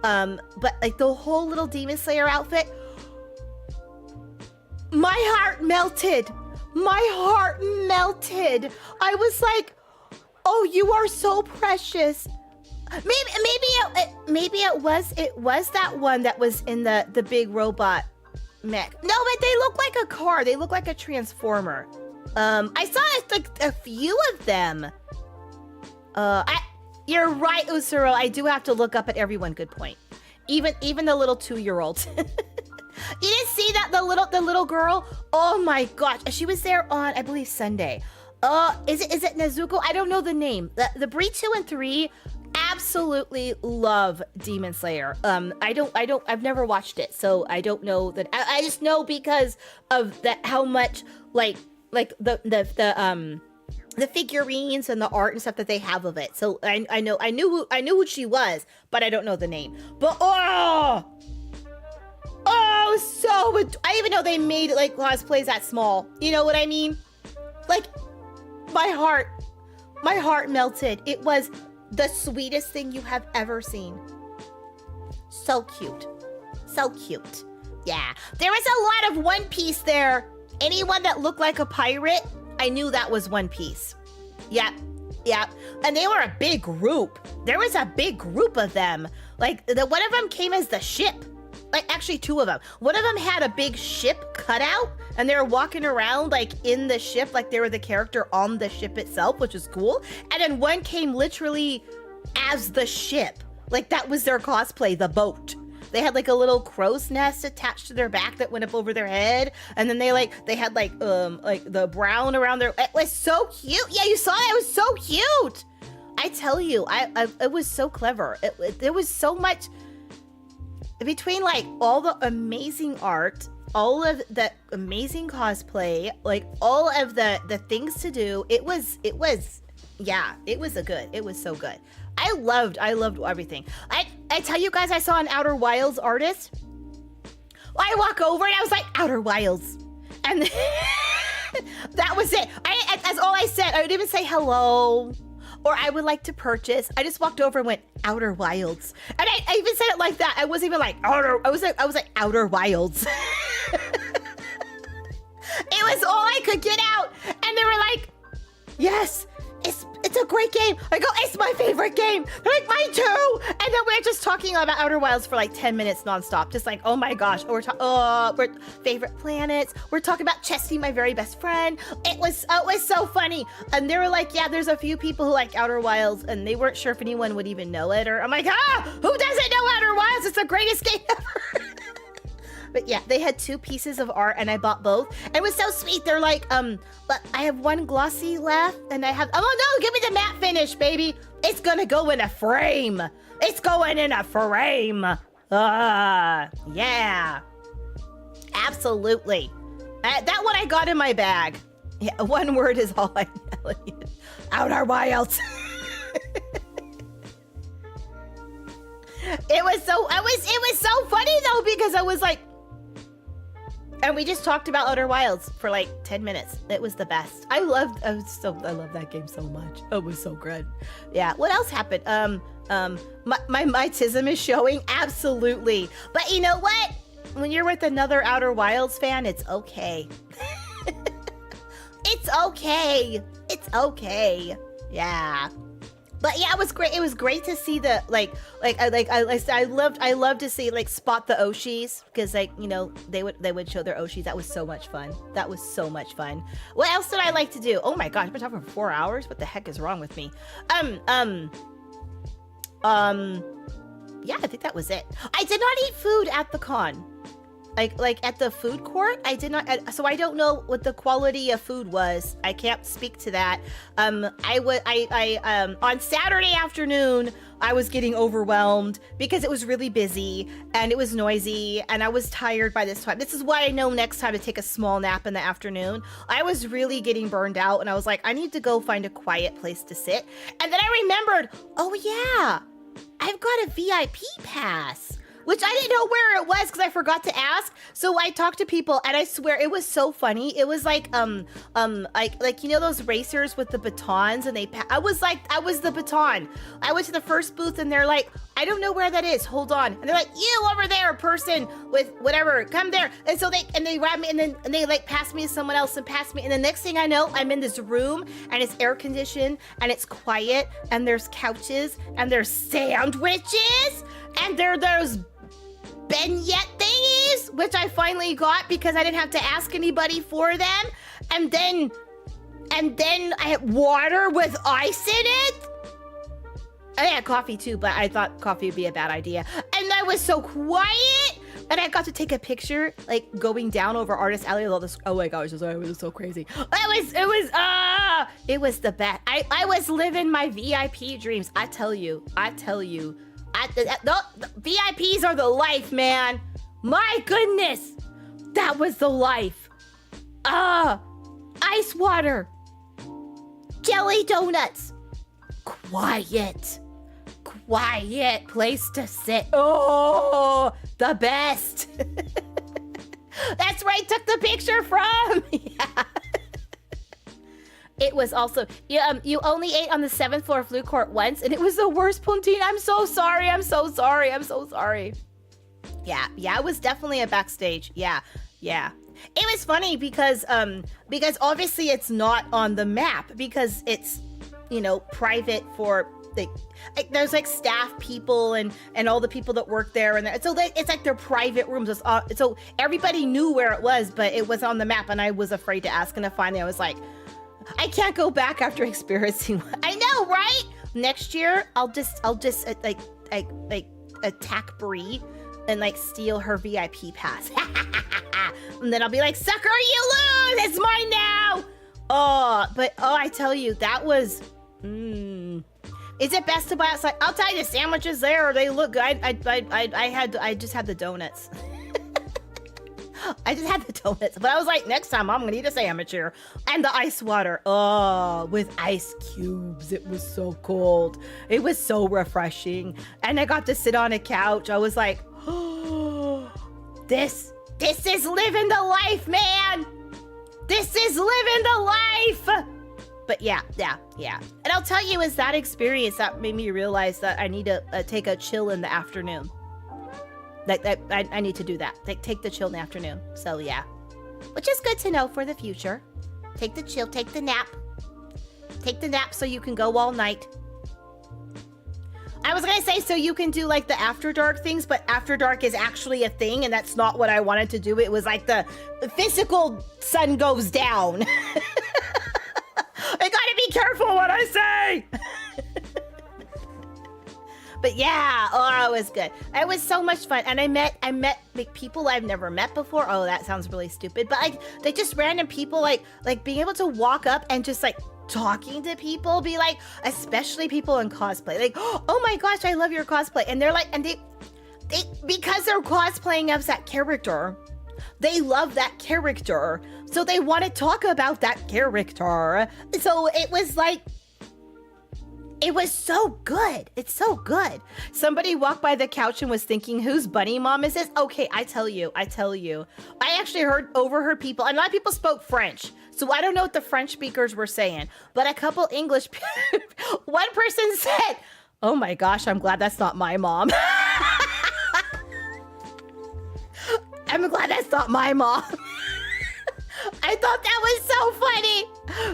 Speaker 2: But like the whole little Demon Slayer outfit, my heart melted. My heart melted. I was like, oh, you are so precious. Maybe it was that one that was in the big robot mech. No, but they look like a car. They look like a transformer. I saw like a few of them. You're right, Usuro. I do have to look up at everyone. Good point. Even the little 2-year-old. You didn't see that the little girl? Oh my gosh, she was there on, I believe, Sunday. Is it Nezuko? I don't know the name. The Bree 2 and 3 absolutely love Demon Slayer. I've never watched it, so I don't know that. I just know because of that how much like the figurines and the art and stuff that they have of it. So I knew who she was, but I don't know the name. But I even know they made like cosplays that small. You know what I mean? Like my heart melted. It was the sweetest thing you have ever seen. So cute. So cute. Yeah. There was a lot of One Piece there. Anyone that looked like a pirate, I knew that was One Piece. Yeah. And they were a big group. There was a big group of them. Like, one of them came as the ship. Like, actually, 2 of them. One of them had a big ship cutout, and they were walking around, like, in the ship, like they were the character on the ship itself, which was cool. And then one came literally as the ship. Like, that was their cosplay, the boat. They had like a little crow's nest attached to their back that went up over their head, and then they had like the brown around their. It was so cute. Yeah, you saw that. It was so cute. I tell you, it was so clever. There was so much between like all the amazing art, all of the amazing cosplay, like all of the things to do. It was so good. I loved everything. I tell you guys, I saw an Outer Wilds artist. I walk over and I was like, Outer Wilds. And that was it. That's all I said. I would even say hello, or I would like to purchase. I just walked over and went, Outer Wilds. And I even said it like that. I wasn't even like, I was like, Outer Wilds. It was all I could get out. And they were like, yes, it's a great game. I go, it's my favorite game. They're like, mine too. And then we're just talking about Outer Wilds for like 10 minutes nonstop. Just like, oh my gosh. We're favorite planets. We're talking about Chesty, my very best friend. It was so funny. And they were like, yeah, there's a few people who like Outer Wilds, and they weren't sure if anyone would even know it. Or I'm like, who doesn't know Outer Wilds? It's the greatest game ever. But yeah, they had 2 pieces of art, and I bought both. And it was so sweet. They're like, but I have 1 glossy left, and I have, oh no, give me the matte finish, baby. It's gonna go in a frame. It's going in a frame. Yeah. Absolutely. That one I got in my bag. Yeah, 1 word is all I know. Outer Wilds. It was so funny though, because I was like, and we just talked about Outer Wilds for like 10 minutes. It was the best. I love that game so much. It was so good. Yeah. What else happened? My autism is showing. Absolutely. But you know what? with another Outer Wilds fan, it's okay. It's okay. It's okay. Yeah. But yeah, it was great. It was great to see the I love to see like spot the Oshis, because like, you know, they would show their Oshis. That was so much fun. That was so much fun. What else did I like to do? Oh my gosh, I've been talking for 4 hours. What the heck is wrong with me? Yeah, I think that was it. I did not eat food at the con. Like at the food court, I did not. So I don't know what the quality of food was. I can't speak to that. On Saturday afternoon, I was getting overwhelmed because it was really busy and it was noisy and I was tired by this time. This is why I know next time to take a small nap in the afternoon. I was really getting burned out and I was like, I need to go find a quiet place to sit. And then I remembered, oh yeah, I've got a VIP pass, which I didn't know where it was because I forgot to ask. So I talked to people and I swear it was so funny. It was like like you know those racers with the batons, and I was the baton. I went to the first booth and they're like, I don't know where that is. Hold on. And they're like, you over there, person with whatever, come there. And so they grab me and they like pass me to someone else and pass me. And the next thing I know, I'm in this room and it's air conditioned and it's quiet and there's couches and there's sandwiches and there are those beignet thingies, which I finally got because I didn't have to ask anybody for them. And then I had water with ice in it. I had coffee too, but I thought coffee would be a bad idea. And I was so quiet. And I got to take a picture, like going down over Artist Alley with all this. Oh my gosh, it was so crazy. It was the best. I was living my VIP dreams. I tell you. The VIPs are the life, man. My goodness. That was the life. Ice water. Jelly donuts. Quiet place to sit. Oh, the best. That's where I took the picture from. Yeah. It was also, you only ate on the 7th floor food court once, and it was the worst poutine. I'm so sorry. Yeah, it was definitely a backstage. Yeah. It was funny because obviously it's not on the map because it's, you know, private for like there's like staff people and all the people that work there, and so it's like their private rooms. So everybody knew where it was, but it was on the map, and I was afraid to ask. And then finally, I was like, I can't go back after experiencing. I know, right? Next year, I'll just like attack Brie and like steal her VIP pass, and then I'll be like, sucker, you lose. It's mine now. But I tell you, that was. Is it best to buy outside? I'll tell you, the sandwiches there, they look good. I just had the donuts. I just had the donuts, but I was like, next time I'm gonna eat a sandwich here. And the ice water, with ice cubes. It was so cold. It was so refreshing. And I got to sit on a couch. I was like, oh, this is living the life, man. This is living the life. But yeah. And I'll tell you, is that experience that made me realize that I need to take a chill in the afternoon. I need to do that. Take the chill in the afternoon. So yeah, which is good to know for the future. Take the chill, take the nap so you can go all night. I was gonna say so you can do like the after dark things, but after dark is actually a thing, and that's not what I wanted to do. It was like the physical sun goes down. I gotta be careful what I say. But yeah, it was good. It was so much fun, and I met like people I've never met before. Oh, that sounds really stupid, but like just random people, like being able to walk up and just like talking to people, be like, especially people in cosplay, like, oh my gosh, I love your cosplay, and they're like, and they because they're cosplaying as that character, they love that character, so they want to talk about that character. So it was like. It was so good. It's so good. Somebody walked by the couch and was thinking, whose bunny mom is this? Okay, I tell you. I actually overheard people, and a lot of people spoke French. So I don't know what the French speakers were saying, but a couple English, one person said, oh my gosh, I'm glad that's not my mom. not my mom. I thought that was so funny.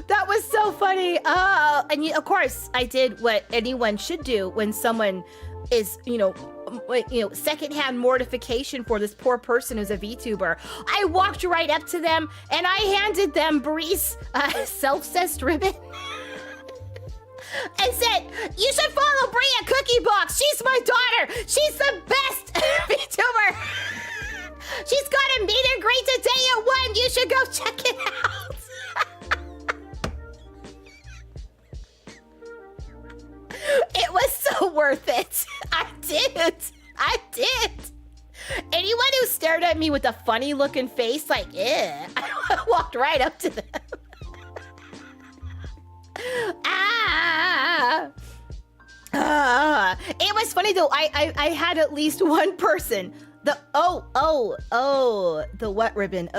Speaker 2: That was so funny. And of course, I did what anyone should do when someone is, secondhand mortification for this poor person who's a VTuber. I walked right up to them and I handed them Bree's self-cessed ribbon. And said, you should follow briatcookiebox. She's my daughter. She's the best VTuber. She's got a meet and greet today at 1. You should go check it out. It was so worth it. I did. Anyone who stared at me with a funny looking face like, eh, I walked right up to them. It was funny though. I had at least one person. The wet ribbon.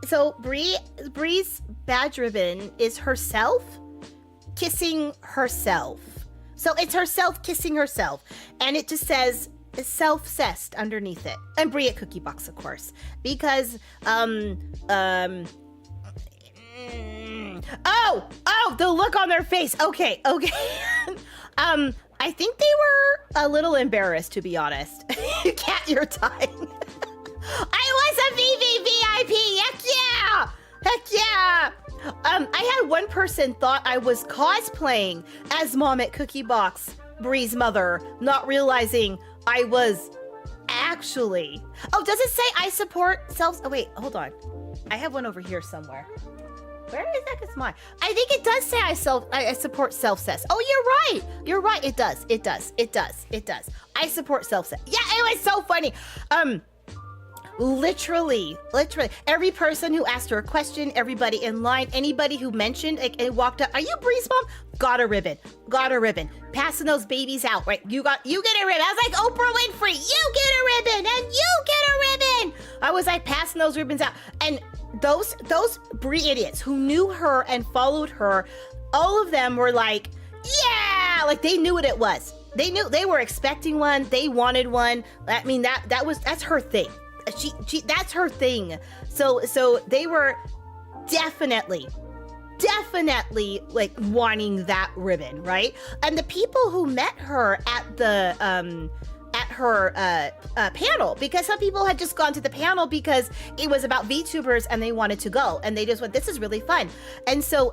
Speaker 2: So Bree's badge ribbon is herself kissing herself. So it's herself kissing herself, and it just says self-cessed underneath it, and briatcookiebox, of course, because the look on their face. Okay. I think they were a little embarrassed, to be honest. Cat, you're dying. I was a VVVIP. Heck yeah. I had one person thought I was cosplaying as Mom at Cookiebox, Bree's mother, not realizing I was actually. Oh, does it say I support self? Oh, wait, hold on. I have one over here somewhere. Where is that? It's mine. I think it does say I support self-cess. Oh, you're right. It does. I support self-cess. Yeah, it was so funny. Literally, every person who asked her a question, everybody in line, anybody who mentioned and walked up, are you Bree's mom? Got a ribbon. Passing those babies out, right? You get a ribbon. I was like, Oprah Winfrey, you get a ribbon, and you get a ribbon. I was like passing those ribbons out, and those Bree idiots who knew her and followed her, all of them were like, yeah, like they knew what it was. They knew, they were expecting one. They wanted one. I mean, that's her thing. She that's her thing. So they were definitely like wanting that ribbon, right? And the people who met her at the panel, because some people had just gone to the panel because it was about VTubers and they wanted to go, and they just went, this is really fun. And so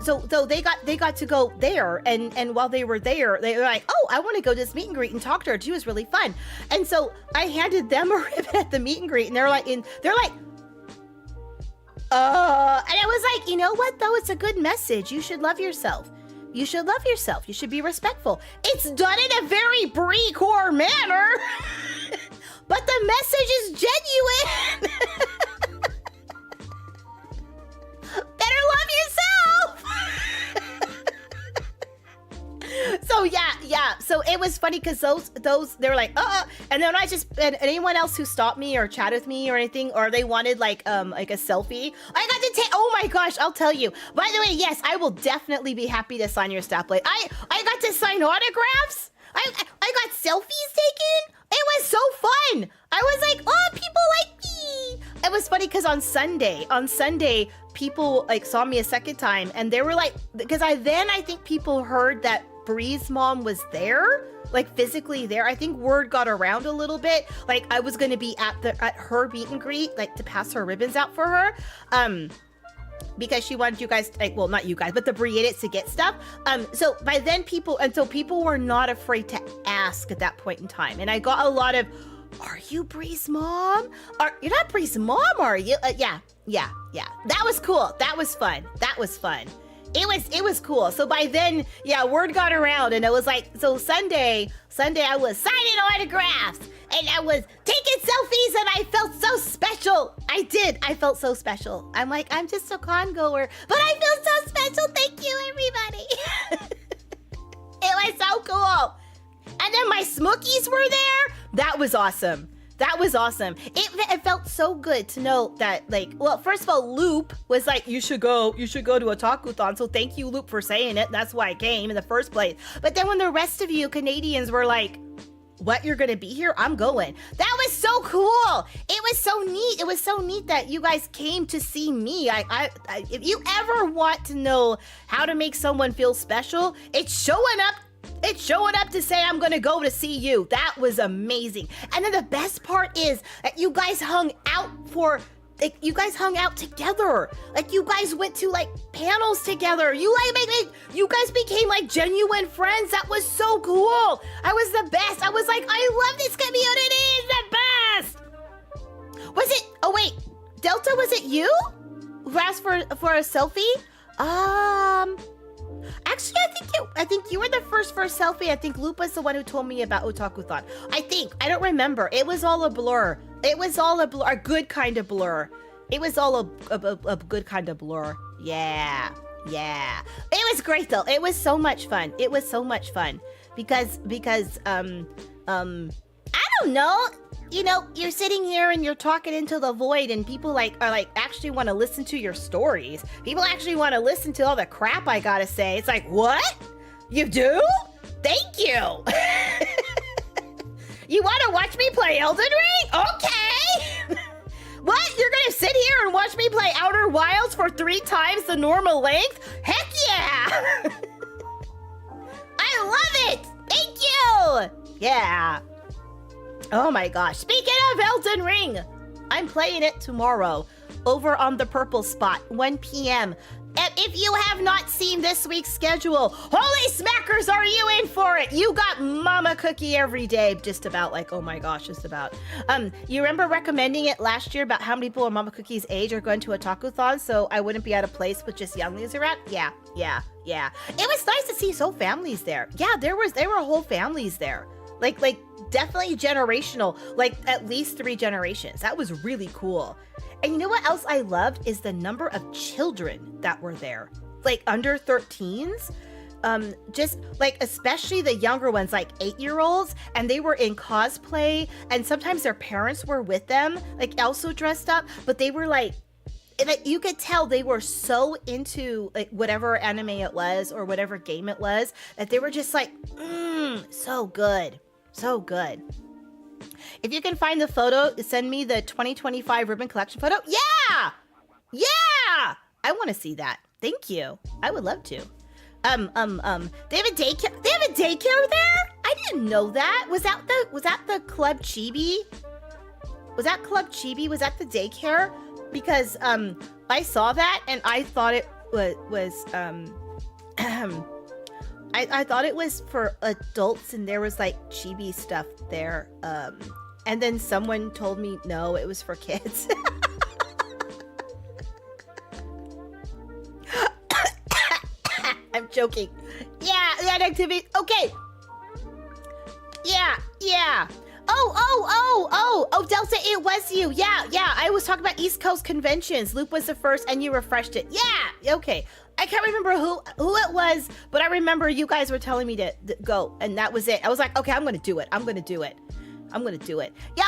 Speaker 2: so they got to go there, and while they were there, they were like, oh, I want to go to this meet and greet and talk to her. She was really fun. And so I handed them a ribbon at the meet and greet, and they're like, and I was like, you know what though? It's a good message. You should love yourself. You should love yourself. You should be respectful. It's done in a very Bree core manner, but the message is genuine. Better love yourself. So yeah. So it was funny because those they were like, and then and anyone else who stopped me or chatted with me or anything, or they wanted like a selfie, I got to take. Oh my gosh, I'll tell you. By the way, yes, I will definitely be happy to sign your stoplight. I got to sign autographs. I got selfies taken. It was so fun. I was like, oh, people like me. It was funny because on Sunday, people like saw me a second time, and they were like, because I think people heard that Bree's mom was there, like physically there. I think word got around a little bit, like I was going to be at her meet and greet, like to pass her ribbons out for her, because she wanted you guys, like, well, not you guys, but the Briatics to get stuff. So by then people were not afraid to ask at that point in time, and I got a lot of, are you Bree's mom? You're not Bree's mom, are you? Yeah. That was cool. That was fun. It was cool. So by then, yeah, word got around, and it was like, so Sunday I was signing autographs, and I was taking selfies, and I felt so special. I did. I felt so special. I'm like, I'm just a con goer, but I feel so special. Thank you, everybody. It was so cool. And then my Smookies were there. That was awesome. It felt so good to know that, like, well, first of all, Loop was like, you should go to Otakuthon. So thank you, Loop, for saying it. That's why I came in the first place. But then when the rest of you Canadians were like, what, you're gonna be here? I'm going. That was so cool. It was so neat. It was so neat that you guys came to see me. If you ever want to know how to make someone feel special, it's showing up. It's showing up to say, I'm gonna go to see you. That was amazing. And then the best part is that you guys hung out you guys hung out together. Like, you guys went to like panels together. You guys became like genuine friends. That was so cool. I was the best. I was like, I love this community. It's the best. Was it? Oh wait, Delta, was it you who asked for a selfie? Actually, I think you were the first for a selfie. I think Lupa's the one who told me about Otakuthon. I don't remember. It was all a blur. It was all a blur, a good kind of blur. It was all a good kind of blur. Yeah. It was great though. It was so much fun. It was so much fun because I don't know. You know, you're sitting here and you're talking into the void, and people are actually want to listen to your stories. People actually want to listen to all the crap I gotta say. It's like, what? You do? Thank you. You want to watch me play Elden Ring? Okay. What? You're gonna sit here and watch me play Outer Wilds for 3 times the normal length? Heck yeah! I love it. Thank you. Yeah. Oh my gosh. Speaking of Elden Ring, I'm playing it tomorrow over on the purple spot, 1 p.m. And if you have not seen this week's schedule, holy smackers, are you in for it? You got Mama Cookie every day, just about, like, oh my gosh, just about. You remember recommending it last year about how many people of Mama Cookie's age are going to Otakuthon, so I wouldn't be out of place with just younglings around? Yeah. It was nice to see so families there. Yeah, there were whole families there. Like definitely generational, like at least 3 generations. That was really cool. And you know what else I loved is the number of children that were there, like under 13s. Just like, especially the younger ones, like 8-year-olds, and they were in cosplay, and sometimes their parents were with them, like also dressed up, but they were like you could tell they were so into like whatever anime it was or whatever game it was, that they were just like, so good. So good. If you can find the photo, send me the 2025 ribbon collection photo. Yeah! I want to see that. Thank you. I would love to. They have a daycare. They have a daycare there? I didn't know that. Was that the Club Chibi? Was that Club Chibi? Was that the daycare? Because I saw that and I thought it was I thought it was for adults, and there was like chibi stuff there. And then someone told me, no, it was for kids. I'm joking. Yeah, that activity. Okay. Yeah. Oh, Delta, it was you. Yeah. I was talking about East Coast conventions. Loop was the first, and you refreshed it. Yeah. Okay. I can't remember who it was, but I remember you guys were telling me to go, and that was it. I was like, okay, I'm gonna do it. Yeah,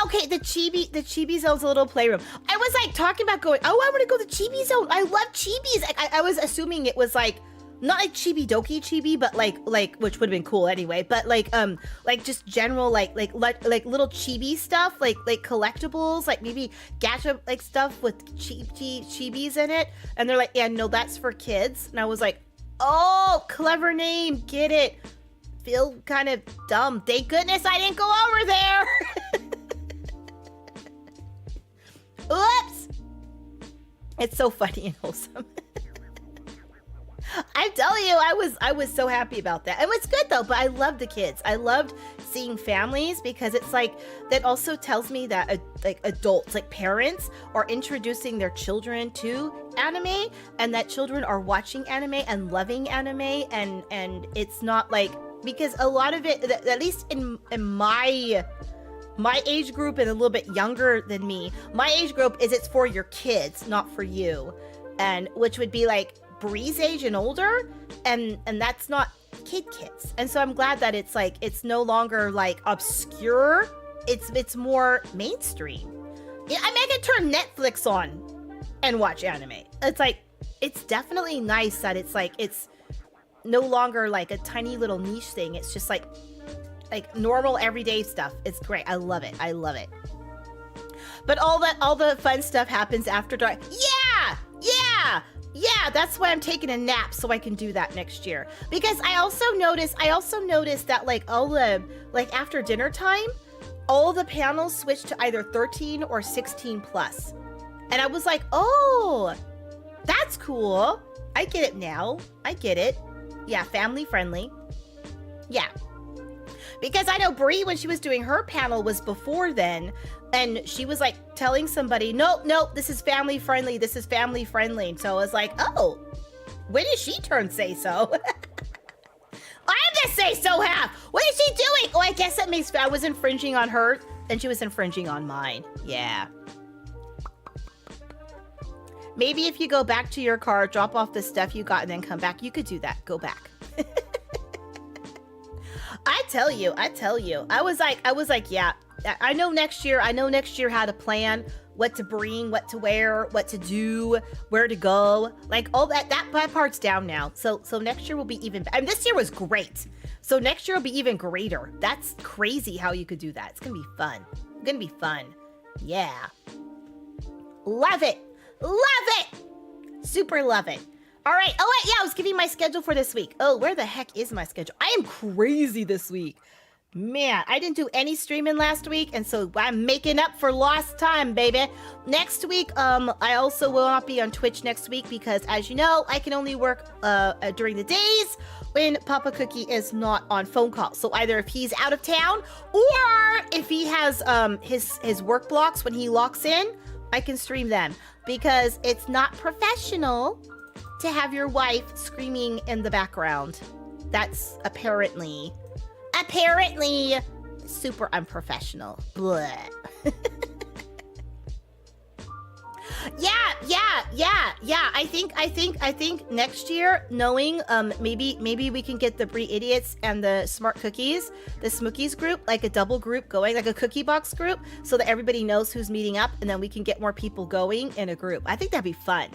Speaker 2: okay, the chibi zone's a little playroom. I was like talking about going, I want to go to the chibi zone. I love chibis. I was assuming it was like, not like chibi doki chibi, but like which would have been cool anyway, but like just general like little chibi stuff, like collectibles, like maybe gacha like stuff with chibis in it, and they're like, yeah, no, that's for kids. And I was like, oh, clever name, get it. Feel kind of dumb. Thank goodness I didn't go over there. Oops. It's so funny and wholesome. I'm telling you, I was so happy about that. It was good though, but I loved the kids. I loved seeing families, because it's like, that also tells me that like adults, like parents, are introducing their children to anime, and that children are watching anime and loving anime, and it's not like, because a lot of it, at least in my age group and a little bit younger than me, my age group is it's for your kids, not for you, and which would be like Bree's age and older, and that's not kids. And so I'm glad that it's like, it's no longer like obscure, it's more mainstream. Yeah, I mean, I can turn Netflix on and watch anime. It's like, it's definitely nice that it's like, it's no longer like a tiny little niche thing. It's just like like normal everyday stuff. It's great. I love it. I love it. But all the fun stuff happens after dark. Yeah, that's why I'm taking a nap so I can do that next year. Because I also noticed that like all the like after dinner time, all the panels switched to either 13 or 16 plus. And I was like, "Oh, that's cool. I get it now. I get it. Yeah, family friendly." Yeah. Because I know Brie, when she was doing her panel, was before then, and she was like telling somebody, nope, this is family friendly. This is family friendly. And so I was like, oh, when did she turn say so? I'm the say so half. What is she doing? Oh, I guess that means I was infringing on her and she was infringing on mine. Yeah. Maybe if you go back to your car, drop off the stuff you got, and then come back, you could do that. Go back. I tell you. I was like, yeah, I know next year how to plan, what to bring, what to wear, what to do, where to go. Like all that part's down now. So next year will be even better. I mean, this year was great. So next year will be even greater. That's crazy how you could do that. It's going to be fun. Yeah. Love it. Super love it. All right. Oh, wait, yeah, I was giving my schedule for this week. Oh, where the heck is my schedule? I am crazy this week. Man, I didn't do any streaming last week, and so I'm making up for lost time, baby. Next week, I also will not be on Twitch next week because, as you know, I can only work during the days when Papa Cookie is not on phone call. So either if he's out of town or if he has his work blocks when he locks in, I can stream them because it's not professional to have your wife screaming in the background. That's apparently super unprofessional. Blah. Yeah. I think next year, knowing maybe we can get the Brie Idiots and the Smart Cookies, the Smookies group, like a double group going, like a cookie box group, so that everybody knows who's meeting up, and then we can get more people going in a group. I think that'd be fun.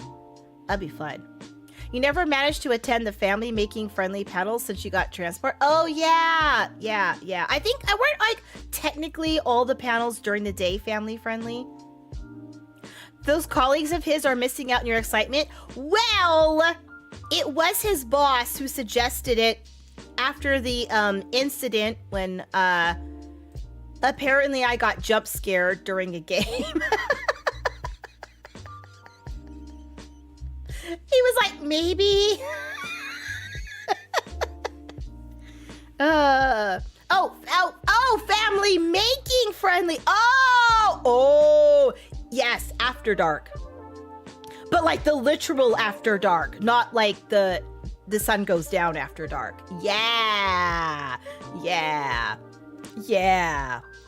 Speaker 2: You never managed to attend the family making friendly panels since you got transport. Oh yeah. I think I weren't like technically all the panels during the day family friendly. Those colleagues of his are missing out on your excitement. Well, it was his boss who suggested it after the incident when apparently I got jump scared during a game. He was like, maybe. Family making friendly. Oh, yes, after dark. But like the literal after dark, not like the sun goes down after dark. Yeah,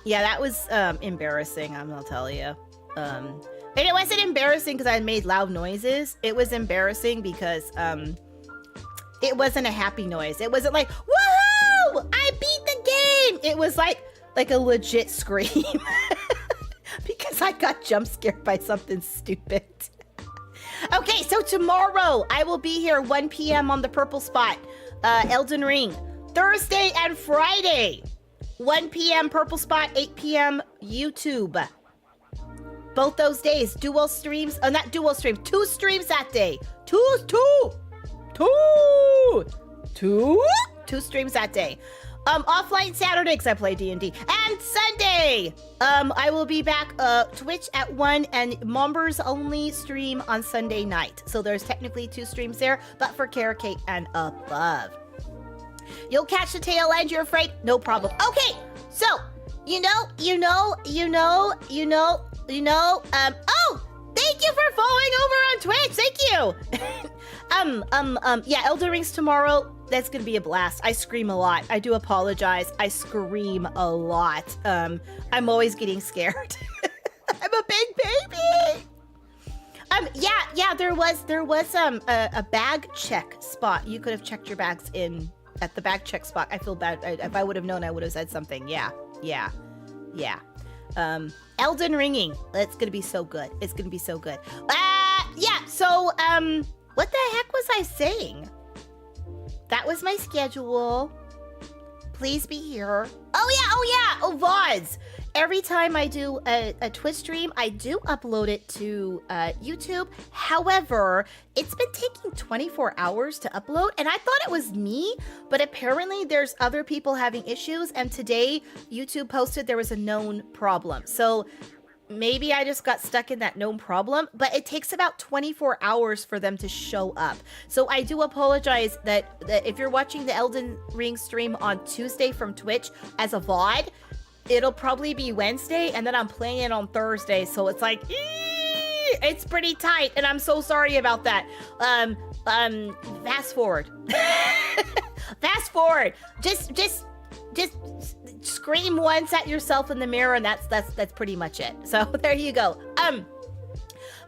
Speaker 2: that was embarrassing, I'm gonna tell you. And it wasn't embarrassing because I made loud noises. It was embarrassing because it wasn't a happy noise. It wasn't like, woohoo, I beat the game. It was like a legit scream because I got jump scared by something stupid. Okay, so tomorrow I will be here 1 p.m. on the Purple Spot, Elden Ring. Thursday and Friday, 1 p.m. Purple Spot, 8 p.m. YouTube. Both those days, dual streams. Not dual stream. 2 streams that day. Two streams that day. Offline Saturday because I play D&D. And Sunday, I will be back Twitch at 1 and Mombers only stream on Sunday night. So there's technically 2 streams there, but for Carrot Cake and above. You'll catch the tail end, you're afraid? No problem. Okay, so thank you for following over on Twitch. Thank you. Yeah, Elden Ring's tomorrow. That's gonna be a blast. I scream a lot. I do apologize. I scream a lot. I'm always getting scared. I'm a big baby. Yeah, there was a bag check spot. You could have checked your bags in at the bag check spot. I feel bad. If I would have known, I would have said something. Yeah. Elden Ringing. It's gonna be so good. It's gonna be so good. Yeah. So, what the heck was I saying? That was my schedule. Please be here. Oh, VODs. Every time I do a Twitch stream, I do upload it to YouTube. However, it's been taking 24 hours to upload, and I thought it was me, but apparently there's other people having issues, and today YouTube posted there was a known problem. So maybe I just got stuck in that known problem, but it takes about 24 hours for them to show up. So I do apologize that if you're watching the Elden Ring stream on Tuesday from Twitch as a VOD, it'll probably be Wednesday, and then I'm playing it on Thursday, so it's like, it's pretty tight, and I'm so sorry about that. Fast forward. Fast forward. Just scream once at yourself in the mirror, and that's pretty much it. So there you go.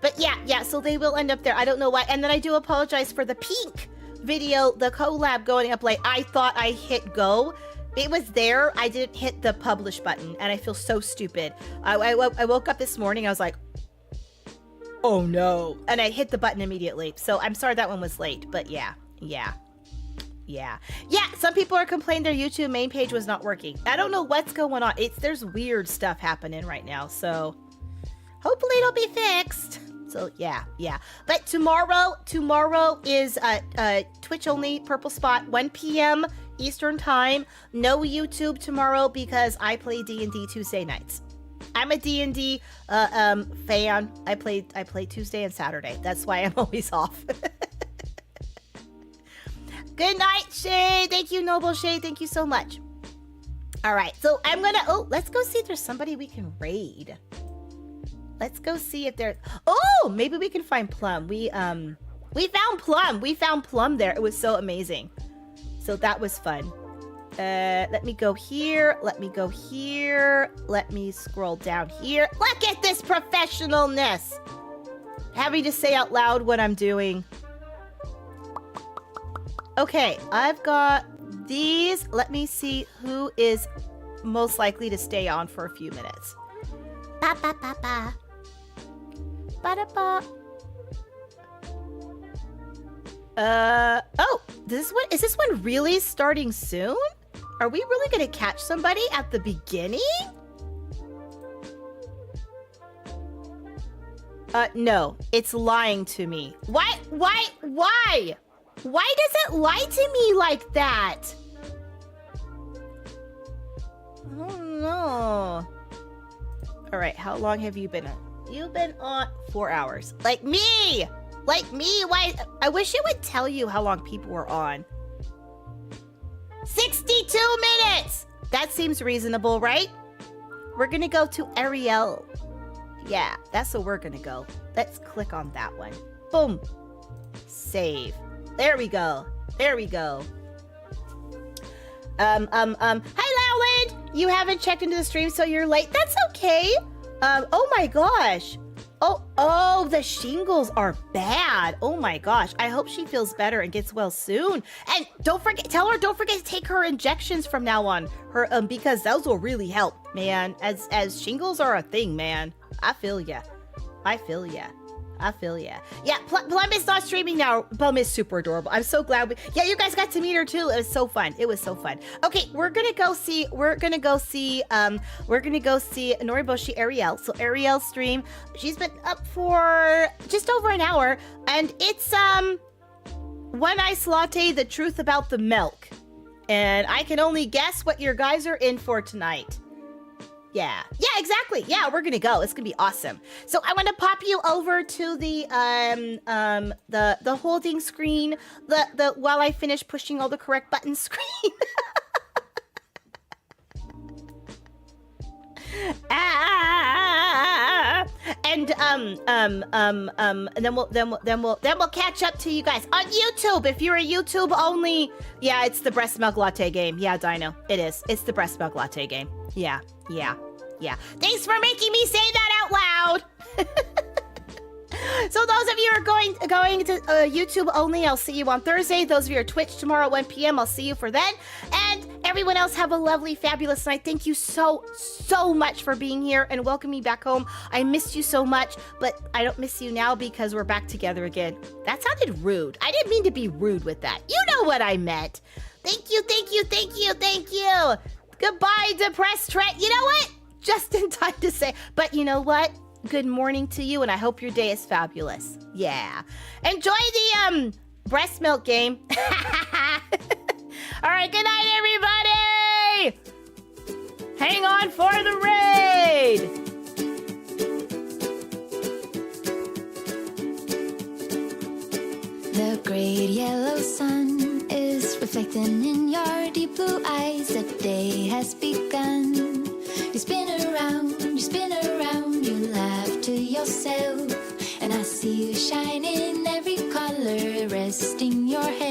Speaker 2: But yeah, so they will end up there. I don't know why. And then I do apologize for the pink video, the collab going up late. I thought I hit go. It was there. I didn't hit the publish button, and I feel so stupid. I woke up this morning. I was like, oh no. And I hit the button immediately. So I'm sorry that one was late, but yeah. Some people are complaining their YouTube main page was not working. I don't know what's going on. There's weird stuff happening right now. So hopefully it'll be fixed. So yeah. But tomorrow is Twitch only, Purple Spot, 1 p.m. Eastern time. No YouTube tomorrow because I play D&D Tuesday nights. I'm a D&D fan. I play Tuesday and Saturday. That's why I'm always off. Good night, Shay. Thank you, Noble Shay. Thank you so much. All right, so I'm gonna. Oh, let's go see if there's somebody we can raid. Let's go see if there. Oh, maybe we can find Plum. We found Plum. We found Plum there. It was so amazing. So that was fun. Let me go here. Let me go here. Let me scroll down here. Look at this professionalness. Having to say out loud what I'm doing. Okay, I've got these. Let me see who is most likely to stay on for a few minutes. Ba ba ba ba. Ba da ba. Oh, is this one really starting soon? Are we really gonna catch somebody at the beginning? No, it's lying to me. Why? Why does it lie to me like that? I don't know. All right, how long have you been on? You've been on 4 hours. Like me! Why? I wish it would tell you how long people were on. 62 minutes! That seems reasonable, right? We're gonna go to Ariel. Yeah, that's where we're gonna go. Let's click on that one. Boom. Save. There we go. Hi, Lowland! You haven't checked into the stream, so you're late. That's okay. Oh my gosh. Oh, the shingles are bad. Oh my gosh. I hope she feels better and gets well soon. And don't forget to take her injections from now on. Because those will really help, man. As shingles are a thing, man. I feel ya. Yeah, Plum is not streaming now. Plum is super adorable. I'm so glad you guys got to meet her too. It was so fun. Okay, we're gonna go see Noriboshi Ariel. So Ariel's stream, she's been up for just over an hour, and it's One Ice Latte, the truth about the milk. And I can only guess what your guys are in for tonight. Yeah, exactly. Yeah, we're gonna go. It's gonna be awesome. So I want to pop you over to the holding screen, the while I finish pushing all the correct buttons screen. And then we'll catch up to you guys on YouTube. If you're a YouTube only, yeah, it's the breast milk latte game. Yeah, Dino, it is. It's the breast milk latte game. Yeah. Thanks for making me say that out loud. So those of you who are going to YouTube only, I'll see you on Thursday. Those of you who are Twitch tomorrow at 1 p.m., I'll see you for then. And everyone else, have a lovely, fabulous night. Thank you so much for being here and welcoming me back home. I missed you so much, but I don't miss you now because we're back together again. That sounded rude. I didn't mean to be rude with that. You know what I meant. Thank you, thank you, thank you, thank you. Goodbye, depressed Trent. You know what? Just in time to say, but you know what? Good morning to you, and I hope your day is fabulous. Yeah. Enjoy the breast milk game. All right, good night, everybody. Hang on for the raid.
Speaker 1: The great yellow sun is reflecting in your deep blue eyes. The day has begun. You spin around, you laugh to yourself. And I see you shine in every color, resting your head.